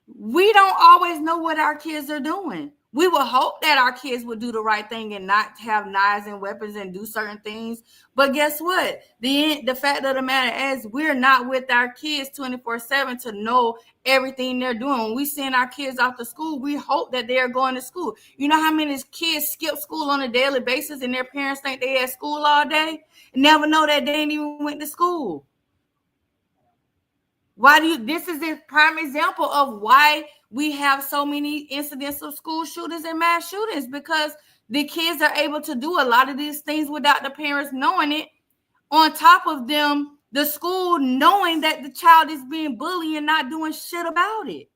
we don't always know what our kids are doing. We will hope that our kids will do the right thing and not have knives and weapons and do certain things. But guess what? The fact of the matter is we're not with our kids 24/7 to know everything they're doing. When we send our kids off to school, we hope that they are going to school. You know how many kids skip school on a daily basis and their parents think they at school all day and never know that they ain't even went to school? This is a prime example of why we have so many incidents of school shootings and mass shootings, because the kids are able to do a lot of these things without the parents knowing it. On top of them, the school knowing that the child is being bullied and not doing shit about it.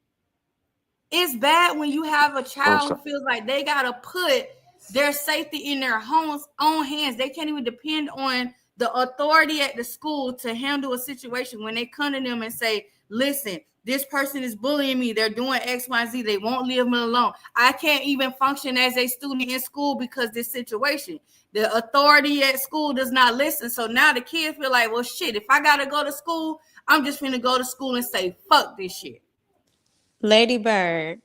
It's bad when you have a child who feels like they got to put their safety in their own hands. They can't even depend on the authority at the school to handle a situation. When they come to them and say, listen, this person is bullying me, they're doing X, Y, Z, they won't leave me alone. I can't even function as a student in school because this situation. The authority at school does not listen. So now the kids feel like, well, shit, if I got to go to school, I'm just going to go to school and say, fuck this shit. Lady Bird,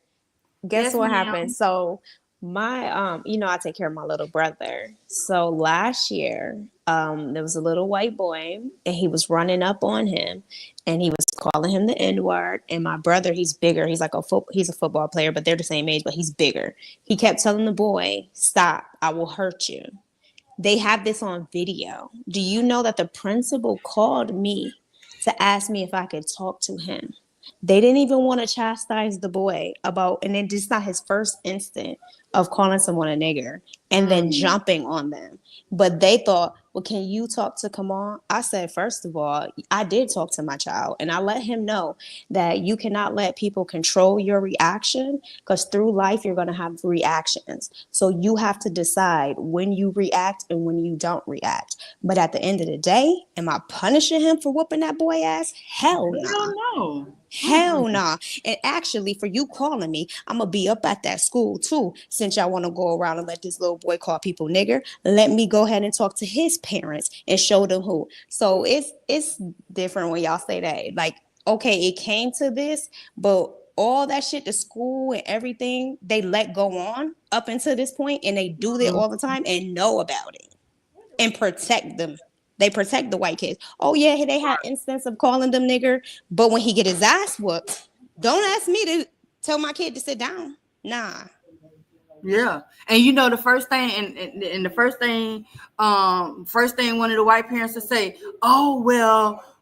guess Yes, what ma'am. happened? So my I take care of my little brother. So last year, there was a little white boy and he was running up on him and he was calling him the N-word. And my brother, he's bigger. He's like he's a football player, but they're the same age, but he's bigger. He kept telling the boy, stop, I will hurt you. They have this on video. Do you know that the principal called me to ask me if I could talk to him? They didn't even want to chastise the boy about, and it's just not his first instant of calling someone a nigger and then jumping on them. But they thought, well, can you talk to Kamal? I said, first of all, I did talk to my child and I let him know that you cannot let people control your reaction, because through life, you're going to have reactions. So you have to decide when you react and when you don't react. But at the end of the day, am I punishing him for whooping that boy ass? Hell no. I don't know. Hell nah. And actually, for you calling me, I'm gonna be up at that school too. Since y'all want to go around and let this little boy call people nigger, let me go ahead and talk to his parents and show them who. So it's different when y'all say that. Like, okay, it came to this, but all that shit, the school and everything, they let go on up until this point, and they do it all the time and know about it and protect them. They protect the white kids. Oh yeah, they had instance of calling them nigger, but when he get his ass whooped, don't ask me to tell my kid to sit down. Nah. Yeah, and you know the first thing, and the first thing one of the white parents to say, oh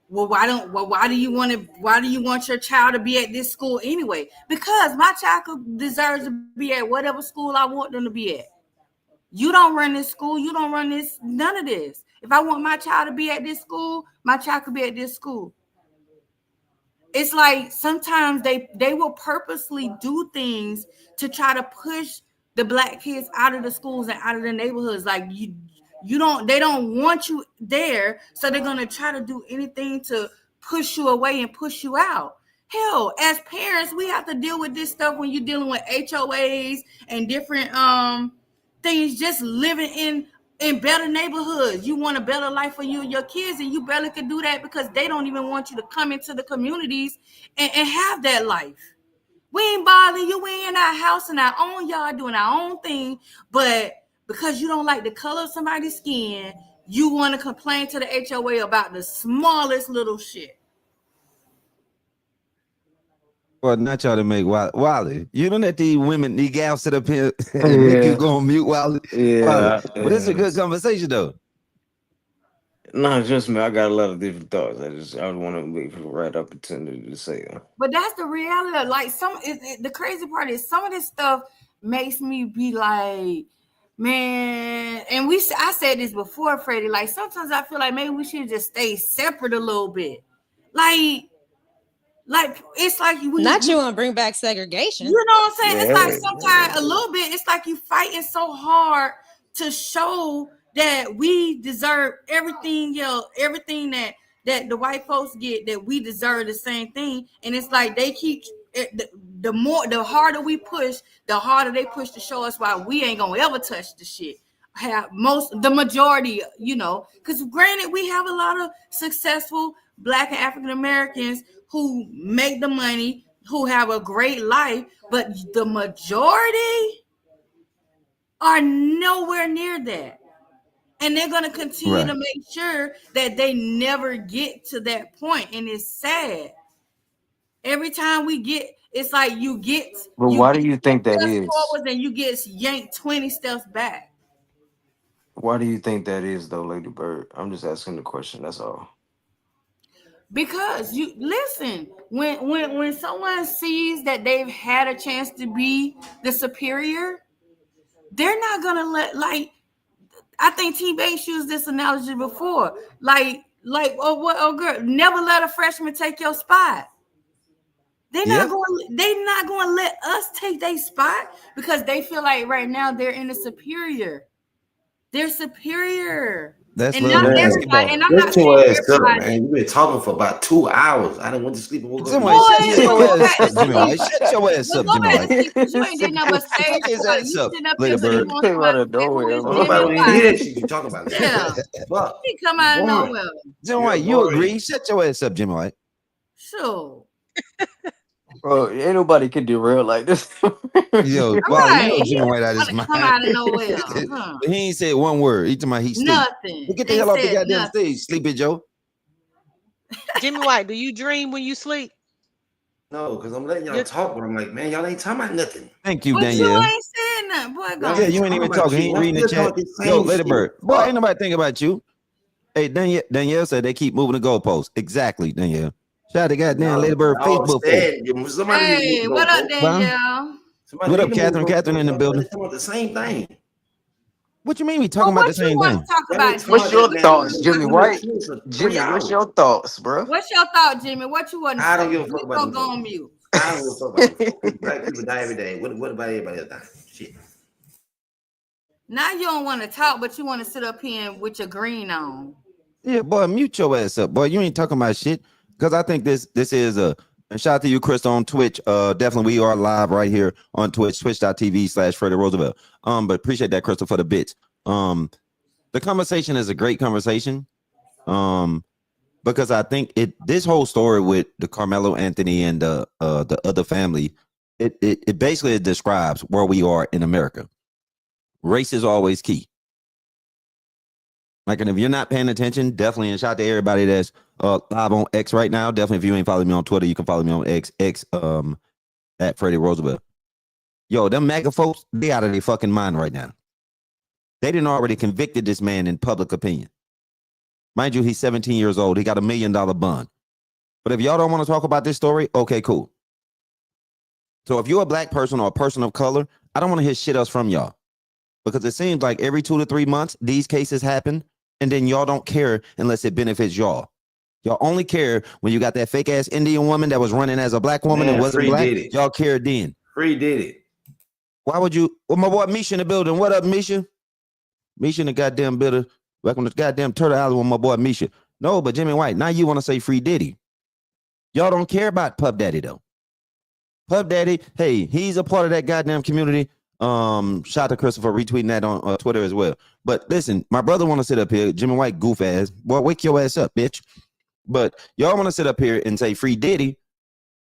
why do you want your child to be at this school anyway? Because my child deserves to be at whatever school I want them to be at. You don't run this school. You don't run this. None of this. If I want my child to be at this school, my child could be at this school. It's like sometimes they will purposely do things to try to push the black kids out of the schools and out of the neighborhoods. Like they don't want you there, so they're gonna try to do anything to push you away and push you out. Hell, as parents, we have to deal with this stuff when you're dealing with HOAs and different things, just living in in better neighborhoods. You want a better life for you and your kids, and you barely can do that because they don't even want you to come into the communities and have that life. We ain't bothering you. We in our house in our own yard doing our own thing, but because you don't like the color of somebody's skin, you want to complain to the HOA about the smallest little shit. Well, not y'all to make Wally. You don't let these women, these gals sit up here and make you go on mute, Wally. Yeah. But it's a good conversation, though. No, just me. I got a lot of different thoughts. I want to wait for the right opportunity to say them. But that's the reality. Like the crazy part is some of this stuff makes me be like, man. And I said this before, Freddie. Like sometimes I feel like maybe we should just stay separate a little bit. Like it's like you want to bring back segregation. You know what I'm saying? It's like sometimes a little bit. It's like you fighting so hard to show that we deserve everything else, everything that the white folks get, that we deserve the same thing. And it's like they keep the harder we push, the harder they push to show us why we ain't gonna ever touch the shit. The majority, because granted, we have a lot of successful Black and African Americans who make the money, who have a great life, but the majority are nowhere near that. And they're going to continue to make sure that they never get to that point. And it's sad. Every time we get, it's like you get. But why do you think that is? And you get yanked 20 steps back. Why do you think that is, though, Lady Bird? I'm just asking the question. That's all. Because you listen, when someone sees that they've had a chance to be the superior, they're not gonna let. I think T Banks used this analogy before. Girl, never let a freshman take your spot. They're not going to let us take their spot because they feel like right now they're in a superior. They're superior. That's and not everybody. And I'm not saying everybody. Man, you've been talking for about 2 hours. I didn't want to sleep and woke up. Shut your ass up, Jimmy White. Shut your ass up, Jimmy White. You ain't did nothing but say you sitting up here, but you want nobody want to hear that shit you talking about. Yeah, he come out of nowhere. Jimmy White, you agree? Shut your ass up, Jimmy White. Sure. Bro, ain't nobody can derail like this. Yo, wow, Jimmy White out of his mind. Come out of nowhere. Huh? He ain't said one word. He talking about he sleep. Nothing. Get the hell off the goddamn stage, Sleepy Joe. Jimmy White, do you dream when you sleep? No, because I'm letting y'all talk, but I'm like, man, y'all ain't talking about nothing. Thank you, But Danielle. you ain't saying nothing, boy. Yeah, you ain't even talking. He ain't reading the chat. Yo, Lady Bird. Boy, ain't nobody think about you. Hey, Danielle said they keep moving the goalposts. Exactly, Danielle. Shout out to goddamn Lady Bird Facebook. Hey, what up, Danielle? What up, Catherine? Catherine in the building. Talking about the same thing. What you mean we talking about the same thing? What's your thoughts, Jimmy White? Jimmy, what's your thoughts, bro? What's your thought, Jimmy? What you want to say? I don't give a fuck about go on mute. I don't give a fuck about them. Black people die every day. What about everybody else dying? Shit. Now you don't want to talk, but you want to sit up here with your green on. Yeah, boy, mute your ass up, boy. You ain't talking about shit. Because I think this is a shout out to you, Chris, on Twitch. Definitely we are live right here on Twitch, twitch.tv/Freddie Roosevelt. But appreciate that, Crystal, for the bits. The conversation is a great conversation. Because I think this whole story with the Carmelo Anthony and the other family, it basically describes where we are in America. Race is always key. Like, and if you're not paying attention, definitely, and shout out to everybody that's live on X right now. Definitely, if you ain't following me on Twitter, you can follow me on X at Freddie Roosevelt. Yo, them MAGA folks, they out of their fucking mind right now. They didn't already convicted this man in public opinion. Mind you, he's 17 years old. He got $1 million bond. But if y'all don't want to talk about this story, okay, cool. So if you're a black person or a person of color, I don't want to hear shit else from y'all. Because it seems like every 2 to 3 months, these cases happen. And then y'all don't care unless it benefits y'all. Y'all only care when you got that fake ass Indian woman that was running as a black woman and wasn't black. Y'all cared then. Free did it. Why would you? Well, my boy Misha in the building. What up, Misha? Misha in the goddamn building. Welcome to the goddamn Turtle Alley with my boy Misha. No, but Jimmy White, now you want to say Free Diddy. Y'all don't care about Puff Daddy, though. Puff Daddy, hey, he's a part of that goddamn community. Shout out to Christopher retweeting that on Twitter as well. But listen, my brother want to sit up here, Jimmy White goof ass. Boy, wake your ass up, bitch. But y'all want to sit up here and say free Diddy,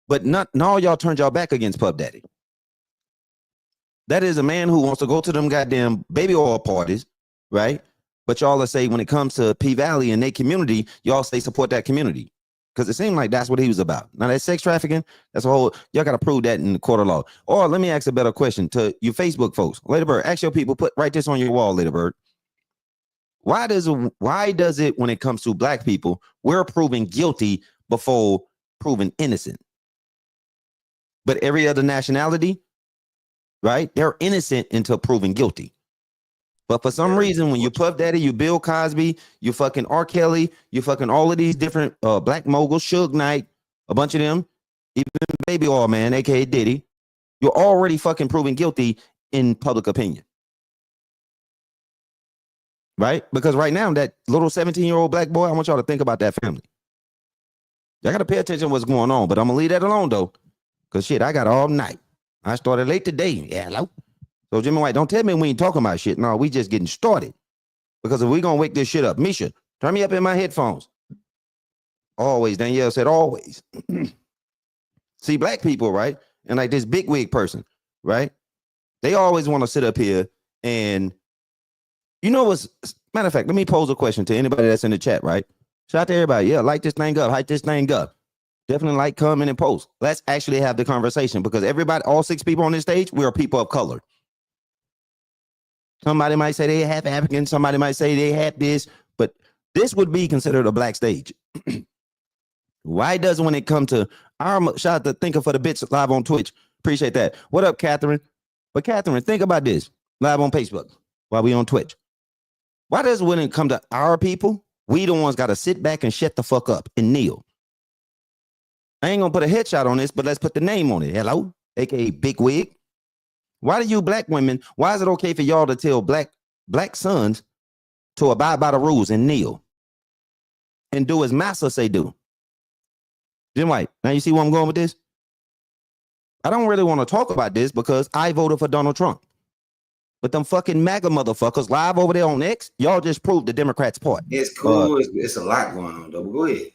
but not all y'all turned y'all back against Puff Daddy. That is a man who wants to go to them goddamn baby oil parties, right? But y'all are say when it comes to P Valley and their community, y'all say support that community. Because it seemed like that's what he was about. Now that sex trafficking, that's a whole, y'all got to prove that in the court of law. Or let me ask a better question to you Facebook folks. Later Bird, ask your people, write this on your wall, Later Bird. Why does it when it comes to black people, we're proven guilty before proven innocent? But every other nationality, right? They're innocent until proven guilty. But for some reason, when you Puff Daddy, you Bill Cosby, you fucking R. Kelly, you fucking all of these different black moguls, Suge Knight, a bunch of them, even Baby Oil Man, aka Diddy, you're already fucking proven guilty in public opinion. Right? Because right now, that little 17-year-old black boy, I want y'all to think about that family. Y'all got to pay attention to what's going on, but I'm going to leave that alone, though. Because shit, I got all night. I started late today. Yeah, hello. So Jimmy White, don't tell me we ain't talking about shit. No, we just getting started. Because if we gonna wake this shit up, Misha, turn me up in my headphones. Always, Danielle said always. See, black people, right? And like this big wig person, right? They always want to sit up here and you know what's, matter of fact, let me pose a question to anybody that's in the chat, right? Shout out to everybody. Yeah, like this thing up, hype this thing up. Definitely like, comment, and post. Let's actually have the conversation because everybody, all 6 people on this stage, we are people of color. Somebody might say they have African. Somebody might say they have this, but this would be considered a black stage. Why doesn't when it come to our shout out to Thinker for the Bits live on Twitch? Appreciate that. What up, Catherine? But Catherine, think about this live on Facebook while we on Twitch. Why does when it come to our people, we the ones got to sit back and shut the fuck up and kneel? I ain't gonna put a headshot on this, but let's put the name on it. Hello, aka Big Wig. Why do you black women, why is it okay for y'all to tell black sons to abide by the rules and kneel and do as master say do? Jim White, now you see where I'm going with this? I don't really want to talk about this because I voted for Donald Trump. But them fucking MAGA motherfuckers live over there on X, y'all just proved the Democrats' part. It's cool. It's a lot going on, though. But go ahead.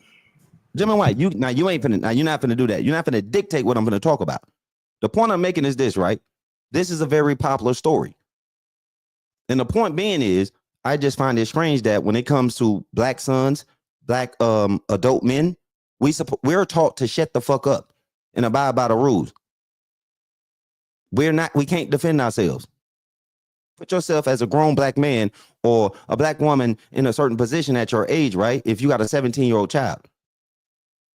Jim White, you're not finna do that. You're not finna dictate what I'm gonna talk about. The point I'm making is this, right? This is a very popular story. And the point being is, I just find it strange that when it comes to black sons, black adult men, we're taught to shut the fuck up and abide by the rules. We can't defend ourselves. Put yourself as a grown black man or a black woman in a certain position at your age, right? If you got a 17-year-old child.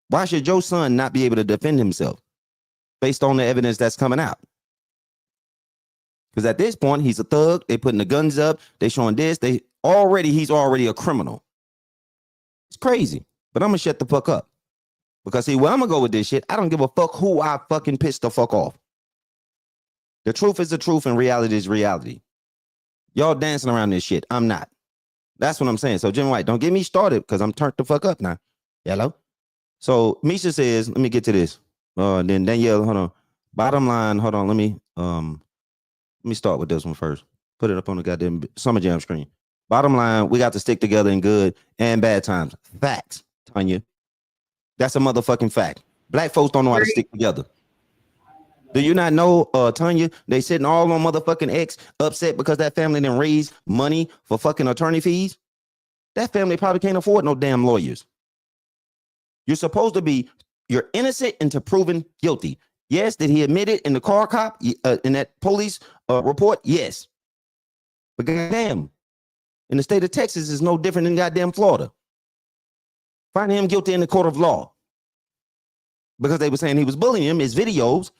Why should your son not be able to defend himself based on the evidence that's coming out? Because at this point, he's a thug. They putting the guns up. They showing this. He's already a criminal. It's crazy. But I'm going to shut the fuck up. Because see, where I'm going to go with this shit, I don't give a fuck who I fucking pissed the fuck off. The truth is the truth and reality is reality. Y'all dancing around this shit. I'm not. That's what I'm saying. So Jim White, don't get me started because I'm turned the fuck up now. Hello? So Misha says, let me get to this. Then Danielle, hold on. Bottom line, hold on. Let me start with this one first. Put it up on the goddamn Summer Jam screen. Bottom line, we got to stick together in good and bad times. Facts, Tanya. That's a motherfucking fact. Black folks don't know how to stick together. Do you not know, Tanya, they sitting all on motherfucking X upset because that family didn't raise money for fucking attorney fees? That family probably can't afford no damn lawyers. You're supposed to be, you're innocent until proven guilty. Yes, did he admit it in the car cop, in that police report? Yes. But goddamn, in the state of Texas is no different than goddamn Florida. Find him guilty in the court of law. Because they were saying he was bullying him, his videos.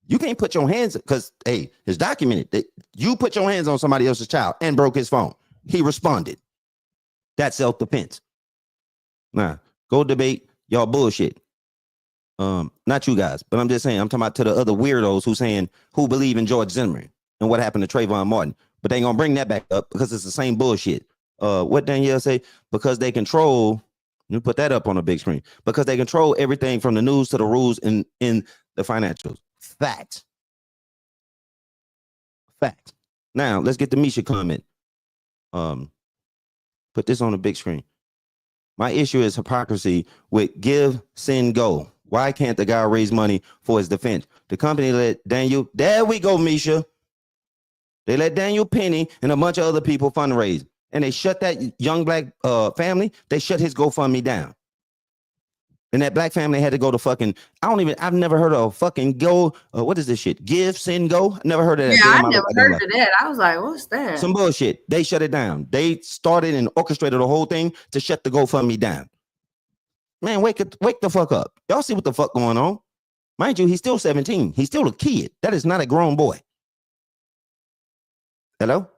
You can't put your hands, because, hey, it's documented. You put your hands on somebody else's child and broke his phone. He responded. That's self-defense. Nah, go debate y'all bullshit. Not you guys, but I'm just saying, I'm talking about to the other weirdos who believe in George Zimmerman and what happened to Trayvon Martin. But they ain't gonna bring that back up because it's the same bullshit. What Danielle say? Because they control, let me put that up on a big screen. Because they control everything from the news to the rules in the financials. Facts. Facts. Now let's get the Misha comment. Put this on the big screen. My issue is hypocrisy with give, send, go. Why can't the guy raise money for his defense? The company let Daniel, there we go, Misha. They let Daniel Penny and a bunch of other people fundraise. And they shut that young black family, they shut his GoFundMe down. And that black family had to go to fucking, I've never heard of fucking go, what is this shit? Give, send, go? I never heard of that. Yeah, I never heard of that. I was like, what's that? Some bullshit. They shut it down. They started and orchestrated the whole thing to shut the GoFundMe down. Man, wake the fuck up. Y'all see what the fuck going on? Mind you, he's still 17. He's still a kid. That is not a grown boy. Hello?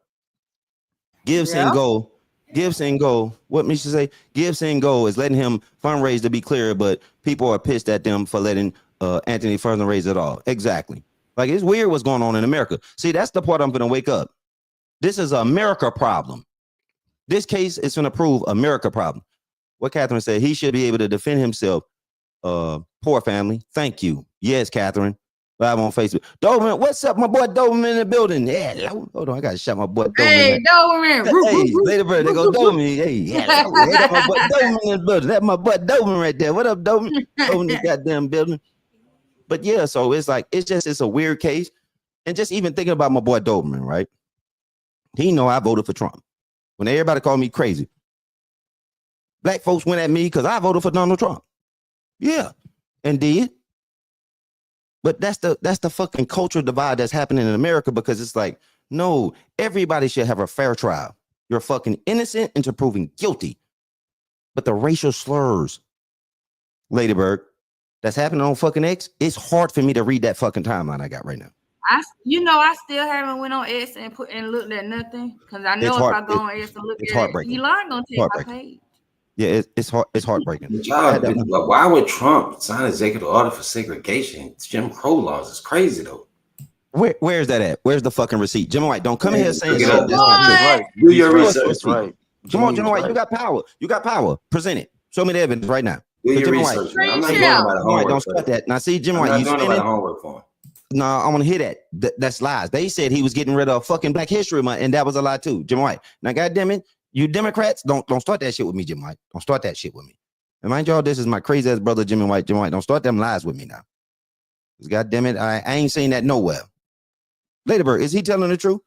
Give, send, go. Give, send, go. What Misha say? Give, send, go is letting him fundraise, to be clear, but people are pissed at them for letting Anthony fundraise at all. Exactly. Like, it's weird what's going on in America. See, that's the part I'm going to wake up. This is an America problem. This case is going to prove America problem. What Catherine said, he should be able to defend himself. Poor family. Thank you. Yes, Catherine. Live on Facebook. Doberman, what's up? My boy Doberman in the building. Yeah, hold on. I got to shout my boy Doberman. Hey, Doberman. Hey, later, bro. They go Doberman. Hey, yeah. That's my boy Doberman in the building. That's my boy Doberman right there. What up, Doberman? Doberman in the goddamn building. But yeah, so it's like, it's a weird case. And just even thinking about my boy Doberman, right? He know I voted for Trump. When everybody called me crazy. Black folks went at me because I voted for Donald Trump. Yeah, and did. But that's the fucking cultural divide that's happening in America, because it's like, no, everybody should have a fair trial. You're fucking innocent until proven guilty. But the racial slurs, Ladybird, that's happening on fucking X, it's hard for me to read that fucking timeline I got right now. I still haven't went on X and looked at nothing, because I know if I go on X and look at it, Elon gonna take my page. Yeah, it's hard. It's heartbreaking. Why would Trump sign executive order for segregation? It's Jim Crow laws. It's crazy though. Where's that at? Where's the fucking receipt? Jim White, don't come in here saying that's right. Do your research. Right. Come on, Jim White, you got power. You got power. Present it. Show me the evidence right now. Do your research. I'm not doing about homework. Don't start that. Now see, Jim White, you doing about homework for him. No, I want to hear that. That's lies. They said he was getting rid of fucking Black History Month, and that was a lie too, Jim White. Now, goddamn it, you Democrats, don't start that shit with me, Jim White. Don't start that shit with me. And mind y'all, this is my crazy ass brother, Jimmy White. Jim White, don't start them lies with me now. God damn it, I ain't saying that nowhere. Ladybird, is he telling the truth?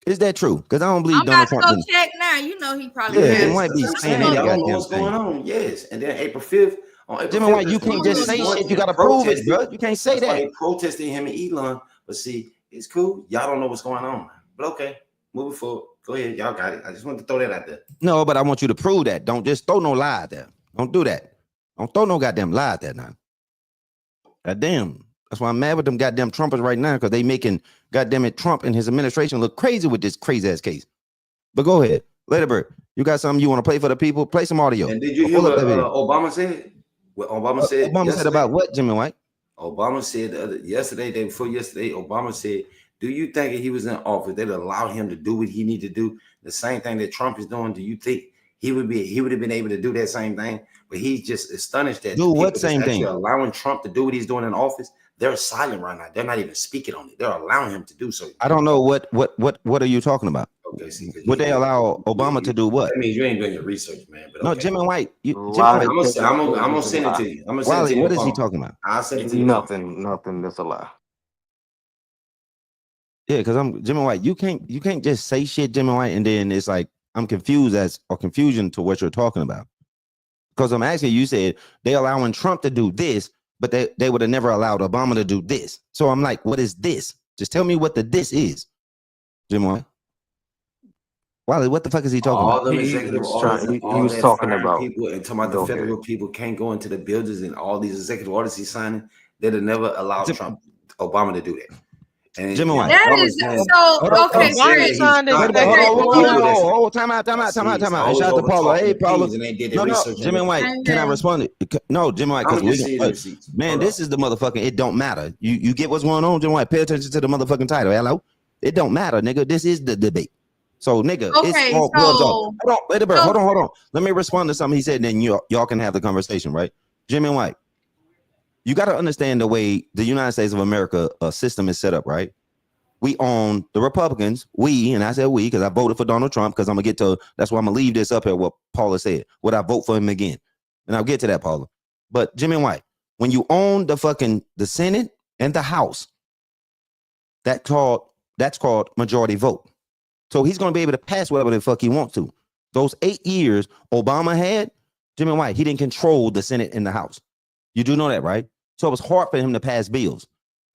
Is that true? Because I don't believe Donald Trump. I'm about to go check now. You know he probably it might be saying I don't know what's going on. Yes, and then April 5th. Jimmy White, you can't just say shit. You got to prove it, bro. You can't say that. They protested him and Elon, but see, it's cool. Y'all don't know what's going on, but okay, moving forward. Go ahead, y'all got it. I just wanted to throw that out there. No, but I want you to prove that. Don't just throw no lie there. Don't do that. Don't throw no goddamn lie there now. Goddamn. That's why I'm mad with them goddamn Trumpers right now, because they making goddamn it Trump and his administration look crazy with this crazy ass case. But go ahead, Ladybird. You got something you want to play for the people? Play some audio. And did you hear what Obama said? What Obama said? Obama said about what, Jimmy White? Obama said yesterday, day before yesterday, Obama said, do you think if he was in office, they'd allow him to do what he need to do? The same thing that Trump is doing. Do you think he would have been able to do that same thing? But he's just astonished that do what same thing? Allowing Trump to do what he's doing in office. They're silent right now. They're not even speaking on it. They're allowing him to do so. I don't know what are you talking about? Okay, see, would they allow Obama to do what? That means you ain't doing your research, man. But no, Jimmy White. I'm gonna send it to you. I'm gonna send it to you. What is he talking about? I'll send it to you. Nothing. That's a lie. Yeah, because I'm Jimmy White. You can't just say shit, Jimmy White, and then it's like I'm confused confusion to what you're talking about. Because I'm asking you said they allowing Trump to do this, but they would have never allowed Obama to do this. So I'm like, what is this? Just tell me what the this is, Jimmy White. Wally, what the fuck is he talking about? All them executive orders, he was talking about people and talking about the federal people can't go into the buildings and all these executive orders he's signing. They'd have never allowed Obama to do that. And Jimmy White. That is so okay. Time out. And shout out to Paula. Hey, Paula. No, Jimmy White. Can I respond? No, Jimmy White. Because man, this is the motherfucking. It don't matter. You get what's going on, Jimmy White. Pay attention to the motherfucking title. Hello. It don't matter, nigga. This is the debate. So, nigga, it's all gloves off. Hold on. Let me respond to something he said, then y'all can have the conversation, right? Jimmy White, you got to understand the way the United States of America system is set up, right? we own the Republicans. And I said we because I voted for Donald Trump because I'm gonna get to. That's why I'm gonna leave this up here. What Paula said. Would I vote for him again? And I'll get to that, Paula. But Jimmy White, when you own the Senate and the House, that's called majority vote. So he's gonna be able to pass whatever the fuck he wants to. Those 8 years Obama had, Jimmy White, he didn't control the Senate and the House. You do know that, right? So it was hard for him to pass bills.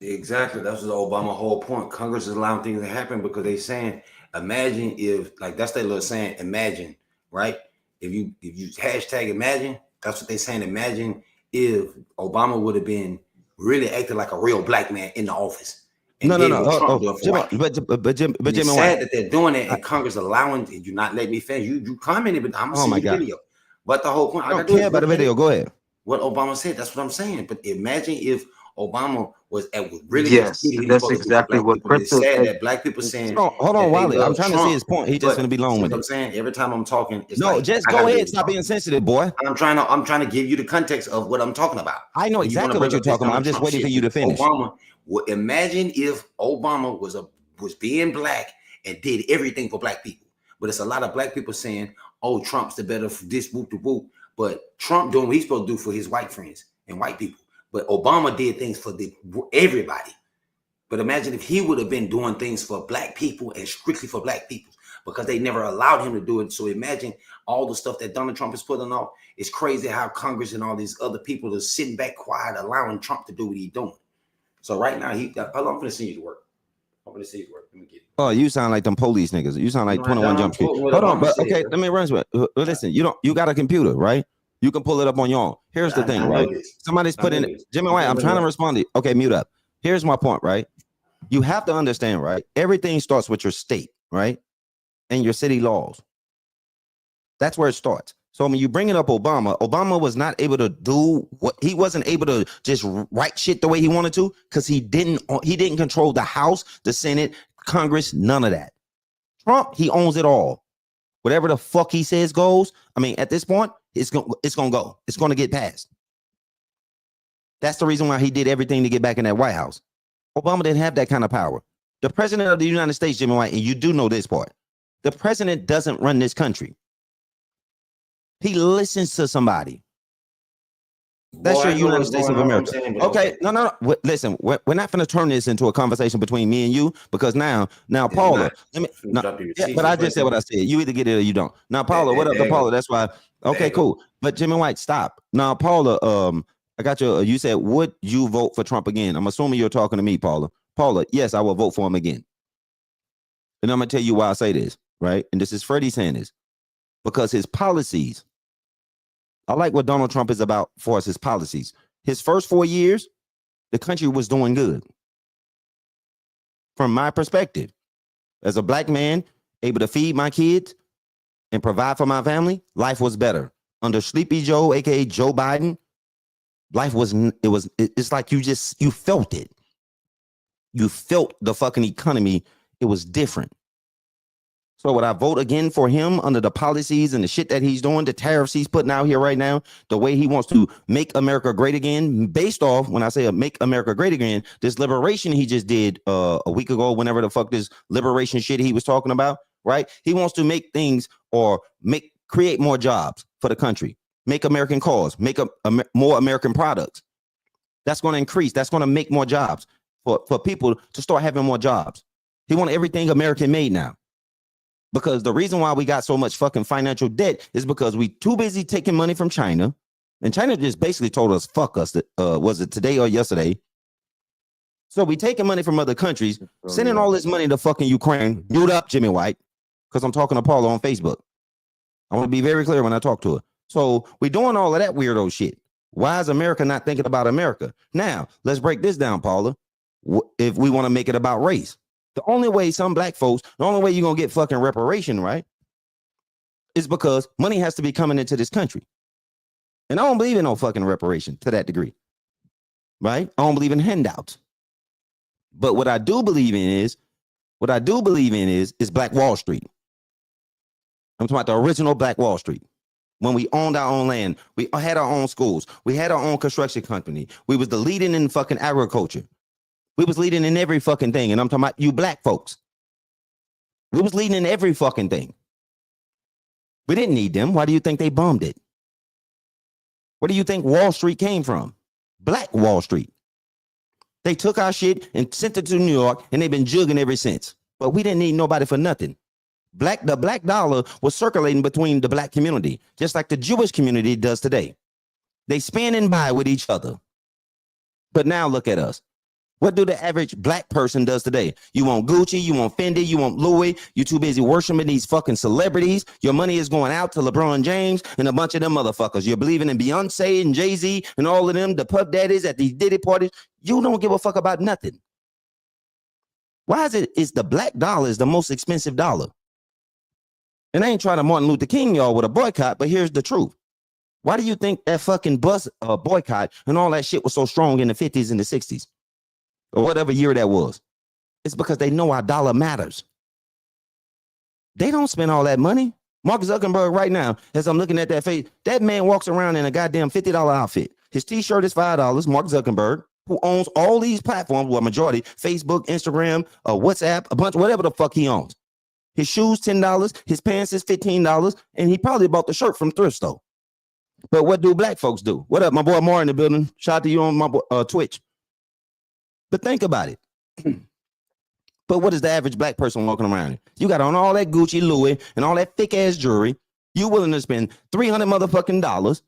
Exactly. That's the Obama whole point. Congress is allowing things to happen because they saying, imagine if, like that's their little saying, imagine, right? If you hashtag imagine, that's what they saying. Imagine if Obama would have been really acting like a real black man in the office. And No. Jimmy, but Jimmy it's White. sad that they're doing it and Congress allowing you not let me finish. You commented, but I'm gonna see the video. But the whole point, I don't care about the video. Go ahead. What Obama said, that's what I'm saying. But imagine if Obama was really Yes, that's exactly what it's sad that black people saying. Hold on, Wally. I'm trying to see his point. He just gonna be long with it. I'm saying every time I'm talking, it's no, like, just go ahead. Stop being sensitive, boy. I'm trying to give you the context of what I'm talking about. I know exactly what you're talking about. I'm just waiting for you to finish. Obama. Imagine if Obama was being black and did everything for black people. But it's a lot of black people saying, "Oh, Trump's the better for this whoop to whoop." But Trump doing what he's supposed to do for his white friends and white people. But Obama did things for everybody. But imagine if he would have been doing things for black people and strictly for black people because they never allowed him to do it. So imagine all the stuff that Donald Trump is putting on. It's crazy how Congress and all these other people are sitting back quiet, allowing Trump to do what he's doing. So right now, I'm going to send you to work. I'm going to see you work. Let me get it. Oh, you sound like them police niggas. You sound like 21 Jump Street. Hold on, but okay, let me run. Listen, you got a computer, right? You can pull it up on your own. Here's the thing, right? Somebody's put in Jimmy White. I'm trying to respond to you. Okay, mute up. Here's my point, right? You have to understand, right? Everything starts with your state, right? And your city laws. That's where it starts. So when you bring it up, Obama was not able to do what he wasn't able to just write shit the way he wanted to because he didn't control the House, the Senate, Congress, none of that. Trump, he owns it all. Whatever the fuck he says goes. I mean, at this point, it's gonna go. It's gonna get passed. That's the reason why he did everything to get back in that White House. Obama didn't have that kind of power. The president of the United States, Jimmy White, and you do know this part. The president doesn't run this country. He listens to somebody. That's your United States of America. Okay, no. Listen, we're not going to turn this into a conversation between me and you because now, Paula. But I just said what I said. You either get it or you don't. Now, Paula, what up to Paula? That's why. Okay, cool. But Jimmy White, stop. Now, Paula, I got you. You said, would you vote for Trump again? I'm assuming you're talking to me, Paula. Paula, yes, I will vote for him again. And I'm going to tell you why I say this, right? And this is Freddie saying this. Because his policies, I like what Donald Trump is about for us, his policies. His first 4 years, the country was doing good. From my perspective, as a black man, able to feed my kids and provide for my family, life was better. Under Sleepy Joe, aka Joe Biden, life it's like you felt it. You felt the fucking economy. It was different. So would I vote again for him under the policies and the shit that he's doing, the tariffs he's putting out here right now, the way he wants to make America great again, based off, when I say make America great again, this liberation he just did a week ago, whenever the fuck this liberation shit he was talking about, right? He wants to make things or create more jobs for the country, make American cars, make more American products. That's going to increase. That's going to make more jobs for people to start having more jobs. He wants everything American made now. Because the reason why we got so much fucking financial debt is because we too busy taking money from China. And China just basically told us, fuck us. Was it today or yesterday? So we taking money from other countries, sending all this money to fucking Ukraine. Mute up, Jimmy White, because I'm talking to Paula on Facebook. I want to be very clear when I talk to her. So we're doing all of that weirdo shit. Why is America not thinking about America? Now, let's break this down, Paula. If we want to make it about race. The only way some black folks, the only way you're going to get fucking reparation, right, is because money has to be coming into this country. And I don't believe in no fucking reparation to that degree, right? I don't believe in handouts. But what I do believe in is Black Wall Street. I'm talking about the original Black Wall Street. When we owned our own land, we had our own schools, we had our own construction company. We was the leading in fucking agriculture. We was leading in every fucking thing, and I'm talking about you black folks. We was leading in every fucking thing. We didn't need them. Why do you think they bombed it? Where do you think Wall Street came from? Black Wall Street. They took our shit and sent it to New York, and they've been jugging ever since. But we didn't need nobody for nothing. The black dollar was circulating between the black community, just like the Jewish community does today. They spin and buy with each other. But now look at us. What do the average black person does today? You want Gucci, you want Fendi, you want Louis. You're too busy worshiping these fucking celebrities. Your money is going out to LeBron James and a bunch of them motherfuckers. You're believing in Beyonce and Jay-Z and all of them, the puff daddies at these Diddy parties. You don't give a fuck about nothing. Why is it? It's the black dollar is the most expensive dollar. And I ain't trying to Martin Luther King y'all with a boycott, but here's the truth. Why do you think that fucking bus boycott and all that shit was so strong in the 50s and the 60s? Or whatever year that was? It's because they know our dollar matters. They don't spend all that money. Mark Zuckerberg right now, as I'm looking at that face, that man walks around in a goddamn $50 outfit. His t-shirt is $5. Mark Zuckerberg, who owns all these platforms, well, majority, Facebook, Instagram, WhatsApp, a bunch, whatever the fuck he owns. His shoes, $10. His pants is $15. And he probably bought the shirt from thrift store. But what do black folks do? What up, my boy Mar in the building? Shout out to you on my Twitch. But think about it. But what is the average black person walking around in? You got on all that Gucci, Louis, and all that fake ass jewelry. You willing to spend $300 motherfucking dollars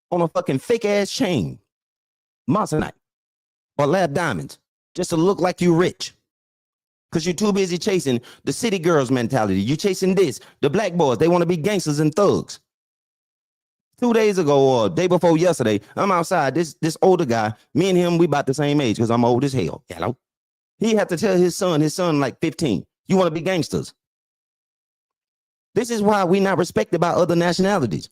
on a fucking fake ass chain, Monsanite, or lab diamonds, just to look like you rich. Because you're too busy chasing the city girls mentality. You're chasing this. The black boys, they want to be gangsters and thugs. 2 days ago or day before yesterday, I'm outside. This older guy, me and him, we about the same age because I'm old as hell. Hello. He had to tell his son like 15, you want to be gangsters. This is why we not respected by other nationalities.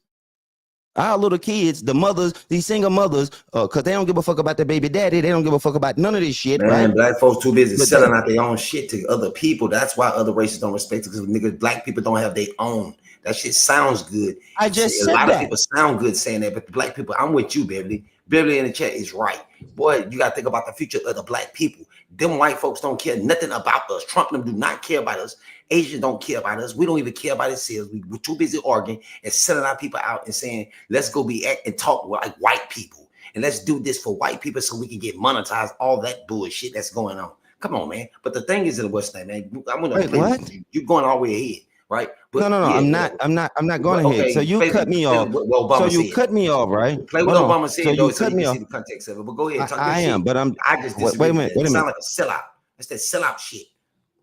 Our little kids, the mothers, these single mothers, because they don't give a fuck about their baby daddy. They don't give a fuck about none of this shit, Man, right? black folks too busy selling out their own shit to other people. That's why other races don't respect it, because niggas, black people don't have their own. That shit sounds good. I just said a lot that. of people sound good saying that, but the black people, I'm with you, Beverly. Beverly in the chat is right. Boy, you got to think about the future of the black people. Them white folks don't care nothing about us. Trump and them do not care about us. Asians don't care about us. We don't even care about ourselves. We're too busy arguing and selling our people out and saying, let's go be and talk like white people. And let's do this for white people so we can get monetized, all that bullshit that's going on. Come on, man. But the thing is in the West Side, man, I'm going to play what? You're going all the way ahead, right? But No, yeah, I'm not going ahead. So you cut me off. So you cut me off, right? Play what Obama said, so though, you so cut you me can off. see the context of it. But go ahead, talk I your am, shit. but I'm. I just Wait a minute. It sound like a sellout. That's that sellout shit.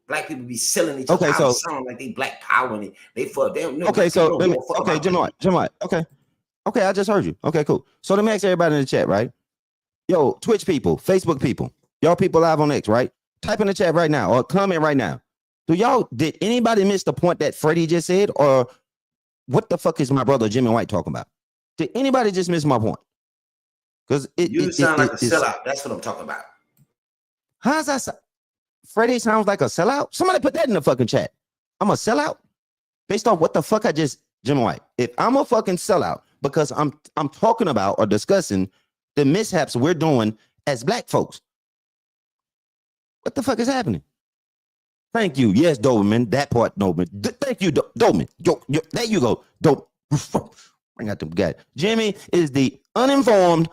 Black people be selling each other. Okay, so sound like they black power and they fuck. They don't know. Okay, so let me. Okay, Jim White. Okay, I just heard you. Okay, cool. So let me ask everybody in the chat, right? Yo, Twitch people, Facebook people, y'all people live on X, right? Type in the chat right now or comment right now. Did anybody miss the point that Freddie just said, or what the fuck is my brother Jimmy White talking about? Did anybody just miss my point? Because you sound like a sellout. That's what I'm talking about. How's that? Freddie sounds like a sellout. Somebody put that in the fucking chat. I'm a sellout based off what the fuck I just Jimmy White. If I'm a fucking sellout because I'm talking about or discussing the mishaps we're doing as black folks. What the fuck is happening? Thank you. Yes, Doberman. That part, Doberman. Thank you, Doberman. There you go. Bring out them guys. Jimmy is the uninformed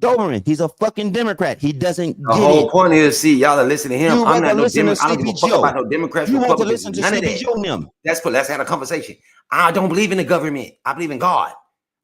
Doberman. He's a fucking Democrat. He doesn't get it. The whole point is, see, y'all are listening to him. I'm not no Democrat. I don't give a fuck about no Democrats, Republicans. Republicans. You want to listen to None of Sleepy that. Joe and them. Let's have a conversation. I don't believe in the government. I believe in God.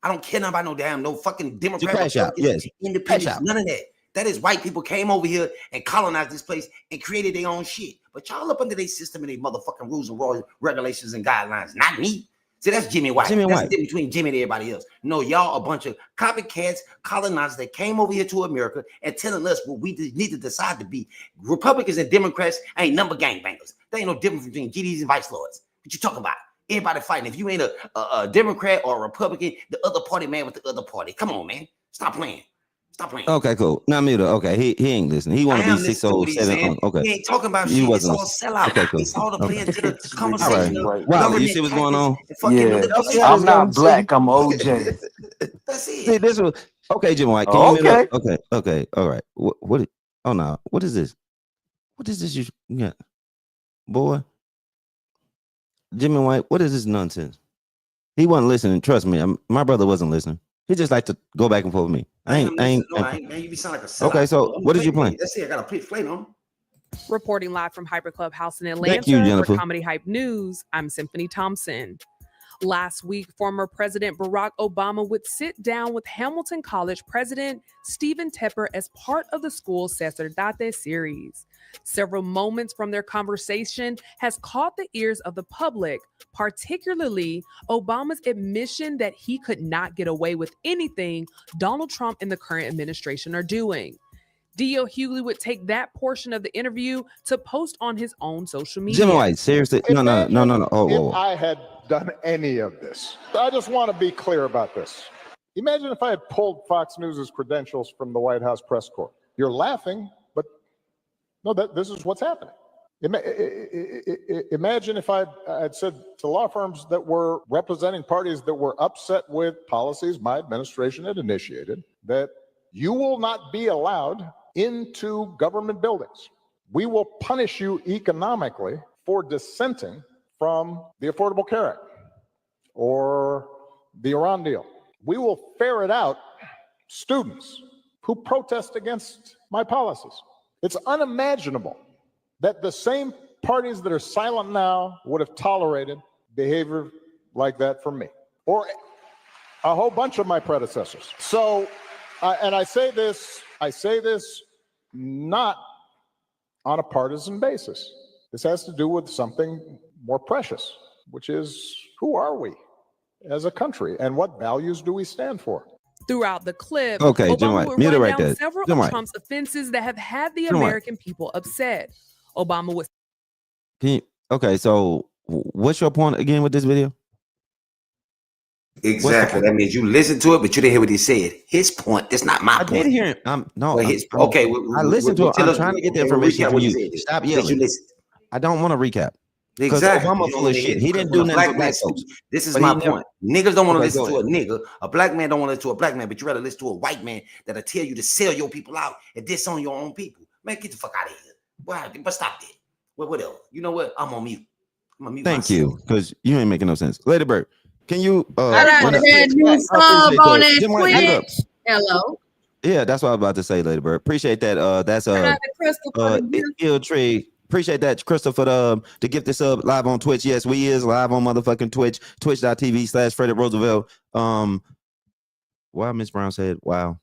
I don't care about no fucking Democrat, crash out. Yes. Independence, none of that. That is white people came over here and colonized this place and created their own shit. But y'all up under their system and their motherfucking rules and regulations and guidelines. Not me. See, that's Jimmy White. That's the difference between Jimmy and everybody else. No, y'all a bunch of copycats, colonizers that came over here to America and telling us what we need to decide to be. Republicans and Democrats ain't number gangbangers. There ain't no difference between GDs and vice lords. What you talking about? Everybody fighting. If you ain't a Democrat or a Republican, the other party man with the other party. Come on, man. Stop playing. Stop playing. Okay, cool. Now, Muta. Okay, he ain't listening. He want to be 607. Okay, he ain't talking about shit. It's all sellout. Okay, cool. It's all the playing to the conversation. Right. Wow, you see what's going on? Yeah, I'm not black. I'm OJ. That's it. See, this was okay, Jim White. Can you okay. Okay. All right. What? Oh no, what is this? What is this you got? Boy. Jimmy White, what is this nonsense? He wasn't listening. Trust me, my brother wasn't listening. He just like to go back and forth with me. I ain't, man. You be sound like a sellout. Okay, so what is you playing? That's it. I got a play flame on. Reporting live from Hyper Clubhouse in Thank you, Atlanta Jennifer. for Comedy Hype News, I'm Symphony Thompson. Last week, former President Barack Obama would sit down with Hamilton College President Stephen Tepper as part of the school's Sacerdate series. Several moments from their conversation has caught the ears of the public, particularly Obama's admission that he could not get away with anything Donald Trump and the current administration are doing. D.L. Hughley would take that portion of the interview to post on his own social media. Jimmy White, seriously? No. If I had done any of this, I just want to be clear about this. Imagine if I had pulled Fox News' credentials from the White House press corps. You're laughing, but no, this is what's happening. Imagine if I'd said to law firms that were representing parties that were upset with policies my administration had initiated, that you will not be allowed into government buildings. We will punish you economically for dissenting from the Affordable Care Act or the Iran deal. We will ferret out students who protest against my policies. It's unimaginable that the same parties that are silent now would have tolerated behavior like that from me or a whole bunch of my predecessors. So, and I say this not on a partisan basis. This has to do with something more precious, which is who are we as a country and what values do we stand for? Throughout the clip, Okay, Jim Obama White, would mute it run right down there. several Jim of White. Trump's offenses that have had the Jim White. American people upset. Obama would Okay, so what's your point again with this video? Exactly. That means you listened to it, but you didn't hear what he said. His point. That's not my I point. did hear him. Okay. I listened to it. I'm trying to get the information from you. Stop yelling. Listen. I don't want to recap. Because Exactly. Obama full of shit. He didn't do nothing for black folks. This is But my he never- point. Niggas don't want to Okay, listen go to a ahead. nigga. A black man don't want to listen to a black man, but you rather listen to a white man that'll tell you to sell your people out and disown your own people. Man, get the fuck out of here. Why? But stop that. Well, whatever. You know what? I'm on mute. I'm on mute. Thank you, because you ain't making no sense. Lady Bird, can you Shout out to that new sub on that Jim White, mute up. Twitch. Hello. Yeah, that's what I was about to say, Lady Bird. Appreciate that. That's Shout out to Crystal for the gift. Ill Tree. Appreciate that, Crystal, for the gift this up live on Twitch. Yes, we is live on motherfucking Twitch, twitch.tv/Frederick Roosevelt. Why Miss Brown said, wow.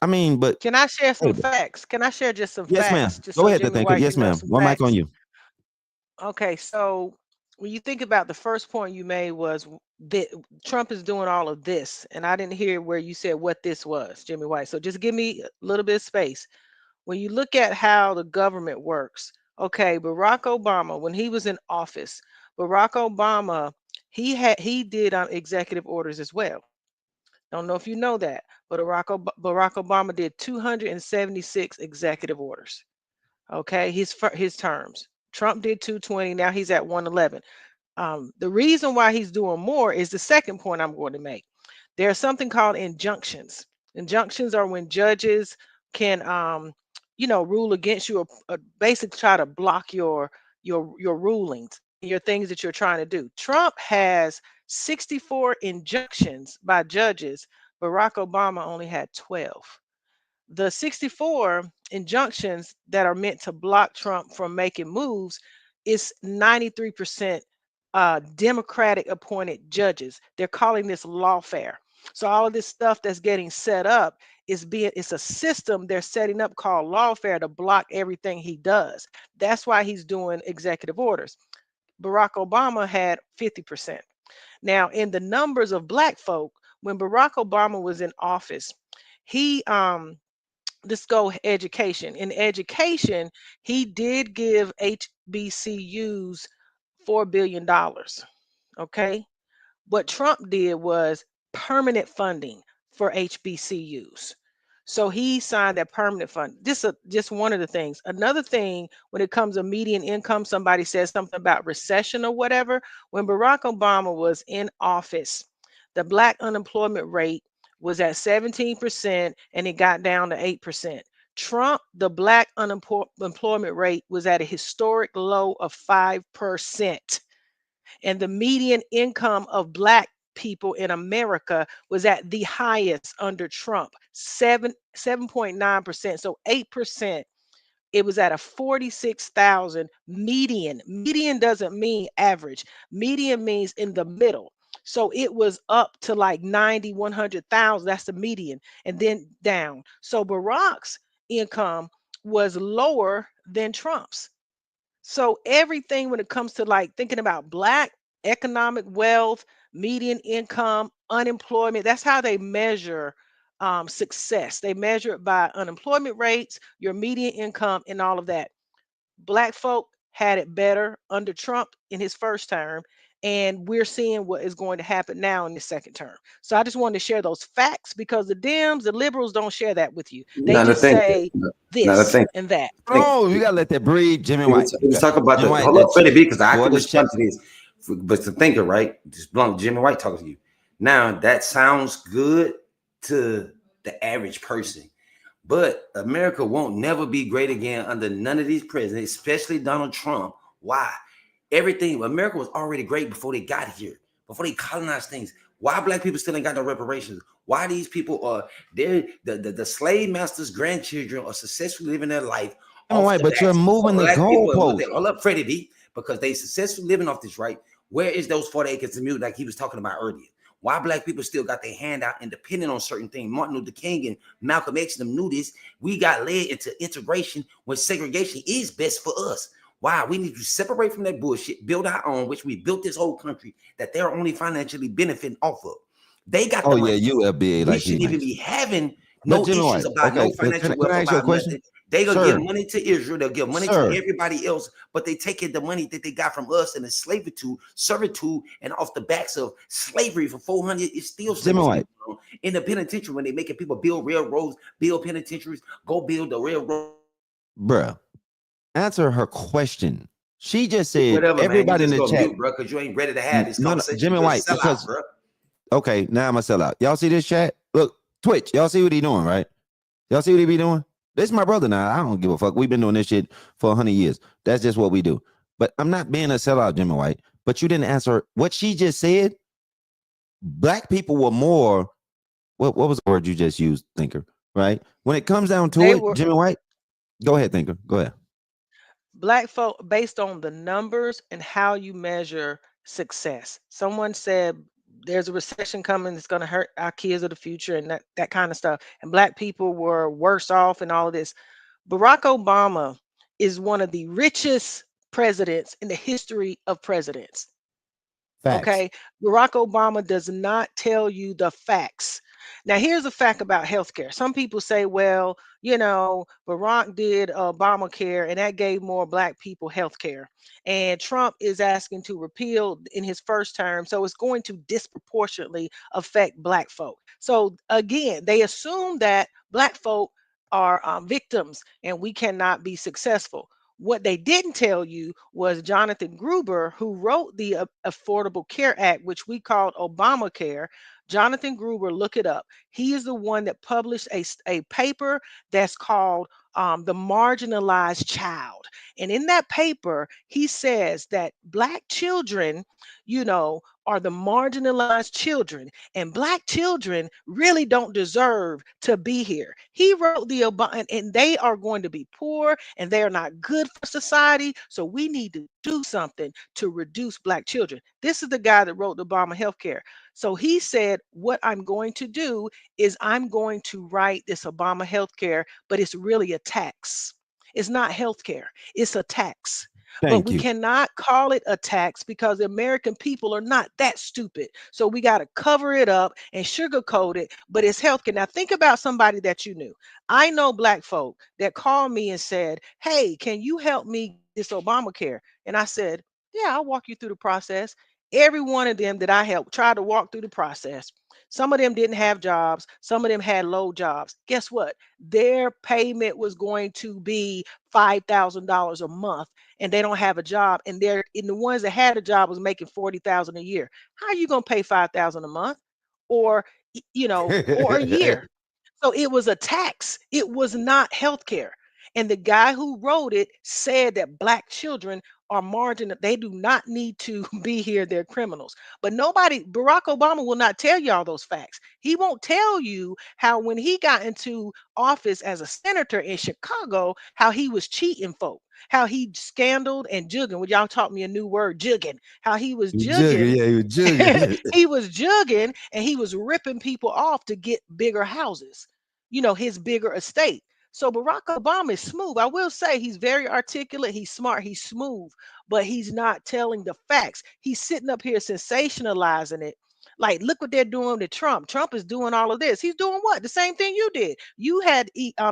I mean, but Can I share some facts? Can I share just some yes, facts? ma'am. Just Go so ahead, Jimmy thank you. White Yes, can know ma'am. some One mic facts? on you. Okay, so when you think about the first point you made was that Trump is doing all of this, and I didn't hear where you said what this was, Jimmy White. So just give me a little bit of space. When you look at how the government works, okay, Barack Obama, when he was in office, Barack Obama, he did executive orders as well. Don't know if you know that, but Barack Obama did 276 executive orders. Okay, his terms. Trump did 220. Now he's at 111. The reason why he's doing more is the second point I'm going to make. There's something called injunctions. Injunctions are when judges can, rule against you or basically try to block your rulings, your things that you're trying to do. Trump has 64 injunctions by judges. Barack Obama only had 12. The 64 injunctions that are meant to block Trump from making moves is 93% Democratic appointed judges. They're calling this lawfare. So all of this stuff that's getting set up it's a system they're setting up called lawfare to block everything he does. That's why he's doing executive orders. Barack Obama had 50%. Now, in the numbers of black folk, when Barack Obama was in office, he let's go education. In education, he did give HBCUs $4 billion. Okay. What Trump did was permanent funding for HBCUs. So he signed that permanent fund. This is just one of the things. Another thing, when it comes to median income, somebody says something about recession or whatever. When Barack Obama was in office, the black unemployment rate was at 17% and it got down to 8%. Trump, the black unemployment rate was at a historic low of 5%. And the median income of black people in America was at the highest under Trump, 7.9%. So 8%. It was at a 46,000 median. Median doesn't mean average. Median means in the middle. So it was up to like 90, 100,000. That's the median. And then down. So Barack's income was lower than Trump's. So everything when it comes to like thinking about black economic wealth, median income, unemployment, that's how they measure success. They measure it by unemployment rates, your median income, and all of that. Black folk had it better under Trump in his first term, and we're seeing what is going to happen now in the second term. So I just wanted to share those facts because the Dems, the liberals don't share that with you. They Now the just thing, say now the this thing, and that. Oh, you gotta let that breathe, Jimmy White. It was talk about Jimmy the White, hold up, Freddie B, because I boy, can this respond to this. But the thinker, right? Just blunt Jimmy White talking to you. Now that sounds good to the average person, but America won't never be great again under none of these presidents, especially Donald Trump. Why? Everything America was already great before they got here, before they colonized things. Why black people still ain't got no reparations? Why these people are the slave masters' grandchildren are successfully living their life Jimmy off White, the but you're backs of moving the black people. goalpost. Hold up, Freddie B, because they successfully living off this, right? Where is those 40 acres of music like he was talking about earlier? Why black people still got their hand out and depending on certain things? Martin Luther King and Malcolm X them knew this. We got led into integration when segregation is best for us. Why? We need to separate from that bullshit, build our own, which we built this whole country that they're only financially benefiting off of. They got the Oh yeah, money. you FBA We like he shouldn't even makes. be having But no Jimmy issues White, about okay, no financial can wealth, I ask you a about question? nothing. They gonna Sir. give money to Israel, they'll give money Sir. to everybody else, but they taking the money that they got from us and the servitude, and off the backs of slavery for 400. It's still Jimmy slavery White. in the penitentiary when they making people build railroads, build penitentiaries, go build the railroad. Bruh, answer her question. She just said Whatever, man. You everybody in just the go chat. mute, bro, because you ain't ready to have this No, conversation. Jimmy You're a White, sellout, because bro. okay, now I'm gonna sell out. Y'all see this chat? Look, Twitch. Y'all see what he doing, right? Y'all see what he be doing? This is my brother now. I don't give a fuck. We've been doing this shit for 100 years. That's just what we do. But I'm not being a sellout, Jimmy White. But you didn't answer what she just said. Black people were more. What was the word you just used, Thinker? Right? When it comes down to They it, were Jimmy White. Go ahead, Thinker. Go ahead. black folk based on the numbers and how you measure success. Someone said there's a recession coming that's going to hurt our kids of the future and that kind of stuff. And black people were worse off and all of this. Barack Obama is one of the richest presidents in the history of presidents. Facts. Okay. Barack Obama does not tell you the facts. Now, here's a fact about healthcare. Some people say, well, Barack did Obamacare and that gave more black people healthcare. And Trump is asking to repeal in his first term. So it's going to disproportionately affect black folk. So again, they assume that black folk are victims and we cannot be successful. What they didn't tell you was Jonathan Gruber, who wrote the Affordable Care Act, which we called Obamacare. Jonathan Gruber, look it up. He is the one that published a paper that's called The Marginalized Child. And in that paper, he says that black children, are the marginalized children, and black children really don't deserve to be here. He wrote the Obama, and they are going to be poor, and they are not good for society. So we need to do something to reduce black children. This is the guy that wrote the Obama healthcare. So he said, what I'm going to do is I'm going to write this Obama healthcare, but it's really a tax. It's not healthcare, it's a tax. But Thank we you. cannot call it a tax because the American people are not that stupid. So we got to cover it up and sugarcoat it, but it's healthcare. Now think about somebody that you knew. I know black folk that called me and said, hey, can you help me get this Obamacare? And I said, yeah, I'll walk you through the process. Every one of them that I helped tried to walk through the process. Some of them didn't have jobs. Some of them had low jobs. Guess what? Their payment was going to be $5,000 a month, and they don't have a job. And they're in the ones that had a job was making 40,000 a year. How are you going to pay 5,000 a month, or or a year? So it was a tax. It was not healthcare. And the guy who wrote it said that black children are marginal. They do not need to be here. They're criminals. But Barack Obama will not tell you all those facts. He won't tell you how when he got into office as a senator in Chicago, how he was cheating folk, how he scandaled and jugging. Would y'all taught me a new word, jugging? How he was jugging. He was jugging. He was jugging and he was ripping people off to get bigger houses, his bigger estate. So Barack Obama is smooth. I will say he's very articulate, he's smart, he's smooth, but he's not telling the facts. He's sitting up here sensationalizing it. Like, look what they're doing to Trump. Trump is doing all of this. He's doing what? The same thing you did. You had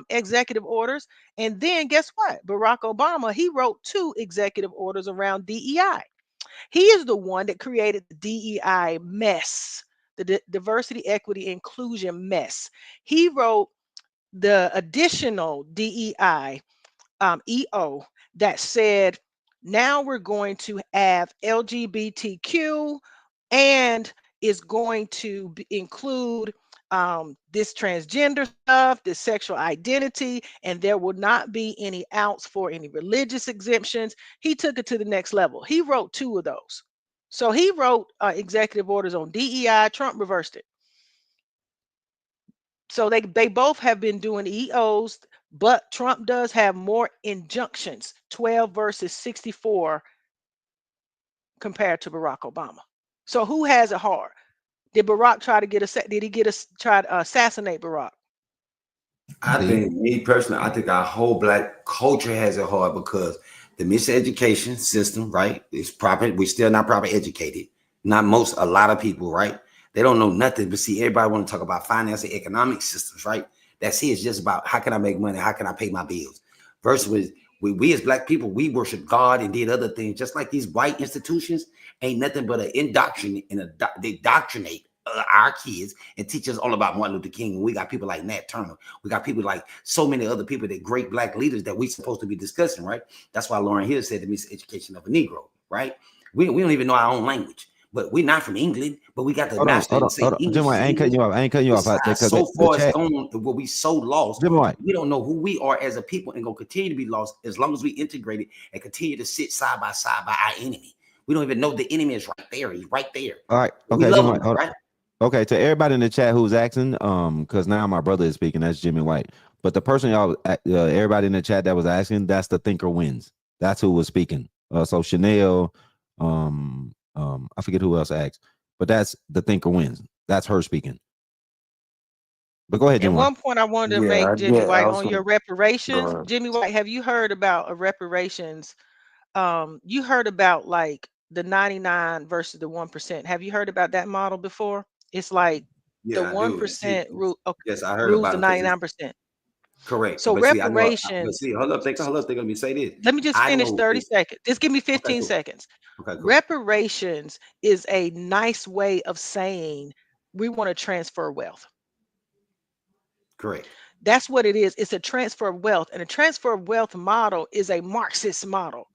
executive orders. And then guess what? Barack Obama, he wrote 2 executive orders around DEI. He is the one that created the DEI mess, the diversity, equity, inclusion mess. He wrote the additional DEI EO that said, now we're going to have LGBTQ and is going to include this transgender stuff, this sexual identity, and there will not be any outs for any religious exemptions. He took it to the next level. He wrote 2 of those. So he wrote executive orders on DEI. Trump reversed it. So they both have been doing EOs, but Trump does have more injunctions, 12 versus 64 compared to Barack Obama. So who has it hard? Did Barack try to assassinate Barack? I think, me personally, I think our whole black culture has it hard because the miseducation system, right, is proper. We're still not proper educated. Not most, a lot of people, right? They don't know nothing. But see, everybody want to talk about finance and economic systems, right? That's it. It's just about how can I make money? How can I pay my bills? Versus we as black people, we worship God and did other things. Just like these white institutions ain't nothing but an indoctrinate and they doctrinate our kids and teach us all about Martin Luther King. We got people like Nat Turner. We got people like so many other people, that great black leaders that we supposed to be discussing, right? That's why Lauryn Hill said the miseducation of a Negro, right? We don't even know our own language. But we're not from England, but we got the master and say English. Jim White, I ain't cutting you off. I ain't cutting you off. So far it's gone where we so lost. Jim White. We don't know who we are as a people and gonna continue to be lost as long as we integrate it and continue to sit side by our enemy. We don't even know the enemy is right there. He's right there. All right. Okay, Jim White, right? Okay, to everybody in the chat who's asking, because now my brother is speaking, that's Jimmy White. But the person everybody in the chat that was asking, that's the thinker wins. That's who was speaking. So Chanel, I forget who else asked. But that's the thinker wins. That's her speaking. But go ahead, Jimmy. At one point, I wanted to make Jimmy White on your reparations. Jimmy White, have you heard about a reparations? You heard about like the 99 versus the 1%. Have you heard about that model before? It's like the 1% rule. Okay, yes, I heard rules about the 99%. Correct. So reparations. Hold up, think. Let me say this. Let me just finish 30 seconds. Just give me 15 seconds. Okay, cool. Reparations is a nice way of saying we want to transfer wealth. Correct. That's what it is. It's a transfer of wealth. And a transfer of wealth model is a Marxist model.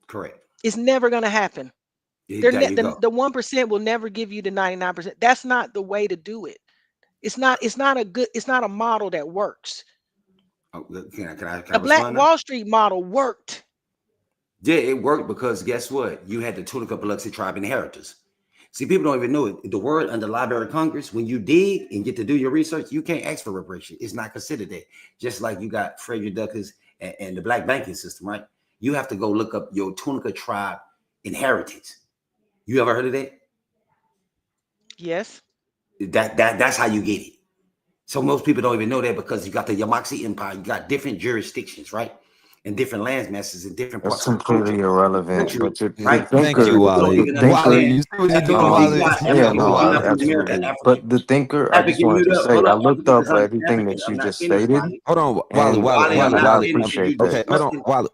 Correct. It's never going to happen. The 1% will never give you the 99%. That's not the way to do it. It's not a model that works. The Black Wall Street model worked. Yeah, it worked because guess what? You had the Tunica Biloxi tribe inheritors. See, people don't even know it. The word under Library of Congress, when you dig and get to do your research, you can't ask for reparation. It's not considered that. Just like you got Frederick Douglass and the black banking system, right? You have to go look up your Tunica tribe inheritance. You ever heard of that? Yes. That's how you get it. So most people don't even know that because you got the Yamasee Empire, you got different jurisdictions, right? And different land masses and different parts. That's completely irrelevant. But right? Thank you, Wally. Wally, you see what you're doing, Wally? But the thinker, I just wanted to say, I looked up everything that you just stated. Hold on, Wally. Appreciate that. Okay, hold on, Wally.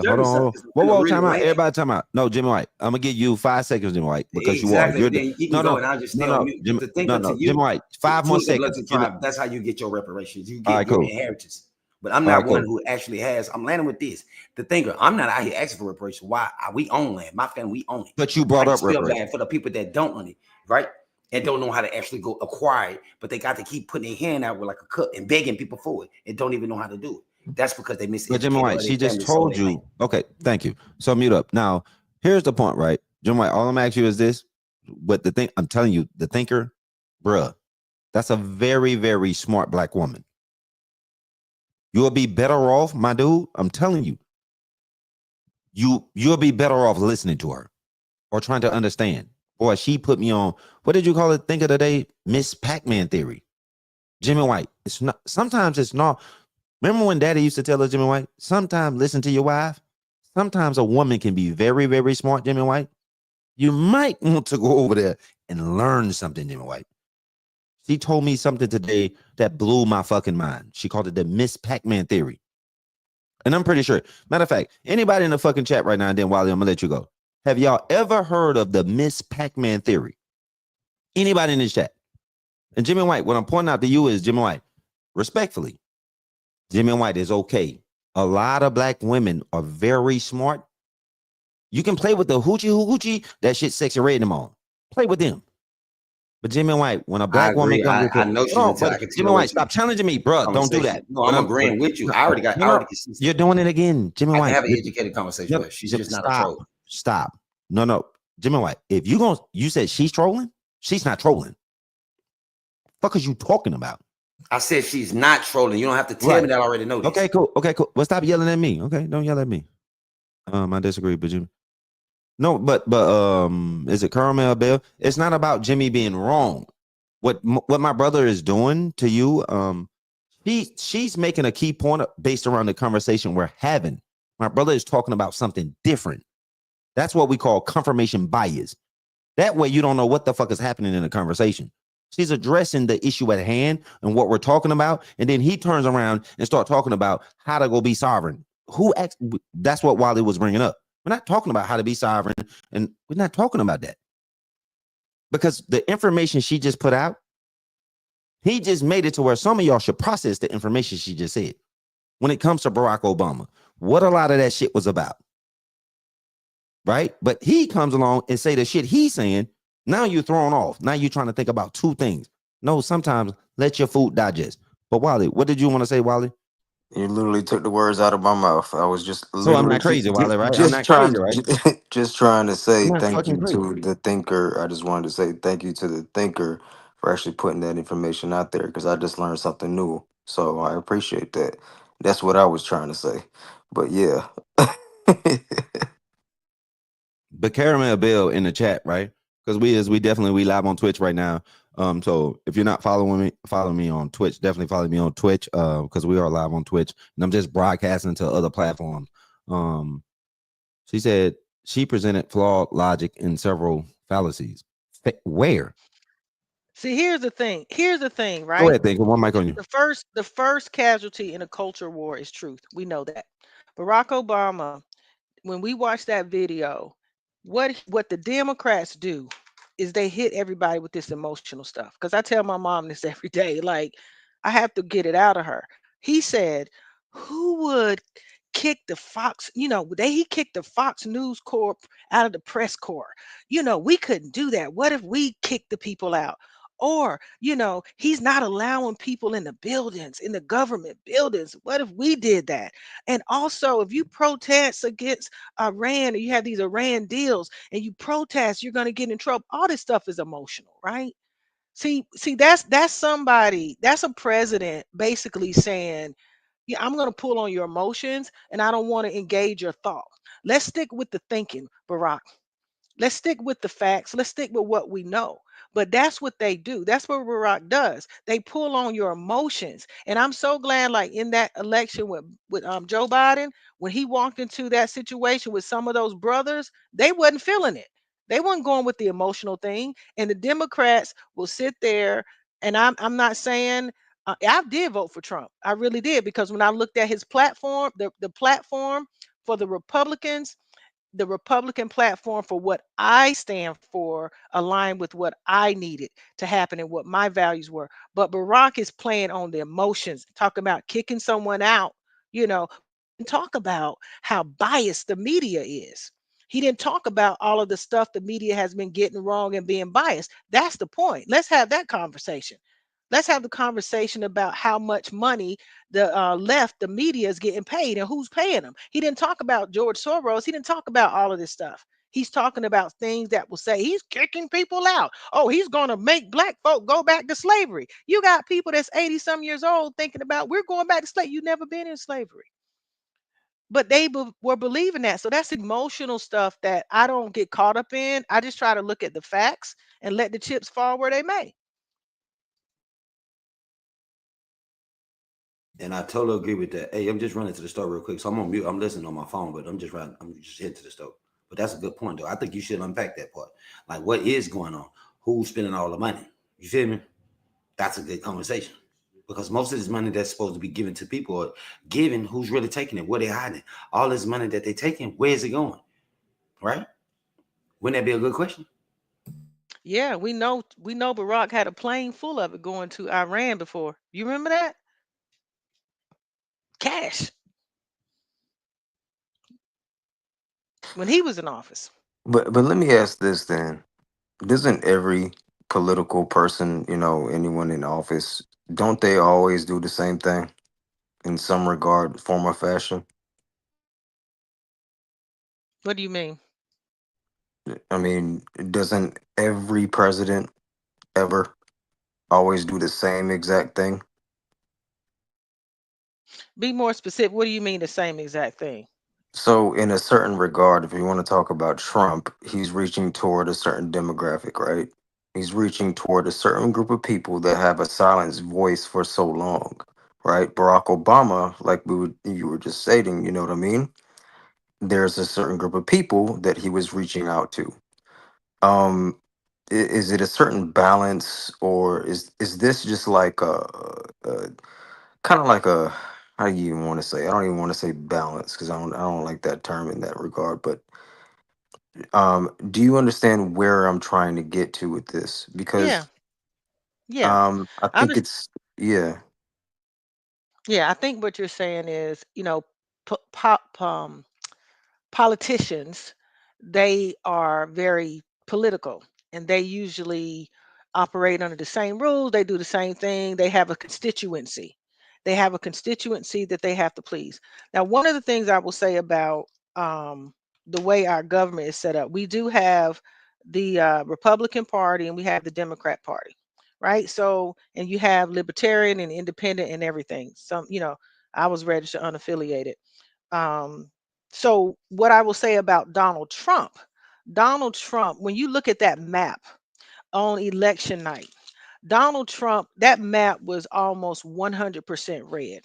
Hold on. Whoa, time out. Everybody, time out. No, Jimmy White. I'm gonna give you 5 seconds, Jimmy White, because you are. Jimmy White. 5 more seconds. That's how you get your reparations. You get your inheritance. But I'm not one who actually has. I'm landing with this. The thinker, I'm not out here asking for reparation. Why? We own land. My family, we own it. But you brought up reparations for the people that don't own it, right? and don't know how to actually go acquire it, but they got to keep putting their hand out with like a cup and begging people for it and don't even know how to do it. That's because they But Jimmy miseducated White, or she their just family sold told their land. you. Okay, thank you. So mute up. Now, here's the point, right? Jimmy White, all I'm asking you is this. But the thing, I'm telling you, the thinker, bruh, that's a very, very smart black woman. You'll be better off, my dude. I'm telling you. You'll be better off listening to her or trying to understand. Boy, she put me on, what did you call it? Think of the day, Miss Pac-Man theory. Jimmy White. It's not, sometimes it's not. Remember when Daddy used to tell us, Jimmy White, sometimes listen to your wife. Sometimes a woman can be very, very smart, Jimmy White. You might want to go over there and learn something, Jimmy White. She told me something today that blew my fucking mind. She called it the Miss Pac-Man theory. And I'm pretty sure. Matter of fact, anybody in the fucking chat right now, and then Wally, I'm gonna let you go. Have y'all ever heard of the Miss Pac-Man theory? Anybody in this chat? And Jimmy White, what I'm pointing out to you is, Jimmy White, respectfully, Jimmy White is okay. A lot of black women are very smart. You can play with the hoochie. That shit sexy red them on. Play with them. But Jimmy White, when a black woman comes with I know she's no, but I can Jimmy tell White, stop challenging me, bro. Don't do that. No, I'm agreeing with you. I already consistent. You're doing it again, Jimmy I White. can have an educated conversation with her. She's just not a troll. Stop. No. Jimmy White, if you said she's trolling, she's not trolling. Fuck is you talking about? I said she's not trolling. You don't have to tell me that I already know this. Okay, cool. Well, stop yelling at me. Okay, don't yell at me. I disagree, but Jimmy. No, but is it Caramel Bell? It's not about Jimmy being wrong. What my brother is doing to you, she's making a key point based around the conversation we're having. My brother is talking about something different. That's what we call confirmation bias. That way you don't know what the fuck is happening in the conversation. She's addressing the issue at hand and what we're talking about, and then he turns around and start talking about how to go be sovereign. That's what Wally was bringing up. We're not talking about how to be sovereign, and we're not talking about that. Because the information she just put out, he just made it to where some of y'all should process the information she just said. When it comes to Barack Obama, what a lot of that shit was about. Right? But he comes along and say the shit he's saying, now you're thrown off. Now you're trying to think about two things. No, sometimes let your food digest. But Wally, what did you want to say, Wally? You literally took the words out of my mouth. I was just So I'm literally not crazy, Wally, right? I'm not trying crazy, right? just trying to I'm say not thank fucking you crazy. to the thinker. I just wanted to say thank you to the thinker for actually putting that information out there because I just learned something new. So I appreciate that. That's what I was trying to say. But yeah. But Caramel Bell in the chat, right? Because we definitely live on Twitch right now. So if you're not following me, follow me on Twitch. Definitely follow me on Twitch. Because we are live on Twitch, and I'm just broadcasting to other platforms. She said she presented flawed logic in several fallacies. Where? See, here's the thing. Here's the thing, Go right? ahead, think. One mic on you. The first casualty in a culture war is truth. We know that. Barack Obama, when we watch that video, what the Democrats do is they hit everybody with this emotional stuff. Because I tell my mom this every day. Like, I have to get it out of her. He said, who would kick the Fox, he kicked the Fox News Corp out of the press corps. We couldn't do that. What if we kicked the people out? Or, he's not allowing people in the buildings, in the government buildings. What if we did that? And also, if you protest against Iran, or you have these Iran deals and you protest, you're going to get in trouble. All this stuff is emotional, right? See, that's somebody, that's a president basically saying, yeah, I'm going to pull on your emotions and I don't want to engage your thought. Let's stick with the thinking, Barack. Let's stick with the facts. Let's stick with what we know. But that's what they do. That's what Barack does. They pull on your emotions. And I'm so glad, like in that election with Joe Biden, when he walked into that situation with some of those brothers, they wasn't feeling it. They weren't going with the emotional thing. And the Democrats will sit there. And I'm not saying I did vote for Trump. I really did, because when I looked at his platform, the platform for the Republicans, the Republican platform for what I stand for aligned with what I needed to happen and what my values were. But Barack is playing on the emotions, talking about kicking someone out, and talk about how biased the media is. He didn't talk about all of the stuff the media has been getting wrong and being biased. That's the point. Let's have that conversation. Let's have the conversation about how much money the the media is getting paid and who's paying them. He didn't talk about George Soros. He didn't talk about all of this stuff. He's talking about things that will say he's kicking people out. Oh, he's going to make black folk go back to slavery. You got people that's 80 some years old thinking about we're going back to slavery. You've never been in slavery. But they were believing that. So that's emotional stuff that I don't get caught up in. I just try to look at the facts and let the chips fall where they may. And I totally agree with that. Hey, I'm just running to the store real quick. So I'm on mute. I'm listening on my phone, but I'm just heading to the store. But that's a good point, though. I think you should unpack that part. Like, what is going on? Who's spending all the money? You feel me? That's a good conversation. Because most of this money that's supposed to be given to people or given, who's really taking it? Where they hiding? All this money that they're taking, where is it going? Right? Wouldn't that be a good question? Yeah, we know Barack had a plane full of it going to Iran before. You remember that? Cash. When he was in office. But let me ask this then. Doesn't every political person, anyone in office, don't they always do the same thing in some regard, form, or fashion? What do you mean? I mean, doesn't every president ever always do the same exact thing? Be more specific. What do you mean the same exact thing? So, in a certain regard, if you want to talk about Trump, he's reaching toward a certain demographic, right? He's reaching toward a certain group of people that have a silenced voice for so long, right? Barack Obama, like you were just stating, you know what I mean? There's a certain group of people that he was reaching out to. Is it a certain balance, or is this just like a kind of like a, how do you even want to say? I don't even want to say balance because I don't like that term in that regard. But do you understand where I'm trying to get to with this? Yeah. Because Yeah. I I think understand. it's yeah. Yeah, I think what you're saying is, politicians, they are very political and they usually operate under the same rules. They do the same thing. They have a constituency. They have a constituency that they have to please. Now, one of the things I will say about the way our government is set up, we do have the Republican Party and we have the Democrat Party, right? So, and you have libertarian and independent and everything. I was registered unaffiliated. Um, so what I will say about Donald Trump, when you look at that map on election night, Donald Trump, that map was almost 100% red.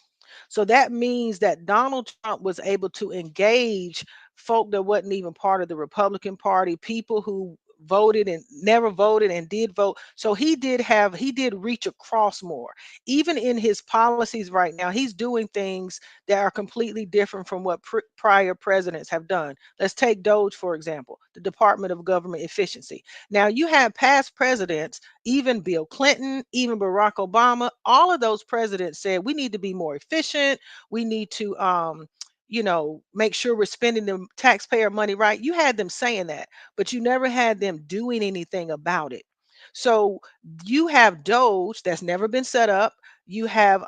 So that means that Donald Trump was able to engage folk that wasn't even part of the Republican Party, people who voted and never voted and did vote. So he did reach across more. Even in his policies right now, he's doing things that are completely different from what prior presidents have done. Let's take DOGE, for example, the Department of Government Efficiency. Now, you have past presidents, even Bill Clinton, even Barack Obama, all of those presidents said we need to be more efficient. We need to make sure we're spending the taxpayer money right. You had them saying that, but you never had them doing anything about it. So you have Doge that's never been set up. You have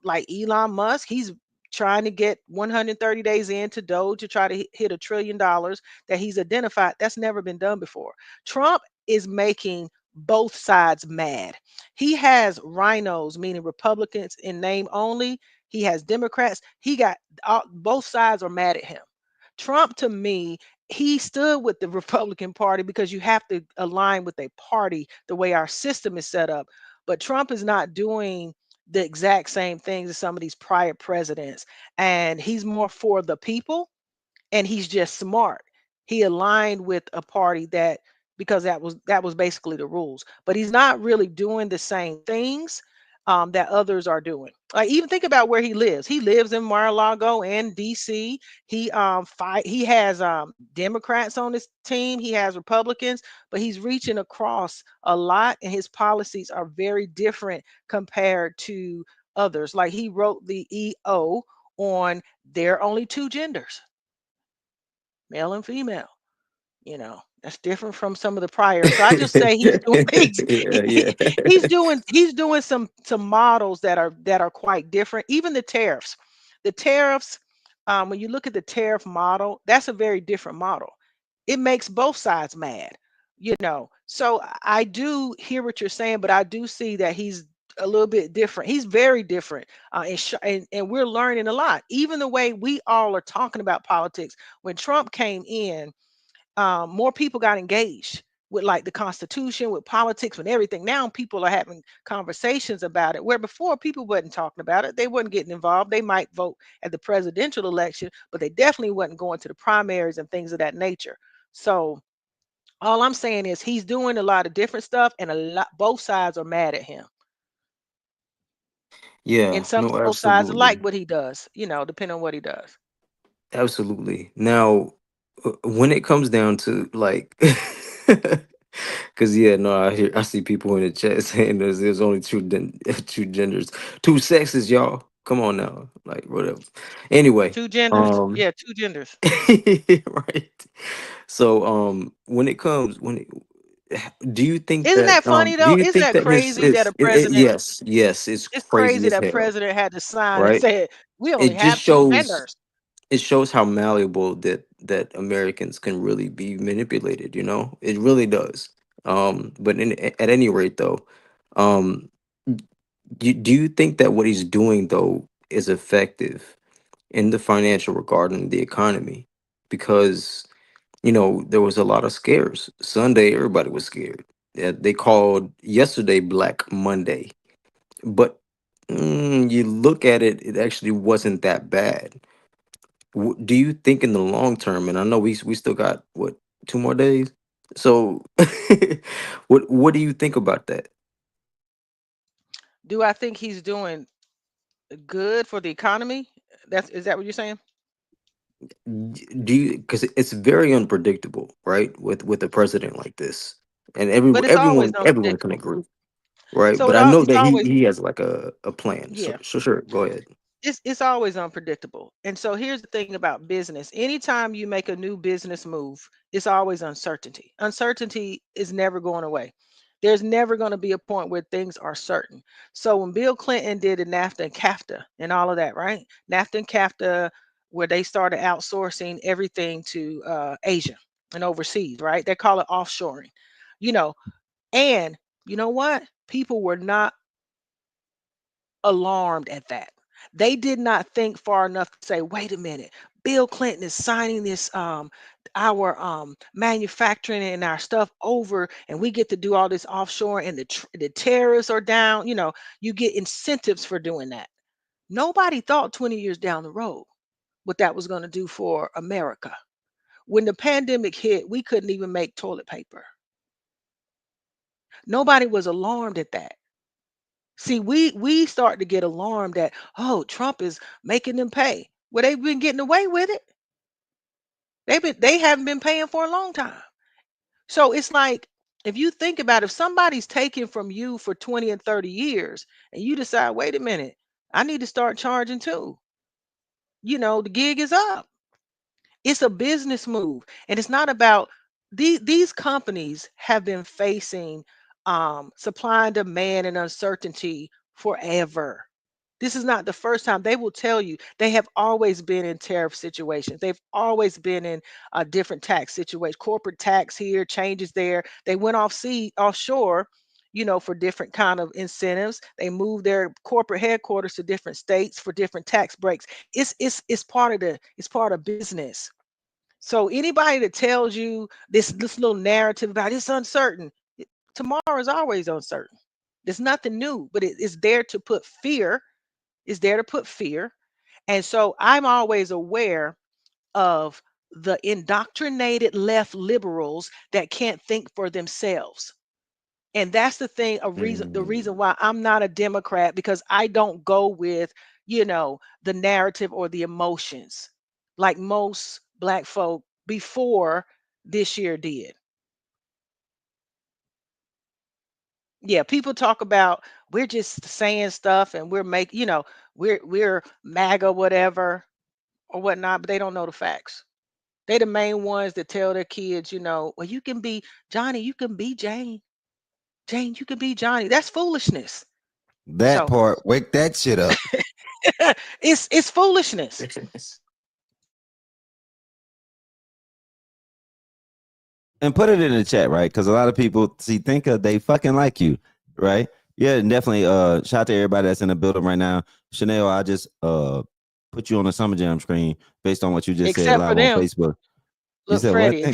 like Elon Musk, he's trying to get 130 days into Doge to try to hit $1 trillion that he's identified. That's never been done before. Trump is making both sides mad. He has rhinos, meaning Republicans in name only. He has Democrats. He got both sides are mad at him. Trump, to me, he stood with the Republican Party because you have to align with a party the way our system is set up. But Trump is not doing the exact same things as some of these prior presidents. And he's more for the people and he's just smart. He aligned with a party that because that was basically the rules, but he's not really doing the same things that others are doing. Like even think about where he lives. He lives in Mar-a-Lago and DC. He has Democrats on his team. He has Republicans, but he's reaching across a lot, and his policies are very different compared to others. Like he wrote the EO on there are only two genders, male and female. That's different from some of the prior. So I just say he's doing Yeah, yeah. he's doing some models that are quite different. Even the tariffs, when you look at the tariff model, that's a very different model. It makes both sides mad. So I do hear what you're saying, but I do see that he's a little bit different. He's very different, and we're learning a lot. Even the way we all are talking about politics. When Trump came in, more people got engaged with like the Constitution, with politics, with everything. Now people are having conversations about it, where before people wasn't talking about it. They wasn't getting involved. They might vote at the presidential election, but they definitely wasn't going to the primaries and things of that nature. So all I'm saying is he's doing a lot of different stuff, and both sides are mad at him, and Yeah, some no, both sides like absolutely. what he does. Depending on what he does. Absolutely. Now, when it comes down to like, because yeah, no, I see people in the chat saying there's only two genders, two sexes, y'all. Come on now, like whatever. Anyway, Two genders. um, Yeah, two genders. right. So, do you think Isn't that that funny do though? you Isn't think that that his crazy that is a president? yes, it's It's crazy crazy as that hell, president had to sign and right? said we only It just have two shows genders. it shows how malleable that Americans can really be manipulated, it really does. But at any rate though, um do you think that what he's doing though is effective in the financial regarding the economy? Because there was a lot of scares. Sunday, everybody was scared. Yeah, they called yesterday Black Monday, but you look at it, it actually wasn't that bad. Do you think in the long term? And I know we still got what, 2 more days. So, what do you think about that? Do I think he's doing good for the economy? Is that what you're saying? Do you, because it's very unpredictable, right? With a president like this, and But it's always everyone can unpredictable. agree, right? So But I know it's that he always, he has like a plan. So, yeah. sure, go ahead. It's always unpredictable. And so here's the thing about business. Anytime you make a new business move, it's always uncertainty. Uncertainty is never going away. There's never going to be a point where things are certain. So when Bill Clinton did the NAFTA and CAFTA and all of that, right? NAFTA and CAFTA, where they started outsourcing everything to Asia and overseas, right? They call it offshoring, you know. And you know what? People were not alarmed at that. They did not think far enough to say, wait a minute, Bill Clinton is signing this our manufacturing and our stuff over, and we get to do all this offshore, and the tariffs are down. You get incentives for doing that. Nobody thought 20 years down the road what that was going to do for America. When the pandemic hit, we couldn't even make toilet paper. Nobody was alarmed at that. See, we start to get alarmed that, oh, Trump is making them pay. Well, they've been getting away with it. They haven't been paying for a long time. So it's like, if you think about, if somebody's taking from you for 20 and 30 years, and you decide, wait a minute, I need to start charging too. The gig is up. It's a business move, and it's not about these companies have been facing supply and demand and uncertainty forever. This is not the first time. They will tell you they have always been in tariff situations. They've always been in a different tax situation, corporate tax here, changes there. They went offshore, for different kind of incentives. They moved their corporate headquarters to different states for different tax breaks. It's part of business. So anybody that tells you this little narrative about it's uncertain, tomorrow is always uncertain. There's nothing new, but it's there to put fear. It's there to put fear. And so I'm always aware of the indoctrinated left liberals that can't think for themselves. And that's the reason why I'm not a Democrat, because I don't go with, the narrative or the emotions like most black folk before this year did. Yeah, people talk about we're just saying stuff and we're MAGA whatever or whatnot, but they don't know the facts. They the main ones that tell their kids, well, you can be Johnny, you can be Jane. Jane, you can be Johnny. That's foolishness. That So part, wake that shit up. it's foolishness. And put it in the chat, right? Because a lot of people think they fucking like you, right? Yeah, and definitely. Shout out to everybody that's in the building right now. Chanel, I just put you on the Summer Jam screen based on what you just said Except for live on them. Facebook. You Look, said what? Freddie,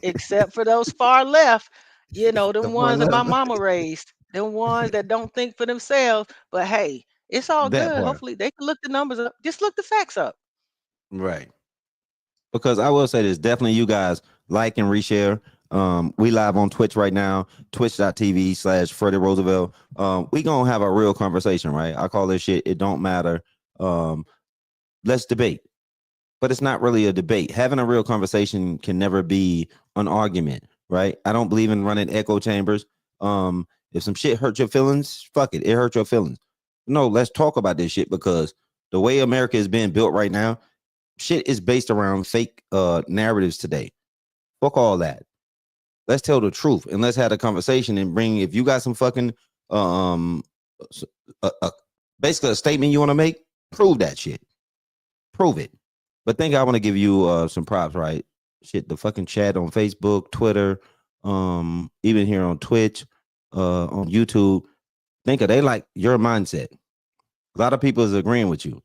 except for those far left, The them far ones that my left. mama raised, them ones that don't think for themselves. But hey, it's all That good. part, Hopefully they can look the numbers up. Just look the facts up. right? Because I will say this, definitely you guys like and reshare. We live on Twitch right now, twitch.tv/Freddie Roosevelt. We gonna have a real conversation, right? I call this shit, it don't matter. Let's debate. But it's not really a debate. Having a real conversation can never be an argument, right? I don't believe in running echo chambers. If some shit hurt your feelings, fuck it. It hurt your feelings. No, let's talk about this shit because the way America is being built right now, shit is based around fake narratives today. Fuck all that. Let's tell the truth and let's have a conversation and bring. If you got some fucking basically a statement you want to make, prove that shit. Prove it. But think I want to give you some props, right? Shit, the fucking chat on Facebook, Twitter, even here on Twitch, on YouTube. Think of they like your mindset. A lot of people is agreeing with you.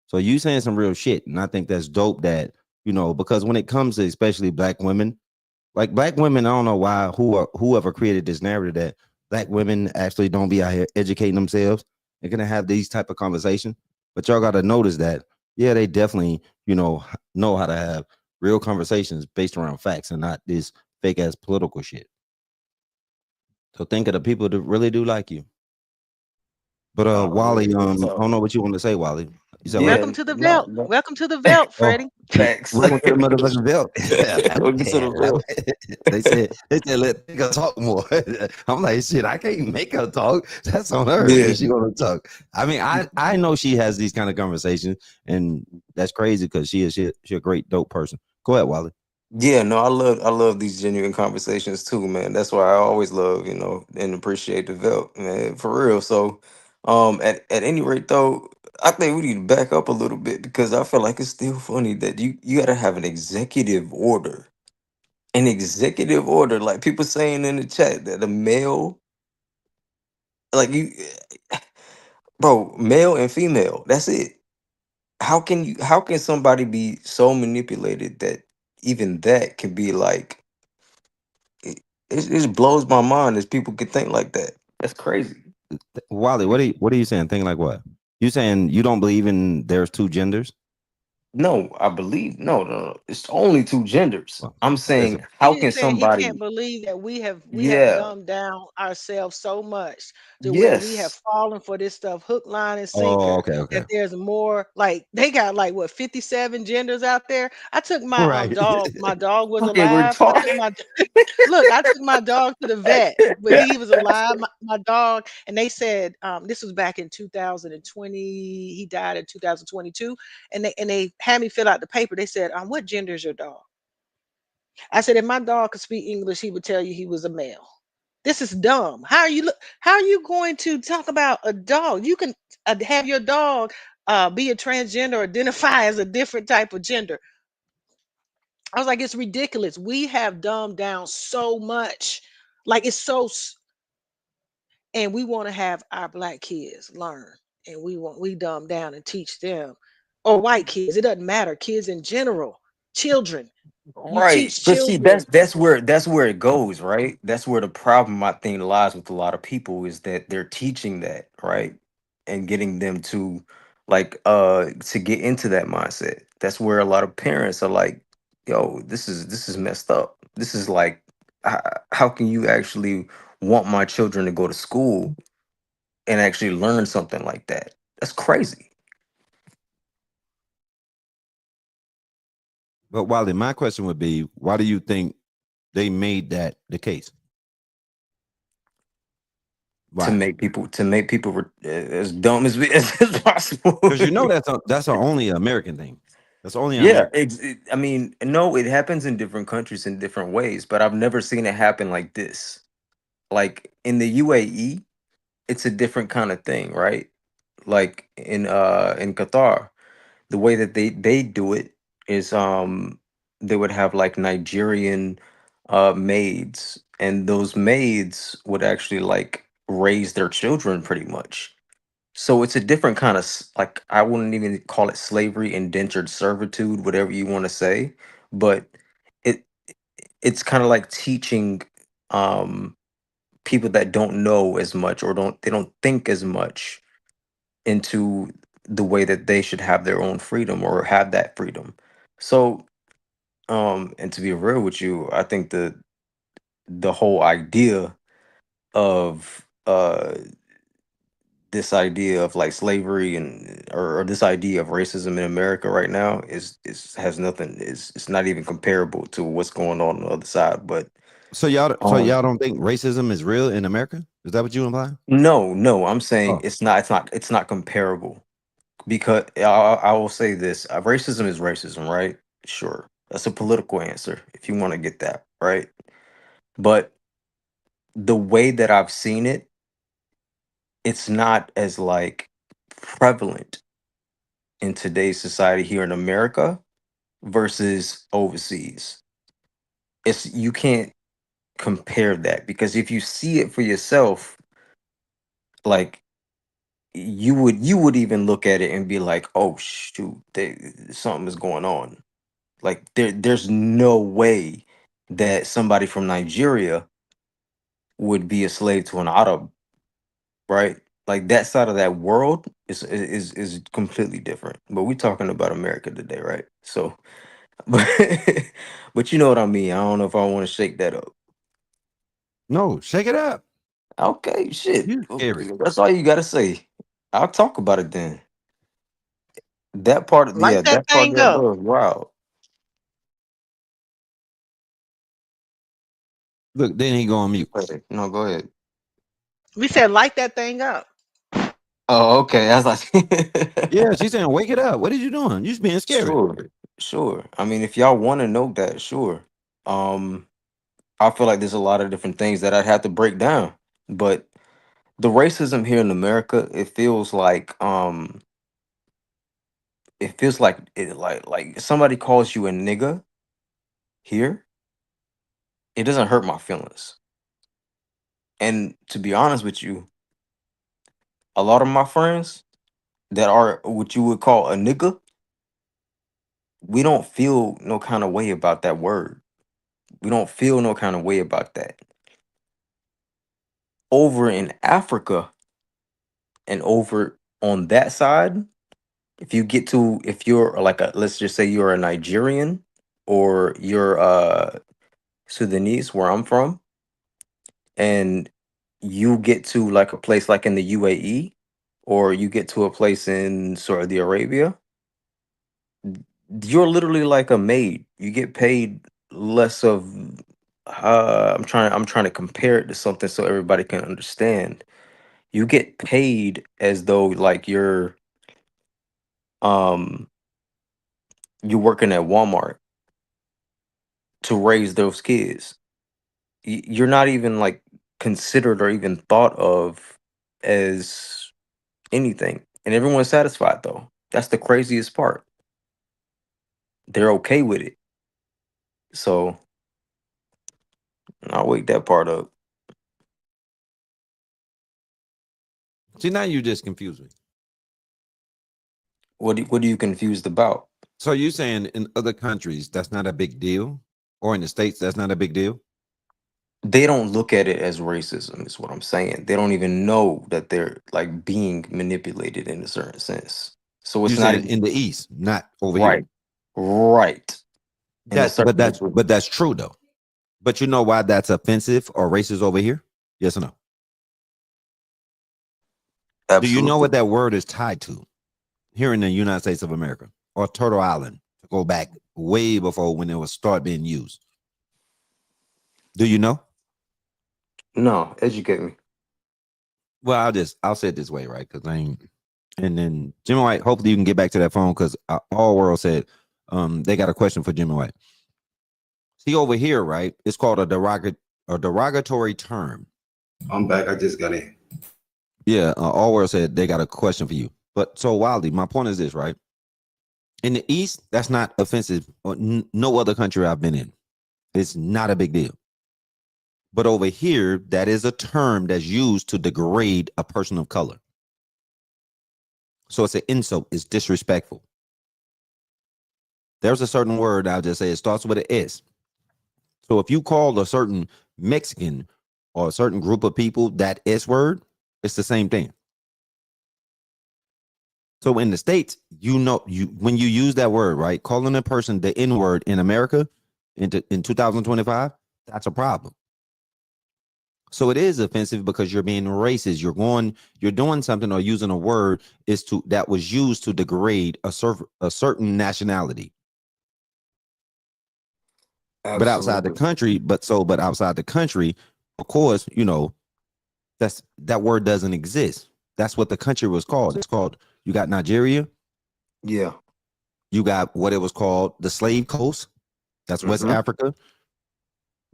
So you saying some real shit, and I think that's dope. That because when it comes to especially black women, like black women, I don't know why whoever created this narrative that black women actually don't be out here educating themselves. They're gonna have these type of conversations, but y'all got to notice that yeah, they definitely know how to have real conversations based around facts and not this fake ass political shit. So think of the people that really do like you. But Wally, I don't know what you want to say, Wally. You said Welcome to the Velt. Welcome to the Velt, Freddie. Welcome to the motherfucking Velt. Welcome to the Velt. They said let her talk more. I'm like, shit, I can't make her talk. That's on her. Yeah. She gonna talk. I mean, I know she has these kind of conversations, and that's crazy because she a great dope person. Go ahead, Wally. Yeah, no, I love these genuine conversations too, man. That's why I always love, and appreciate the Velt, man, for real. So, at any rate though, I think we need to back up a little bit because I feel like it's still funny that you gotta have an executive order. An executive order, like people saying in the chat that a male, like bro, male and female, that's it. How can somebody be so manipulated that even that can be like it just blows my mind as people could think like that. That's crazy. Wally, what are you saying? Think like what? You saying you don't believe in there's two genders? No, I believe no. It's only two genders. I'm saying how He can is saying he somebody? can't believe that we have Yeah. dumbed down ourselves so much to where we have Yes. fallen for this stuff hook, line, and Oh, sinker. okay. That there's more, like they got like what 57 genders out there. I took my Right. dog. My dog was Okay, we're alive. I took talking. my look. I took my dog to the vet when he was alive. My dog, and they said this was back in 2020. He died in 2022, and they had me fill out the paper. They said, "What gender is your dog?" I said, if my dog could speak English, he would tell you he was a male. This is dumb. How are you going to talk about a dog? You can have your dog be a transgender or identify as a different type of gender. I was like, it's ridiculous. We have dumbed down so much. Like it's and we want to have our black kids learn. And we dumb down and teach them. Or white kids. It doesn't matter. Kids in general. Children. You Right. teach But see, children. that's where it goes, right? That's where the problem I think lies with a lot of people is that they're teaching that, right? And getting them to get into that mindset. That's where a lot of parents are like, yo, this is messed up. This is like how can you actually want my children to go to school and actually learn something like that? That's crazy. But Wally, my question would be, why do you think they made that the case? To Why? make people as dumb as possible. Because that's only an American thing. That's only in Yeah, America. I mean, no, it happens in different countries in different ways, but I've never seen it happen like this. Like in the UAE, it's a different kind of thing, right? Like in Qatar, the way that they do it is they would have like Nigerian maids, and those maids would actually like raise their children pretty much. So it's a different kind of like, I wouldn't even call it slavery, indentured servitude, whatever you want to say, but it it's kind of like teaching um people that don't know as much, or don't think as much, into the way that they should have their own freedom or have that freedom. So and to be real with you, I think the whole idea of this idea of like slavery and or this idea of racism in America right now is has nothing, is it's not even comparable to what's going on the other side. But So y'all um don't think racism is real in America? Is that what you imply? no, I'm saying Oh, it's not comparable, because I will say this: racism is racism, right? Sure, that's a political answer if you want to get that right. But the way that I've seen it, it's not as like prevalent in today's society here in America versus overseas. It's, you can't compare that, because if you see it for yourself, like you would even look at it and be like, oh shoot, something is going on. Like there's no way that somebody from Nigeria would be a slave to an Arab, right? Like that side of that world is completely different. But we're talking about America today, right? So, but but you know what I mean. I don't know if I want to shake that up. no, shake it up. Okay, shit. You scary. That's all you gotta say. I'll talk about it then. That part, Light yeah, that that part thing right up. there is wild. Look, then he go on mute. Okay, no, go ahead. We said light that thing up. Oh, okay. I was like, Yeah, she's saying, wake it up. What are you doing? You just being scary. sure, sure. I mean, if y'all want to know that, sure. Um, I feel like there's a lot of different things that I'd have to break down, but the racism here in America, it feels like it like somebody calls you a nigga here, it doesn't hurt my feelings. And to be honest with you, a lot of my friends that are what you would call a nigga, we don't feel no kind of way about that word. We don't feel no kind of way about that. Over in Africa and over on that side, if you're like a, let's just say you're a Nigerian or you're Sudanese, where I'm from, and you get to like a place like in the UAE, or you get to a place in Saudi Arabia, you're literally like a maid. You get paid less of I'm trying to compare it to something so everybody can understand. You get paid as though like um you're working at Walmart to raise those kids. You're not even like considered or even thought of as anything. And everyone's satisfied though. That's the craziest part. They're okay with it. So I'll wake that part up. See, now you just confuse me. What are you confused about? So you saying in other countries that's not a big deal, or in the States that's not a big deal? They don't look at it as racism, is what I'm saying. They don't even know that they're like being manipulated in a certain sense. So You it's not saying even in the East, not over here. right. Right. In a That, but certain that's but that's true though. But you know why that's offensive or racist over here? Yes or no? Do you know absolutely. what that word is tied to here in the United States of America or Turtle Island? To go back way before when it was start being used. Do you know? No, educate me. Well, I'll say it this way, right? Because I ain't. And then Jimmy White, hopefully you can get back to that phone because all world said They got a question for Jimmy White. See over here, right? It's called a derogatory term. I'm back. I just got in. Yeah, All World said they got a question for you. But so Wildy, my point is this, right? In the East, that's not offensive. Or no other country I've been in, it's not a big deal. But over here, that is a term that's used to degrade a person of color. So it's an insult. It's disrespectful. There's a certain word I'll just say. It starts with an S. So if you call a certain Mexican or a certain group of people that S word, it's the same thing. So in the States, when you use that word, right, calling a person the N word in America in 2025, that's a problem. So it is offensive because you're being racist. You're doing something or using a word that was used to degrade a certain nationality. Absolutely. But outside the country, of course, that word doesn't exist. That's what the country was called. It's called, you got Nigeria. Yeah. You got what it was called, the Slave Coast. That's West Africa.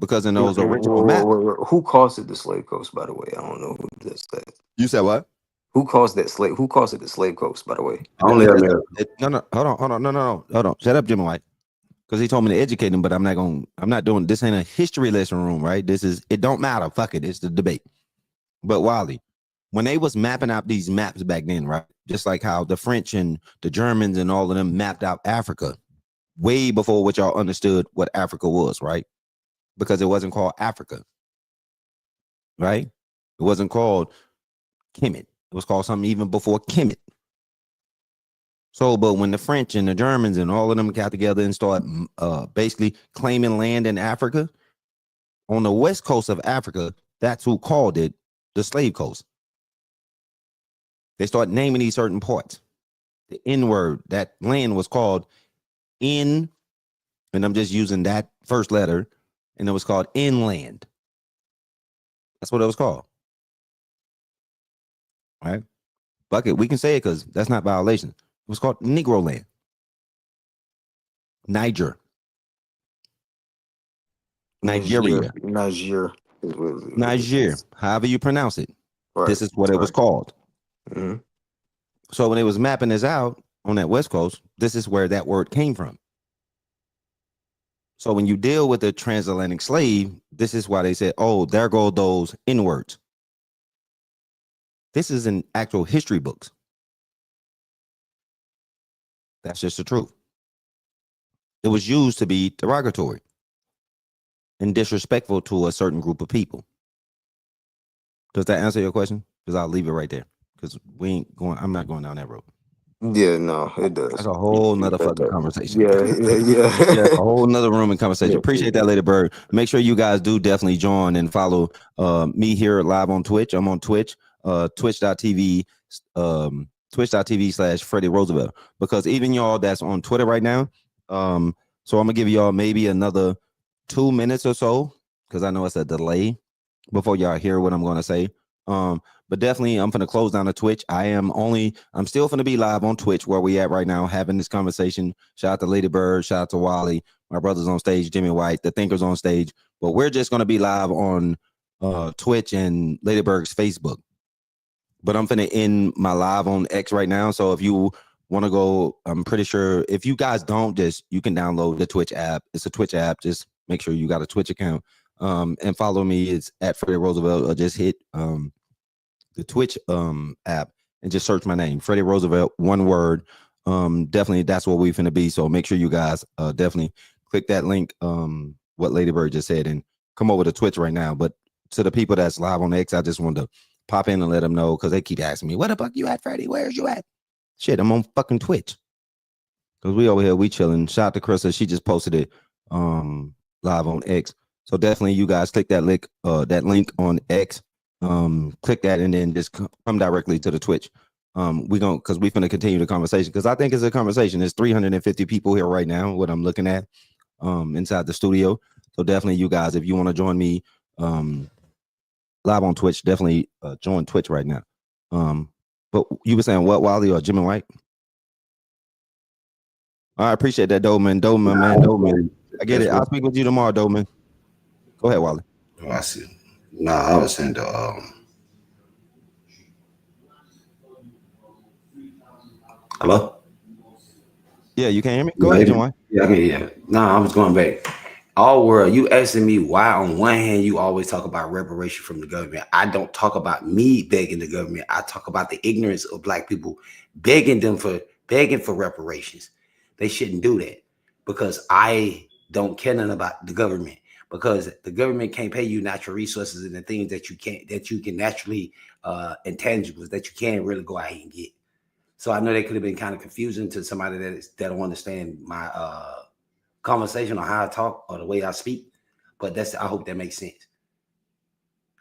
Because in those original maps. Who calls it the Slave Coast, by the way? I don't know who does that. You said what? Who calls it the Slave Coast, by the way? Only America. No, hold on. Shut up, Jimmy White. Because he told me to educate him, but I'm not doing this. Ain't a history lesson room, right? It don't matter. Fuck it. It's the debate. But Wiley, when they was mapping out these maps back then, right? Just like how the French and the Germans and all of them mapped out Africa way before what y'all understood what Africa was, right? Because it wasn't called Africa, right? It wasn't called Kemet. It was called something even before Kemet. So, but when the French and the Germans and all of them got together and started basically claiming land in Africa, on the west coast of Africa, that's who called it the Slave Coast. They start naming these certain parts. The N word, that land was called N, and I'm just using that first letter, and it was called inland. That's what it was called. All right? Bucket, we can say it because that's not violation. It was called Negro land. Nigeria. Niger. However you pronounce it. Right. This is what it was called. Mm-hmm. So when they was mapping this out on that West Coast, this is where that word came from. So when you deal with the transatlantic slave, this is why they said, oh, there go those N-words. This is in actual history books. That's just the truth. It was used to be derogatory and disrespectful to a certain group of people. Does that answer your question? Because I'll leave it right there. Because I'm not going down that road. Yeah, no, it does. That's a whole nother fucking conversation. Yeah. Yeah, a whole nother room and conversation. Yeah, Appreciate that, Lady Bird. Make sure you guys do definitely join and follow me here live on Twitch. I'm on Twitch, twitch.tv, twitch.tv/Freddie Roosevelt. Because even y'all that's on Twitter right now, so I'm gonna give y'all maybe another 2 minutes or so, because I know it's a delay before y'all hear what I'm gonna say. But definitely I'm gonna close down the Twitch. I'm still gonna be live on Twitch where we at right now having this conversation. Shout out to Lady Bird, shout out to Wally, my brother's on stage, Jimmy White, the Thinkers on stage. But we're just gonna be live on Twitch and Lady Bird's Facebook. But I'm gonna end my live on X right now. So if you want to go, I'm pretty sure if you guys don't, you can download the Twitch app. It's a Twitch app. Just make sure you got a Twitch account. And follow me. It's at Freddie Roosevelt, or just hit the Twitch app and just search my name, Freddie Roosevelt, one word. Definitely that's what we're finna be. So make sure you guys definitely click that link, what Lady Bird just said, and come over to Twitch right now. But to the people that's live on X, I just wanted to pop in and let them know, because they keep asking me, where the fuck you at, Freddie? Where's you at? Shit, I'm on fucking Twitch. Because we over here, we chilling. Shout out to Krista. She just posted it live on X. So definitely you guys click that link on X. Click that and then just come directly to the Twitch. Because we're gonna continue the conversation, because I think it's a conversation. There's 350 people here right now, what I'm looking at inside the studio. So definitely you guys, if you want to join me live on Twitch, definitely join Twitch right now. But you were saying what, Wally or Jimmy White? I appreciate that, Doman. Doman. I get it. I'll speak with you tomorrow, Doman. Go ahead, Wally. Oh, I see. Nah, I was saying hello? Yeah, you can hear me? Go ahead, John. Yeah, I can hear you. Nah, I was going back. All world, you asking me why on one hand you always talk about reparation from the government. I don't talk about me begging the government. I talk about the ignorance of black people begging for reparations. They shouldn't do that because I don't care nothing about the government, because the government can't pay you natural resources and the things that you can naturally intangibles that you can't really go out here and get. So I know that could have been kind of confusing to somebody that don't understand my conversation or how I talk or the way I speak, but I hope that makes sense.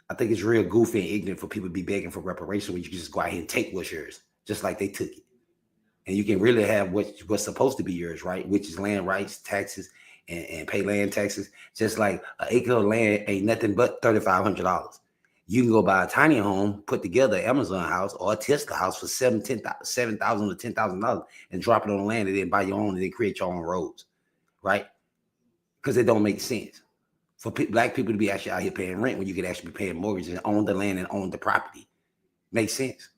I think it's real goofy and ignorant for people to be begging for reparation when you can just go out here and take what's yours, just like they took it. And you can really have what's supposed to be yours, right? Which is land rights, taxes, and pay land taxes. Just like an acre of land ain't nothing but $3,500. You can go buy a tiny home, put together an Amazon house or a Tesla house for $7,000 to $10,000 and drop it on the land and then buy your own and then create your own roads, right? Because it don't make sense for black people to be actually out here paying rent when you could actually be paying mortgages and own the land and own the property. Makes sense.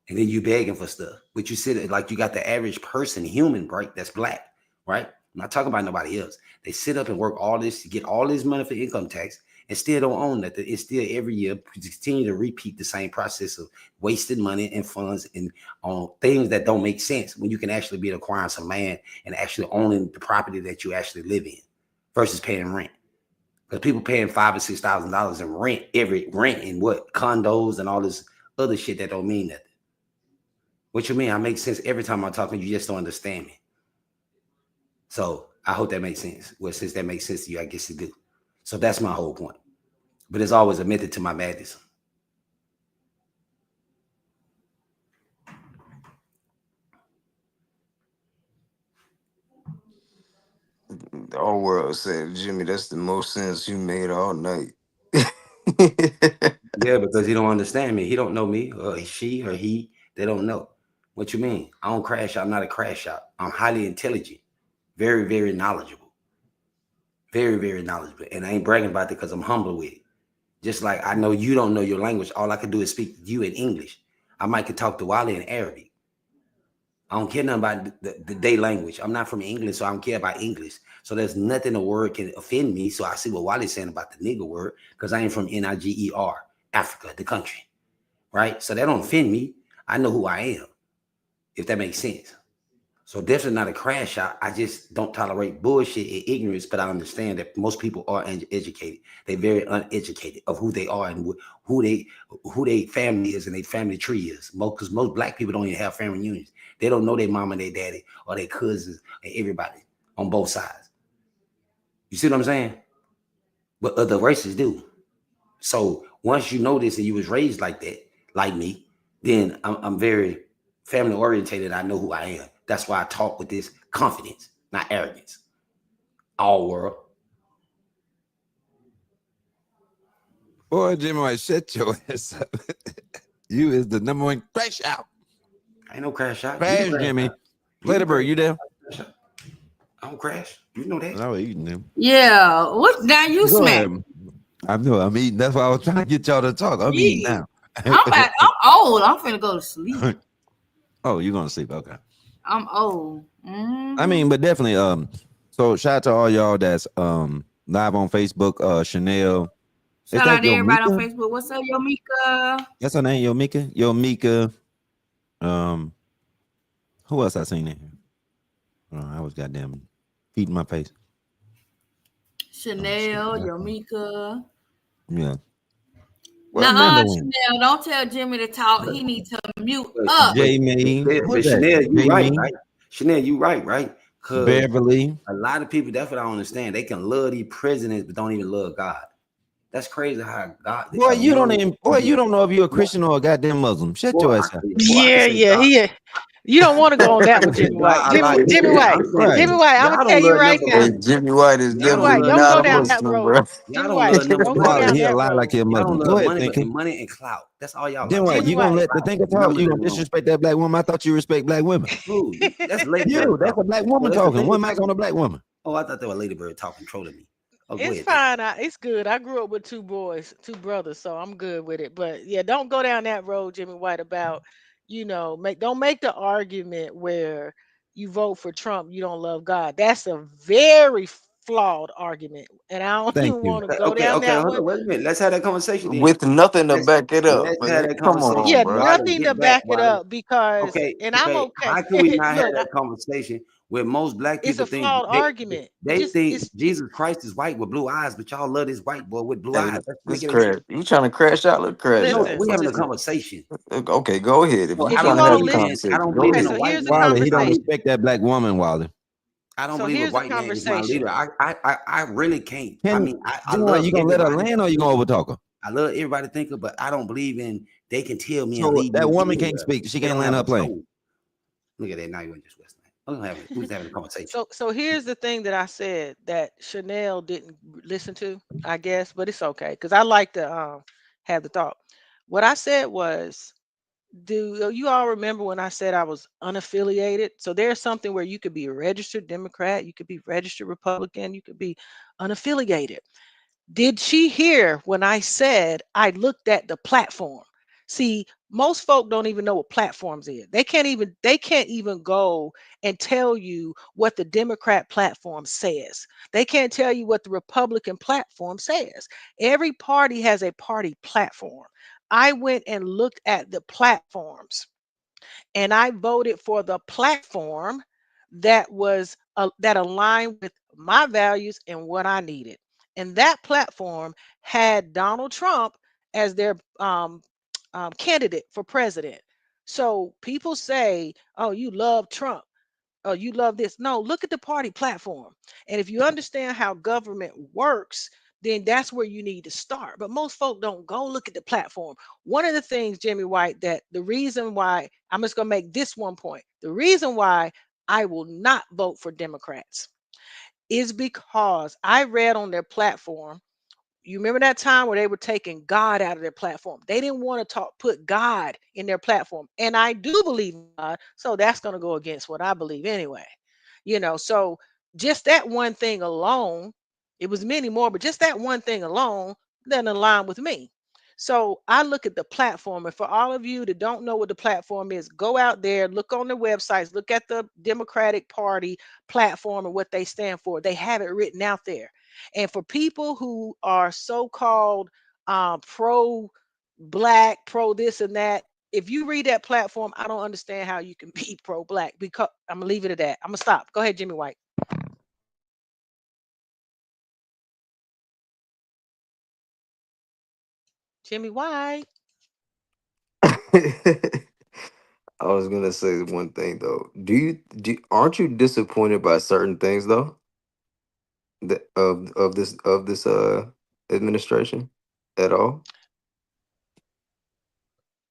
And then you begging for stuff, but you sit like you got the average person, human, right? That's black, right? I'm not talking about nobody else. They sit up and work all this to get all this money for income tax and still don't own that. It's still every year continue to repeat the same process of wasting money and funds and on things that don't make sense when you can actually be acquiring some land and actually owning the property that you actually live in versus paying rent. Because people paying $5,000 or $6,000 in rent in what condos and all this other shit that don't mean nothing. What you mean? I make sense every time I'm talking. You just don't understand me. So I hope that makes sense. Well, since that makes sense to you, I guess it do. So that's my whole point. But it's always a method to my madness. The whole world said, Jimmy, that's the most sense you made all night. Yeah, because he don't understand me. He don't know me, or she or he. They don't know. What you mean? I don't crash out. I'm not a crash out. I'm highly intelligent, very, very knowledgeable, very, very knowledgeable. And I ain't bragging about it because I'm humble with it. Just like I know you don't know your language. All I can do is speak to you in English. I might could talk to Wally in Arabic. I don't care nothing about the day language. I'm not from England, so I don't care about English. So there's nothing a word can offend me. So I see what Wally's saying about the nigger word because I ain't from Niger, Africa, the country, right? So that don't offend me. I know who I am, if that makes sense. So definitely not a crash out. I just don't tolerate bullshit and ignorance, but I understand that most people are educated. They're very uneducated of who they are and who they family is and their family tree is. Because most black people don't even have family reunions. They don't know their mom and their daddy or their cousins and everybody on both sides. You see what I'm saying? But other races do. So once you know this and you was raised like that, like me, then I'm very family orientated. I know who I am. That's why I talk with this confidence, not arrogance. All world. Boy, Jimmy, I shut your ass up. You is the number one crash out. Ain't no crash out. Crash, Jimmy. Play the bird. You there? I don't crash. You know that. No, eating them. Yeah. What now? You Go smack. ahead. I know. I'm eating. That's why I was trying to get y'all to talk. I'm eating now. I'm old. I'm finna go to sleep. Oh, you're gonna sleep? Okay. I'm old. I mean, but definitely. So shout out to all y'all that's live on Facebook. Chanel. Shout out to everybody on Facebook. What's up, Yomika? That's her name, Yomika. Yomika. Who else I seen in here? I was goddamn feeding my face. Chanel, Yomika. Yeah. Chanel, don't tell Jimmy to talk. He needs to mute up. Jamie. But Chanel, you right? Chanel, you right? Beverly. A lot of people, that's what I don't understand. They can love these presidents, but don't even love God. That's crazy how God. Boy, you don't know if you're a Christian or a goddamn Muslim. Shut your ass up. Yeah. You don't want to go on that one, Jimmy No, White. I like it. Jimmy White. I'm saying Jimmy White, I'm y'all gonna don't tell you love right nothing now. but Hey, Jimmy White is Jimmy definitely White, don't not go a down that Muslim, road. bro. y'all Jimmy don't White, love nothing don't but go money. down He'll that lie road. like he'll Y'all Muslim. don't Go love ahead, money but thinker. and money and clout. That's all y'all Then like. what? Jimmy You gonna White. let the thinker talk? Numbers You in gonna the room. disrespect that black woman? I thought you respect black women. Who? That's Lady Bird You, that's a talking. black Oh, woman that's the talking. thinker One mic talking. on a black woman. Oh, I thought that was Lady Bird talking, trolling me. Oh, go It's ahead, thinker. fine. It's good. I grew up with two boys, two brothers, so I'm good with it. But yeah, don't go down that road, Jimmy White, about don't make the argument where you vote for Trump, you don't love God. That's a very flawed argument, and I don't Thank even you. want to go Okay, down okay, that hold one. on, wait a minute. Let's have that conversation then. With nothing to Let's back it up, let's have man. that Come conversation. on, Yeah, bro. Wally, nothing to get back, back it Wally. up because, Okay, and I'm okay. okay. How can we not have Look, that conversation where most black it's people a think flawed argument. they think It's Jesus Christ is white with blue eyes, but y'all love this white boy with blue Hey, eyes? That this make any crash. sense? You trying to crash out? Let's crash No, out. listen, we having a listen. conversation. Okay, go ahead. If So you If I you trying don't to have want to the believe listen, in I conversation, don't go believe okay. in a ahead. So white here's the man. Wilder, he I don't conversation. believe respect that black woman, Wilder. I don't So believe a here's the white man is my conversation. leader. I really can't. I Can mean, I then what? love You gonna let her everybody. land or you gonna overtalk her? I love everybody thinker, but I don't believe in they can tell me and So lead that me woman can't anywhere. speak. She They can't don't land have her a plane. soul. Look at that. Now you in just West. We was having a conversation. So here's the thing that I said that Chanel didn't listen to, I guess, but it's okay because I like to have the thought. What I said was, do you all remember when I said I was unaffiliated? So there's something where you could be a registered Democrat, you could be registered Republican, you could be unaffiliated. Did she hear when I said I looked at the platform? See, most folk don't even know what platforms is. They can't even go and tell you what the Democrat platform says. They can't tell you what the Republican platform says. Every party has a party platform. I went and looked at the platforms and I voted for the platform that aligned with my values and what I needed. And that platform had Donald Trump as their candidate for president. So people say, "Oh, you love Trump. Oh, you love this." No, look at the party platform. And if you understand how government works, then that's where you need to start. But most folk don't go look at the platform. One of the things, Jimmy White, that the reason why I'm just going to make this one point. The reason why I will not vote for Democrats is because I read on their platform. You remember that time where they were taking God out of their platform? They didn't want to put God in their platform. And I do believe in God. So that's going to go against what I believe anyway. So just that one thing alone, it was many more, but just that one thing alone doesn't align with me. So I look at the platform. And for all of you that don't know what the platform is, go out there, look on their websites, look at the Democratic Party platform and what they stand for. They have it written out there. And for people who are so-called pro black, pro this and that, if you read that platform, I don't understand how you can be pro black, because I'm gonna leave it at that. I'm gonna stop. Go ahead, Jimmy White. Jimmy White. I was gonna say one thing though. Aren't you disappointed by certain things though? Of this administration at all?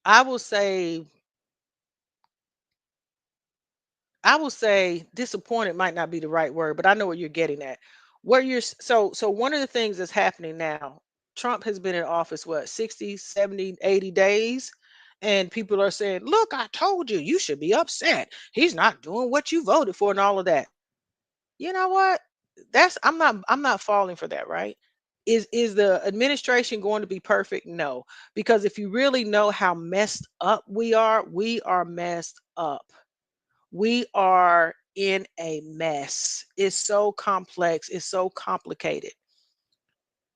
I will say, disappointed might not be the right word, but I know what you're getting at. So one of the things that's happening now, Trump has been in office what, 60, 70, 80 days, and people are saying, "Look, I told you, you should be upset. He's not doing what you voted for and all of that." You know what? I'm not falling for that, right? Is the administration going to be perfect? No. Because if you really know how messed up we are messed up. We are in a mess. It's so complex, it's so complicated.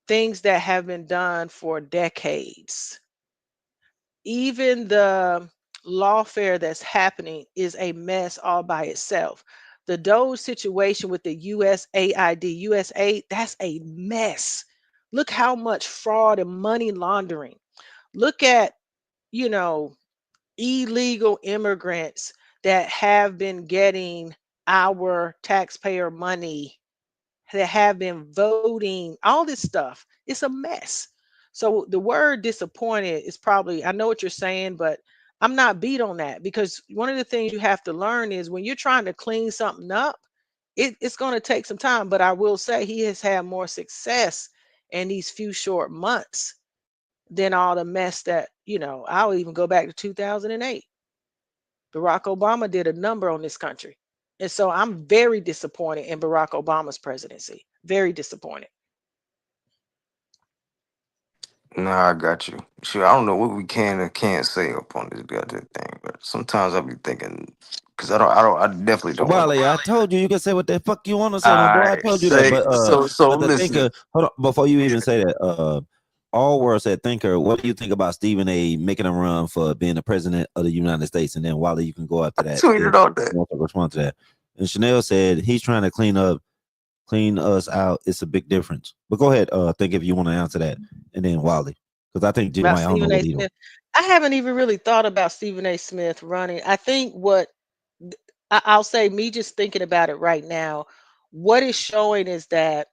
Things that have been done for decades. Even the lawfare that's happening is a mess all by itself. The Doge situation with the USAID, that's a mess. Look how much fraud and money laundering. Look at, you know, illegal immigrants that have been getting our taxpayer money, that have been voting, all this stuff. It's a mess. So the word disappointed is probably, I know what you're saying, but I'm not beat on that, because one of the things you have to learn is when you're trying to clean something up, it's going to take some time. But I will say he has had more success in these few short months than all the mess that, I'll even go back to 2008. Barack Obama did a number on this country. And so I'm very disappointed in Barack Obama's presidency. Very disappointed. Nah, I got you. Sure, I don't know what we can and can't say up on this goddamn thing, but sometimes I be thinking, because I definitely don't want Wale, to. I told you can say what the fuck you want to say, my boy. I Alright, told you that. say so. But the Listen, thinker, hold on, before you even say that, all world said thinker. What do you think about Stephen A. making a run for being the president of the United States? And then Wale, you can go after that if tweeted out that. you want to respond to that. And Chanel said he's trying to clean us out. It's a big difference. But go ahead, think if you want to answer that, and then Wale, because I think Jim About White, I don't know Stephen A. what he doing. Smith. I haven't even really thought about Stephen A. Smith running. I think I'll say, me just thinking about it right now, what is showing is that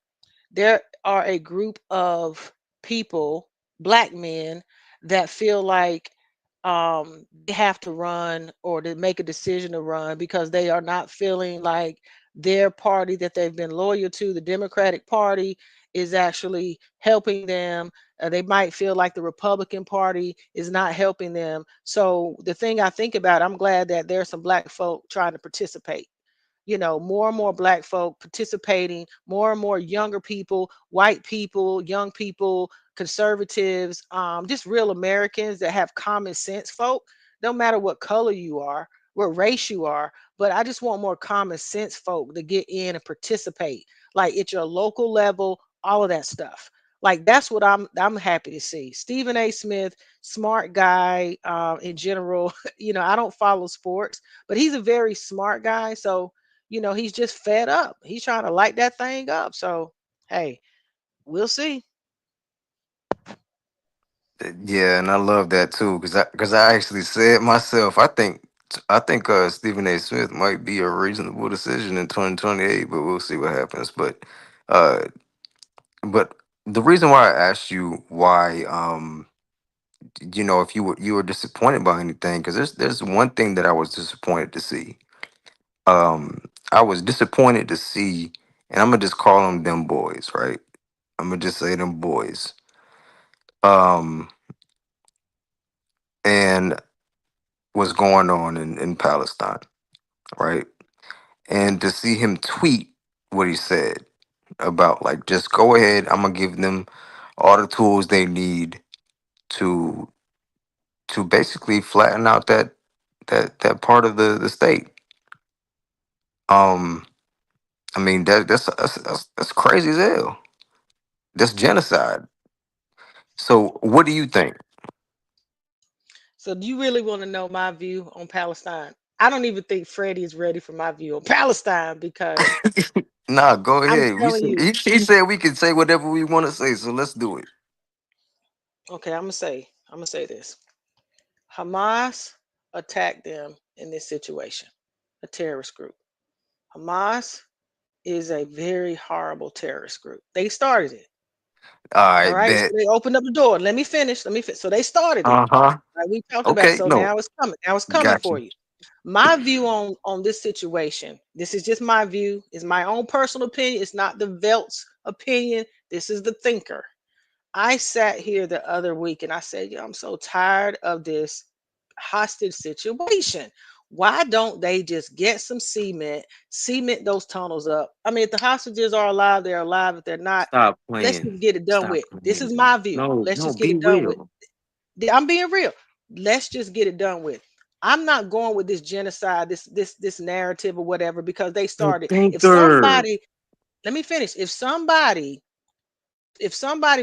there are a group of people, black men, that feel like they have to run or to make a decision to run because they are not feeling like their party that they've been loyal to, the Democratic Party, is actually helping them. They might feel like the Republican Party is not helping them. So the thing I think about, I'm glad that there's some black folk trying to participate. More and more black folk participating, more and more younger people, white people, young people, conservatives, just real Americans that have common sense folk. No matter what color you are, what race you are, but I just want more common sense folk to get in and participate, like at your local level, all of that stuff. Like that's what I'm happy to see. Stephen A. Smith, smart guy, in general. I don't follow sports, but he's a very smart guy. So he's just fed up. He's trying to light that thing up. So, hey, we'll see. Yeah, and I love that too, because I actually said myself, I think Stephen A. Smith might be a reasonable decision in 2028, but we'll see what happens. Uh, but the reason why I asked you why, if you were disappointed by anything, because there's one thing that I was disappointed to see. I was disappointed to see, and I'm gonna just call them boys, right? I'm gonna just say them boys. Um, and what's going on in Palestine, right? And to see him tweet what he said about, like, just go ahead, I'm gonna give them all the tools they need to basically flatten out that part of the state. Um, I mean that's crazy as hell. That's genocide. So what do you think? So, do you really want to know my view on Palestine? I don't even think Freddie is ready for my view on Palestine, because Nah, go I'm ahead. telling you. He said we can say whatever we want to say, so let's do it. Okay, I'm gonna say this. Hamas attacked them in this situation, a terrorist group. Hamas is a very horrible terrorist group. They started it. All All right, right. So bet. they opened up the door. Let me finish. So they started it. Uh-huh. Right, we talked about it. Okay, So no. now it's coming. Now it's coming Got for you. you. My view on this situation. This is just my view. It's my own personal opinion. It's not the Velt's opinion. This is the thinker. I sat here the other week and I said, I'm so tired of this hostage situation. Why don't they just get some cement those tunnels up? I mean, if the hostages are alive, they're alive. If they're not, Stop let's playing. just get it done Stop with. This playing. is my view. No, Let's no, just get be it done with. real. I'm being real. Let's just get it done with. I'm not going with this genocide, this narrative or whatever, because they The started. If thinker. somebody, let me finish. If somebody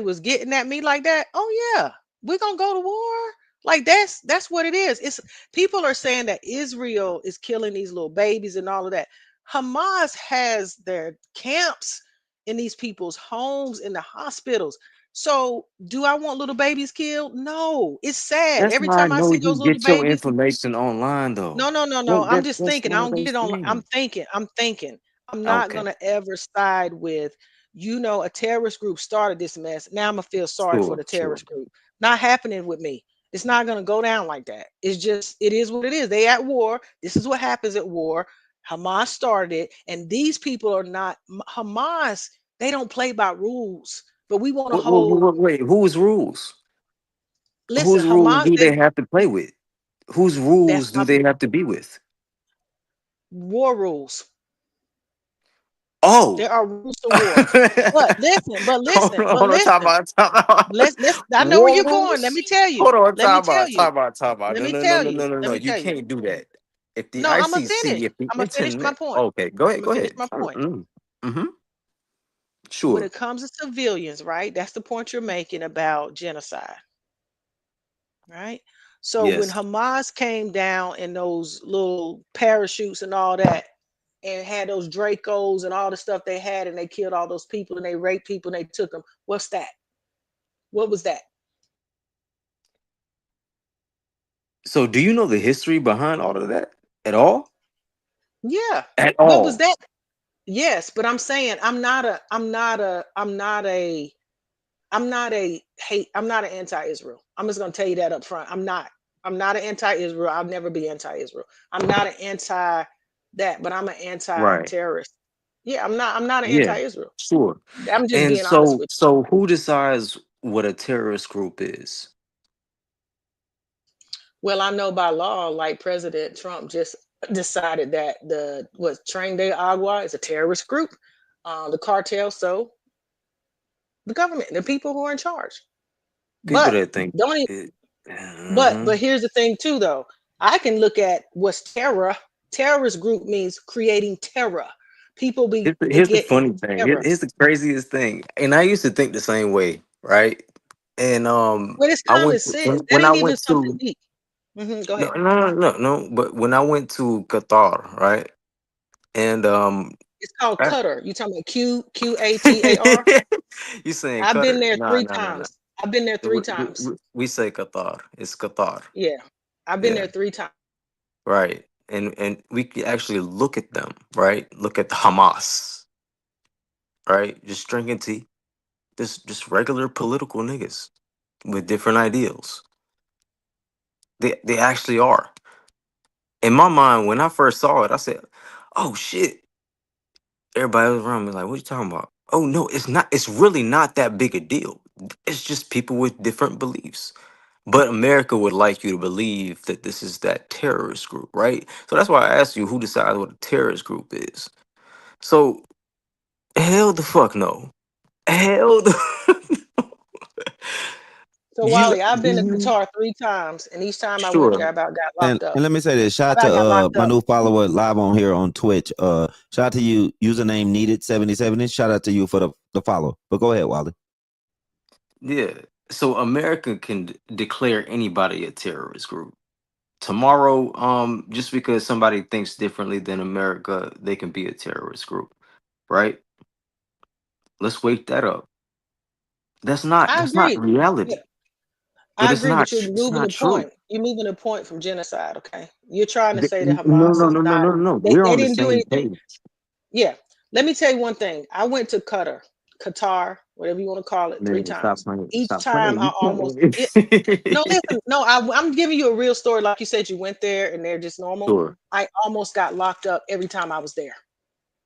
was getting at me like that, oh yeah, we're gonna go to war. Like that's what it is. It's people are saying that Israel is killing these little babies and all of that. Hamas has their camps in these people's homes, in the hospitals. So do I want little babies killed? No, it's sad. That's Every why I time I know see you those little get your babies, information online though. no, no, no, no. I'm just That's thinking. I one of don't get those it on. I'm things. thinking. I'm not Okay. gonna ever side with, a terrorist group started this mess. Now I'm gonna feel sorry for Sure, the sure. terrorist group. Not happening with me. It's not going to go down like that. It's just, it is what it is. They at war. This is what happens at war. Hamas started it, and these people are not Hamas. They don't play by rules. But we want to hold. Wait, whose rules? Listen, Whose rules Hamas. do they have to play with? Whose rules That's do they have to be with? war rules. Oh, There are rules to war. But listen, hold on, time out, time out. let's I know where War you're going. Let rules? me tell you. Hold on, Let me time tell out, you. time out, time out. Let No, me no, no, tell no, you. no, no, Let no. me You tell you. can't do that. If the No, I'm gonna ICC, finish. if the I'm gonna finish my internet, point. okay, go I'm ahead, gonna go finish ahead. my point. Mm-hmm. When Sure. it comes to civilians, right? That's the point you're making about genocide. Right? So when Yes. Hamas came down in those little parachutes and all that, and had those Dracos and all the stuff they had, and they killed all those people and they raped people and they took them. What's that? What was that? So, do you know the history behind all of that at all? Yeah. At What was all? that? Yes, but I'm saying I'm not an anti-Israel. I'm just gonna tell you that up front. I'm not. I'm not an anti-Israel. I'll never be anti-Israel. I'm not an anti that, but I'm an Right. anti-terrorist. Yeah, I'm not an Yeah. anti-Israel. Sure. I'm just And being honest so, with so who decides what a terrorist group is? you. Well, I know by law, like President Trump just decided that the what Train de Agua is a terrorist group. The cartel, so the government, the people who are in charge. People But that think don't e- it. but here's the thing too though. I can look at what's terror. Terrorist group means creating terror. People they Here's the get into funny thing. terror. Here's the craziest thing. And I used to think the same way, right? And Well, it's I common went sense. That when I ain't even went something to deep. Go no, ahead. no, no, no, no. But when I went to Qatar, right? And It's called I- Qatar. You talking about QATAR? you saying I've been Qatar? there No, three no, no, no. times. I've been there three times. We say Qatar. It's Qatar. Yeah. I've been Yeah, there three times. right. And we could actually look at them, right? Look at the Hamas, right? Just drinking tea. Just regular political niggas with different ideals. They actually are. In my mind, when I first saw it, I said, "Oh shit!" Everybody was around me like, "What you talking about?" Oh no, it's not. It's really not that big a deal. It's just people with different beliefs. But America would like you to believe that this is that terrorist group, right? So that's why I asked you who decides what a terrorist group is. So hell the fuck no. Hell the So you Wally, I've been to you Qatar three times, and each time I went there, I sure. about got And locked up. and let me say this. Shout I out to about got locked my up. new follower live on here on Twitch. Shout out to you, username needed 77. Shout out to you for the follow. But go ahead, Wally. Yeah. So America can declare anybody a terrorist group. Tomorrow, just because somebody thinks differently than America, they can be a terrorist group, right? Let's wake that up. I That's not agree. reality. But I agree, but you're it's moving not the true. point. You're moving the point from genocide, okay? You're trying to say that No, Hamas no, is no, no, not, no, no. We're they on the didn't do same anything. page. Yeah. Let me tell you one thing. I went to Qatar, whatever you want to call it, three Man, stop times. playing. Each Stop time playing. I You almost, no, can't. listen, no, I'm giving you a real story. Like you said, you went there and they're just normal. Sure. I almost got locked up every time I was there.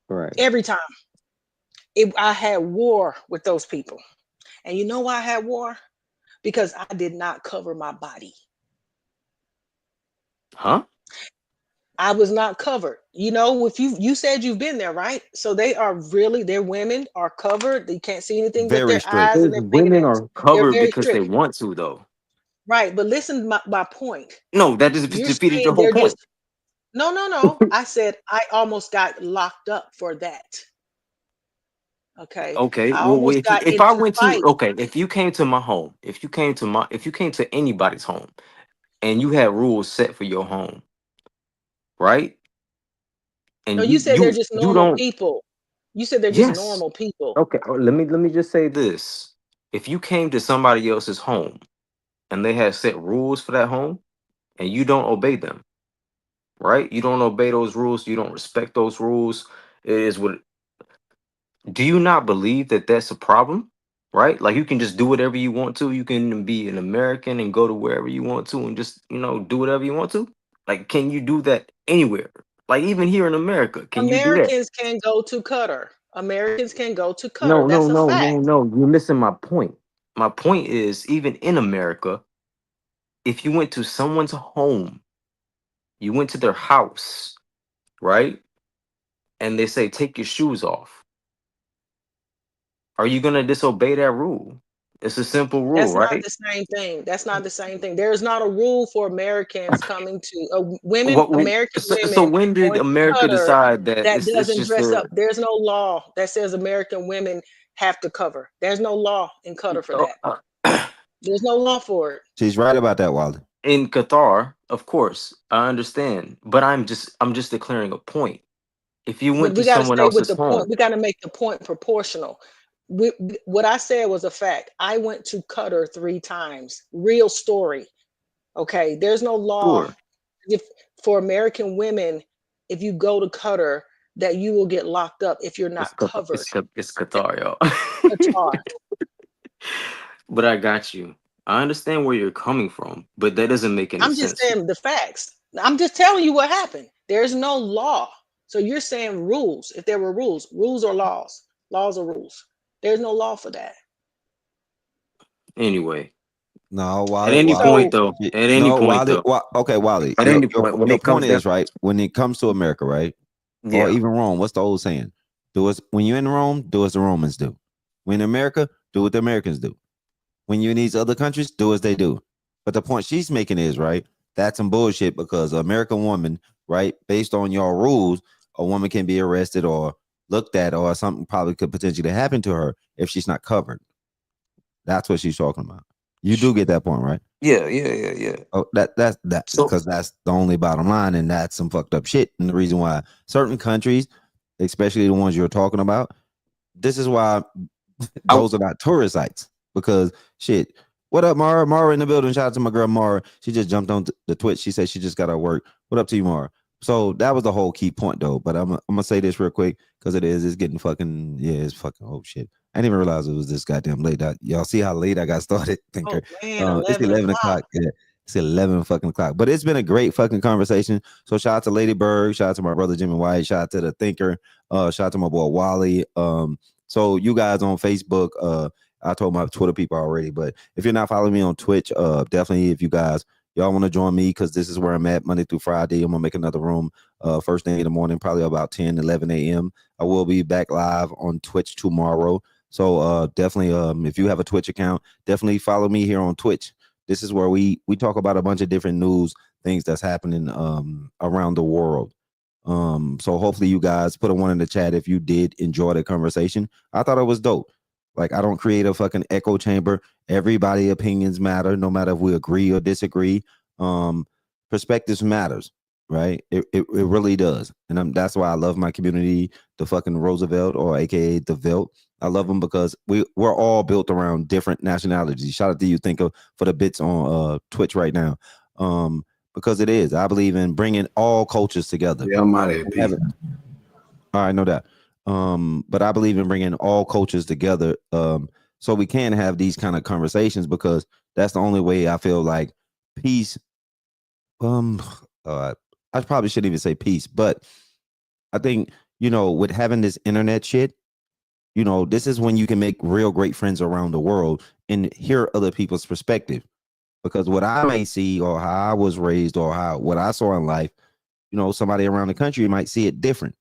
Right. Every time. I had war with those people. And you know why I had war? Because I did not cover my body. Huh? I was not covered. You know, if you said you've been there, right? So they are really, their women are covered. They can't see anything but Very their strict. eyes and Those their women fingernails. are They're covered very because they strict. want to, though. Right. But listen to my point. No, that just You're defeated your saying whole they're point. just no. I said I almost got locked up for that. Okay. Okay. I Well, almost got if I into went to fight. okay, if you came to my home, if you came to anybody's home, and you had rules set for your home, right? No, And you said they're just you normal don't. people. You said they're just Yes. normal people. Okay. Let me just say this: if you came to somebody else's home and they had set rules for that home, and you don't obey them, right? You don't obey those rules. You don't respect those rules. It is what. Do you not believe that that's a problem? right? Like you can just do whatever you want to. You can be an American and go to wherever you want to and just, do whatever you want to. Like, can you do that anywhere? Like even here in America, can you do that? Americans can go to Qatar. Americans can go to No, Qatar. no, That's a no, fact. no, no. You're missing my point. My point is, even in America, if you went to someone's home, you went to their house, right? And they say, take your shoes off. Are you going to disobey that rule? It's a simple rule, That's not right? the same thing. That's not the same thing. There is not a rule for Americans coming to women, What, American so women when did going to America Qatar decide that that it's doesn't just dress a up. There's no law that says American women have to cover. There's no law in Qatar for that. There's no law for it. She's right about that, Wally. in Qatar? Of course, I understand, but I'm just declaring a point. If you But went we to got to someone stay with else's the point. home, We got to make the point proportional. What I said was a fact. I went to Qatar 3 times. Real story. Okay, there's no law sure, if for American women, if you go to Qatar, that you will get locked up if you're it's not Qatar, covered. it's Qatar, y'all. Qatar. But I got you. I understand where you're coming from, but that doesn't make any I'm just sense. saying the facts. I'm just telling you what happened. There's no law. So you're saying rules. If there were rules or laws. Laws or rules. There's no law for that. Anyway, No, at Wally, any Wally. point though, at any No, point Wally. though, Okay, Wally. at any point when Your it point comes down, is right. When it comes to America, right, or yeah, even Rome, what's the old saying? Do as when you're in Rome, do as the Romans do. When in America, do what the Americans do. When you're in these other countries, do as they do. But the point she's making is right. That's some bullshit because an American woman, right, based on your rules, a woman can be arrested or looked at, or something probably could potentially happen to her if she's not covered. That's what she's talking about. You do get that point, right? yeah. Oh, that's So because that's the only bottom line, and that's some fucked up shit. And the reason why certain countries, especially the ones you're talking about, this is why those are not tourist sites. Because shit, what up, Mara? Mara in the building. Shout out to my girl Mara. She just jumped on the Twitch. She said she just got to work. What up to you, Mara? So that was the whole key point, though. But I'm gonna say this real quick because it's getting fucking it's fucking oh shit. I didn't even realize it was this goddamn late. Y'all see how late I got started, Oh Thinker? man, It's 11 11 o'clock. o'clock. Yeah, it's 11 fucking o'clock. But it's been a great fucking conversation. So shout out to Lady Bird. Shout out to my brother Jimmy White. Shout out to the Thinker. Shout out to my boy Wally. So you guys on Facebook, I told my Twitter people already, but if you're not following me on Twitch, definitely if you guys y'all want to join me, because this is where I'm at Monday through Friday. I'm gonna make another room first thing in the morning, probably about 10, 11 a.m. I will be back live on Twitch tomorrow. So definitely if you have a Twitch account, definitely follow me here on Twitch. This is where we talk about a bunch of different news things that's happening around the world. So hopefully you guys put a one in the chat if you did enjoy the conversation. I thought it was dope. Like, I don't create a fucking echo chamber. Everybody opinions matter, no matter if we agree or disagree. Perspectives matters, right? It really does. And that's why I love my community, the fucking Roosevelt, or aka the Velt. I love them because we're all built around different nationalities. Shout out to you, Thinker, for the bits on Twitch right now. Because it is. I believe in bringing all cultures together. Yeah, I'm out of here. All right, know that. But I believe in bringing all cultures together, so we can have these kind of conversations, because that's the only way I feel like peace. I probably shouldn't even say peace, but I think, with having this internet shit, this is when you can make real great friends around the world and hear other people's perspective. Because what I may see, or how I was raised, or what I saw in life, somebody around the country might see it different.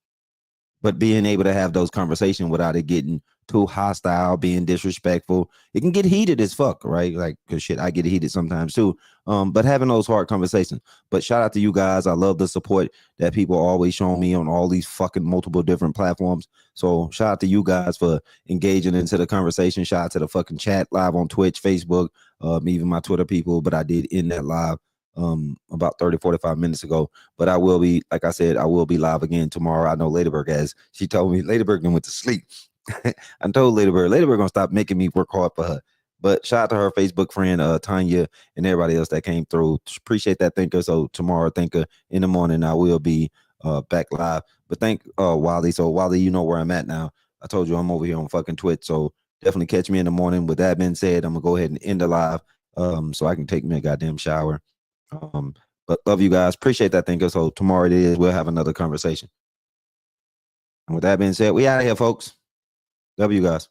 But being able to have those conversations without it getting too hostile, being disrespectful, it can get heated as fuck, right? Like, cause shit, I get heated sometimes too. But having those hard conversations. But shout out to you guys. I love the support that people always show me on all these fucking multiple different platforms. So shout out to you guys for engaging into the conversation. Shout out to the fucking chat live on Twitch, Facebook, even my Twitter people. But I did end that live about 30-45 minutes ago. But I will be, like I said, I will be live again tomorrow. I know Ladyberg, as she told me, Ladyberg went to sleep. I told Ladyberg gonna stop making me work hard for her. But shout out to her Facebook friend Tanya, and everybody else that came through. Appreciate that, Thinker. So tomorrow, Thinker, in the morning, I will be back live. But thank Wally. So Wally, you know where I'm at now. I told you I'm over here on fucking Twitch. So definitely catch me in the morning. With that being said, I'm gonna go ahead and end the live so I can take me a goddamn shower. But love you guys. Appreciate that thing. So tomorrow it is. We'll have another conversation. And with that being said, we out of here, folks. Love you guys.